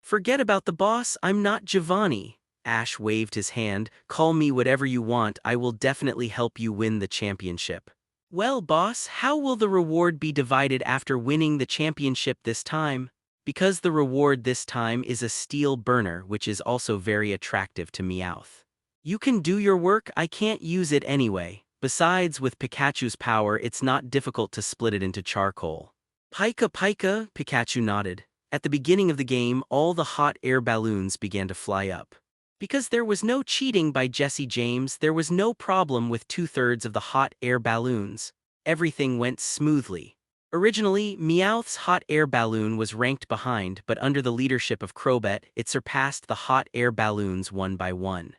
Speaker 2: Forget about the boss, I'm not Giovanni. Ash waved his hand, call me whatever you want, I will definitely help you win the championship. Well, boss, how will the reward be divided after winning the championship this time? Because the reward this time is a steel burner, which is also very attractive to Meowth. You can do your work, I can't use it anyway. Besides, with Pikachu's power, it's not difficult to split it into charcoal. Pika Pika, Pikachu nodded. At the beginning of the game, all the hot air balloons began to fly up. Because there was no cheating by Jesse James, there was no problem with 2/3 of the hot air balloons. Everything went smoothly. Originally, Meowth's hot air balloon was ranked behind, but under the leadership of Crobat, it surpassed the hot air balloons one by one.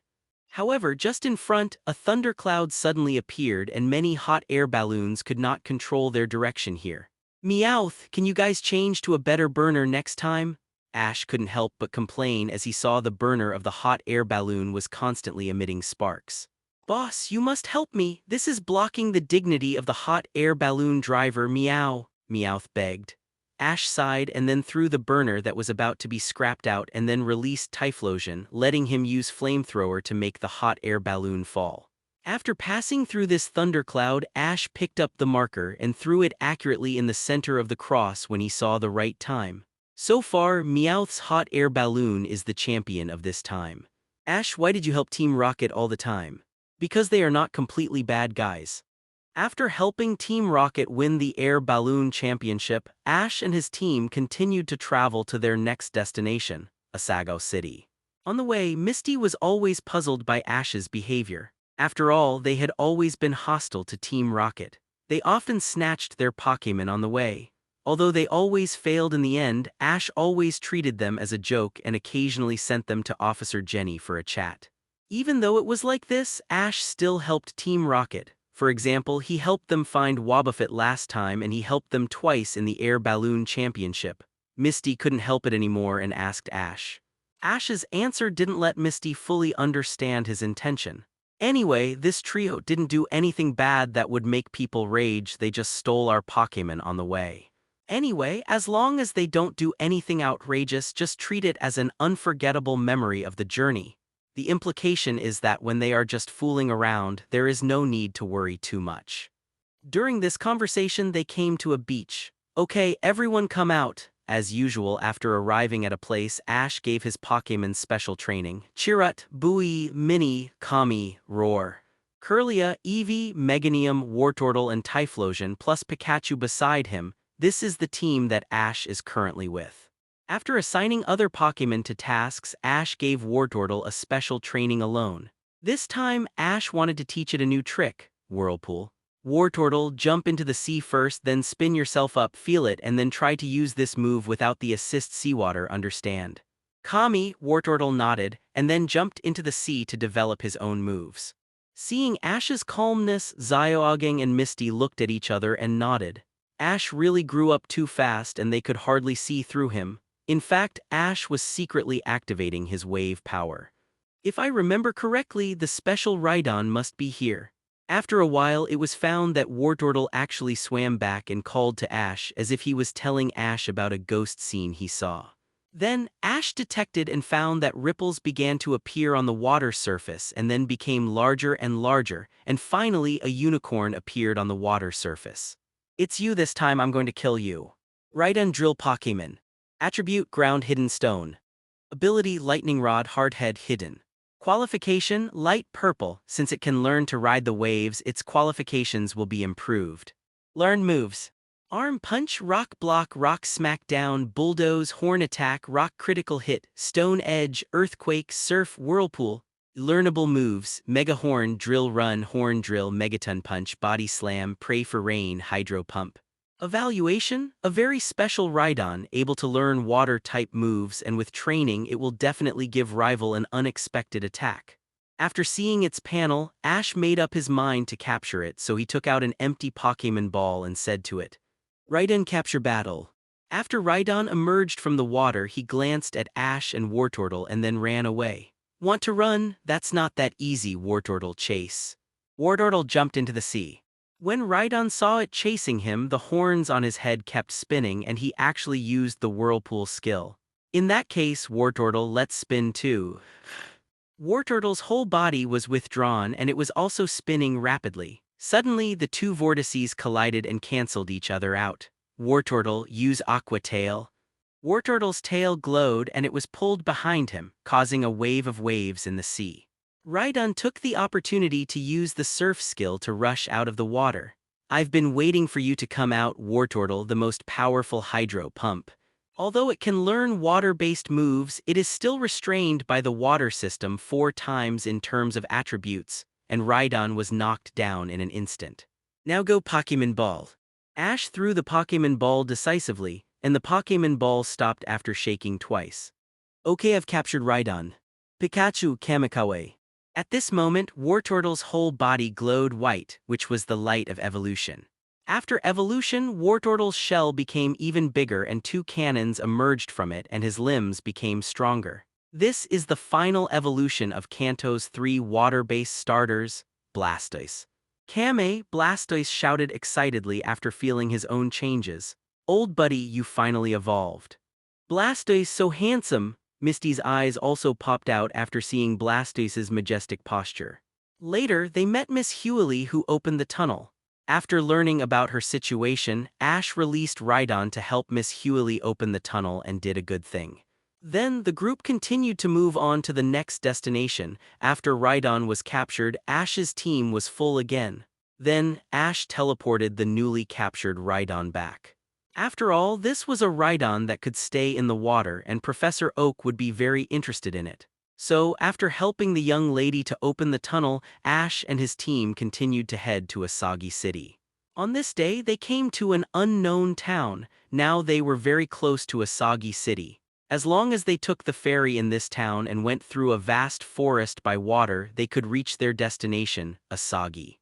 Speaker 2: However, just in front, a thundercloud suddenly appeared and many hot air balloons could not control their direction here. Meowth, can you guys change to a better burner next time? Ash couldn't help but complain as he saw the burner of the hot air balloon was constantly emitting sparks. Boss, you must help me, this is blocking the dignity of the hot air balloon driver, meow, Meowth begged. Ash sighed and then threw the burner that was about to be scrapped out and then released Typhlosion, letting him use Flamethrower to make the hot air balloon fall. After passing through this thundercloud, Ash picked up the marker and threw it accurately in the center of the cross when he saw the right time. So far, Meowth's hot air balloon is the champion of this time. Ash, why did you help Team Rocket all the time? Because they are not completely bad guys. After helping Team Rocket win the Air Balloon Championship, Ash and his team continued to travel to their next destination, Asagi City. On the way, Misty was always puzzled by Ash's behavior. After all, they had always been hostile to Team Rocket. They often snatched their Pokémon on the way. Although they always failed in the end, Ash always treated them as a joke and occasionally sent them to Officer Jenny for a chat. Even though it was like this, Ash still helped Team Rocket. For example, he helped them find Wobbuffet last time and he helped them twice in the Air Balloon Championship. Misty couldn't help it anymore and asked Ash. Ash's answer didn't let Misty fully understand his intention. Anyway, this trio didn't do anything bad that would make people rage, they just stole our Pokémon on the way. Anyway, as long as they don't do anything outrageous, just treat it as an unforgettable memory of the journey. The implication is that when they are just fooling around, there is no need to worry too much. During this conversation, they came to a beach. Okay, everyone come out. As usual, after arriving at a place, Ash gave his Pokémon special training. Chirrut, Bowie, Minnie, Kami, Roar. Kirlia, Eevee, Meganium, Wartortle and Typhlosion plus Pikachu beside him. This is the team that Ash is currently with. After assigning other Pokémon to tasks, Ash gave Wartortle a special training alone. This time, Ash wanted to teach it a new trick, Whirlpool. Wartortle, jump into the sea first, then spin yourself up, feel it, and then try to use this move without the assist seawater, understand? Kami, Wartortle nodded, and then jumped into the sea to develop his own moves. Seeing Ash's calmness, Zyogang and Misty looked at each other and nodded. Ash really grew up too fast and they could hardly see through him. In fact, Ash was secretly activating his wave power. If I remember correctly, the special Rhydon must be here. After a while, it was found that Wartortle actually swam back and called to Ash as if he was telling Ash about a ghost scene he saw. Then, Ash detected and found that ripples began to appear on the water surface and then became larger and larger, and finally a unicorn appeared on the water surface. It's you this time, I'm going to kill you. Rhydon Drill Pokémon. Attribute Ground Hidden Stone. Ability Lightning Rod Hardhead Hidden. Qualification Light Purple. Since it can learn to ride the waves, its qualifications will be improved. Learn moves. Arm punch, rock block, rock smackdown, bulldoze, horn attack, rock critical hit, stone edge, earthquake, surf, whirlpool. Learnable moves: mega horn, drill run, horn drill, megaton punch, body slam, pray for rain, hydro pump. Evaluation: a very special Rhydon, able to learn water-type moves, and with training it will definitely give rival an unexpected attack. After seeing its panel, Ash made up his mind to capture it, so he took out an empty Pokémon ball and said to it, "Rhydon capture battle." After Rhydon emerged from the water, he glanced at Ash and Wartortle and then ran away. "Want to run? That's not that easy," Wartortle chase. Wartortle jumped into the sea. When Rhydon saw it chasing him, the horns on his head kept spinning and he actually used the whirlpool skill. In that case, Wartortle, let's spin too. Wartortle's whole body was withdrawn and it was also spinning rapidly. Suddenly, the two vortices collided and cancelled each other out. Wartortle, use Aqua Tail. Wartortle's tail glowed and it was pulled behind him, causing a wave of waves in the sea. Rhydon took the opportunity to use the surf skill to rush out of the water. "I've been waiting for you to come out, Wartortle, the most powerful hydro pump." Although it can learn water-based moves, it is still restrained by the water system 4 times in terms of attributes, and Rhydon was knocked down in an instant. "Now go Pokémon Ball." Ash threw the Pokémon Ball decisively, and the Pokémon Ball stopped after shaking twice. "Okay, I've captured Rhydon. Pikachu Kamikaze." At this moment, Wartortle's whole body glowed white, which was the light of evolution. After evolution, Wartortle's shell became even bigger and 2 cannons emerged from it and his limbs became stronger. This is the final evolution of Kanto's 3 water-based starters, Blastoise. Kame, Blastoise shouted excitedly after feeling his own changes. "Old buddy, you finally evolved." "Blastoise, so handsome." Misty's eyes also popped out after seeing Blastoise's majestic posture. Later, they met Miss Hewley, who opened the tunnel. After learning about her situation, Ash released Rhydon to help Miss Hewley open the tunnel and did a good thing. Then, the group continued to move on to the next destination. After Rhydon was captured, Ash's team was full again. Then, Ash teleported the newly captured Rhydon back. After all, this was a Rhydon that could stay in the water and Professor Oak would be very interested in it. So, after helping the young lady to open the tunnel, Ash and his team continued to head to Asagi City. On this day, they came to an unknown town. Now they were very close to Asagi City. As long as they took the ferry in this town and went through a vast forest by water, they could reach their destination, Asagi.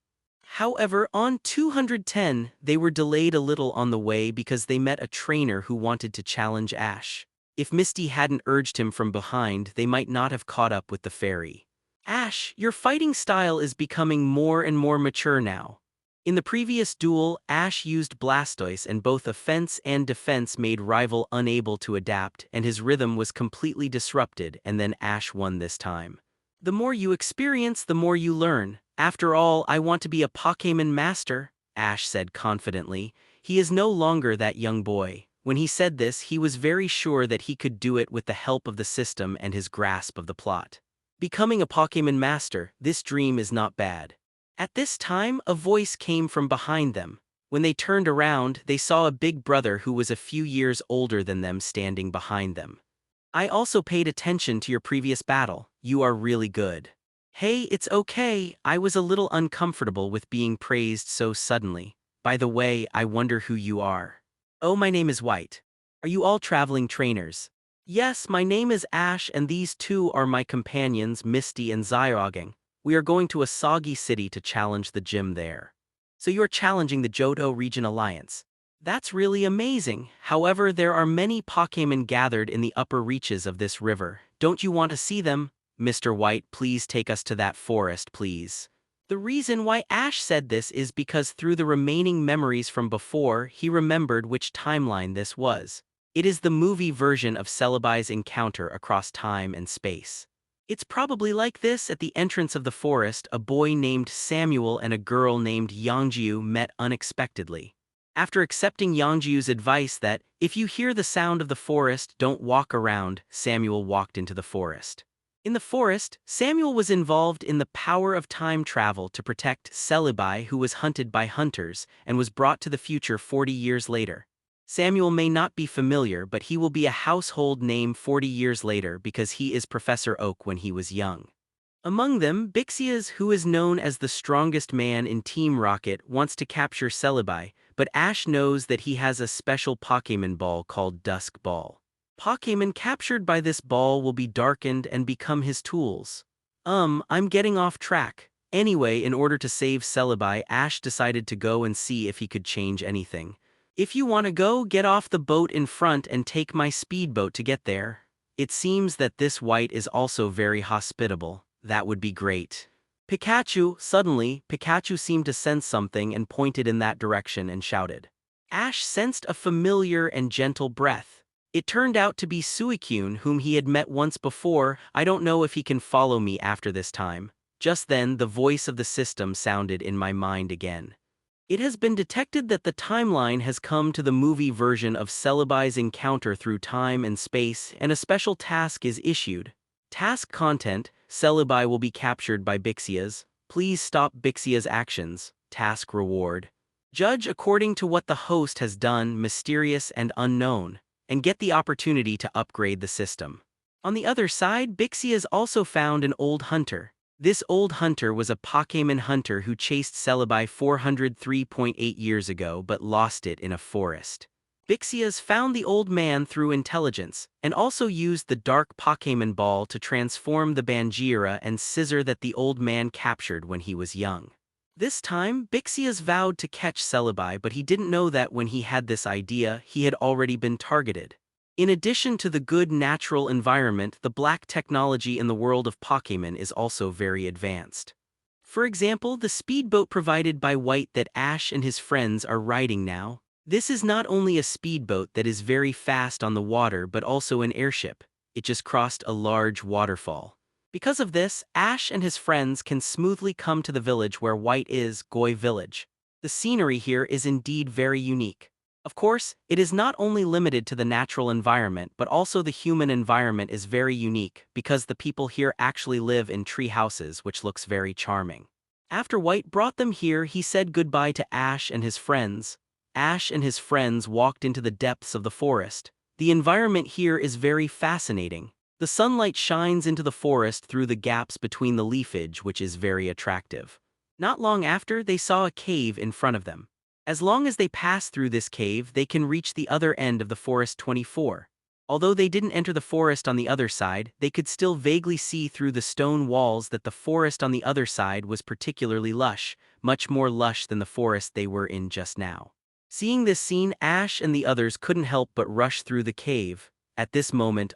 Speaker 2: However, on 210, they were delayed a little on the way because they met a trainer who wanted to challenge Ash. If Misty hadn't urged him from behind, they might not have caught up with the ferry. "Ash, your fighting style is becoming more and more mature now." In the previous duel, Ash used Blastoise and both offense and defense made rival unable to adapt and his rhythm was completely disrupted, and then Ash won this time. "The more you experience, the more you learn. After all, I want to be a Pokémon master," Ash said confidently. He is no longer that young boy. When he said this, he was very sure that he could do it with the help of the system and his grasp of the plot. Becoming a Pokémon master, this dream is not bad. At this time, a voice came from behind them. When they turned around, they saw a big brother who was a few years older than them standing behind them. "I also paid attention to your previous battle. You are really good." "Hey, it's okay. I was a little uncomfortable with being praised so suddenly. By the way, I wonder who you are." "Oh, my name is White. Are you all traveling trainers?" "Yes, my name is Ash and these two are my companions, Misty and Zyoging. We are going to Asagi City to challenge the gym there." "So you're challenging the Johto Region Alliance. That's really amazing. However, there are many Pokémon gathered in the upper reaches of this river. Don't you want to see them?" "Mr. White, please take us to that forest, please." The reason why Ash said this is because through the remaining memories from before, he remembered which timeline this was. It is the movie version of Celebi's encounter across time and space. It's probably like this. At the entrance of the forest, a boy named Samuel and a girl named Yangjiu met unexpectedly. After accepting Yangjiu's advice that, if you hear the sound of the forest, don't walk around, Samuel walked into the forest. In the forest, Samuel was involved in the power of time travel to protect Celebi, who was hunted by hunters and was brought to the future 40 years later. Samuel may not be familiar, but he will be a household name 40 years later because he is Professor Oak when he was young. Among them, Bixias, who is known as the strongest man in Team Rocket, wants to capture Celebi, but Ash knows that he has a special Pokémon ball called Dusk Ball. Pokémon captured by this ball will be darkened and become his tools. I'm getting off track. Anyway, in order to save Celebi, Ash decided to go and see if he could change anything. If you want to go, get off the boat in front and take my speedboat to get there. It seems that this white is also very hospitable. That would be great. Suddenly, Pikachu seemed to sense something and pointed in that direction and shouted. Ash sensed a familiar and gentle breath. It turned out to be Suicune, whom he had met once before. I don't know if he can follow me after this time. Just then, the voice of the system sounded in my mind again. It has been detected that the timeline has come to the movie version of Celebi's encounter through time and space, and a special task is issued. Task content: Celebi will be captured by Bixias. Please stop Bixias' actions. Task reward: judge according to what the host has done, mysterious and unknown, and get the opportunity to upgrade the system. On the other side, Bixias also found an old hunter. This old hunter was a Pokémon hunter who chased Celebi 403.8 years ago but lost it in a forest. Bixias found the old man through intelligence, and also used the dark Pokémon ball to transform the Bangira and Scizor that the old man captured when he was young. This time, Bixias vowed to catch Celebi, but he didn't know that when he had this idea, he had already been targeted. In addition to the good natural environment, the black technology in the world of Pokémon is also very advanced. For example, the speedboat provided by White that Ash and his friends are riding now. This is not only a speedboat that is very fast on the water but also an airship. It just crossed a large waterfall. Because of this, Ash and his friends can smoothly come to the village where White is, Goi Village. The scenery here is indeed very unique. Of course, it is not only limited to the natural environment but also the human environment is very unique because the people here actually live in tree houses, which looks very charming. After White brought them here, he said goodbye to Ash and his friends. Ash and his friends walked into the depths of the forest. The environment here is very fascinating. The sunlight shines into the forest through the gaps between the leafage, which is very attractive. Not long after, they saw a cave in front of them. As long as they pass through this cave, they can reach the other end of the forest 24. Although they didn't enter the forest on the other side, they could still vaguely see through the stone walls that the forest on the other side was particularly lush, much more lush than the forest they were in just now. Seeing this scene, Ash and the others couldn't help but rush through the cave. At this moment,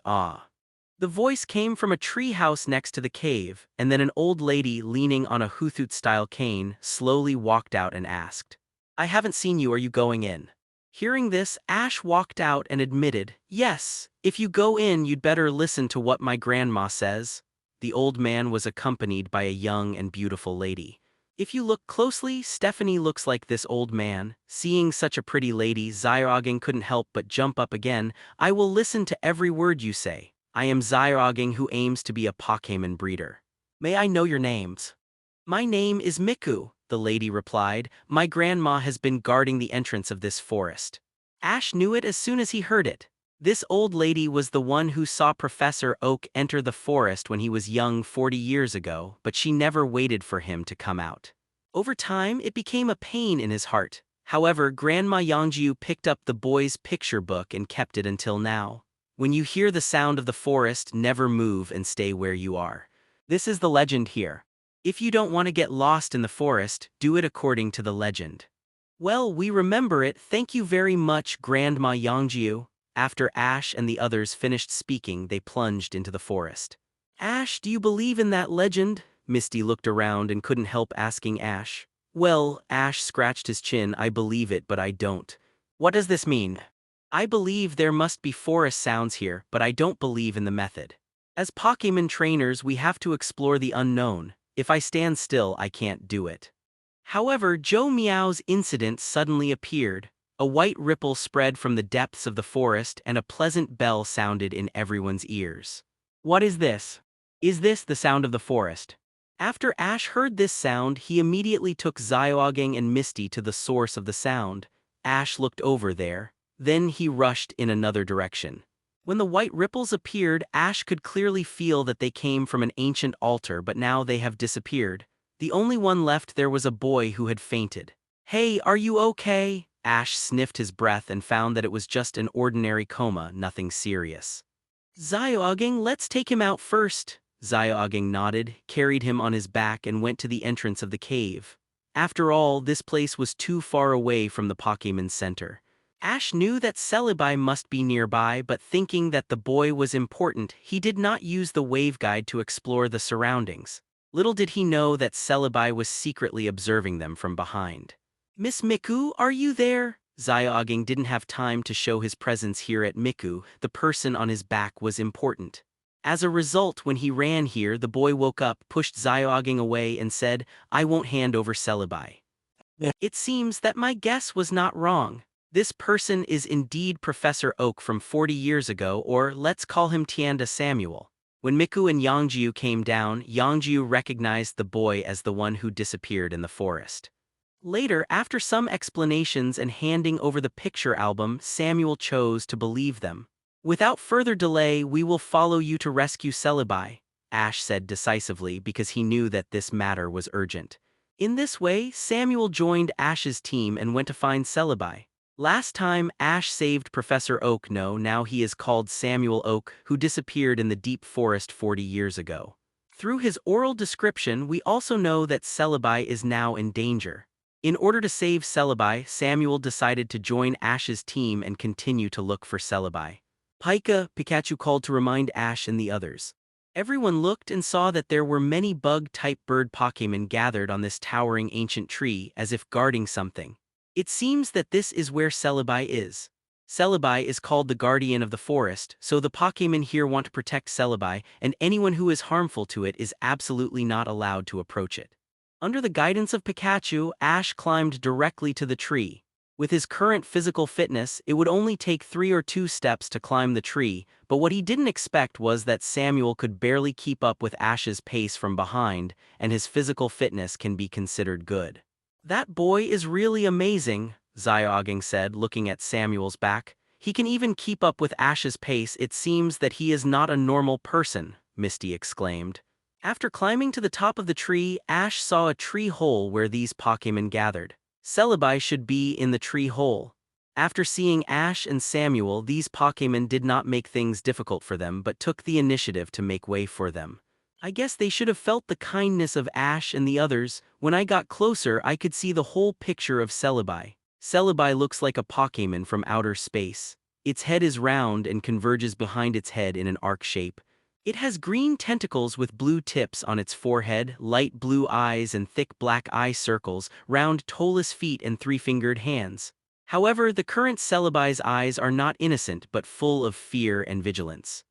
Speaker 2: the voice came from a tree house next to the cave, and then an old lady leaning on a Hoothoot-style cane slowly walked out and asked, I haven't seen you, are you going in? Hearing this, Ash walked out and admitted, yes, if you go in you'd better listen to what my grandma says. The old man was accompanied by a young and beautiful lady. If you look closely, Stephanie looks like this old man. Seeing such a pretty lady, Zyoging couldn't help but jump up again. I will listen to every word you say. I am Zyoging, who aims to be a Pokémon breeder. May I know your names? My name is Miku, the lady replied. My grandma has been guarding the entrance of this forest. Ash knew it as soon as he heard it. This old lady was the one who saw Professor Oak enter the forest when he was young 40 years ago, but she never waited for him to come out. Over time, it became a pain in his heart. However, Grandma Yangjiu picked up the boy's picture book and kept it until now. When you hear the sound of the forest, never move and stay where you are. This is the legend here. If you don't want to get lost in the forest, do it according to the legend. Well, we remember it. Thank you very much, Grandma Yangjiu. After Ash and the others finished speaking, they plunged into the forest. Ash, do you believe in that legend? Misty looked around and couldn't help asking Ash. Well, Ash scratched his chin. I believe it, but I don't. What does this mean? I believe there must be forest sounds here, but I don't believe in the method. As Pokémon trainers, we have to explore the unknown. If I stand still, I can't do it. However, Joe Meow's incident suddenly appeared. A white ripple spread from the depths of the forest and a pleasant bell sounded in everyone's ears. What is this? Is this the sound of the forest? After Ash heard this sound, he immediately took Zyoging and Misty to the source of the sound. Ash looked over there, then he rushed in another direction. When the white ripples appeared, Ash could clearly feel that they came from an ancient altar, but now they have disappeared. The only one left there was a boy who had fainted. "Hey, are you okay?" Ash sniffed his breath and found that it was just an ordinary coma, nothing serious. "Zyoging, let's take him out first." Zyoging nodded, carried him on his back and went to the entrance of the cave. After all, this place was too far away from the Pokémon Center. Ash knew that Celebi must be nearby, but thinking that the boy was important, he did not use the waveguide to explore the surroundings. Little did he know that Celebi was secretly observing them from behind. "Miss Miku, are you there?" Zyoging didn't have time to show his presence here at Miku. The person on his back was important. As a result, when he ran here, the boy woke up, pushed Zyoging away and said, "I won't hand over Celebi." It seems that my guess was not wrong. This person is indeed Professor Oak from 40 years ago, or let's call him Tianda Samuel. When Miku and Yangjiu came down, Yangjiu recognized the boy as the one who disappeared in the forest. Later, after some explanations and handing over the picture album, Samuel chose to believe them. "Without further delay, we will follow you to rescue Celebi," Ash said decisively because he knew that this matter was urgent. In this way, Samuel joined Ash's team and went to find Celebi. Last time, Ash saved Professor Oak. Now he is called Samuel Oak, who disappeared in the deep forest 40 years ago. Through his oral description, we also know that Celebi is now in danger. In order to save Celebi, Samuel decided to join Ash's team and continue to look for Celebi. Pikachu called to remind Ash and the others. Everyone looked and saw that there were many bug-type bird Pokémon gathered on this towering ancient tree as if guarding something. It seems that this is where Celebi is. Celebi is called the guardian of the forest, so the Pokémon here want to protect Celebi, and anyone who is harmful to it is absolutely not allowed to approach it. Under the guidance of Pikachu, Ash climbed directly to the tree. With his current physical fitness, it would only take 3 or 2 steps to climb the tree, but what he didn't expect was that Samuel could barely keep up with Ash's pace from behind, and his physical fitness can be considered good. "That boy is really amazing," Zyoging said, looking at Samuel's back. "He can even keep up with Ash's pace. It seems that he is not a normal person," Misty exclaimed. After climbing to the top of the tree, Ash saw a tree hole where these Pokémon gathered. Celebi should be in the tree hole. After seeing Ash and Samuel, these Pokémon did not make things difficult for them but took the initiative to make way for them. I guess they should have felt the kindness of Ash and the others. When I got closer, I could see the whole picture of Celebi. Celebi looks like a Pokémon from outer space. Its head is round and converges behind its head in an arc shape. It has green tentacles with blue tips on its forehead, light blue eyes and thick black eye circles, round toeless feet and 3-fingered hands. However, the current Celebi's eyes are not innocent but full of fear and vigilance.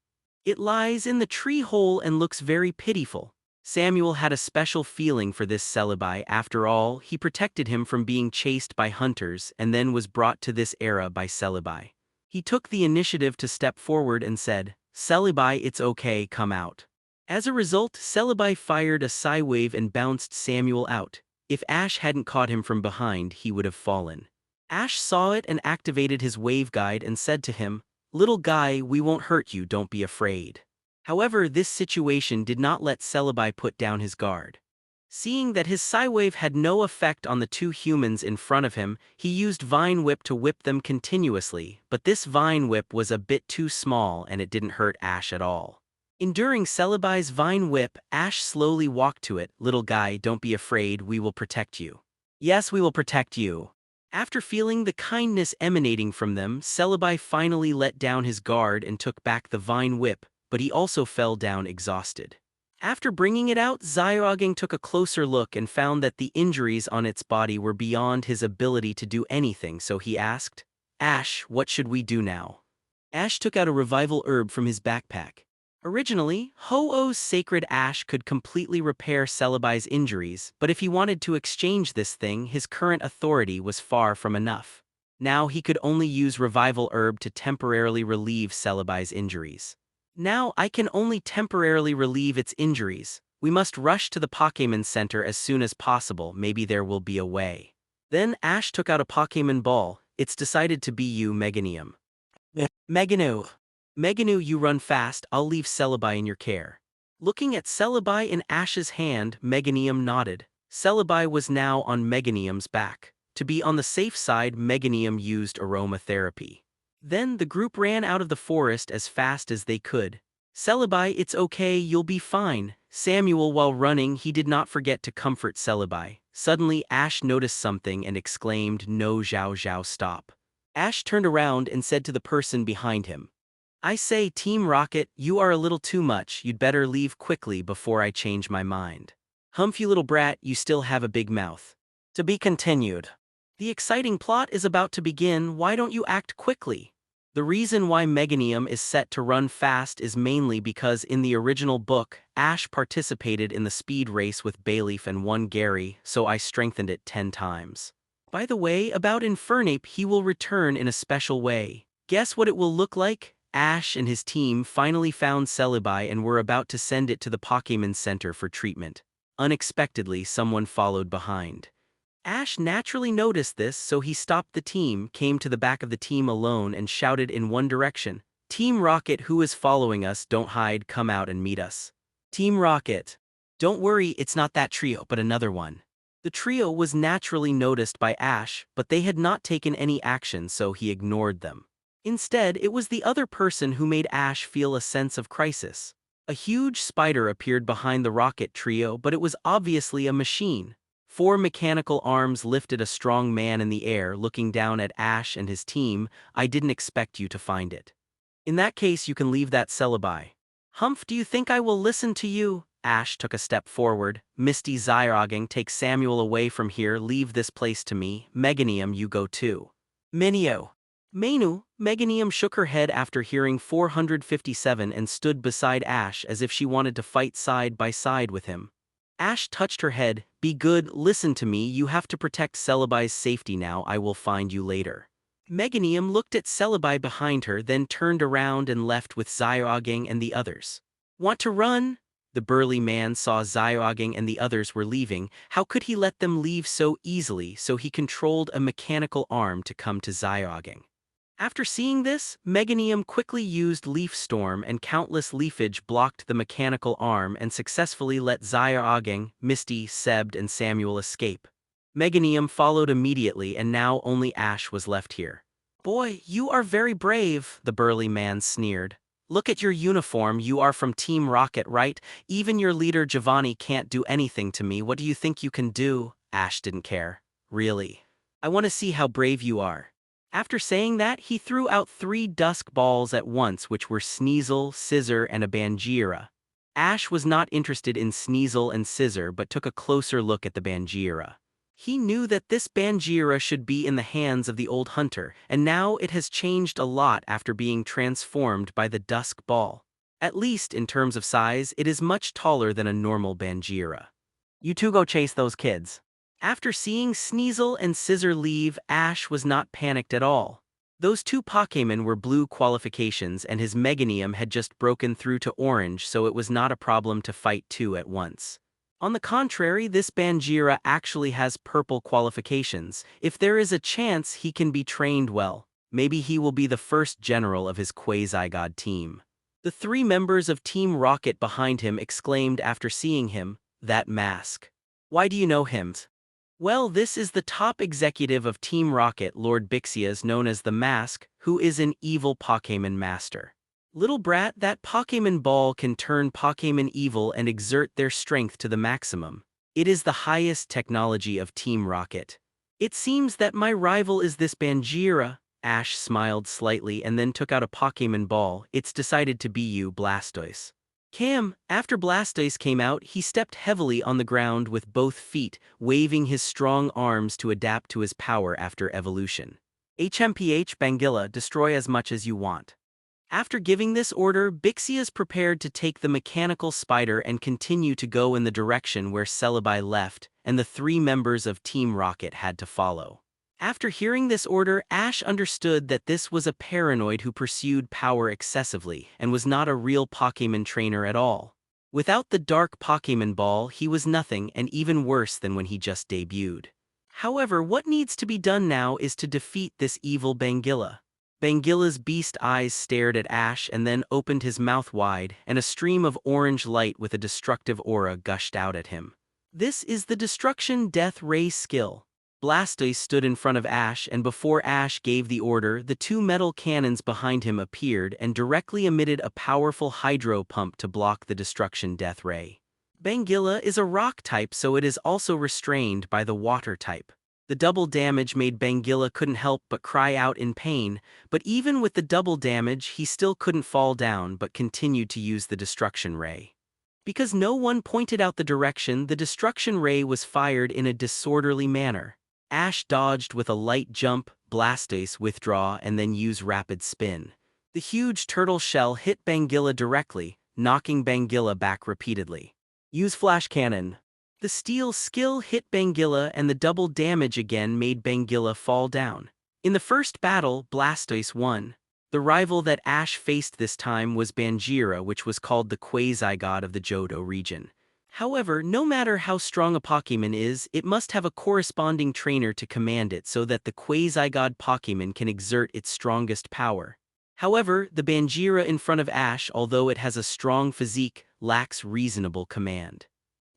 Speaker 2: It lies in the tree hole and looks very pitiful. Samuel had a special feeling for this Celebi. After all, he protected him from being chased by hunters and then was brought to this era by Celebi. He took the initiative to step forward and said, "Celebi, it's okay, come out." As a result, Celebi fired a Psy-wave and bounced Samuel out. If Ash hadn't caught him from behind, he would have fallen. Ash saw it and activated his waveguide and said to him, "Little guy, we won't hurt you, don't be afraid." However, this situation did not let Celebi put down his guard. Seeing that his Psy-wave had no effect on the 2 humans in front of him, he used Vine Whip to whip them continuously, but this Vine Whip was a bit too small and it didn't hurt Ash at all. Enduring Celebi's Vine Whip, Ash slowly walked to it. "Little guy, don't be afraid, we will protect you." "Yes, we will protect you." After feeling the kindness emanating from them, Celebi finally let down his guard and took back the Vine Whip, but he also fell down exhausted. After bringing it out, Zyoging took a closer look and found that the injuries on its body were beyond his ability to do anything, so he asked, "Ash, what should we do now?" Ash took out a revival herb from his backpack. Originally, Ho-Oh's sacred ash could completely repair Celebi's injuries, but if he wanted to exchange this thing, his current authority was far from enough. Now he could only use revival herb to temporarily relieve Celebi's injuries. Now I can only temporarily relieve its injuries. We must rush to the Pokémon Center as soon as possible, maybe there will be a way. Then Ash took out a Pokémon ball. It's decided to be you, Meganium. Meganu. Meganu, you run fast, I'll leave Celebi in your care. Looking at Celebi in Ash's hand, Meganium nodded. Celebi was now on Meganium's back. To be on the safe side, Meganium used aromatherapy. Then the group ran out of the forest as fast as they could. Celebi, it's okay, you'll be fine. Samuel, while running, he did not forget to comfort Celebi. Suddenly, Ash noticed something and exclaimed, "No, Zhao Zhao, stop." Ash turned around and said to the person behind him, "I say, Team Rocket, you are a little too much, you'd better leave quickly before I change my mind. Humph, you little brat, you still have a big mouth." To be continued. The exciting plot is about to begin, why don't you act quickly? The reason why Meganium is set to run fast is mainly because in the original book, Ash participated in the speed race with Bayleaf and won Gary, so I strengthened it 10 times. By the way, about Infernape, he will return in a special way. Guess what it will look like? Ash and his team finally found Celebi and were about to send it to the Pokémon Center for treatment. Unexpectedly, someone followed behind. Ash naturally noticed this, so he stopped the team, came to the back of the team alone and shouted in one direction, "Team Rocket, who is following us? Don't hide, come out and meet us." Team Rocket. Don't worry, it's not that trio, but another one. The trio was naturally noticed by Ash, but they had not taken any action, so he ignored them. Instead, it was the other person who made Ash feel a sense of crisis. A huge spider appeared behind the Rocket trio, but it was obviously a machine. 4 mechanical arms lifted a strong man in the air, looking down at Ash and his team. "I didn't expect you to find it. In that case, you can leave that Celebi." "Humph, do you think I will listen to you?" Ash took a step forward. "Misty, Zyrogging, take Samuel away from here, leave this place to me. Meganium, you go too." Minio. Menu. Meganium shook her head after hearing 457 and stood beside Ash as if she wanted to fight side by side with him. Ash touched her head. "Be good, listen to me, you have to protect Celebi's safety now, I will find you later." Meganium looked at Celebi behind her, then turned around and left with Zyrogging and the others. "Want to run?" The burly man saw Zyrogging and the others were leaving. How could he let them leave so easily, so he controlled a mechanical arm to come to Zyrogging. After seeing this, Meganium quickly used Leaf Storm and countless leafage blocked the mechanical arm and successfully let Zyrogging, Misty, Sebd and Samuel escape. Meganium followed immediately and now only Ash was left here. "Boy, you are very brave," the burly man sneered. "Look at your uniform, you are from Team Rocket, right? Even your leader Giovanni can't do anything to me, what do you think you can do?" Ash didn't care. "Really? I want to see how brave you are." After saying that, he threw out 3 dusk balls at once, which were Sneasel, Scizor, and a Bangira. Ash was not interested in Sneasel and Scizor but took a closer look at the Bangira. He knew that this Bangira should be in the hands of the old hunter, and now it has changed a lot after being transformed by the dusk ball. At least, in terms of size, it is much taller than a normal Bangira. "You two go chase those kids." After seeing Sneasel and Scizor leave, Ash was not panicked at all. Those 2 Pokémon were blue qualifications and his Meganium had just broken through to orange, so it was not a problem to fight 2 at once. On the contrary, this Bangira actually has purple qualifications. If there is a chance he can be trained well, maybe he will be the first general of his quasi-god team. The 3 members of Team Rocket behind him exclaimed after seeing him, "That mask. Why do you know him?" "Well, this is the top executive of Team Rocket, Lord Bixias, known as the Mask, who is an evil Pokémon master. Little brat, that Pokémon ball can turn Pokémon evil and exert their strength to the maximum. It is the highest technology of Team Rocket. It seems that my rival is this Bangira." Ash smiled slightly and then took out a Pokémon ball. "It's decided to be you, Blastoise." After Blastoise came out, he stepped heavily on the ground with both feet, waving his strong arms to adapt to his power after evolution. "HMPH Bangilla, destroy as much as you want." After giving this order, Bixias prepared to take the mechanical spider and continue to go in the direction where Celebi left, and the 3 members of Team Rocket had to follow. After hearing this order, Ash understood that this was a paranoid who pursued power excessively and was not a real Pokémon trainer at all. Without the Dark Pokémon Ball, he was nothing and even worse than when he just debuted. However, what needs to be done now is to defeat this evil Bangilla. Bangilla's beast eyes stared at Ash and then opened his mouth wide, and a stream of orange light with a destructive aura gushed out at him. This is the Destruction Death Ray skill. Blastoise stood in front of Ash, and before Ash gave the order, the two metal cannons behind him appeared and directly emitted a powerful hydro pump to block the Destruction Death Ray. Bangilla is a rock type, so it is also restrained by the water type. The double damage made Bangilla couldn't help but cry out in pain, but even with the double damage he still couldn't fall down but continued to use the Destruction Ray. Because no one pointed out the direction, the Destruction Ray was fired in a disorderly manner. Ash dodged with a light jump, Blastoise withdraw, and then use Rapid Spin. The huge turtle shell hit Bangilla directly, knocking Bangilla back repeatedly. Use Flash Cannon. The steel skill hit Bangilla, and the double damage again made Bangilla fall down. In the first battle, Blastoise won. The rival that Ash faced this time was Bangira, which was called the quasi-god of the Johto region. However, no matter how strong a Pokémon is, it must have a corresponding trainer to command it so that the quasi-god Pokémon can exert its strongest power. However, the Bangira in front of Ash, although it has a strong physique, lacks reasonable command.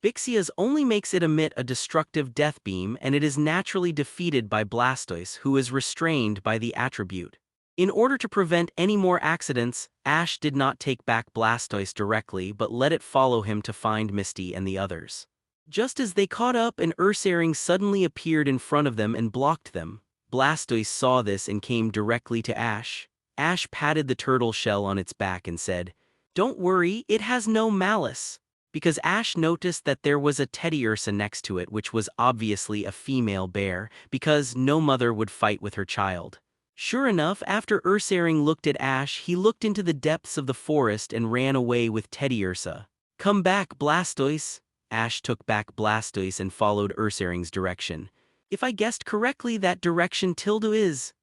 Speaker 2: Bixia's only makes it emit a destructive death beam, and it is naturally defeated by Blastoise, who is restrained by the attribute. In order to prevent any more accidents, Ash did not take back Blastoise directly but let it follow him to find Misty and the others. Just as they caught up, an Ursaring suddenly appeared in front of them and blocked them. Blastoise saw this and came directly to Ash. Ash patted the turtle shell on its back and said, "Don't worry, it has no malice." Because Ash noticed that there was a teddy Ursa next to it, which was obviously a female bear, because no mother would fight with her child. Sure enough, after Ursaring looked at Ash, he looked into the depths of the forest and ran away with Teddy Ursa. "Come back, Blastoise." Ash took back Blastoise and followed Ursaring's direction. If I guessed correctly, that direction Tilda is.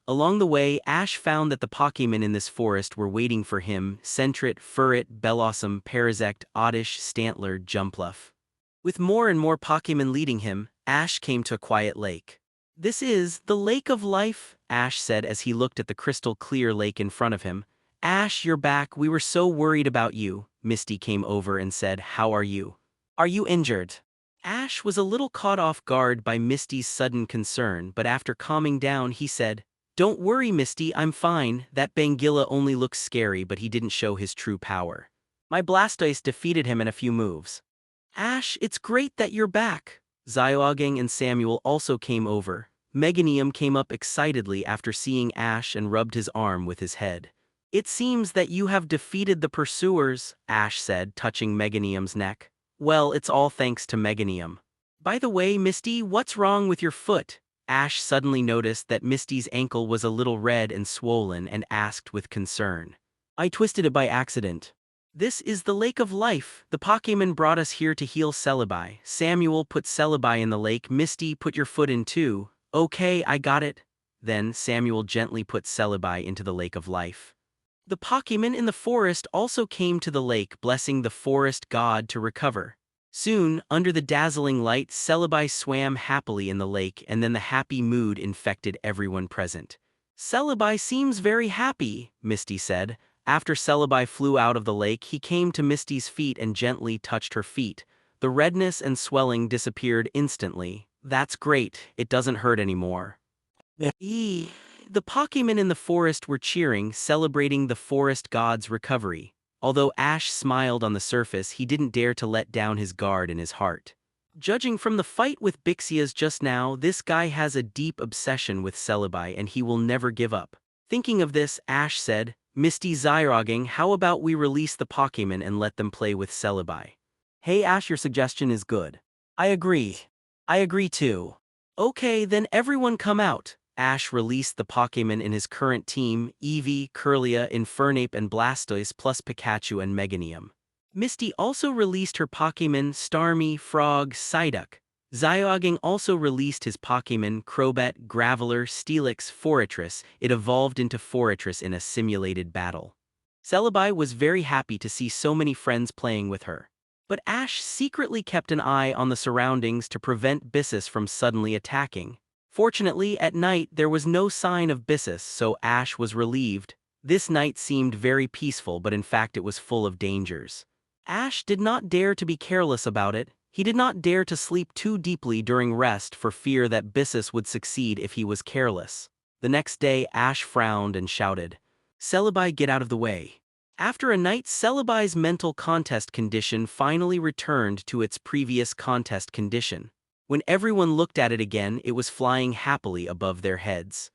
Speaker 2: Along the way, Ash found that the Pokémon in this forest were waiting for him: Sentret, Furret, Bellossom, Parasect, Oddish, Stantler, Jumpluff. With more and more Pokémon leading him, Ash came to a quiet lake. "This is the Lake of Life," Ash said as he looked at the crystal-clear lake in front of him. "Ash, you're back. We were so worried about you." Misty came over and said, "How are you? Are you injured?" Ash was a little caught off guard by Misty's sudden concern, but after calming down, he said, "Don't worry, Misty, I'm fine. That Bangilla only looks scary, but he didn't show his true power. My Blastoise defeated him in a few moves." "Ash, it's great that you're back." Zyoging and Samuel also came over. Meganium came up excitedly after seeing Ash and rubbed his arm with his head. "It seems that you have defeated the pursuers," Ash said, touching Meganium's neck. "Well, it's all thanks to Meganium. By the way, Misty, what's wrong with your foot?" Ash suddenly noticed that Misty's ankle was a little red and swollen and asked with concern. "I twisted it by accident." "This is the Lake of Life. The Pokémon brought us here to heal Celebi. Samuel, put Celebi in the lake. Misty, put your foot in too." "Okay, I got it." Then Samuel gently put Celebi into the Lake of Life. The Pokémon in the forest also came to the lake, blessing the forest god to recover. Soon, under the dazzling light, Celebi swam happily in the lake, and then the happy mood infected everyone present. "Celebi seems very happy," Misty said. After Celebi flew out of the lake, he came to Misty's feet and gently touched her feet. The redness and swelling disappeared instantly. "That's great, it doesn't hurt anymore." The Pokémon in the forest were cheering, celebrating the forest god's recovery. Although Ash smiled on the surface, he didn't dare to let down his guard in his heart. Judging from the fight with Bixia's just now, this guy has a deep obsession with Celebi and he will never give up. Thinking of this, Ash said, "Misty, Zyoging, how about we release the Pokémon and let them play with Celebi?" "Hey Ash, your suggestion is good." "I agree. I agree too." "Okay, then everyone come out." Ash released the Pokémon in his current team: Eevee, Kirlia, Infernape and Blastoise, plus Pikachu and Meganium. Misty also released her Pokémon Starmie, Frog, Psyduck. Zyoging also released his Pokémon Crobat, Graveler, Steelix, Forretress. It evolved into Forretress in a simulated battle. Celebi was very happy to see so many friends playing with her. But Ash secretly kept an eye on the surroundings to prevent Bissus from suddenly attacking. Fortunately, at night there was no sign of Bissus, so Ash was relieved. This night seemed very peaceful, but in fact it was full of dangers. Ash did not dare to be careless about it. He did not dare to sleep too deeply during rest for fear that Bissus would succeed if he was careless. The next day Ash frowned and shouted, "Celebi, get out of the way." After a night, Celebi's mental contest condition finally returned to its previous contest condition. When everyone looked at it again, it was flying happily above their heads.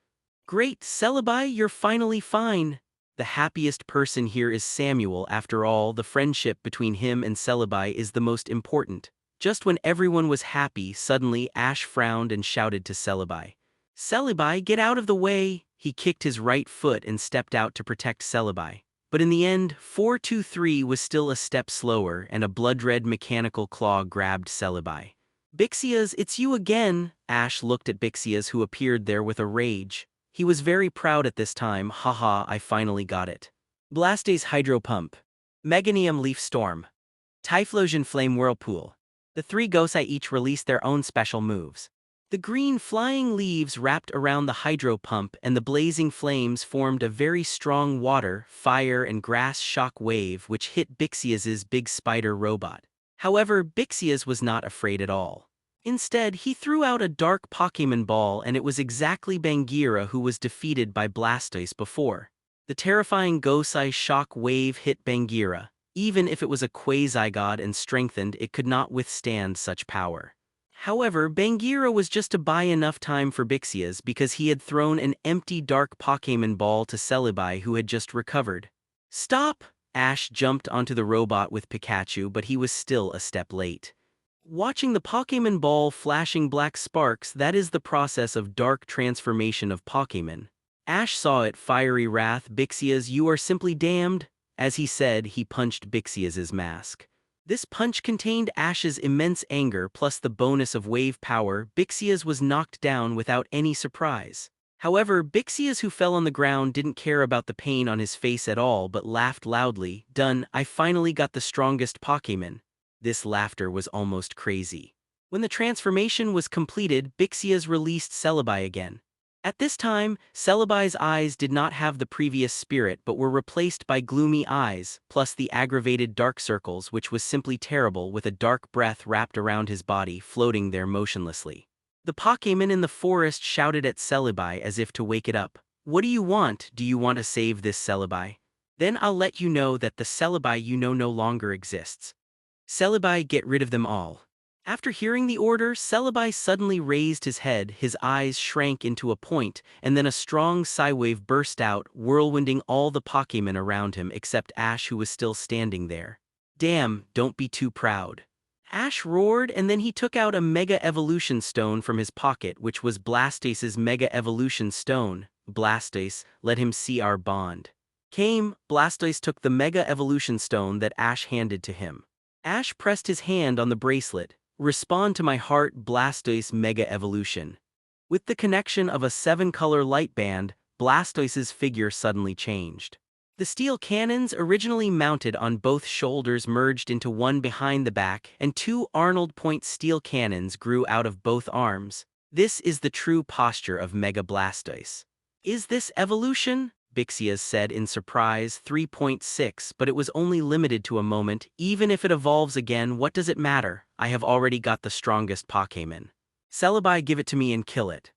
Speaker 2: "Great, Celebi, you're finally fine." The happiest person here is Samuel. After all, the friendship between him and Celebi is the most important. Just when everyone was happy, suddenly Ash frowned and shouted to Celebi, "Celebi, get out of the way." He kicked his right foot and stepped out to protect Celebi. But in the end, 423 was still a step slower, and a blood-red mechanical claw grabbed Celebi. "Bixias, it's you again." Ash looked at Bixias, who appeared there with a rage. He was very proud at this time. "Haha, I finally got it." Blastace Hydro Pump, Meganium Leaf Storm, Typhlosion Flame Whirlpool. The three Gosei each released their own special moves. The green flying leaves wrapped around the hydro pump, and the blazing flames formed a very strong water, fire, and grass shock wave which hit Bixias's big spider robot. However, Bixias was not afraid at all. Instead, he threw out a dark Pokémon ball, and it was exactly Bangira who was defeated by Blastoise before. The terrifying Gosei shock wave hit Bangira. Even if it was a quasi-god and strengthened, it could not withstand such power. However, Bangira was just to buy enough time for Bixias because he had thrown an empty dark Pokémon ball to Celebi, who had just recovered. "Stop!" Ash jumped onto the robot with Pikachu, but he was still a step late. Watching the Pokémon ball flashing black sparks, that is the process of dark transformation of Pokémon. Ash saw it. Fiery wrath. "Bixias, you are simply damned." As he said, he punched Bixias's mask. This punch contained Ash's immense anger plus the bonus of wave power. Bixias was knocked down without any surprise. However, Bixias, who fell on the ground, didn't care about the pain on his face at all but laughed loudly. "Done, I finally got the strongest Pokémon." This laughter was almost crazy. When the transformation was completed, Bixias released Celebi again. At this time, Celebi's eyes did not have the previous spirit but were replaced by gloomy eyes, plus the aggravated dark circles, which was simply terrible, with a dark breath wrapped around his body, floating there motionlessly. The Pokémon in the forest shouted at Celebi as if to wake it up. "What do you want? Do you want to save this Celebi? Then I'll let you know that the Celebi you know no longer exists. Celebi, get rid of them all." After hearing the order, Celebi suddenly raised his head, his eyes shrank into a point, and then a strong Psywave burst out, whirlwinding all the Pokémon around him except Ash, who was still standing there. "Damn, don't be too proud." Ash roared, and then he took out a Mega Evolution Stone from his pocket, which was Blastoise's Mega Evolution Stone. "Blastoise, let him see our bond." Blastoise took the Mega Evolution Stone that Ash handed to him. Ash pressed his hand on the bracelet. "Respond to my heart, Blastoise Mega Evolution." With the connection of a 7-color light band, Blastoise's figure suddenly changed. The steel cannons originally mounted on both shoulders merged into one behind the back, and 2 Arnold Point steel cannons grew out of both arms. This is the true posture of Mega Blastoise. "Is this evolution?" Bixias said in surprise. 3.6, but it was only limited to a moment. "Even if it evolves again, what does it matter? I have already got the strongest Pokémon. Celebi, give it to me and kill it."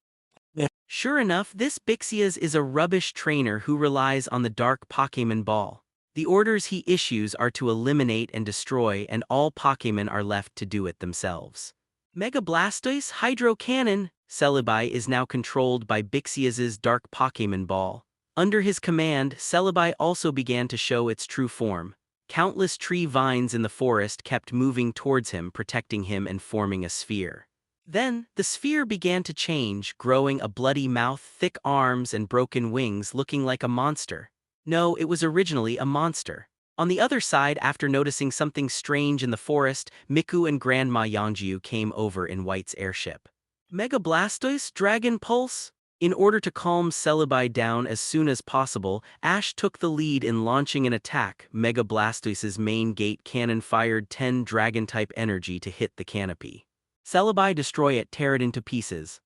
Speaker 2: Sure enough, this Bixias is a rubbish trainer who relies on the dark Pokémon ball. The orders he issues are to eliminate and destroy, and all Pokémon are left to do it themselves. Mega Blastoise Hydro Cannon. Celebi is now controlled by Bixias's dark Pokémon ball. Under his command, Celebi also began to show its true form. Countless tree vines in the forest kept moving towards him, protecting him and forming a sphere. Then, the sphere began to change, growing a bloody mouth, thick arms, and broken wings, looking like a monster. No, it was originally a monster. On the other side, after noticing something strange in the forest, Miku and Grandma Yangjiu came over in White's airship. Mega Blastoise, Dragon Pulse? In order to calm Celebi down as soon as possible, Ash took the lead in launching an attack. Mega Blastoise's main gate cannon fired 10 Dragon-type energy to hit the canopy. Celebi destroy it, tear it into pieces.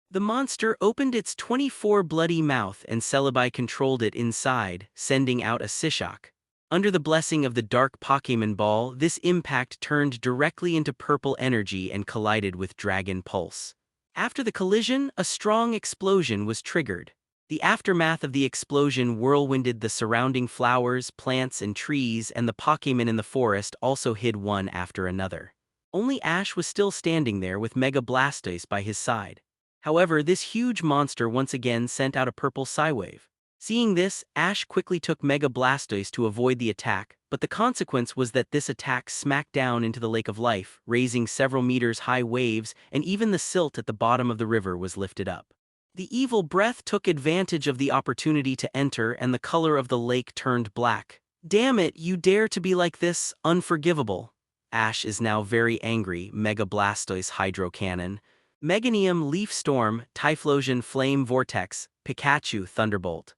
Speaker 2: The monster opened its 24 bloody mouth and Celebi controlled it inside, sending out a Psyshock. Under the blessing of the dark Pokémon Ball, this impact turned directly into purple energy and collided with Dragon Pulse. After the collision, a strong explosion was triggered. The aftermath of the explosion whirlwinded the surrounding flowers, plants, and trees, and the Pokémon in the forest also hid one after another. Only Ash was still standing there with Mega Blastoise by his side. However, this huge monster once again sent out a purple Psywave. Seeing this, Ash quickly took Mega Blastoise to avoid the attack, but the consequence was that this attack smacked down into the Lake of Life, raising several meters high waves, and even the silt at the bottom of the river was lifted up. The evil breath took advantage of the opportunity to enter, and the color of the lake turned black. Damn it, you dare to be like this, unforgivable. Ash is now very angry. Mega Blastoise Hydro Cannon, Meganium Leaf Storm, Typhlosion Flame Vortex, Pikachu Thunderbolt.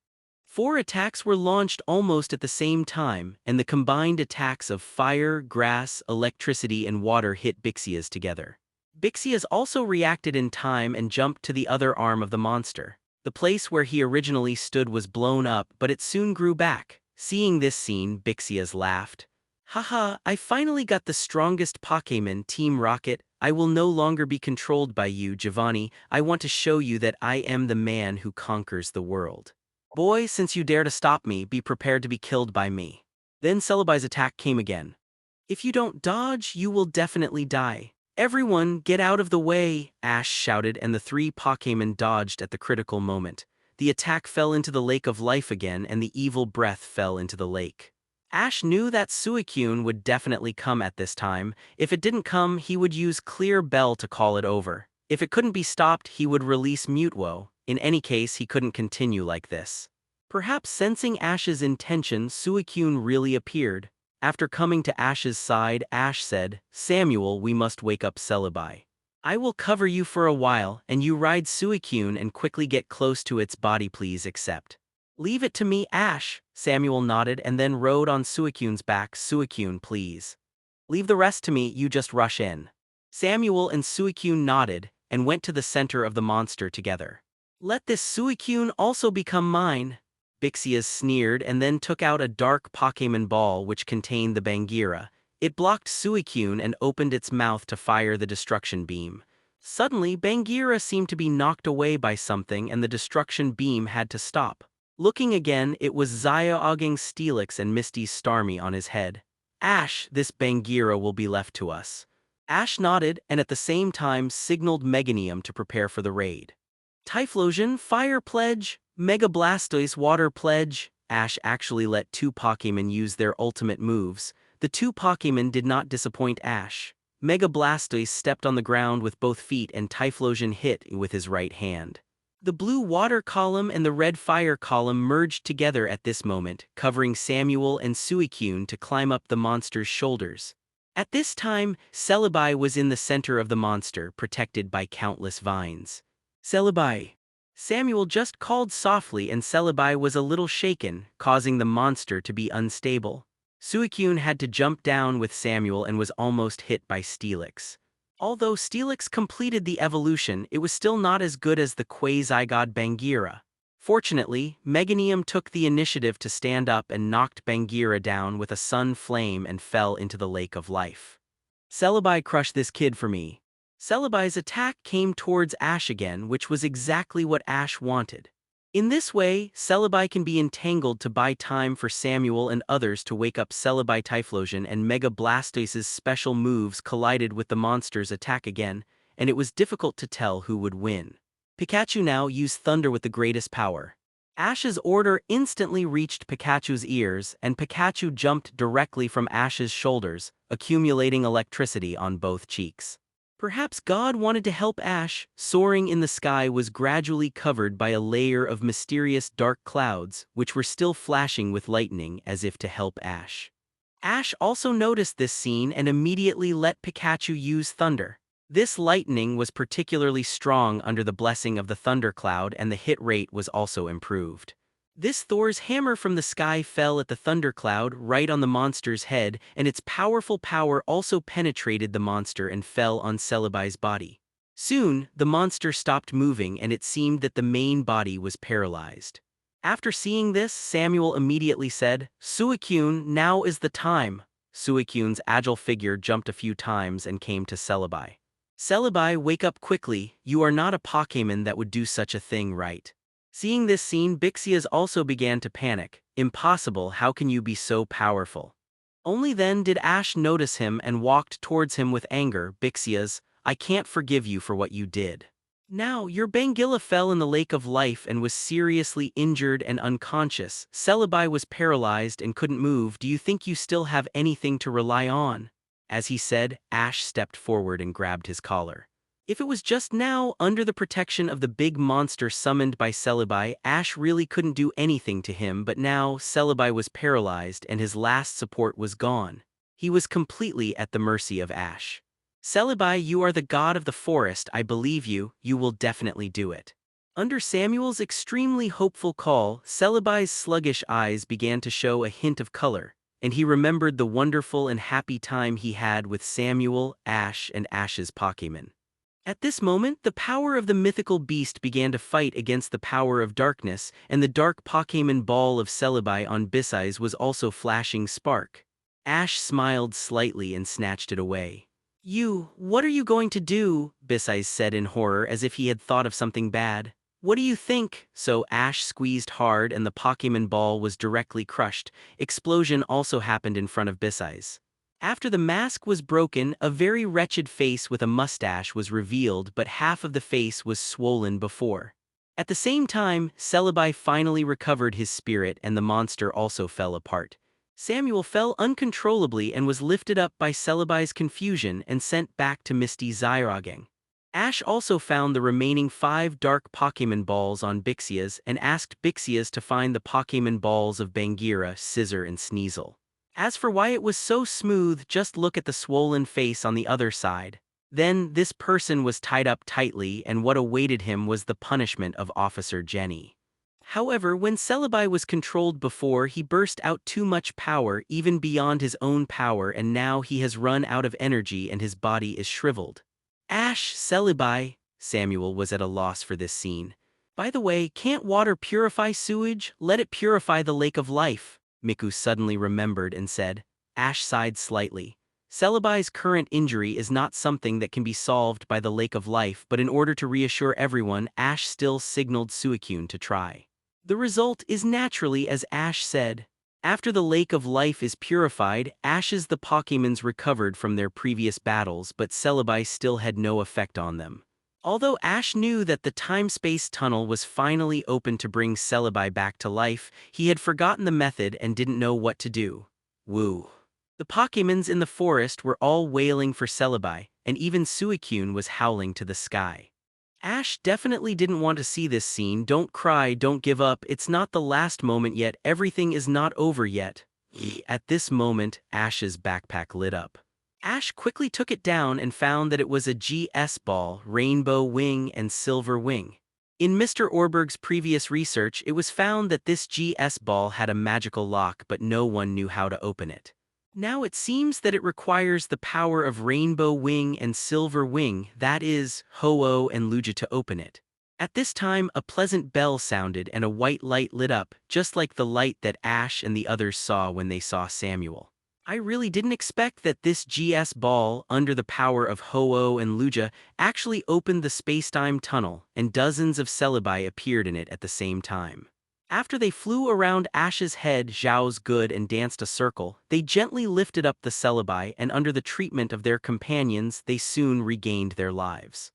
Speaker 2: 4 attacks were launched almost at the same time, and the combined attacks of fire, grass, electricity, and water hit Bixias together. Bixias also reacted in time and jumped to the other arm of the monster. The place where he originally stood was blown up, but it soon grew back. Seeing this scene, Bixias laughed. Haha, I finally got the strongest Pokémon, Team Rocket. I will no longer be controlled by you, Giovanni. I want to show you that I am the man who conquers the world. Boy, since you dare to stop me, be prepared to be killed by me. Then Celebi's attack came again. If you don't dodge, you will definitely die. Everyone, get out of the way, Ash shouted, and the 3 Pokémon dodged at the critical moment. The attack fell into the Lake of Life again, and the evil breath fell into the lake. Ash knew that Suicune would definitely come at this time. If it didn't come, he would use Clear Bell to call it over. If it couldn't be stopped, he would release Mewtwo. In any case, he couldn't continue like this. Perhaps sensing Ash's intention, Suicune really appeared. After coming to Ash's side, Ash said, Samuel, we must wake up Celebi. I will cover you for a while, and you ride Suicune and quickly get close to its body, please accept. Leave it to me, Ash. Samuel nodded and then rode on Suicune's back. Suicune, please. Leave the rest to me, you just rush in. Samuel and Suicune nodded and went to the center of the monster together. Let this Suicune also become mine. Bixias sneered and then took out a dark Pokémon ball which contained the Bangira. It blocked Suicune and opened its mouth to fire the destruction beam. Suddenly, Bangira seemed to be knocked away by something and the destruction beam had to stop. Looking again, it was Zyogang's Steelix and Misty's Starmie on his head. Ash, this Bangira will be left to us. Ash nodded and at the same time signaled Meganium to prepare for the raid. Typhlosion, Fire Pledge, Mega Blastoise, Water Pledge. Ash actually let 2 Pokémon use their ultimate moves. The 2 Pokémon did not disappoint Ash. Mega Blastoise stepped on the ground with both feet and Typhlosion hit with his right hand. The blue water column and the red fire column merged together at this moment, covering Samuel and Suicune to climb up the monster's shoulders. At this time, Celebi was in the center of the monster, protected by countless vines. Celebi. Samuel just called softly and Celebi was a little shaken, causing the monster to be unstable. Suicune had to jump down with Samuel and was almost hit by Steelix. Although Steelix completed the evolution, it was still not as good as the quasi-god Bangira. Fortunately, Meganium took the initiative to stand up and knocked Bangira down with a sun flame and fell into the Lake of Life. Celebi, crush this kid for me. Celebi's attack came towards Ash again, which was exactly what Ash wanted. In this way, Celebi can be entangled to buy time for Samuel and others to wake up Celebi. Typhlosion and Mega Blastoise's special moves collided with the monster's attack again, and it was difficult to tell who would win. Pikachu now used Thunder with the greatest power. Ash's order instantly reached Pikachu's ears, and Pikachu jumped directly from Ash's shoulders, accumulating electricity on both cheeks. Perhaps God wanted to help Ash. Soaring in the sky was gradually covered by a layer of mysterious dark clouds, which were still flashing with lightning as if to help Ash. Ash also noticed this scene and immediately let Pikachu use thunder. This lightning was particularly strong under the blessing of the thundercloud, and the hit rate was also improved. This Thor's hammer from the sky fell at the thundercloud right on the monster's head, and its powerful power also penetrated the monster and fell on Celebi's body. Soon, the monster stopped moving and it seemed that the main body was paralyzed. After seeing this, Samuel immediately said, "Suicune, now is the time." Suicune's agile figure jumped a few times and came to Celebi. "Celebi, wake up quickly, you are not a Pokémon that would do such a thing, right?" Seeing this scene, Bixias also began to panic. "Impossible, how can you be so powerful?" Only then did Ash notice him and walked towards him with anger. "Bixias, I can't forgive you for what you did. Now, your Bangilla fell in the lake of life and was seriously injured and unconscious. Celebi was paralyzed and couldn't move. Do you think you still have anything to rely on?" As he said, Ash stepped forward and grabbed his collar. If it was just now, under the protection of the big monster summoned by Celebi, Ash really couldn't do anything to him, but now Celebi was paralyzed and his last support was gone. He was completely at the mercy of Ash. "Celebi, you are the god of the forest, I believe you, you will definitely do it." Under Samuel's extremely hopeful call, Celebi's sluggish eyes began to show a hint of color, and he remembered the wonderful and happy time he had with Samuel, Ash, and Ash's Pokémon. At this moment, the power of the mythical beast began to fight against the power of darkness, and the dark Pokémon ball of Celebi on Bixias was also flashing spark. Ash smiled slightly and snatched it away. What are you going to do?" Bixias said in horror as if he had thought of something bad. "What do you think?" So Ash squeezed hard and the Pokémon ball was directly crushed. Explosion also happened in front of Bixias. After the mask was broken, a very wretched face with a mustache was revealed, but half of the face was swollen before. At the same time, Celebi finally recovered his spirit and the monster also fell apart. Samuel fell uncontrollably and was lifted up by Celebi's confusion and sent back to Misty Zyrogang. Ash also found the remaining 5 dark Pokémon balls on Bixias and asked Bixias to find the Pokémon balls of Bangira, Scizor, and Sneasel. As for why it was so smooth, just look at the swollen face on the other side. Then, this person was tied up tightly, and what awaited him was the punishment of Officer Jenny. However, when Celebi was controlled before, he burst out too much power, even beyond his own power, and now he has run out of energy and his body is shriveled. "Ash, Celebi," Samuel was at a loss for this scene. "By the way, can't water purify sewage? Let it purify the lake of life," Miku suddenly remembered and said. Ash sighed slightly. Celebi's current injury is not something that can be solved by the lake of life, but in order to reassure everyone, Ash still signaled Suicune to try. The result is naturally as Ash said. After the lake of life is purified, Ash's the Pokémons recovered from their previous battles, but Celebi still had no effect on them. Although Ash knew that the time-space tunnel was finally open to bring Celebi back to life, he had forgotten the method and didn't know what to do. Woo. The Pokémons in the forest were all wailing for Celebi, and even Suicune was howling to the sky. Ash definitely didn't want to see this scene. "Don't cry, don't give up, it's not the last moment yet, everything is not over yet." At this moment, Ash's backpack lit up. Ash quickly took it down and found that it was a GS ball, Rainbow Wing and Silver Wing. In Mr. Orberg's previous research, it was found that this GS ball had a magical lock, but no one knew how to open it. Now it seems that it requires the power of Rainbow Wing and Silver Wing, that is, Ho-Oh and Lugia, to open it. At this time, a pleasant bell sounded and a white light lit up, just like the light that Ash and the others saw when they saw Samuel. I really didn't expect that this GS ball, under the power of Ho-Oh and Lugia, actually opened the spacetime tunnel, and dozens of Celebi appeared in it at the same time. After they flew around Ash's head, Zhao's good, and danced a circle, they gently lifted up the Celebi, and under the treatment of their companions, they soon regained their lives.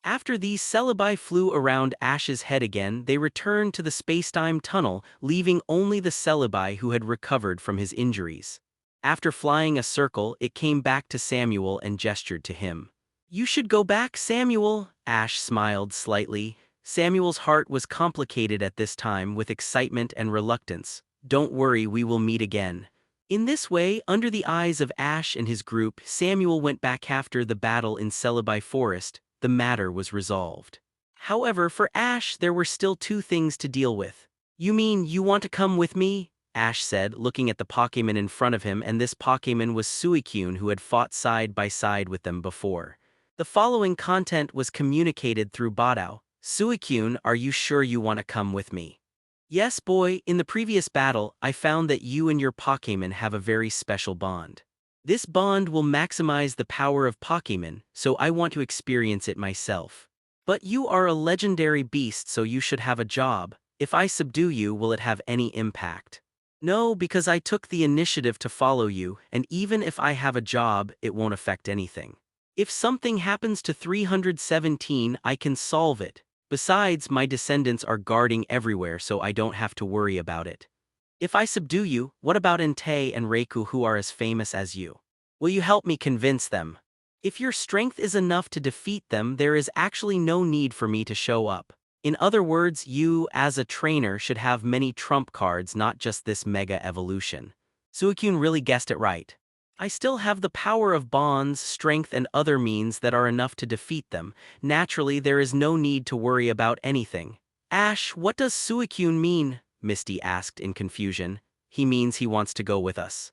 Speaker 2: After these Celebi flew around Ash's head again, they returned to the spacetime tunnel, leaving only the Celebi who had recovered from his injuries. After flying a circle, it came back to Samuel and gestured to him. "You should go back, Samuel." Ash smiled slightly. Samuel's heart was complicated at this time with excitement and reluctance. "Don't worry, we will meet again." In this way, under the eyes of Ash and his group, Samuel went back after the battle in Celebi Forest. The matter was resolved. However, for Ash, there were still two things to deal with. "You mean you want to come with me?" Ash said, looking at the Pokémon in front of him, and this Pokémon was Suicune, who had fought side by side with them before. The following content was communicated through Badao. "Suicune, are you sure you want to come with me?" "Yes, boy, in the previous battle, I found that you and your Pokémon have a very special bond. This bond will maximize the power of Pokémon, so I want to experience it myself. But you are a legendary beast, so you should have a job. If I subdue you, will it have any impact?" "No, because I took the initiative to follow you, and even if I have a job, it won't affect anything. If something happens to 317, I can solve it. Besides, my descendants are guarding everywhere, so I don't have to worry about it. If I subdue you, what about Entei and Reiku, who are as famous as you? Will you help me convince them? If your strength is enough to defeat them, there is actually no need for me to show up. In other words, you, as a trainer, should have many trump cards, not just this mega evolution." Suicune really guessed it right. "I still have the power of bonds, strength, and other means that are enough to defeat them. Naturally, there is no need to worry about anything." "Ash, what does Suicune mean?" Misty asked in confusion. "He means he wants to go with us."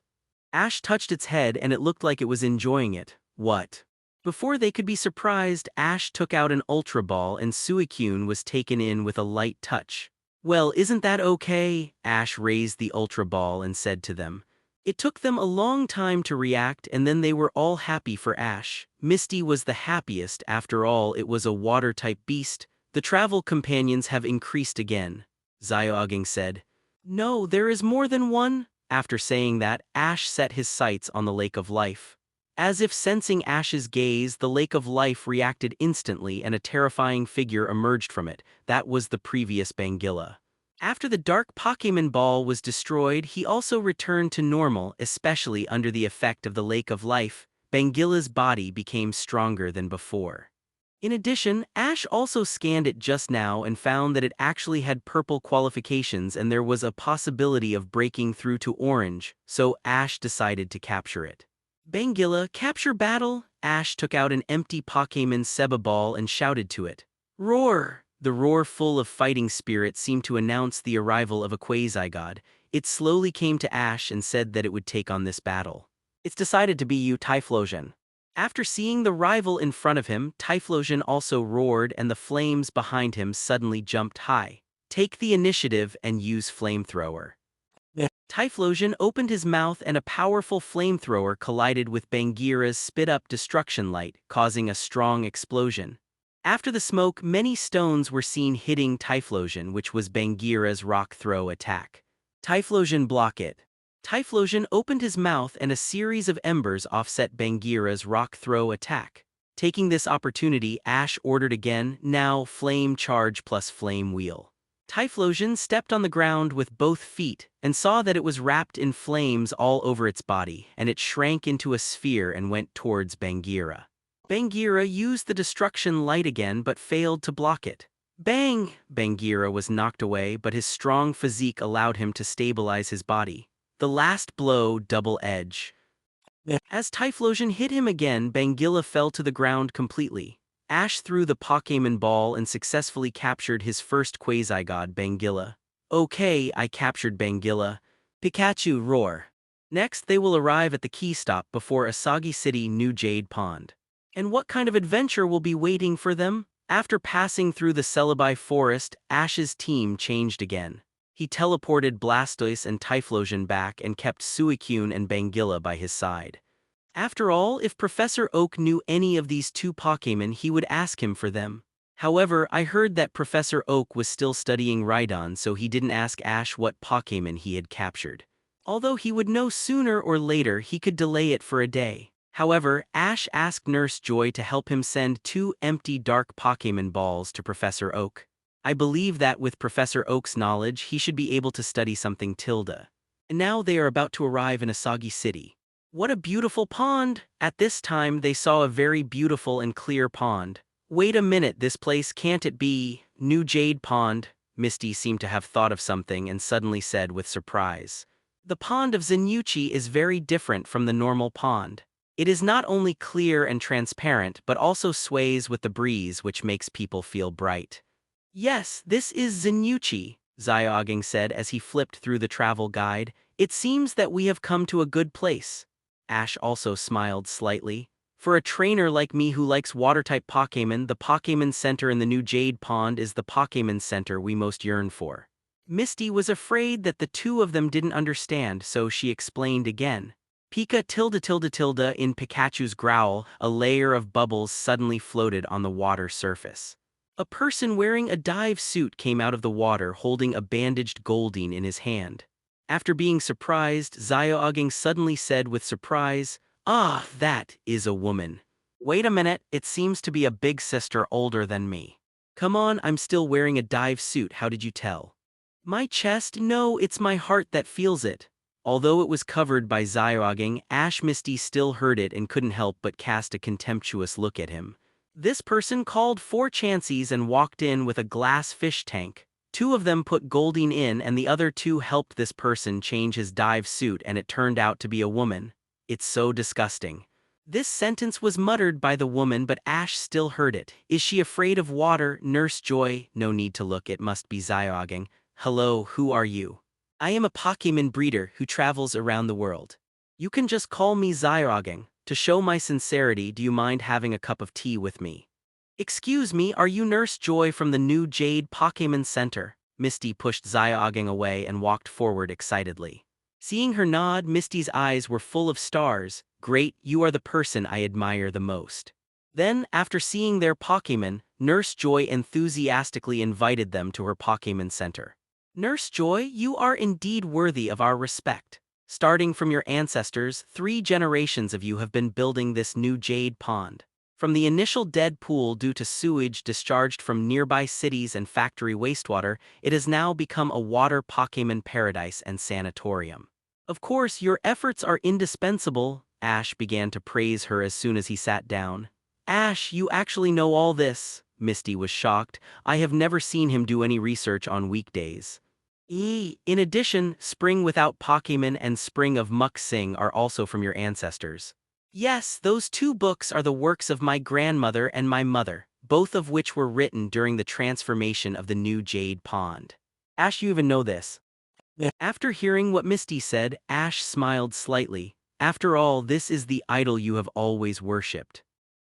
Speaker 2: Ash touched its head and it looked like it was enjoying it. "What?" Before they could be surprised, Ash took out an Ultra Ball and Suicune was taken in with a light touch. "Well, isn't that okay?" Ash raised the Ultra Ball and said to them. It took them a long time to react, and then they were all happy for Ash. Misty was the happiest. After all, it was a water-type beast. "The travel companions have increased again," Xiaogang said. "No, there is more than one." After saying that, Ash set his sights on the Lake of Life. As if sensing Ash's gaze, the Lake of Life reacted instantly and a terrifying figure emerged from it. That was the previous Bangilla. After the Dark Pokémon Ball was destroyed, he also returned to normal, especially under the effect of the Lake of Life. Bangilla's body became stronger than before. In addition, Ash also scanned it just now and found that it actually had purple qualifications and there was a possibility of breaking through to orange, so Ash decided to capture it. "Bangilla, capture battle!" Ash took out an empty Pokémon Seba Ball and shouted to it. "Roar!" The roar, full of fighting spirit, seemed to announce the arrival of a quasi-god. It slowly came to Ash and said that it would take on this battle. "It's decided to be you, Typhlosion." After seeing the rival in front of him, Typhlosion also roared and the flames behind him suddenly jumped high. "Take the initiative and use Flamethrower." Typhlosion opened his mouth and a powerful flamethrower collided with Bangira's spit-up destruction light, causing a strong explosion. After the smoke, many stones were seen hitting Typhlosion, which was Bangira's rock throw attack. "Typhlosion, block it." Typhlosion opened his mouth and a series of embers offset Bangira's rock throw attack. Taking this opportunity, Ash ordered again, now Flame Charge plus Flame Wheel. Typhlosion stepped on the ground with both feet and saw that it was wrapped in flames all over its body, and it shrank into a sphere and went towards Bangira. Bangira used the destruction light again but failed to block it. Bang! Bangira was knocked away, but his strong physique allowed him to stabilize his body. The last blow, Double Edge. As Typhlosion hit him again, Bangilla fell to the ground completely. Ash threw the Pokémon Ball and successfully captured his first quasi-god, Bangilla. "Okay, I captured Bangilla." Pikachu, roar. Next, they will arrive at the key stop before Asagi City, New Jade Pond. And what kind of adventure will be waiting for them? After passing through the Celebi forest, Ash's team changed again. He teleported Blastoise and Typhlosion back and kept Suicune and Bangilla by his side. After all, if Professor Oak knew any of these two Pokémon, he would ask him for them. However, I heard that Professor Oak was still studying Rhydon, so he didn't ask Ash what Pokémon he had captured. Although he would know sooner or later, he could delay it for a day. However, Ash asked Nurse Joy to help him send 2 empty Dark Pokémon Balls to Professor Oak. I believe that with Professor Oak's knowledge, he should be able to study something tilde. And now they are about to arrive in Asagi City. What a beautiful pond! At this time, they saw a very beautiful and clear pond. "Wait a minute, this place can't it be New Jade Pond?" Misty seemed to have thought of something and suddenly said with surprise. The pond of Zenyuchi is very different from the normal pond. It is not only clear and transparent but also sways with the breeze, which makes people feel bright. Yes, this is Zenyuchi, Zyoging said as he flipped through the travel guide. It seems that we have come to a good place. Ash also smiled slightly. For a trainer like me who likes water-type Pokémon, the Pokémon Center in the new Jade Pond is the Pokémon Center we most yearn for. Misty was afraid that the two of them didn't understand, so she explained again. Pika tilde tilde tilde. In Pikachu's growl, a layer of bubbles suddenly floated on the water surface. A person wearing a dive suit came out of the water holding a bandaged Goldeen in his hand. After being surprised, Zyoging suddenly said with surprise, "Ah, that is a woman. Wait a minute, it seems to be a big sister older than me. Come on, I'm still wearing a dive suit, how did you tell?" "My chest? No, it's my heart that feels it." Although it was covered by Zyoging, Misty still heard it and couldn't help but cast a contemptuous look at him. This person called 4 Chanseys and walked in with a glass fish tank. 2 of them put Goldeen in and the other 2 helped this person change his dive suit, and it turned out to be a woman. It's so disgusting. This sentence was muttered by the woman, but Ash still heard it. Is she afraid of water? Nurse Joy? No need to look, it must be Zyoging. Hello, who are you? I am a Pokémon breeder who travels around the world. You can just call me Zyoging. To show my sincerity, do you mind having a cup of tea with me? Excuse me, are you Nurse Joy from the new Jade Pokémon Center? Misty pushed Zyoging away and walked forward excitedly. Seeing her nod, Misty's eyes were full of stars. Great, you are the person I admire the most. Then, after seeing their Pokémon, Nurse Joy enthusiastically invited them to her Pokémon Center. Nurse Joy, you are indeed worthy of our respect. Starting from your ancestors, 3 generations of you have been building this new Jade Pond. From the initial dead pool due to sewage discharged from nearby cities and factory wastewater, it has now become a water Pokémon paradise and sanatorium. Of course, your efforts are indispensable. Ash began to praise her as soon as he sat down. Ash, you actually know all this? Misty was shocked. I have never seen him do any research on weekdays. In addition, Spring Without Pokémon and Spring of Muck Sing are also from your ancestors. Yes, those 2 books are the works of my grandmother and my mother, both of which were written during the transformation of the new Jade Pond. Ash, you even know this. After hearing what Misty said, Ash smiled slightly. After all, this is the idol you have always worshipped.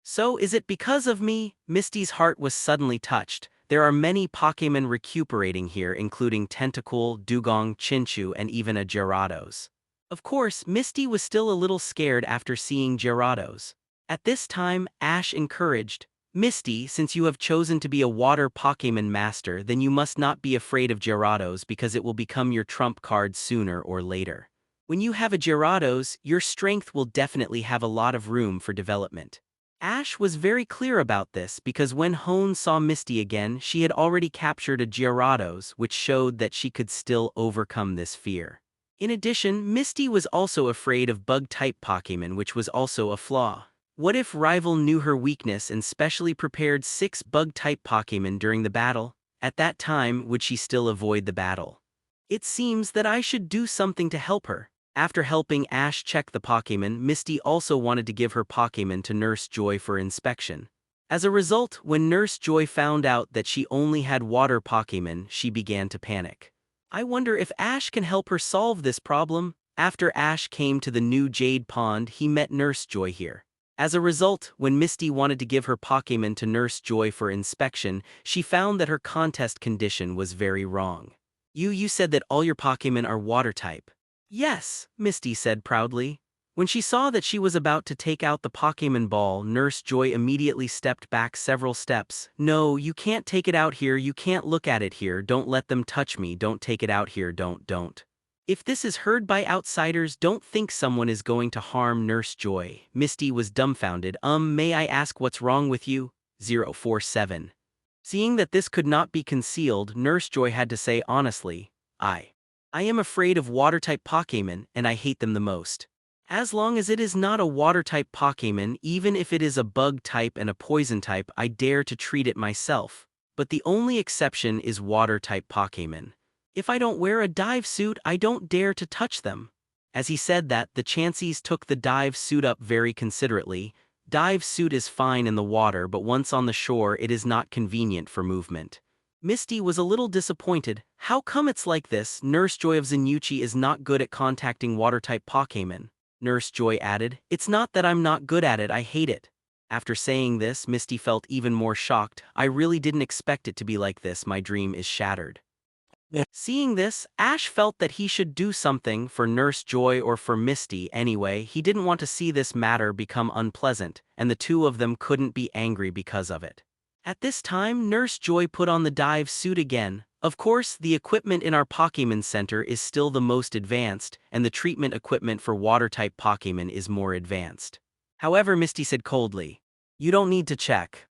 Speaker 2: So is it because of me? Misty's heart was suddenly touched. There are many Pokémon recuperating here, including Tentacool, Dugong, Chinchou, and even a Gyarados. Of course, Misty was still a little scared after seeing Gyarados. At this time, Ash encouraged, Misty, since you have chosen to be a water Pokémon master, then you must not be afraid of Gyarados because it will become your trump card sooner or later. When you have a Gyarados, your strength will definitely have a lot of room for development. Ash was very clear about this because when Hone saw Misty again, she had already captured a Gyarados, which showed that she could still overcome this fear. In addition, Misty was also afraid of bug-type Pokémon, which was also a flaw. What if Rival knew her weakness and specially prepared 6 bug-type Pokémon during the battle? At that time, would she still avoid the battle? It seems that I should do something to help her. After helping Ash check the Pokémon, Misty also wanted to give her Pokémon to Nurse Joy for inspection. As a result, when Nurse Joy found out that she only had water Pokémon, she began to panic. I wonder if Ash can help her solve this problem. After Ash came to the new Jade Pond, he met Nurse Joy here. As a result, when Misty wanted to give her Pokémon to Nurse Joy for inspection, she found that her contest condition was very wrong. You said that all your Pokémon are water type. Yes, Misty said proudly. When she saw that she was about to take out the Pokémon ball, Nurse Joy immediately stepped back several steps. No, you can't take it out here, you can't look at it here, don't let them touch me, don't take it out here, don't. If this is heard by outsiders, don't think someone is going to harm Nurse Joy. Misty was dumbfounded. May I ask what's wrong with you? 047. Seeing that this could not be concealed, Nurse Joy had to say honestly, I am afraid of water-type Pokémon, and I hate them the most. As long as it is not a water-type Pokémon, even if it is a bug-type and a poison-type, I dare to treat it myself. But the only exception is water-type Pokémon. If I don't wear a dive suit, I don't dare to touch them." As he said that, the Chanseys took the dive suit up very considerately. Dive suit is fine in the water, but once on the shore it is not convenient for movement. Misty was a little disappointed. How come it's like this? Nurse Joy of Zenyachi is not good at contacting water-type Pokémon. Nurse Joy added, "It's not that I'm not good at it, I hate it." After saying this, Misty felt even more shocked. "I really didn't expect it to be like this, my dream is shattered." Seeing this, Ash felt that he should do something for Nurse Joy or for Misty anyway. He didn't want to see this matter become unpleasant, and the two of them couldn't be angry because of it. At this time, Nurse Joy put on the dive suit again. Of course, the equipment in our Pokémon Center is still the most advanced, and the treatment equipment for water-type Pokémon is more advanced. However, Misty said coldly, "You don't need to check."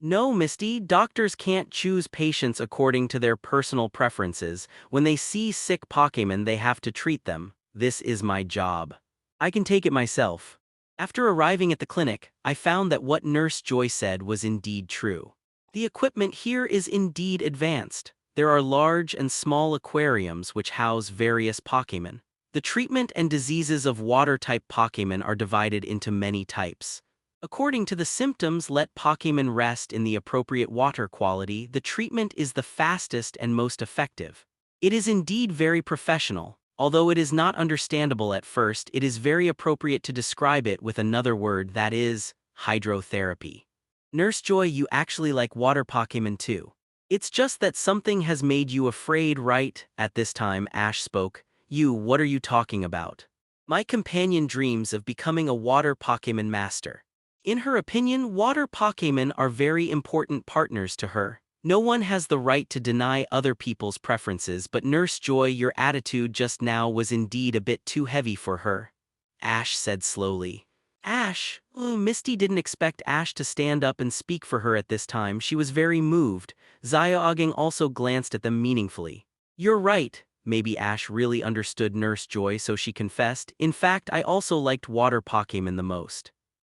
Speaker 2: "No, Misty, doctors can't choose patients according to their personal preferences. When they see sick Pokémon, they have to treat them. This is my job. I can take it myself." After arriving at the clinic, I found that what Nurse Joy said was indeed true. The equipment here is indeed advanced. There are large and small aquariums which house various Pokémon. The treatment and diseases of water-type Pokémon are divided into many types. According to the symptoms, let Pokémon rest in the appropriate water quality. The treatment is the fastest and most effective. It is indeed very professional. Although it is not understandable at first, it is very appropriate to describe it with another word, that is, hydrotherapy. Nurse Joy, you actually like water Pokémon too. It's just that something has made you afraid, right? At this time, Ash spoke. What are you talking about? My companion dreams of becoming a water Pokémon master. In her opinion, water Pokémon are very important partners to her. No one has the right to deny other people's preferences, but Nurse Joy, your attitude just now was indeed a bit too heavy for her. Ash said slowly. Ash? Misty didn't expect Ash to stand up and speak for her at this time. She was very moved. Xiaogang also glanced at them meaningfully. You're right. Maybe Ash really understood Nurse Joy, so she confessed. In fact, I also liked water Pokémon the most.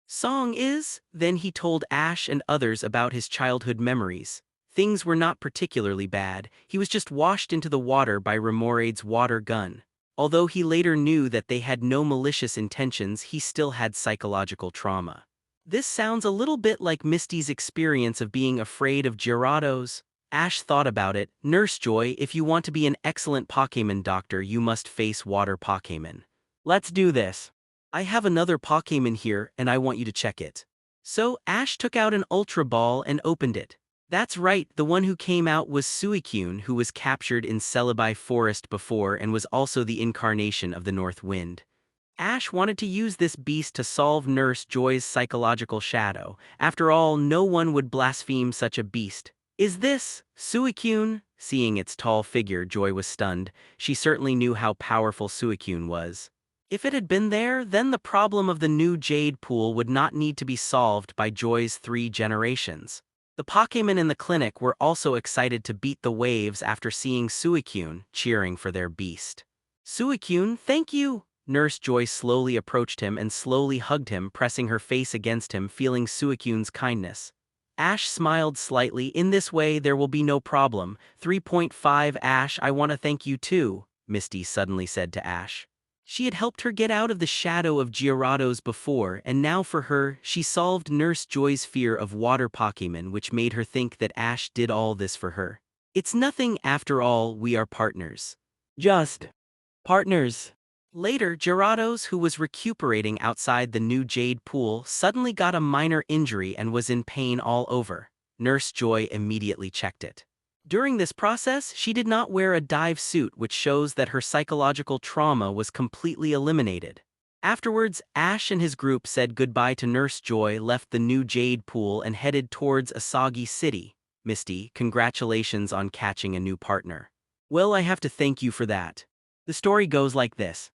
Speaker 2: Song is? Then he told Ash and others about his childhood memories. Things were not particularly bad. He was just washed into the water by Remoraid's water gun. Although he later knew that they had no malicious intentions, he still had psychological trauma. This sounds a little bit like Misty's experience of being afraid of Gyarados. Ash thought about it. Nurse Joy, if you want to be an excellent Pokémon doctor, you must face water Pokémon. Let's do this. I have another Pokémon here, and I want you to check it. So, Ash took out an Ultra Ball and opened it. That's right, the one who came out was Suicune, who was captured in Celebi Forest before and was also the incarnation of the North Wind. Ash wanted to use this beast to solve Nurse Joy's psychological shadow. After all, no one would blaspheme such a beast. Is this Suicune? Seeing its tall figure, Joy was stunned. She certainly knew how powerful Suicune was. If it had been there, then the problem of the new Jade Pool would not need to be solved by Joy's 3 generations. The Pokémon in the clinic were also excited to beat the waves after seeing Suicune, cheering for their beast. Suicune, thank you! Nurse Joy slowly approached him and slowly hugged him, pressing her face against him, feeling Suicune's kindness. Ash smiled slightly. In this way, there will be no problem. 3.5 Ash, I want to thank you too, Misty suddenly said to Ash. She had helped her get out of the shadow of Gyarados before, and now for her, she solved Nurse Joy's fear of water Pokémon, which made her think that Ash did all this for her. It's nothing after all, we are partners. Just partners. Later, Gyarados, who was recuperating outside the new Jade Pool, suddenly got a minor injury and was in pain all over. Nurse Joy immediately checked it. During this process, she did not wear a dive suit, which shows that her psychological trauma was completely eliminated. Afterwards, Ash and his group said goodbye to Nurse Joy, left the new Jade Pool, and headed towards Asagi City. Misty, congratulations on catching a new partner. Well, I have to thank you for that. The story goes like this.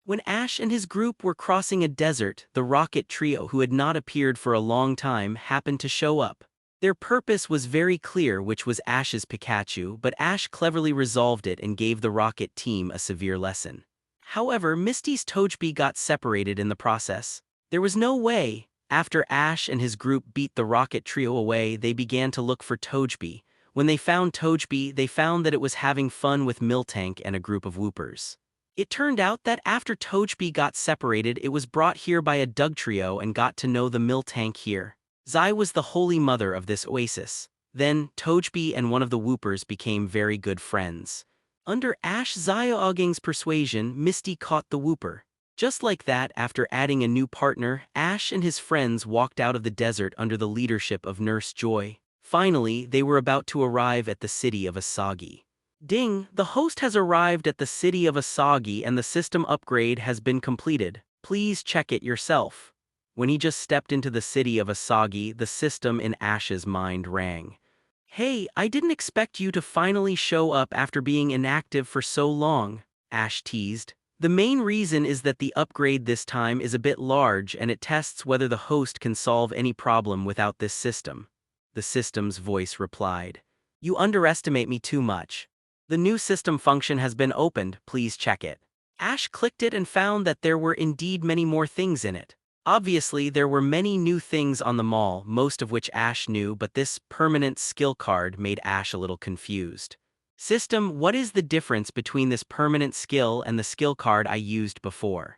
Speaker 2: When Ash and his group were crossing a desert, the Rocket Trio, who had not appeared for a long time, happened to show up. Their purpose was very clear, which was Ash's Pikachu, but Ash cleverly resolved it and gave the Rocket team a severe lesson. However, Misty's Togepi got separated in the process. There was no way. After Ash and his group beat the Rocket Trio away, they began to look for Togepi. When they found Tojbi, they found that it was having fun with Miltank and a group of whoopers. It turned out that after Tojbi got separated, it was brought here by a Dugtrio and got to know the Miltank here. Zai was the holy mother of this oasis. Then, Tojbi and one of the whoopers became very good friends. Under Ash Xiaoging's persuasion, Misty caught the whooper. Just like that, after adding a new partner, Ash and his friends walked out of the desert under the leadership of Nurse Joy. Finally, they were about to arrive at the city of Asagi. Ding! The host has arrived at the city of Asagi and the system upgrade has been completed. Please check it yourself. When he just stepped into the city of Asagi, the system in Ash's mind rang. Hey, I didn't expect you to finally show up after being inactive for so long, Ash teased. The main reason is that the upgrade this time is a bit large and it tests whether the host can solve any problem without this system. The system's voice replied. You underestimate me too much. The new system function has been opened, please check it. Ash clicked it and found that there were indeed many more things in it. Obviously, there were many new things on the mall, most of which Ash knew, but this permanent skill card made Ash a little confused. System, what is the difference between this permanent skill and the skill card I used before?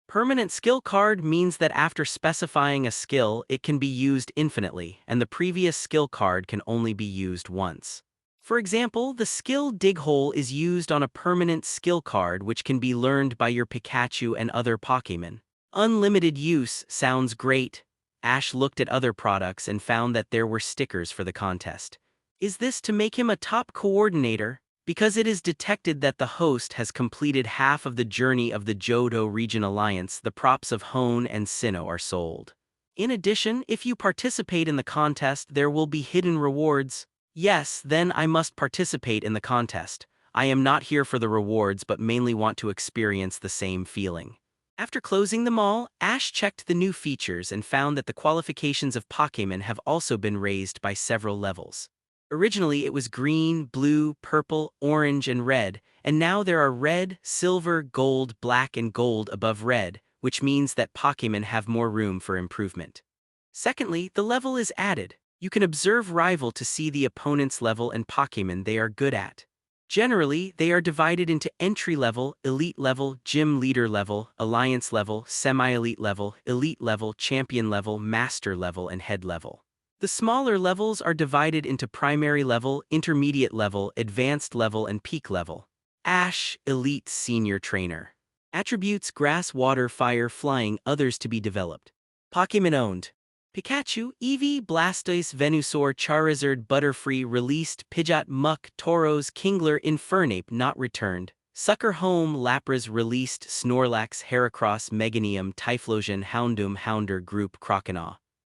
Speaker 2: Permanent skill card means that after specifying a skill, it can be used infinitely, and the previous skill card can only be used once. For example, the skill Dig Hole is used on a permanent skill card which can be learned by your Pikachu and other Pokémon. Unlimited use sounds great. Ash looked at other products and found that there were stickers for the contest. Is this to make him a top coordinator? Because it is detected that the host has completed half of the journey of the Johto Region Alliance, the props of Hone and Sinnoh are sold. In addition, if you participate in the contest, there will be hidden rewards. Yes, then I must participate in the contest. I am not here for the rewards but mainly want to experience the same feeling. After closing the mall, Ash checked the new features and found that the qualifications of Pokémon have also been raised by several levels. Originally it was green, blue, purple, orange, and red, and now there are red, silver, gold, black, and gold above red, which means that Pokémon have more room for improvement. Secondly, the level is added. You can observe rival to see the opponent's level and Pokémon they are good at. Generally, they are divided into entry level, elite level, gym leader level, alliance level, semi-elite level, champion level, master level, and head level. The smaller levels are divided into primary level, intermediate level, advanced level, and peak level. Ash, elite senior trainer. Attributes: grass, water, fire, flying, others to be developed. Pokémon owned. Pikachu, Eevee, Blastoise, Venusaur, Charizard, Butterfree, released, Pidgeot, Muck, Tauros, Kingler, Infernape, not returned. Sucker Home, Lapras, released, Snorlax, Heracross, Meganium, Typhlosion, Houndoom, Houndour, Group, Croconaw.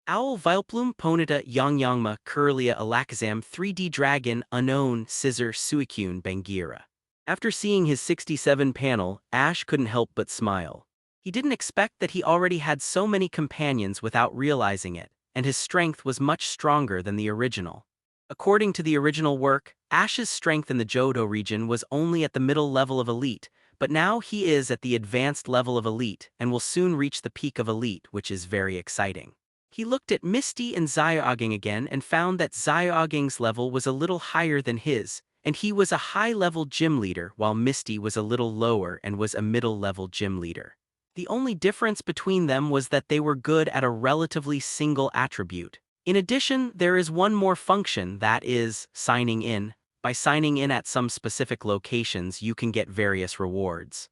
Speaker 2: Owl, Vileplume, Ponyta, Yanma, Kirlia, Alakazam, 3D Dragon, Unknown, Scizor, Suicune, Bangira. After seeing his 67 panel, Ash couldn't help but smile. He didn't expect that he already had so many companions without realizing it, and his strength was much stronger than the original. According to the original work, Ash's strength in the Johto region was only at the middle level of Elite, but now he is at the advanced level of Elite and will soon reach the peak of Elite, which is very exciting. He looked at Misty and Xiaoging again and found that Xiaoging's level was a little higher than his, and he was a high-level gym leader while Misty was a little lower and was a middle-level gym leader. The only difference between them was that they were good at a relatively single attribute. In addition, there is one more function, that is, signing in. By signing in at some specific locations, you can get various rewards.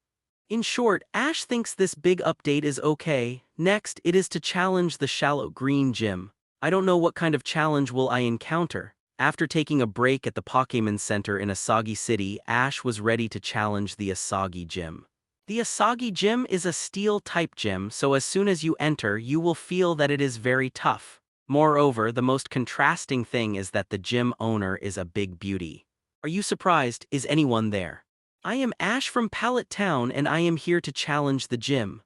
Speaker 2: In short, Ash thinks this big update is okay. Next, it is to challenge the Shallow Green Gym. I don't know what kind of challenge will I encounter. After taking a break at the Pokémon Center in Asagi City, Ash was ready to challenge the Asagi Gym. The Asagi Gym is a steel-type gym, so as soon as you enter, you will feel that it is very tough. Moreover, the most contrasting thing is that the gym owner is a big beauty. Are you surprised? Is anyone there? I am Ash from Pallet Town and I am here to challenge the gym.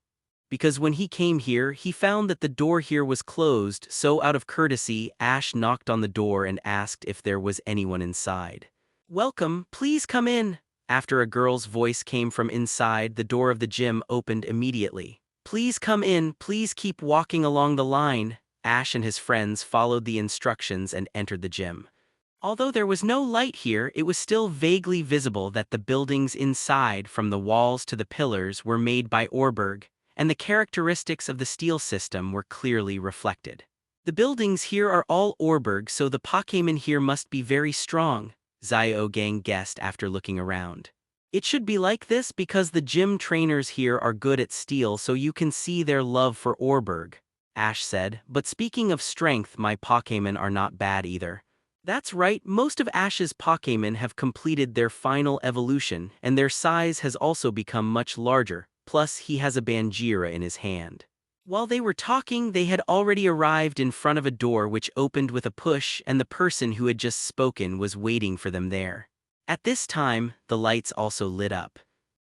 Speaker 2: Because when he came here, he found that the door here was closed, so out of courtesy, Ash knocked on the door and asked if there was anyone inside. Welcome, please come in. After a girl's voice came from inside, the door of the gym opened immediately. Please come in, please keep walking along the line. Ash and his friends followed the instructions and entered the gym. Although there was no light here, it was still vaguely visible that the buildings inside, from the walls to the pillars, were made by Orberg, and the characteristics of the steel system were clearly reflected. The buildings here are all Orberg, so the Pokémon here must be very strong, Xiaogang guessed after looking around. It should be like this because the gym trainers here are good at steel, so you can see their love for Orberg, Ash said, but speaking of strength, my Pokémon are not bad either. That's right, most of Ash's Pokémon have completed their final evolution, and their size has also become much larger, plus he has a Bangira in his hand. While they were talking, they had already arrived in front of a door which opened with a push, and the person who had just spoken was waiting for them there. At this time, the lights also lit up.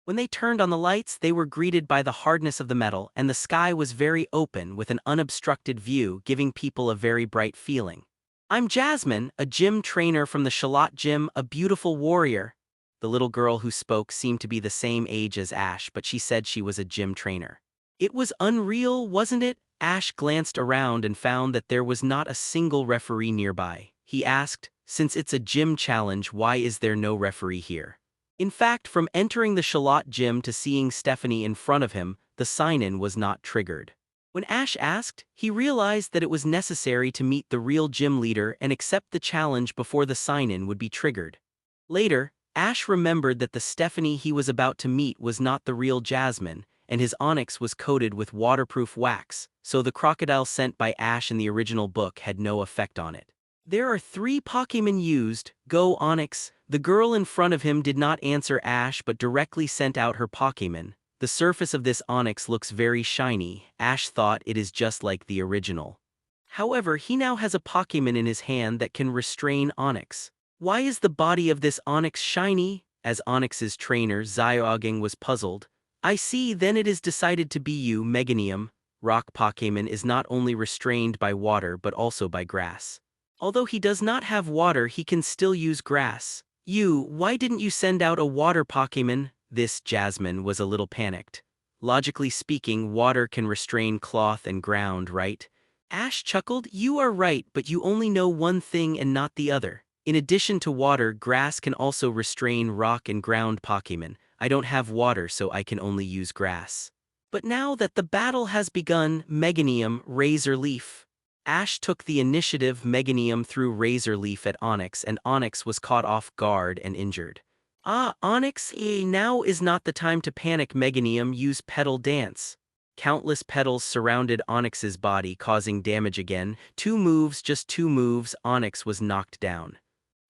Speaker 2: When they turned on the lights, they were greeted by the hardness of the metal, and the sky was very open with an unobstructed view, giving people a very bright feeling. I'm Jasmine, a gym trainer from the Shalot Gym, a beautiful warrior. The little girl who spoke seemed to be the same age as Ash, but she said she was a gym trainer. It was unreal, wasn't it? Ash glanced around and found that there was not a single referee nearby. He asked, since it's a gym challenge, why is there no referee here? In fact, from entering the Shalot Gym to seeing Stephanie in front of him, the sign-in was not triggered. When Ash asked, he realized that it was necessary to meet the real gym leader and accept the challenge before the sign-in would be triggered. Later, Ash remembered that the Stephanie he was about to meet was not the real Jasmine, and his Onix was coated with waterproof wax, so the crocodile sent by Ash in the original book had no effect on it. There are 3 Pokémon used. Go Onix. The girl in front of him did not answer Ash but directly sent out her Pokémon. The surface of this Onix looks very shiny. Ash thought it is just like the original. However, he now has a Pokémon in his hand that can restrain Onix. Why is the body of this Onix shiny? As Onix's trainer, Xiaogang was puzzled. I see, then it is decided to be you, Meganium. Rock Pokémon is not only restrained by water but also by grass. Although he does not have water, he can still use grass. Why didn't you send out a water Pokémon? This Jasmine was a little panicked. Logically speaking, water can restrain cloth and ground, right? Ash chuckled, you are right, but you only know one thing and not the other. In addition to water, grass can also restrain rock and ground Pokémon. I don't have water, so I can only use grass. But now that the battle has begun, Meganium, Razor Leaf. Ash took the initiative. Meganium threw Razor Leaf at Onix, and Onix was caught off guard and injured. Onix, now is not the time to panic. Meganium, use Petal Dance. Countless petals surrounded Onix's body, causing damage again. 2 moves, just 2 moves, Onix was knocked down.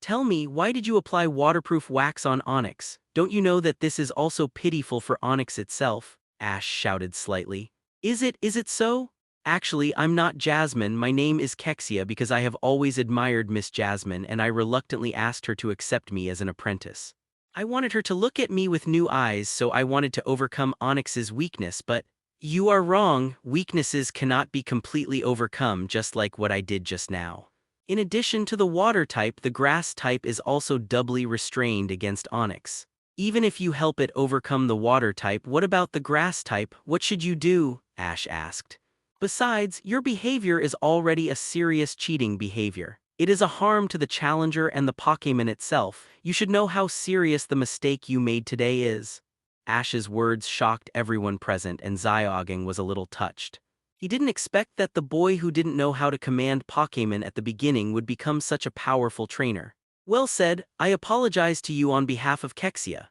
Speaker 2: Tell me, why did you apply waterproof wax on Onix? Don't you know that this is also pitiful for Onix itself? Ash shouted slightly. Is it so? Actually, I'm not Jasmine, my name is Kexia because I have always admired Miss Jasmine and I reluctantly asked her to accept me as an apprentice. I wanted her to look at me with new eyes, so I wanted to overcome Onix's weakness, but you are wrong, weaknesses cannot be completely overcome just like what I did just now. In addition to the water type, the grass type is also doubly restrained against Onix. Even if you help it overcome the water type, what about the grass type? What should you do? Ash asked. Besides, your behavior is already a serious cheating behavior. It is a harm to the challenger and the Pokémon itself. You should know how serious the mistake you made today is. Ash's words shocked everyone present, and Xiaogang was a little touched. He didn't expect that the boy who didn't know how to command Pokémon at the beginning would become such a powerful trainer. Well said, I apologize to you on behalf of Kexia.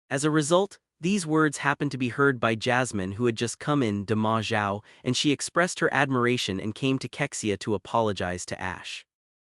Speaker 2: As a result, these words happened to be heard by Jasmine, who had just come in de Ma Zhao, and she expressed her admiration and came to Kexia to apologize to Ash.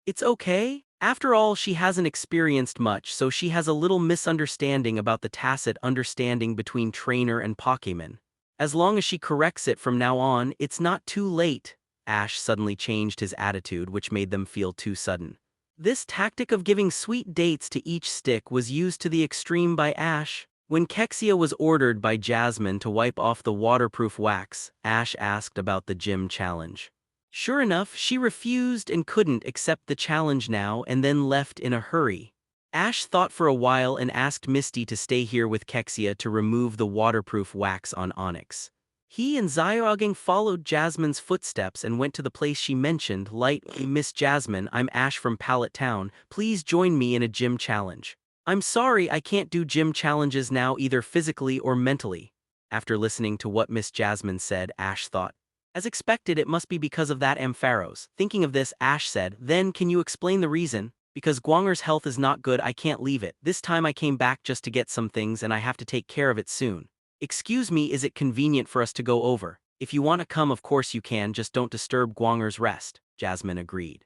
Speaker 2: It's okay. After all, she hasn't experienced much, so she has a little misunderstanding about the tacit understanding between trainer and Pokémon. As long as she corrects it from now on, it's not too late. Ash suddenly changed his attitude, which made them feel too sudden. This tactic of giving sweet dates to each stick was used to the extreme by Ash. When Kexia was ordered by Jasmine to wipe off the waterproof wax, Ash asked about the gym challenge. Sure enough, she refused and couldn't accept the challenge now and then left in a hurry. Ash thought for a while and asked Misty to stay here with Kexia to remove the waterproof wax on Onix. He and Zyoging followed Jasmine's footsteps and went to the place she mentioned, Miss Jasmine, I'm Ash from Pallet Town, please join me in a gym challenge. I'm sorry I can't do gym challenges now either physically or mentally. After listening to what Miss Jasmine said, Ash thought. As expected, it must be because of that Ampharos. Thinking of this, Ash said, then can you explain the reason? Because Guanger's health is not good, I can't leave it. This time I came back just to get some things and I have to take care of it soon. Excuse me, is it convenient for us to go over? If you want to come, of course you can, just don't disturb Guanger's rest, Jasmine agreed.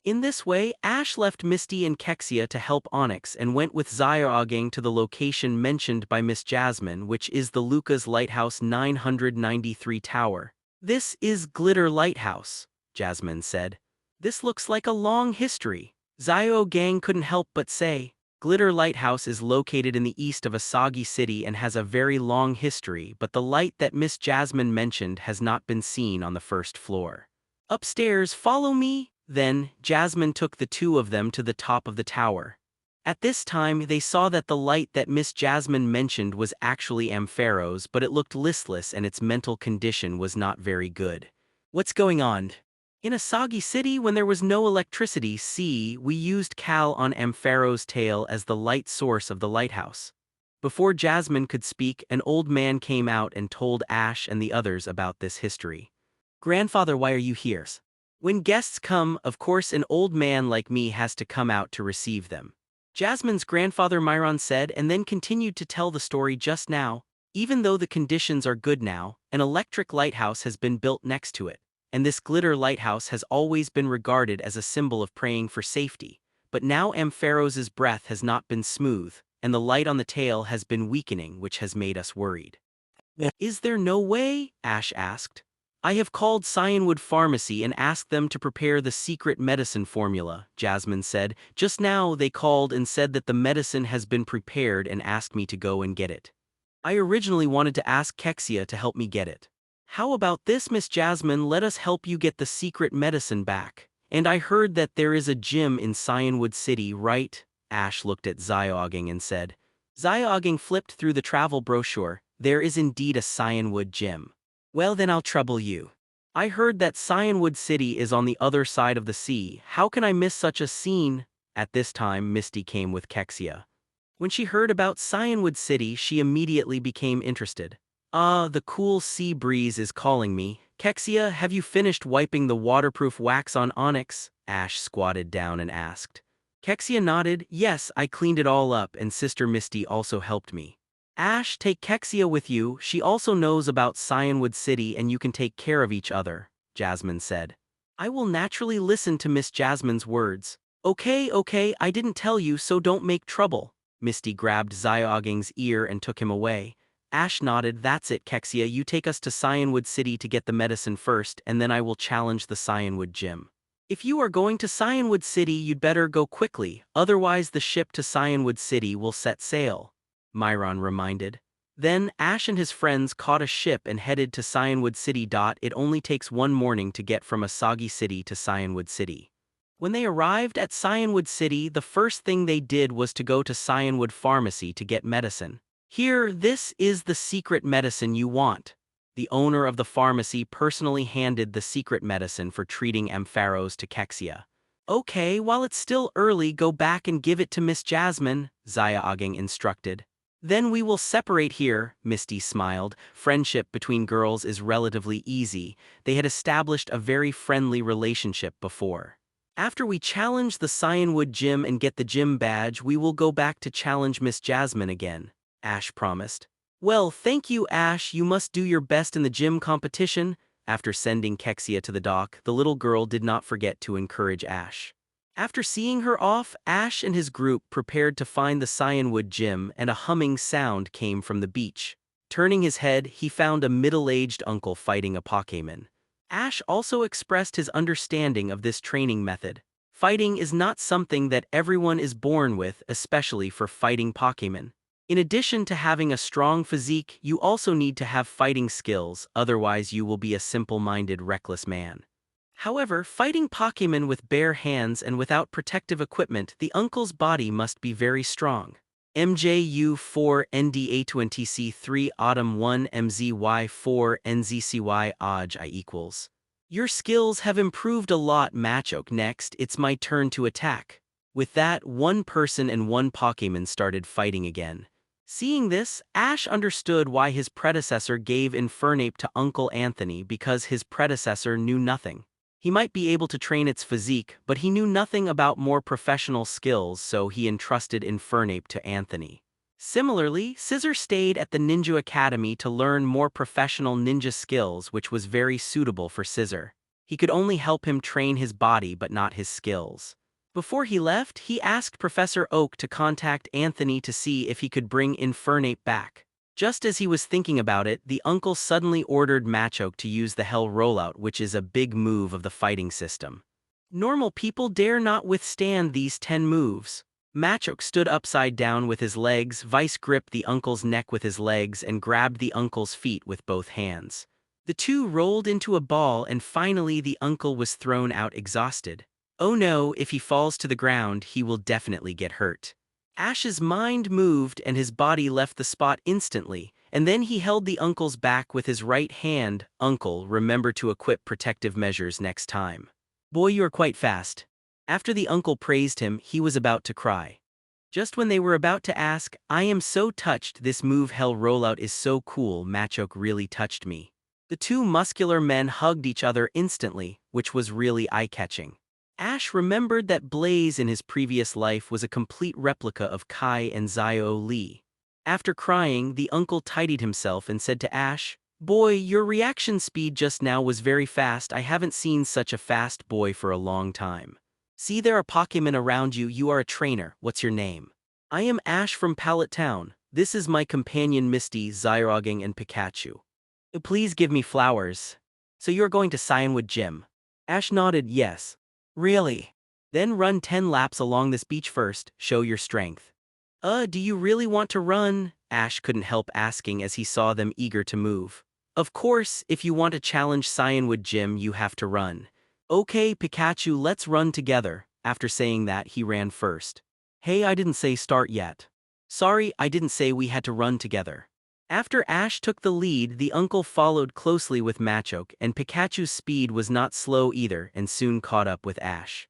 Speaker 2: In this way, Ash left Misty and Kexia to help Onyx and went with Zyoging to the location mentioned by Miss Jasmine, which is the Lucas Lighthouse 993 Tower. This is Glitter Lighthouse, Jasmine said. This looks like a long history. Zyoging couldn't help but say. Glitter Lighthouse is located in the east of Asagi City and has a very long history, but the light that Miss Jasmine mentioned has not been seen on the first floor. Upstairs, follow me. Then, Jasmine took the two of them to the top of the tower. At this time, they saw that the light that Miss Jasmine mentioned was actually Ampharos, but it looked listless and its mental condition was not very good. What's going on? In Asagi City, when there was no electricity, we used Cal on Ampharos' tail as the light source of the lighthouse. Before Jasmine could speak, an old man came out and told Ash and the others about this history. Grandfather, why are you here? When guests come, of course an old man like me has to come out to receive them. Jasmine's grandfather Myron said and then continued to tell the story just now. Even though the conditions are good now, an electric lighthouse has been built next to it, and this glitter lighthouse has always been regarded as a symbol of praying for safety. But now Ampharos' breath has not been smooth, and the light on the tail has been weakening, which has made us worried. Is there no way? Ash asked. I have called Cyanwood Pharmacy and asked them to prepare the secret medicine formula, Jasmine said. Just now they called and said that the medicine has been prepared and asked me to go and get it. I originally wanted to ask Kexia to help me get it. How about this, Miss Jasmine, let us help you get the secret medicine back. And I heard that there is a gym in Cyanwood City, right? Ash looked at Zyoging and said. Zyoging flipped through the travel brochure. There is indeed a Cyanwood gym. Well then I'll trouble you. I heard that Cyanwood City is on the other side of the sea. How can I miss such a scene? At this time Misty came with Kexia. When she heard about Cyanwood City, she immediately became interested. The cool sea breeze is calling me. Kexia, have you finished wiping the waterproof wax on Onyx? Ash squatted down and asked. Kexia nodded. Yes, I cleaned it all up and Sister Misty also helped me. Ash, take Kexia with you, she also knows about Cyanwood City and you can take care of each other, Jasmine said. I will naturally listen to Miss Jasmine's words. Okay, I didn't tell you, so don't make trouble. Misty grabbed Zyoging's ear and took him away. Ash nodded. That's it, Kexia, you take us to Cyanwood City to get the medicine first and then I will challenge the Cyanwood gym. If you are going to Cyanwood City, you'd better go quickly, otherwise the ship to Cyanwood City will set sail, Myron reminded. Then, Ash and his friends caught a ship and headed to Cyanwood City. It only takes one morning to get from Asagi City to Cyanwood City. When they arrived at Cyanwood City, the first thing they did was to go to Cyanwood Pharmacy to get medicine. Here, this is the secret medicine you want. The owner of the pharmacy personally handed the secret medicine for treating Ampharos to Kexia. Okay, while it's still early, go back and give it to Miss Jasmine, Zyoging instructed. Then we will separate here, Misty smiled. Friendship between girls is relatively easy. They had established a very friendly relationship before. After we challenge the Cyanwood gym and get the gym badge, we will go back to challenge Miss Jasmine again, Ash promised. Well, thank you, Ash. You must do your best in the gym competition. After sending Kexia to the dock, the little girl did not forget to encourage Ash. After seeing her off, Ash and his group prepared to find the Cyanwood gym and a humming sound came from the beach. Turning his head, he found a middle-aged uncle fighting a Pokémon. Ash also expressed his understanding of this training method. Fighting is not something that everyone is born with, especially for fighting Pokémon. In addition to having a strong physique, you also need to have fighting skills, otherwise you will be a simple-minded, reckless man. However, fighting Pokémon with bare hands and without protective equipment, the uncle's body must be very strong. MJU4 NDA20C3 Autumn 1 MZY4 NZCY Oj I equals. Your skills have improved a lot, Machoke. Next, it's my turn to attack. With that, one person and one Pokémon started fighting again. Seeing this, Ash understood why his predecessor gave Infernape to Uncle Anthony, because his predecessor knew nothing. He might be able to train its physique, but he knew nothing about more professional skills, so he entrusted Infernape to Anthony. Similarly, Scizor stayed at the Ninja Academy to learn more professional ninja skills, which was very suitable for Scizor. He could only help him train his body but not his skills. Before he left, he asked Professor Oak to contact Anthony to see if he could bring Infernape back. Just as he was thinking about it, the uncle suddenly ordered Machoke to use the Hell Rollout, which is a big move of the fighting system. Normal people dare not withstand these 10 moves. Machoke stood upside down with his legs, vice-gripped the uncle's neck with his legs, and grabbed the uncle's feet with both hands. The two rolled into a ball, and finally the uncle was thrown out exhausted. Oh no, if he falls to the ground, he will definitely get hurt. Ash's mind moved and his body left the spot instantly, and then he held the uncle's back with his right hand. Uncle, remember to equip protective measures next time. Boy, you are quite fast. After the uncle praised him, he was about to cry. Just when they were about to ask, I am so touched, this move Hell Rollout is so cool, Machoke really touched me. The two muscular men hugged each other instantly, which was really eye-catching. Ash remembered that Blaze in his previous life was a complete replica of Kai and Zio Lee. After crying, the uncle tidied himself and said to Ash, Boy, your reaction speed just now was very fast. I haven't seen such a fast boy for a long time. See, there are Pokémon around you. You are a trainer. What's your name? I am Ash from Pallet Town. This is my companion Misty, Zyrogging, and Pikachu. Please give me flowers. So you're going to Cyanwood Gym? Ash nodded yes. Really? Then run 10 laps along this beach first, show your strength. Do you really want to run? Ash couldn't help asking as he saw them eager to move. Of course, if you want to challenge Cyanwood Gym, you have to run. Okay, Pikachu, let's run together. After saying that, he ran first. Hey, I didn't say start yet. Sorry, I didn't say we had to run together. After Ash took the lead, the uncle followed closely with Machoke, and Pikachu's speed was not slow either and soon caught up with Ash.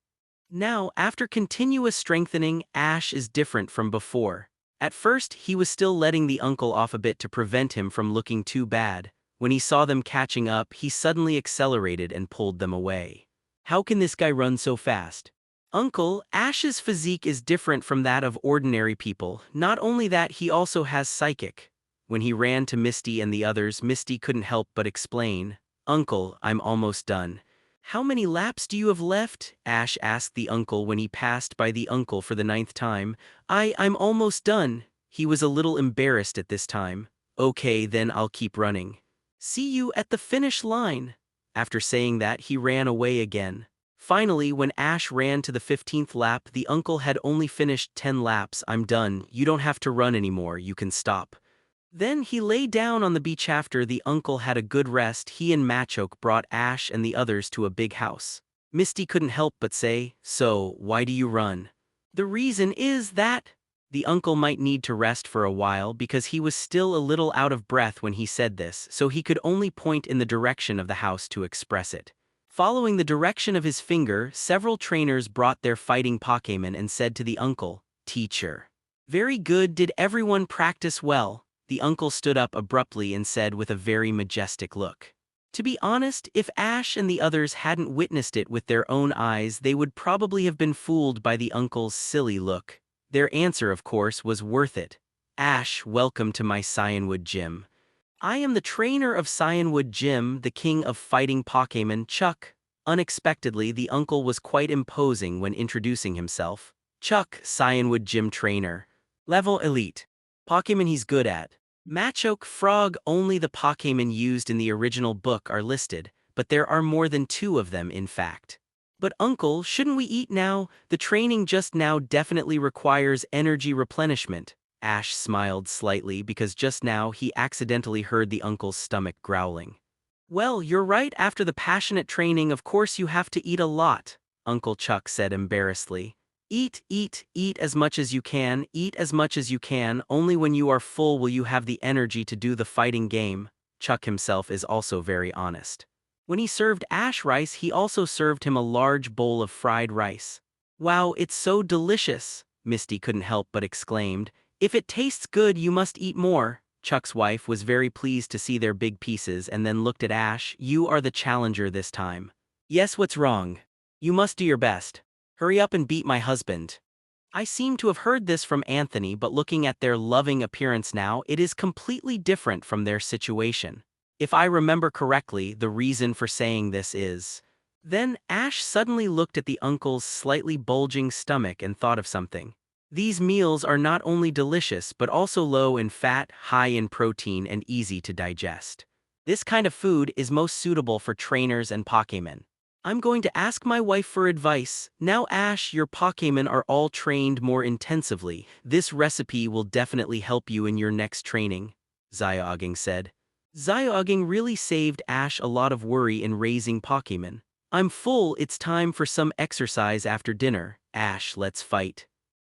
Speaker 2: Now, after continuous strengthening, Ash is different from before. At first, he was still letting the uncle off a bit to prevent him from looking too bad. When he saw them catching up, he suddenly accelerated and pulled them away. How can this guy run so fast? Uncle, Ash's physique is different from that of ordinary people. Not only that, he also has psychic. When he ran to Misty and the others, Misty couldn't help but explain, Uncle, I'm almost done. How many laps do you have left? Ash asked the uncle when he passed by the uncle for the 9th time. I'm almost done. He was a little embarrassed at this time. Okay, then I'll keep running. See you at the finish line. After saying that, he ran away again. Finally, when Ash ran to the 15th lap, the uncle had only finished 10 laps. I'm done. You don't have to run anymore. You can stop. Then he lay down on the beach. After the uncle had a good rest, he and Machoke brought Ash and the others to a big house. Misty couldn't help but say, So, why do you run? The reason is that the uncle might need to rest for a while because he was still a little out of breath when he said this, so he could only point in the direction of the house to express it. Following the direction of his finger, several trainers brought their fighting Pokémon and said to the uncle, Teacher. Very good, did everyone practice well? The uncle stood up abruptly and said with a very majestic look. To be honest, if Ash and the others hadn't witnessed it with their own eyes, they would probably have been fooled by the uncle's silly look. Their answer, of course, was worth it. Ash, welcome to my Cyanwood Gym. I am the trainer of Cyanwood Gym, the king of fighting Pokémon, Chuck. Unexpectedly, the uncle was quite imposing when introducing himself. Chuck, Cyanwood Gym trainer. Level Elite. Pokémon he's good at. Machoke, Frog. Only the Pokémon used in the original book are listed, but there are more than 2 of them in fact. But uncle, shouldn't we eat now? The training just now definitely requires energy replenishment. Ash smiled slightly because just now he accidentally heard the uncle's stomach growling. Well, you're right, after the passionate training of course you have to eat a lot, Uncle Chuck said embarrassedly. Eat, eat, eat as much as you can, eat as much as you can, only when you are full will you have the energy to do the fighting game. Chuck himself is also very honest. When he served Ash rice, he also served him a large bowl of fried rice. Wow, it's so delicious, Misty couldn't help but exclaimed. If it tastes good, you must eat more. Chuck's wife was very pleased to see their big pieces and then looked at Ash. You are the challenger this time. Yes, what's wrong? You must do your best. Hurry up and beat my husband. I seem to have heard this from Anthony, but looking at their loving appearance now, it is completely different from their situation. If I remember correctly, the reason for saying this is... Then Ash suddenly looked at the uncle's slightly bulging stomach and thought of something. These meals are not only delicious but also low in fat, high in protein, and easy to digest. This kind of food is most suitable for trainers and Pokémon. I'm going to ask my wife for advice. Now Ash, your Pokémon are all trained more intensively. This recipe will definitely help you in your next training, Zyoging said. Zyoging really saved Ash a lot of worry in raising Pokémon. I'm full, it's time for some exercise after dinner. Ash, let's fight.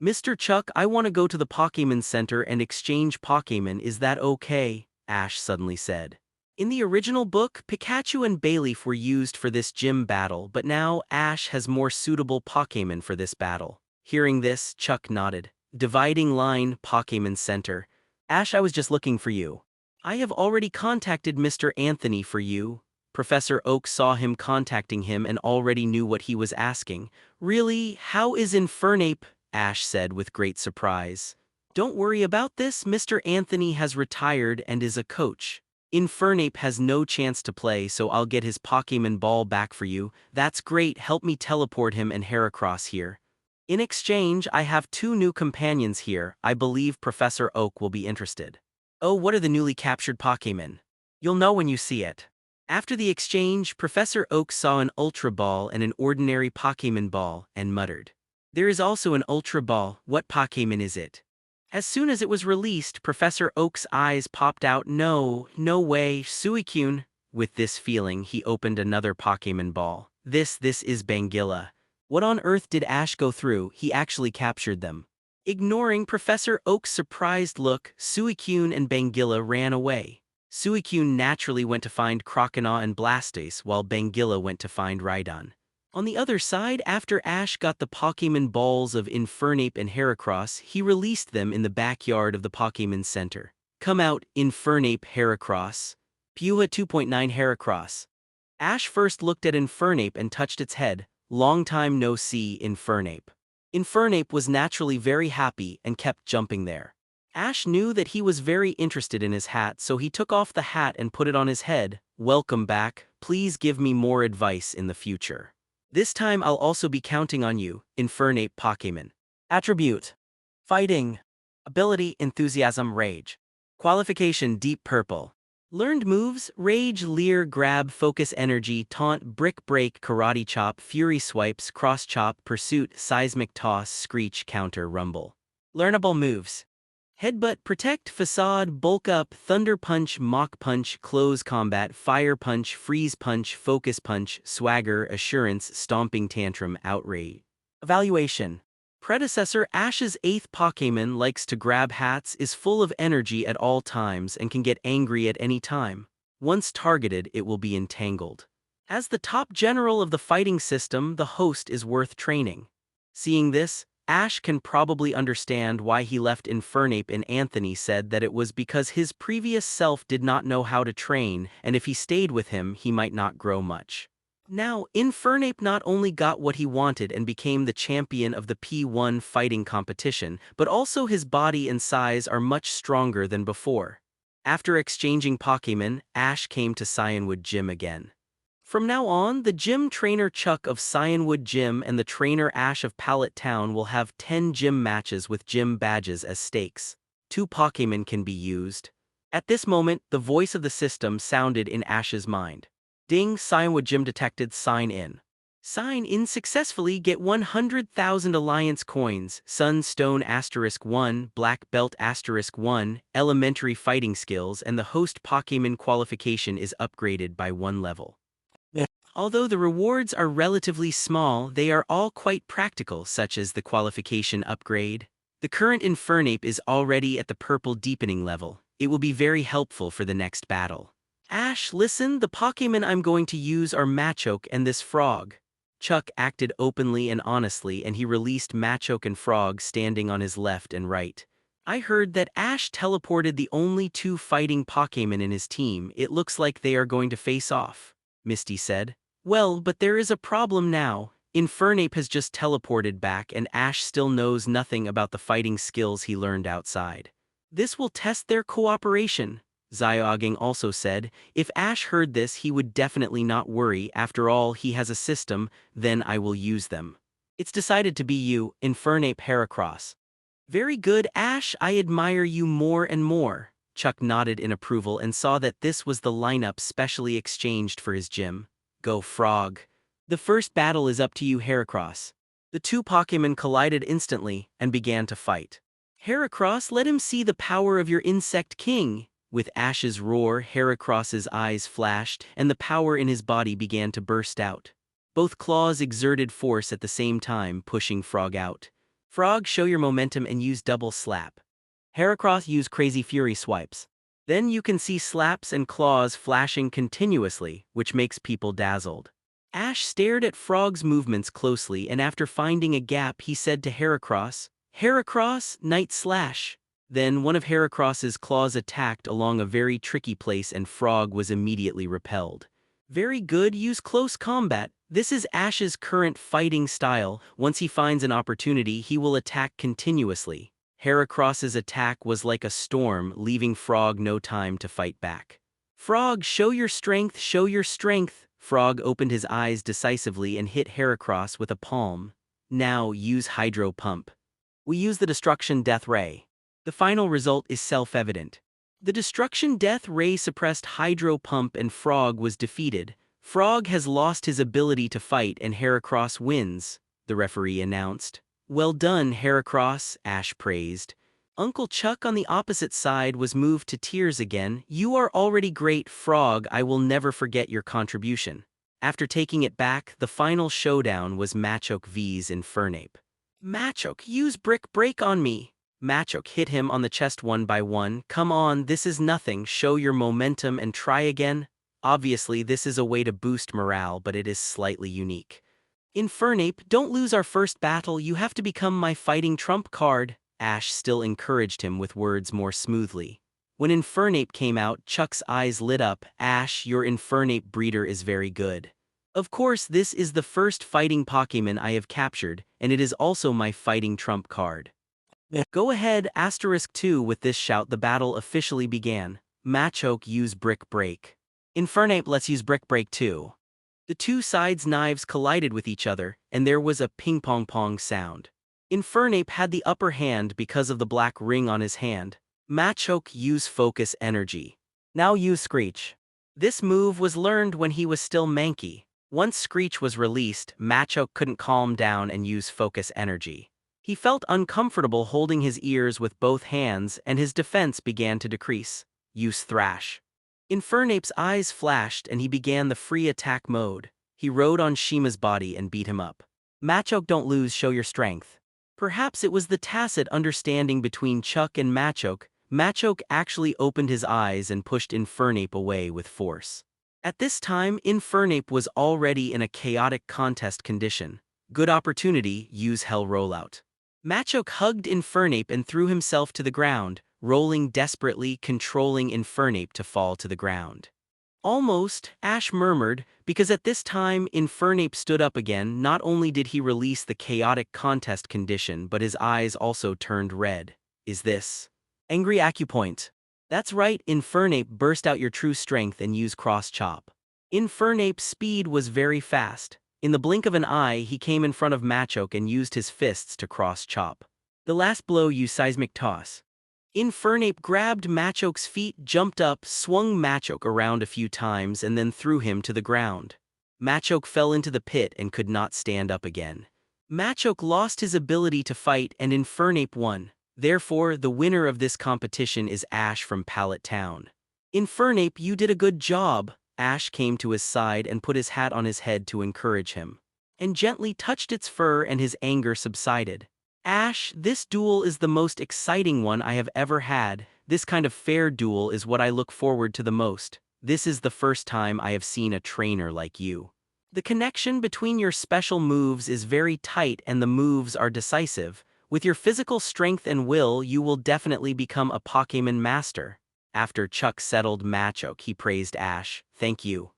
Speaker 2: Mr. Chuck, I want to go to the Pokémon Center and exchange Pokémon, is that okay? Ash suddenly said. In the original book, Pikachu and Bayleaf were used for this gym battle, but now Ash has more suitable Pokémon for this battle. Hearing this, Chuck nodded. Dividing line, Pokémon Center. Ash, I was just looking for you. I have already contacted Mr. Anthony for you. Professor Oak saw him contacting him and already knew what he was asking. Really? How is Infernape? Ash said with great surprise. Don't worry about this, Mr. Anthony has retired and is a coach. Infernape has no chance to play, so I'll get his Pokémon ball back for you. That's great, help me teleport him and Heracross here. In exchange, I have 2 new companions here. I believe Professor Oak will be interested. Oh, what are the newly captured Pokémon? You'll know when you see it. After the exchange, Professor Oak saw an Ultra Ball and an ordinary Pokémon ball, and muttered. There is also an Ultra Ball, what Pokémon is it? As soon as it was released, Professor Oak's eyes popped out. No way, Suicune. With this feeling, he opened another Pokémon ball. This is Bangilla. What on earth did Ash go through? He actually captured them. Ignoring Professor Oak's surprised look, Suicune and Bangilla ran away. Suicune naturally went to find Croconaw and Blastoise, while Bangilla went to find Rhydon. On the other side, after Ash got the Pokémon balls of Infernape and Heracross, he released them in the backyard of the Pokémon Center. Come out, Infernape, Heracross. Puha 2.9 Heracross. Ash first looked at Infernape and touched its head. Long time no see, Infernape. Infernape was naturally very happy and kept jumping there. Ash knew that he was very interested in his hat, so he took off the hat and put it on his head. Welcome back, please give me more advice in the future. This time I'll also be counting on you, Infernape Pokémon. Attribute: Fighting. Ability: Enthusiasm, Rage. Qualification: Deep Purple. Learned moves: Rage, Leer, Grab, Focus Energy, Taunt, Brick Break, Karate Chop, Fury Swipes, Cross Chop, Pursuit, Seismic Toss, Screech, Counter, Rumble. Learnable moves: Headbutt, Protect, Facade, Bulk Up, Thunder Punch, Mach Punch, Close Combat, Fire Punch, Freeze Punch, Focus Punch, Swagger, Assurance, Stomping Tantrum, Outrage. Evaluation: Predecessor Ash's 8th Pokémon likes to grab hats, is full of energy at all times, and can get angry at any time. Once targeted, it will be entangled. As the top general of the fighting system, the host is worth training. Seeing this, Ash can probably understand why he left Infernape, and Anthony said that it was because his previous self did not know how to train, and if he stayed with him, he might not grow much. Now, Infernape not only got what he wanted and became the champion of the P1 fighting competition, but also his body and size are much stronger than before. After exchanging Pokémon, Ash came to Cyanwood Gym again. From now on, the gym trainer Chuck of Cyanwood Gym and the trainer Ash of Pallet Town will have 10 gym matches with gym badges as stakes. 2 Pokémon can be used. At this moment, the voice of the system sounded in Ash's mind. Ding, Cyanwood Gym detected, sign in. Sign in successfully, get 100,000 Alliance coins, Sunstone *1, Black Belt *1, elementary fighting skills, and the host Pokémon qualification is upgraded by 1 level. Although the rewards are relatively small, they are all quite practical, such as the qualification upgrade. The current Infernape is already at the purple deepening level. It will be very helpful for the next battle. Ash, listen, the Pokémon I'm going to use are Machoke and this frog. Chuck acted openly and honestly, and he released Machoke and Frog standing on his left and right. I heard that Ash teleported the only two fighting Pokémon in his team. It looks like they are going to face off, Misty said. Well, but there is a problem now. Infernape has just teleported back and Ash still knows nothing about the fighting skills he learned outside. This will test their cooperation, Zyoging also said. If Ash heard this, he would definitely not worry. After all, he has a system, then I will use them. It's decided to be you, Infernape Heracross. Very good, Ash, I admire you more and more. Chuck nodded in approval and saw that this was the lineup specially exchanged for his gym. Go Frog. The first battle is up to you, Heracross. The two Pokémon collided instantly and began to fight. Heracross, let him see the power of your Insect King. With Ash's roar, Heracross's eyes flashed and the power in his body began to burst out. Both claws exerted force at the same time, pushing Frog out. Frog, show your momentum and use double slap. Heracross, use crazy fury swipes. Then you can see slaps and claws flashing continuously, which makes people dazzled. Ash stared at Frog's movements closely and after finding a gap he said to Heracross, Heracross, Night Slash. Then one of Heracross's claws attacked along a very tricky place and Frog was immediately repelled. Very good, use close combat. This is Ash's current fighting style. Once he finds an opportunity, he will attack continuously. Heracross's attack was like a storm, leaving Frog no time to fight back. Frog, show your strength, show your strength. Frog opened his eyes decisively and hit Heracross with a palm. Now use Hydro Pump. We use the Destruction Death Ray. The final result is self-evident. The Destruction Death Ray suppressed Hydro Pump and Frog was defeated. Frog has lost his ability to fight and Heracross wins, the referee announced. Well done, Heracross, Ash praised. Uncle Chuck on the opposite side was moved to tears again. You are already great, Frog. I will never forget your contribution. After taking it back, the final showdown was Machoke vs Infernape. Machoke, use Brick Break on me. Machoke hit him on the chest one by one. Come on, this is nothing. Show your momentum and try again. Obviously, this is a way to boost morale, but it is slightly unique. Infernape, don't lose our first battle. You have to become my fighting trump card. Ash still encouraged him with words more smoothly. When Infernape came out, Chuck's eyes lit up. Ash, your Infernape breeder is very good. Of course, this is the first fighting Pokémon I have captured, and it is also my fighting trump card. Go ahead, *2. With this shout, the battle officially began. Machoke, use Brick Break. Infernape, let's use Brick Break too. The two sides' knives collided with each other, and there was a ping-pong-pong sound. Infernape had the upper hand because of the black ring on his hand. Machoke, use Focus Energy. Now use Screech. This move was learned when he was still Mankey. Once Screech was released, Machoke couldn't calm down and use Focus Energy. He felt uncomfortable holding his ears with both hands and his defense began to decrease. Use Thrash. Infernape's eyes flashed and he began the free attack mode. He rode on Shima's body and beat him up. Machoke, don't lose, show your strength. Perhaps it was the tacit understanding between Chuck and Machoke. Machoke actually opened his eyes and pushed Infernape away with force. At this time, Infernape was already in a chaotic contest condition. Good opportunity, use Hell Rollout. Machoke hugged Infernape and threw himself to the ground, rolling desperately, controlling Infernape to fall to the ground. Almost, Ash murmured, because at this time Infernape stood up again. Not only did he release the chaotic contest condition, but his eyes also turned red. Is this Angry Acupoint? That's right, Infernape, burst out your true strength and use Cross Chop. Infernape's speed was very fast. In the blink of an eye, he came in front of Machoke and used his fists to cross chop. The last blow used Seismic Toss. Infernape grabbed Machoke's feet, jumped up, swung Machoke around a few times and then threw him to the ground. Machoke fell into the pit and could not stand up again. Machoke lost his ability to fight and Infernape won. Therefore, the winner of this competition is Ash from Pallet Town. Infernape, you did a good job. Ash came to his side and put his hat on his head to encourage him, and gently touched its fur, and his anger subsided. Ash, this duel is the most exciting one I have ever had. This kind of fair duel is what I look forward to the most. This is the first time I have seen a trainer like you. The connection between your special moves is very tight and the moves are decisive. With your physical strength and will, you will definitely become a Pokémon master. After Chuck settled matchup, he praised Ash. Thank you.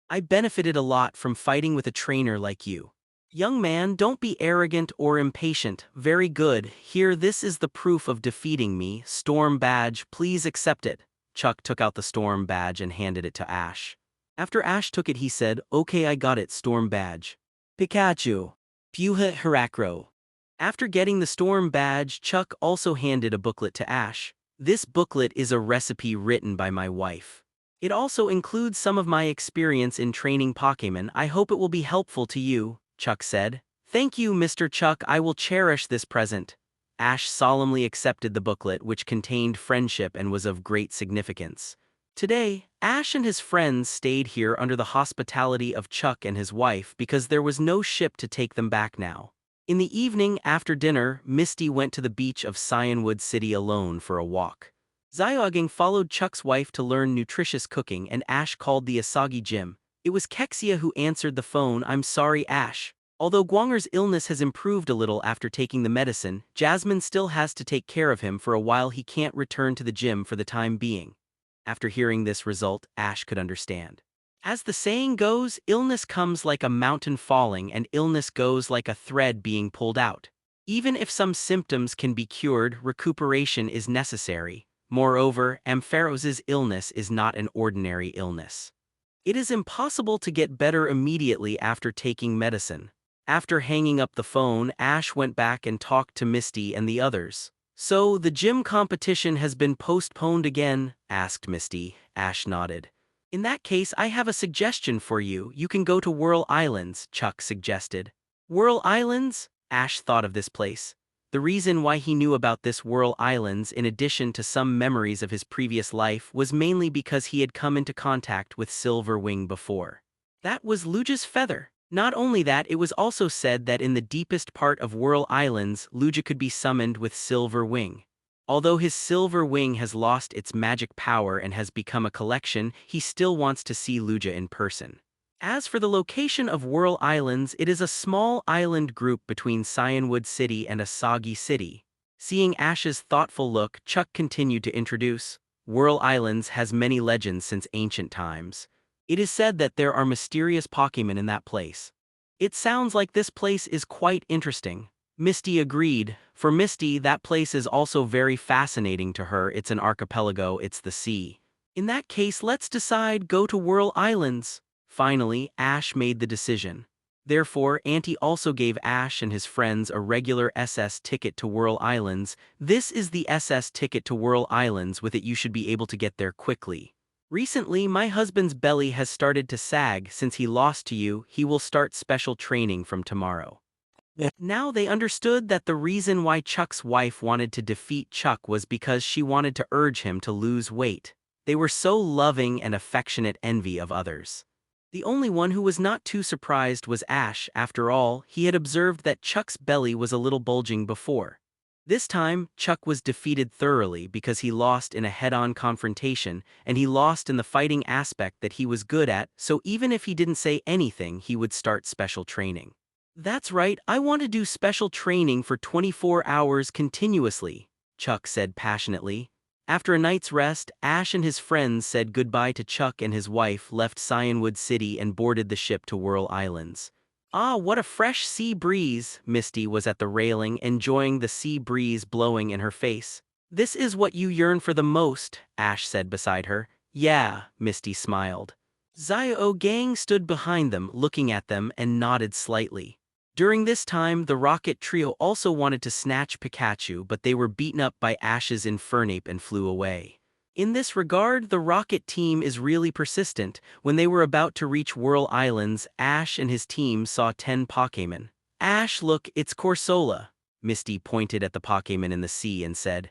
Speaker 2: I benefited a lot from fighting with a trainer like you. Young man, don't be arrogant or impatient. Very good. Here, this is the proof of defeating me. Storm badge, please accept it. Chuck took out the storm badge and handed it to Ash. After Ash took it, he said, Okay, I got it, storm badge. Pikachu. Puha Herakro. After getting the storm badge, Chuck also handed a booklet to Ash. This booklet is a recipe written by my wife. It also includes some of my experience in training Pokémon. I hope it will be helpful to you, Chuck said. Thank you, Mr. Chuck, I will cherish this present. Ash solemnly accepted the booklet, which contained friendship and was of great significance. Today, Ash and his friends stayed here under the hospitality of Chuck and his wife because there was no ship to take them back now. In the evening, after dinner, Misty went to the beach of Cyanwood City alone for a walk. Zyoging followed Chuck's wife to learn nutritious cooking, and Ash called the Asagi gym. It was Kexia who answered the phone. I'm sorry, Ash. Although Guanger's illness has improved a little after taking the medicine, Jasmine still has to take care of him for a while. He can't return to the gym for the time being. After hearing this result, Ash could understand. As the saying goes, illness comes like a mountain falling and illness goes like a thread being pulled out. Even if some symptoms can be cured, recuperation is necessary. Moreover, Ampharos's illness is not an ordinary illness. It is impossible to get better immediately after taking medicine. After hanging up the phone, Ash went back and talked to Misty and the others. So, the gym competition has been postponed again? Asked Misty. Ash nodded. In that case, I have a suggestion for you. You can go to Whirl Islands, Chuck suggested. Whirl Islands? Ash thought of this place. The reason why he knew about this Whirl Islands, in addition to some memories of his previous life, was mainly because he had come into contact with Silver Wing before. That was Lugia's feather. Not only that, it was also said that in the deepest part of Whirl Islands, Lugia could be summoned with Silver Wing. Although his Silver Wing has lost its magic power and has become a collection, he still wants to see Lugia in person. As for the location of Whirl Islands, it is a small island group between Cyanwood City and Asagi City. Seeing Ash's thoughtful look, Chuck continued to introduce. Whirl Islands has many legends since ancient times. It is said that there are mysterious Pokémon in that place. It sounds like this place is quite interesting. Misty agreed. For Misty, that place is also very fascinating to her. It's an archipelago, it's the sea. In that case, let's decide, go to Whirl Islands. Finally, Ash made the decision. Therefore, Auntie also gave Ash and his friends a regular SS ticket to Whirl Islands. This is the SS ticket to Whirl Islands. With it you should be able to get there quickly. Recently, my husband's belly has started to sag. Since he lost to you, he will start special training from tomorrow. Now they understood that the reason why Chuck's wife wanted to defeat Chuck was because she wanted to urge him to lose weight. They were so loving and affectionate envy of others. The only one who was not too surprised was Ash. After all, he had observed that Chuck's belly was a little bulging before. This time, Chuck was defeated thoroughly because he lost in a head-on confrontation, and he lost in the fighting aspect that he was good at, so even if he didn't say anything, he would start special training. That's right, I want to do special training for 24 hours continuously, Chuck said passionately. After a night's rest, Ash and his friends said goodbye to Chuck, and his wife left Cyanwood City and boarded the ship to Whirl Islands. Ah, what a fresh sea breeze! Misty was at the railing, enjoying the sea breeze blowing in her face. This is what you yearn for the most, Ash said beside her. Yeah, Misty smiled. Zyoging stood behind them, looking at them, and nodded slightly. During this time, the Rocket Trio also wanted to snatch Pikachu, but they were beaten up by Ash's Infernape and flew away. In this regard, the Rocket team is really persistent. When they were about to reach Whirl Islands, Ash and his team saw 10 Pokémon. Ash, look, it's Corsola. Misty pointed at the Pokémon in the sea and said,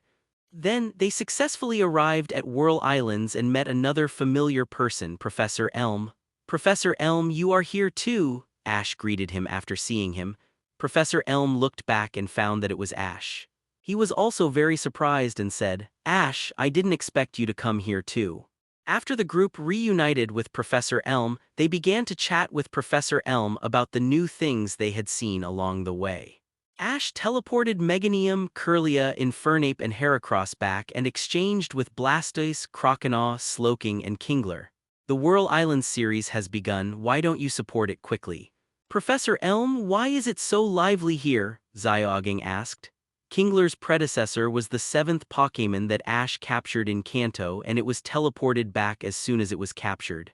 Speaker 2: Then, they successfully arrived at Whirl Islands and met another familiar person, Professor Elm. "Professor Elm, you are here too," Ash greeted him after seeing him. Professor Elm looked back and found that it was Ash. He was also very surprised and said, "Ash, I didn't expect you to come here too." After the group reunited with Professor Elm, they began to chat with Professor Elm about the new things they had seen along the way. Ash teleported Meganium, Curlia, Infernape, and Heracross back and exchanged with Blastoise, Croconaw, Slowking, and Kingler. "The Whirl Islands series has begun, why don't you support it quickly?" "Professor Elm, why is it so lively here?" Zyoging asked. Kingler's predecessor was the 7th Pokémon that Ash captured in Kanto, and it was teleported back as soon as it was captured.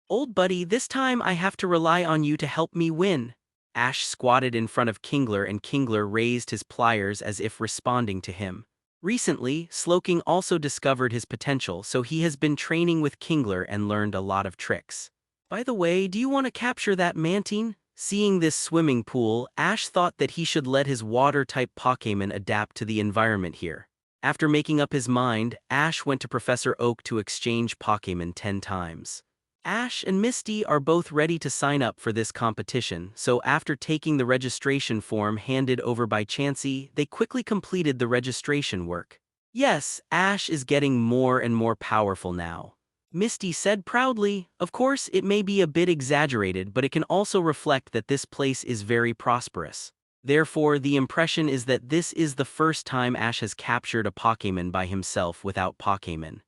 Speaker 2: "Old buddy, this time I have to rely on you to help me win." Ash squatted in front of Kingler and Kingler raised his pliers as if responding to him. Recently, Slowking also discovered his potential, so he has been training with Kingler and learned a lot of tricks. "By the way, do you want to capture that Mantine?" Seeing this swimming pool, Ash thought that he should let his water-type Pokémon adapt to the environment here. After making up his mind, Ash went to Professor Oak to exchange Pokémon 10 times. Ash and Misty are both ready to sign up for this competition, so after taking the registration form handed over by Chansey, they quickly completed the registration work. "Yes, Ash is getting more and more powerful now," Misty said proudly. "Of course, it may be a bit exaggerated, but it can also reflect that this place is very prosperous. Therefore, the impression is that this is the first time Ash has captured a Pokémon by himself without Pokémon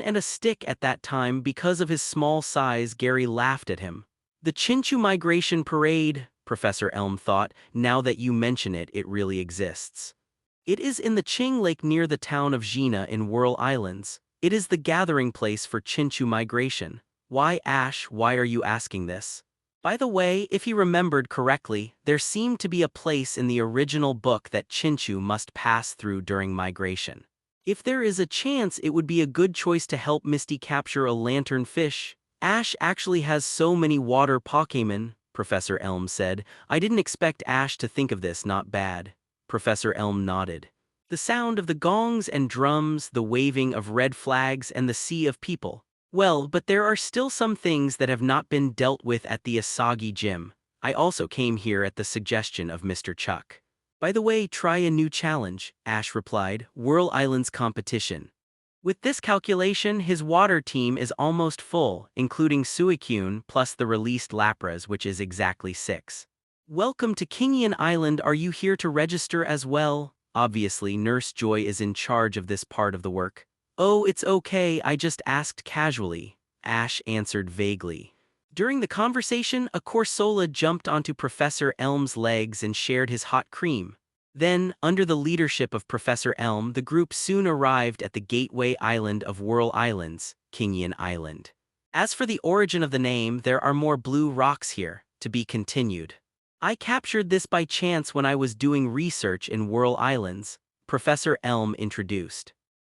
Speaker 2: and a stick at that time because of his small size." Gary laughed at him. "The Chinchu Migration Parade," Professor Elm thought, "now that you mention it, it really exists. It is in the Ching Lake near the town of Jina in Whirl Islands. It is the gathering place for Chinchu migration." "Why, Ash, why are you asking this?" By the way, if he remembered correctly, there seemed to be a place in the original book that Chinchu must pass through during migration. If there is a chance, it would be a good choice to help Misty capture a lanternfish. "Ash actually has so many water Pokémon," Professor Elm said. "I didn't expect Ash to think of this, not bad." Professor Elm nodded. The sound of the gongs and drums, the waving of red flags, and the sea of people. "Well, but there are still some things that have not been dealt with at the Asagi gym. I also came here at the suggestion of Mr. Chuck." "By the way, try a new challenge," Ash replied. "Whirl Islands competition." With this calculation, his water team is almost full, including Suicune plus the released Lapras, which is exactly 6. "Welcome to Kingian Island. Are you here to register as well?" Obviously, Nurse Joy is in charge of this part of the work. "Oh, it's okay, I just asked casually," Ash answered vaguely. During the conversation, a Corsola jumped onto Professor Elm's legs and shared his hot cream. Then, under the leadership of Professor Elm, the group soon arrived at the gateway island of Whirl Islands, Kingian Island. As for the origin of the name, there are more blue rocks here, to be continued. "I captured this by chance when I was doing research in Whirl Islands," Professor Elm introduced.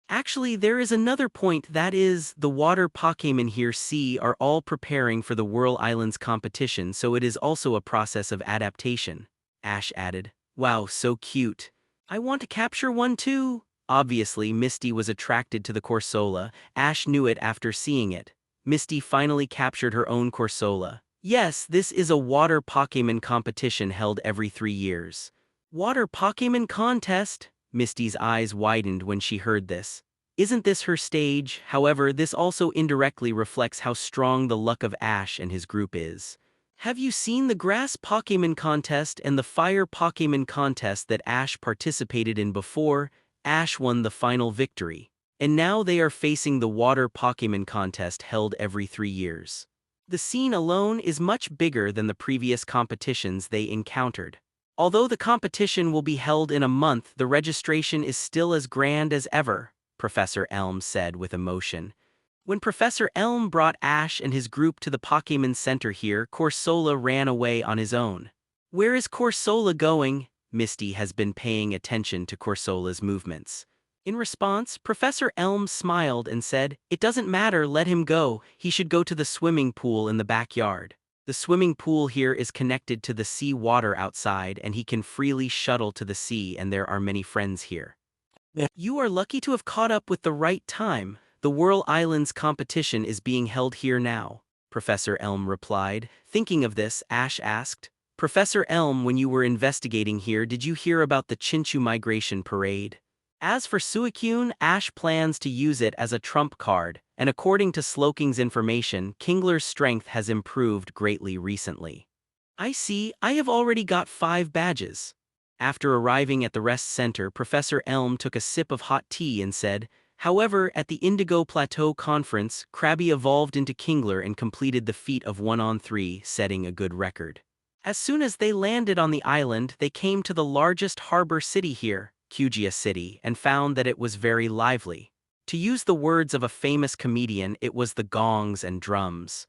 Speaker 2: "Actually, there is another point, that is, the water Pokémon here are all preparing for the Whirl Islands competition, so it is also a process of adaptation," Ash added. "Wow, so cute. I want to capture one too." Obviously, Misty was attracted to the Corsola. Ash knew it after seeing it. Misty finally captured her own Corsola. "Yes, this is a water Pokémon competition held every 3 years." "Water Pokémon contest?" Misty's eyes widened when she heard this. Isn't this her stage? However, this also indirectly reflects how strong the luck of Ash and his group is. "Have you seen the Grass Pokémon contest and the Fire Pokémon contest that Ash participated in before?" Ash won the final victory. And now they are facing the Water Pokémon contest held every 3 years. The scene alone is much bigger than the previous competitions they encountered. Although the competition will be held in a month, the registration is still as grand as ever, Professor Elm said with emotion. When Professor Elm brought Ash and his group to the Pokémon Center here, Corsola ran away on his own. "Where is Corsola going?" Misty has been paying attention to Corsola's movements. In response, Professor Elm smiled and said, "It doesn't matter, let him go. He should go to the swimming pool in the backyard. The swimming pool here is connected to the sea water outside, and he can freely shuttle to the sea, and there are many friends here." You are lucky to have caught up with the right time. The Whirl Islands competition is being held here now, Professor Elm replied. Thinking of this, Ash asked, Professor Elm, when you were investigating here, did you hear about the Chinchu migration parade? As for Suicune, Ash plans to use it as a trump card, and according to Sloking's information, Kingler's strength has improved greatly recently. I see, I have already got 5 badges. After arriving at the rest center, Professor Elm took a sip of hot tea and said, however, at the Indigo Plateau Conference, Krabby evolved into Kingler and completed the feat of 1-on-3, setting a good record. As soon as they landed on the island, they came to the largest harbor city here, Kugia City, and found that it was very lively. To use the words of a famous comedian, it was the gongs and drums.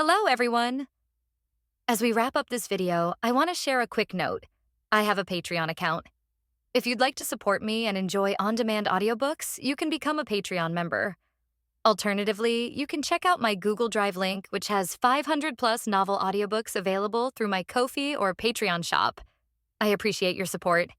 Speaker 3: Hello, everyone! As we wrap up this video, I want to share a quick note. I have a Patreon account. If you'd like to support me and enjoy on-demand audiobooks, you can become a Patreon member. Alternatively, you can check out my Google Drive link, which has 500-plus novel audiobooks available through my Ko-fi or Patreon shop. I appreciate your support.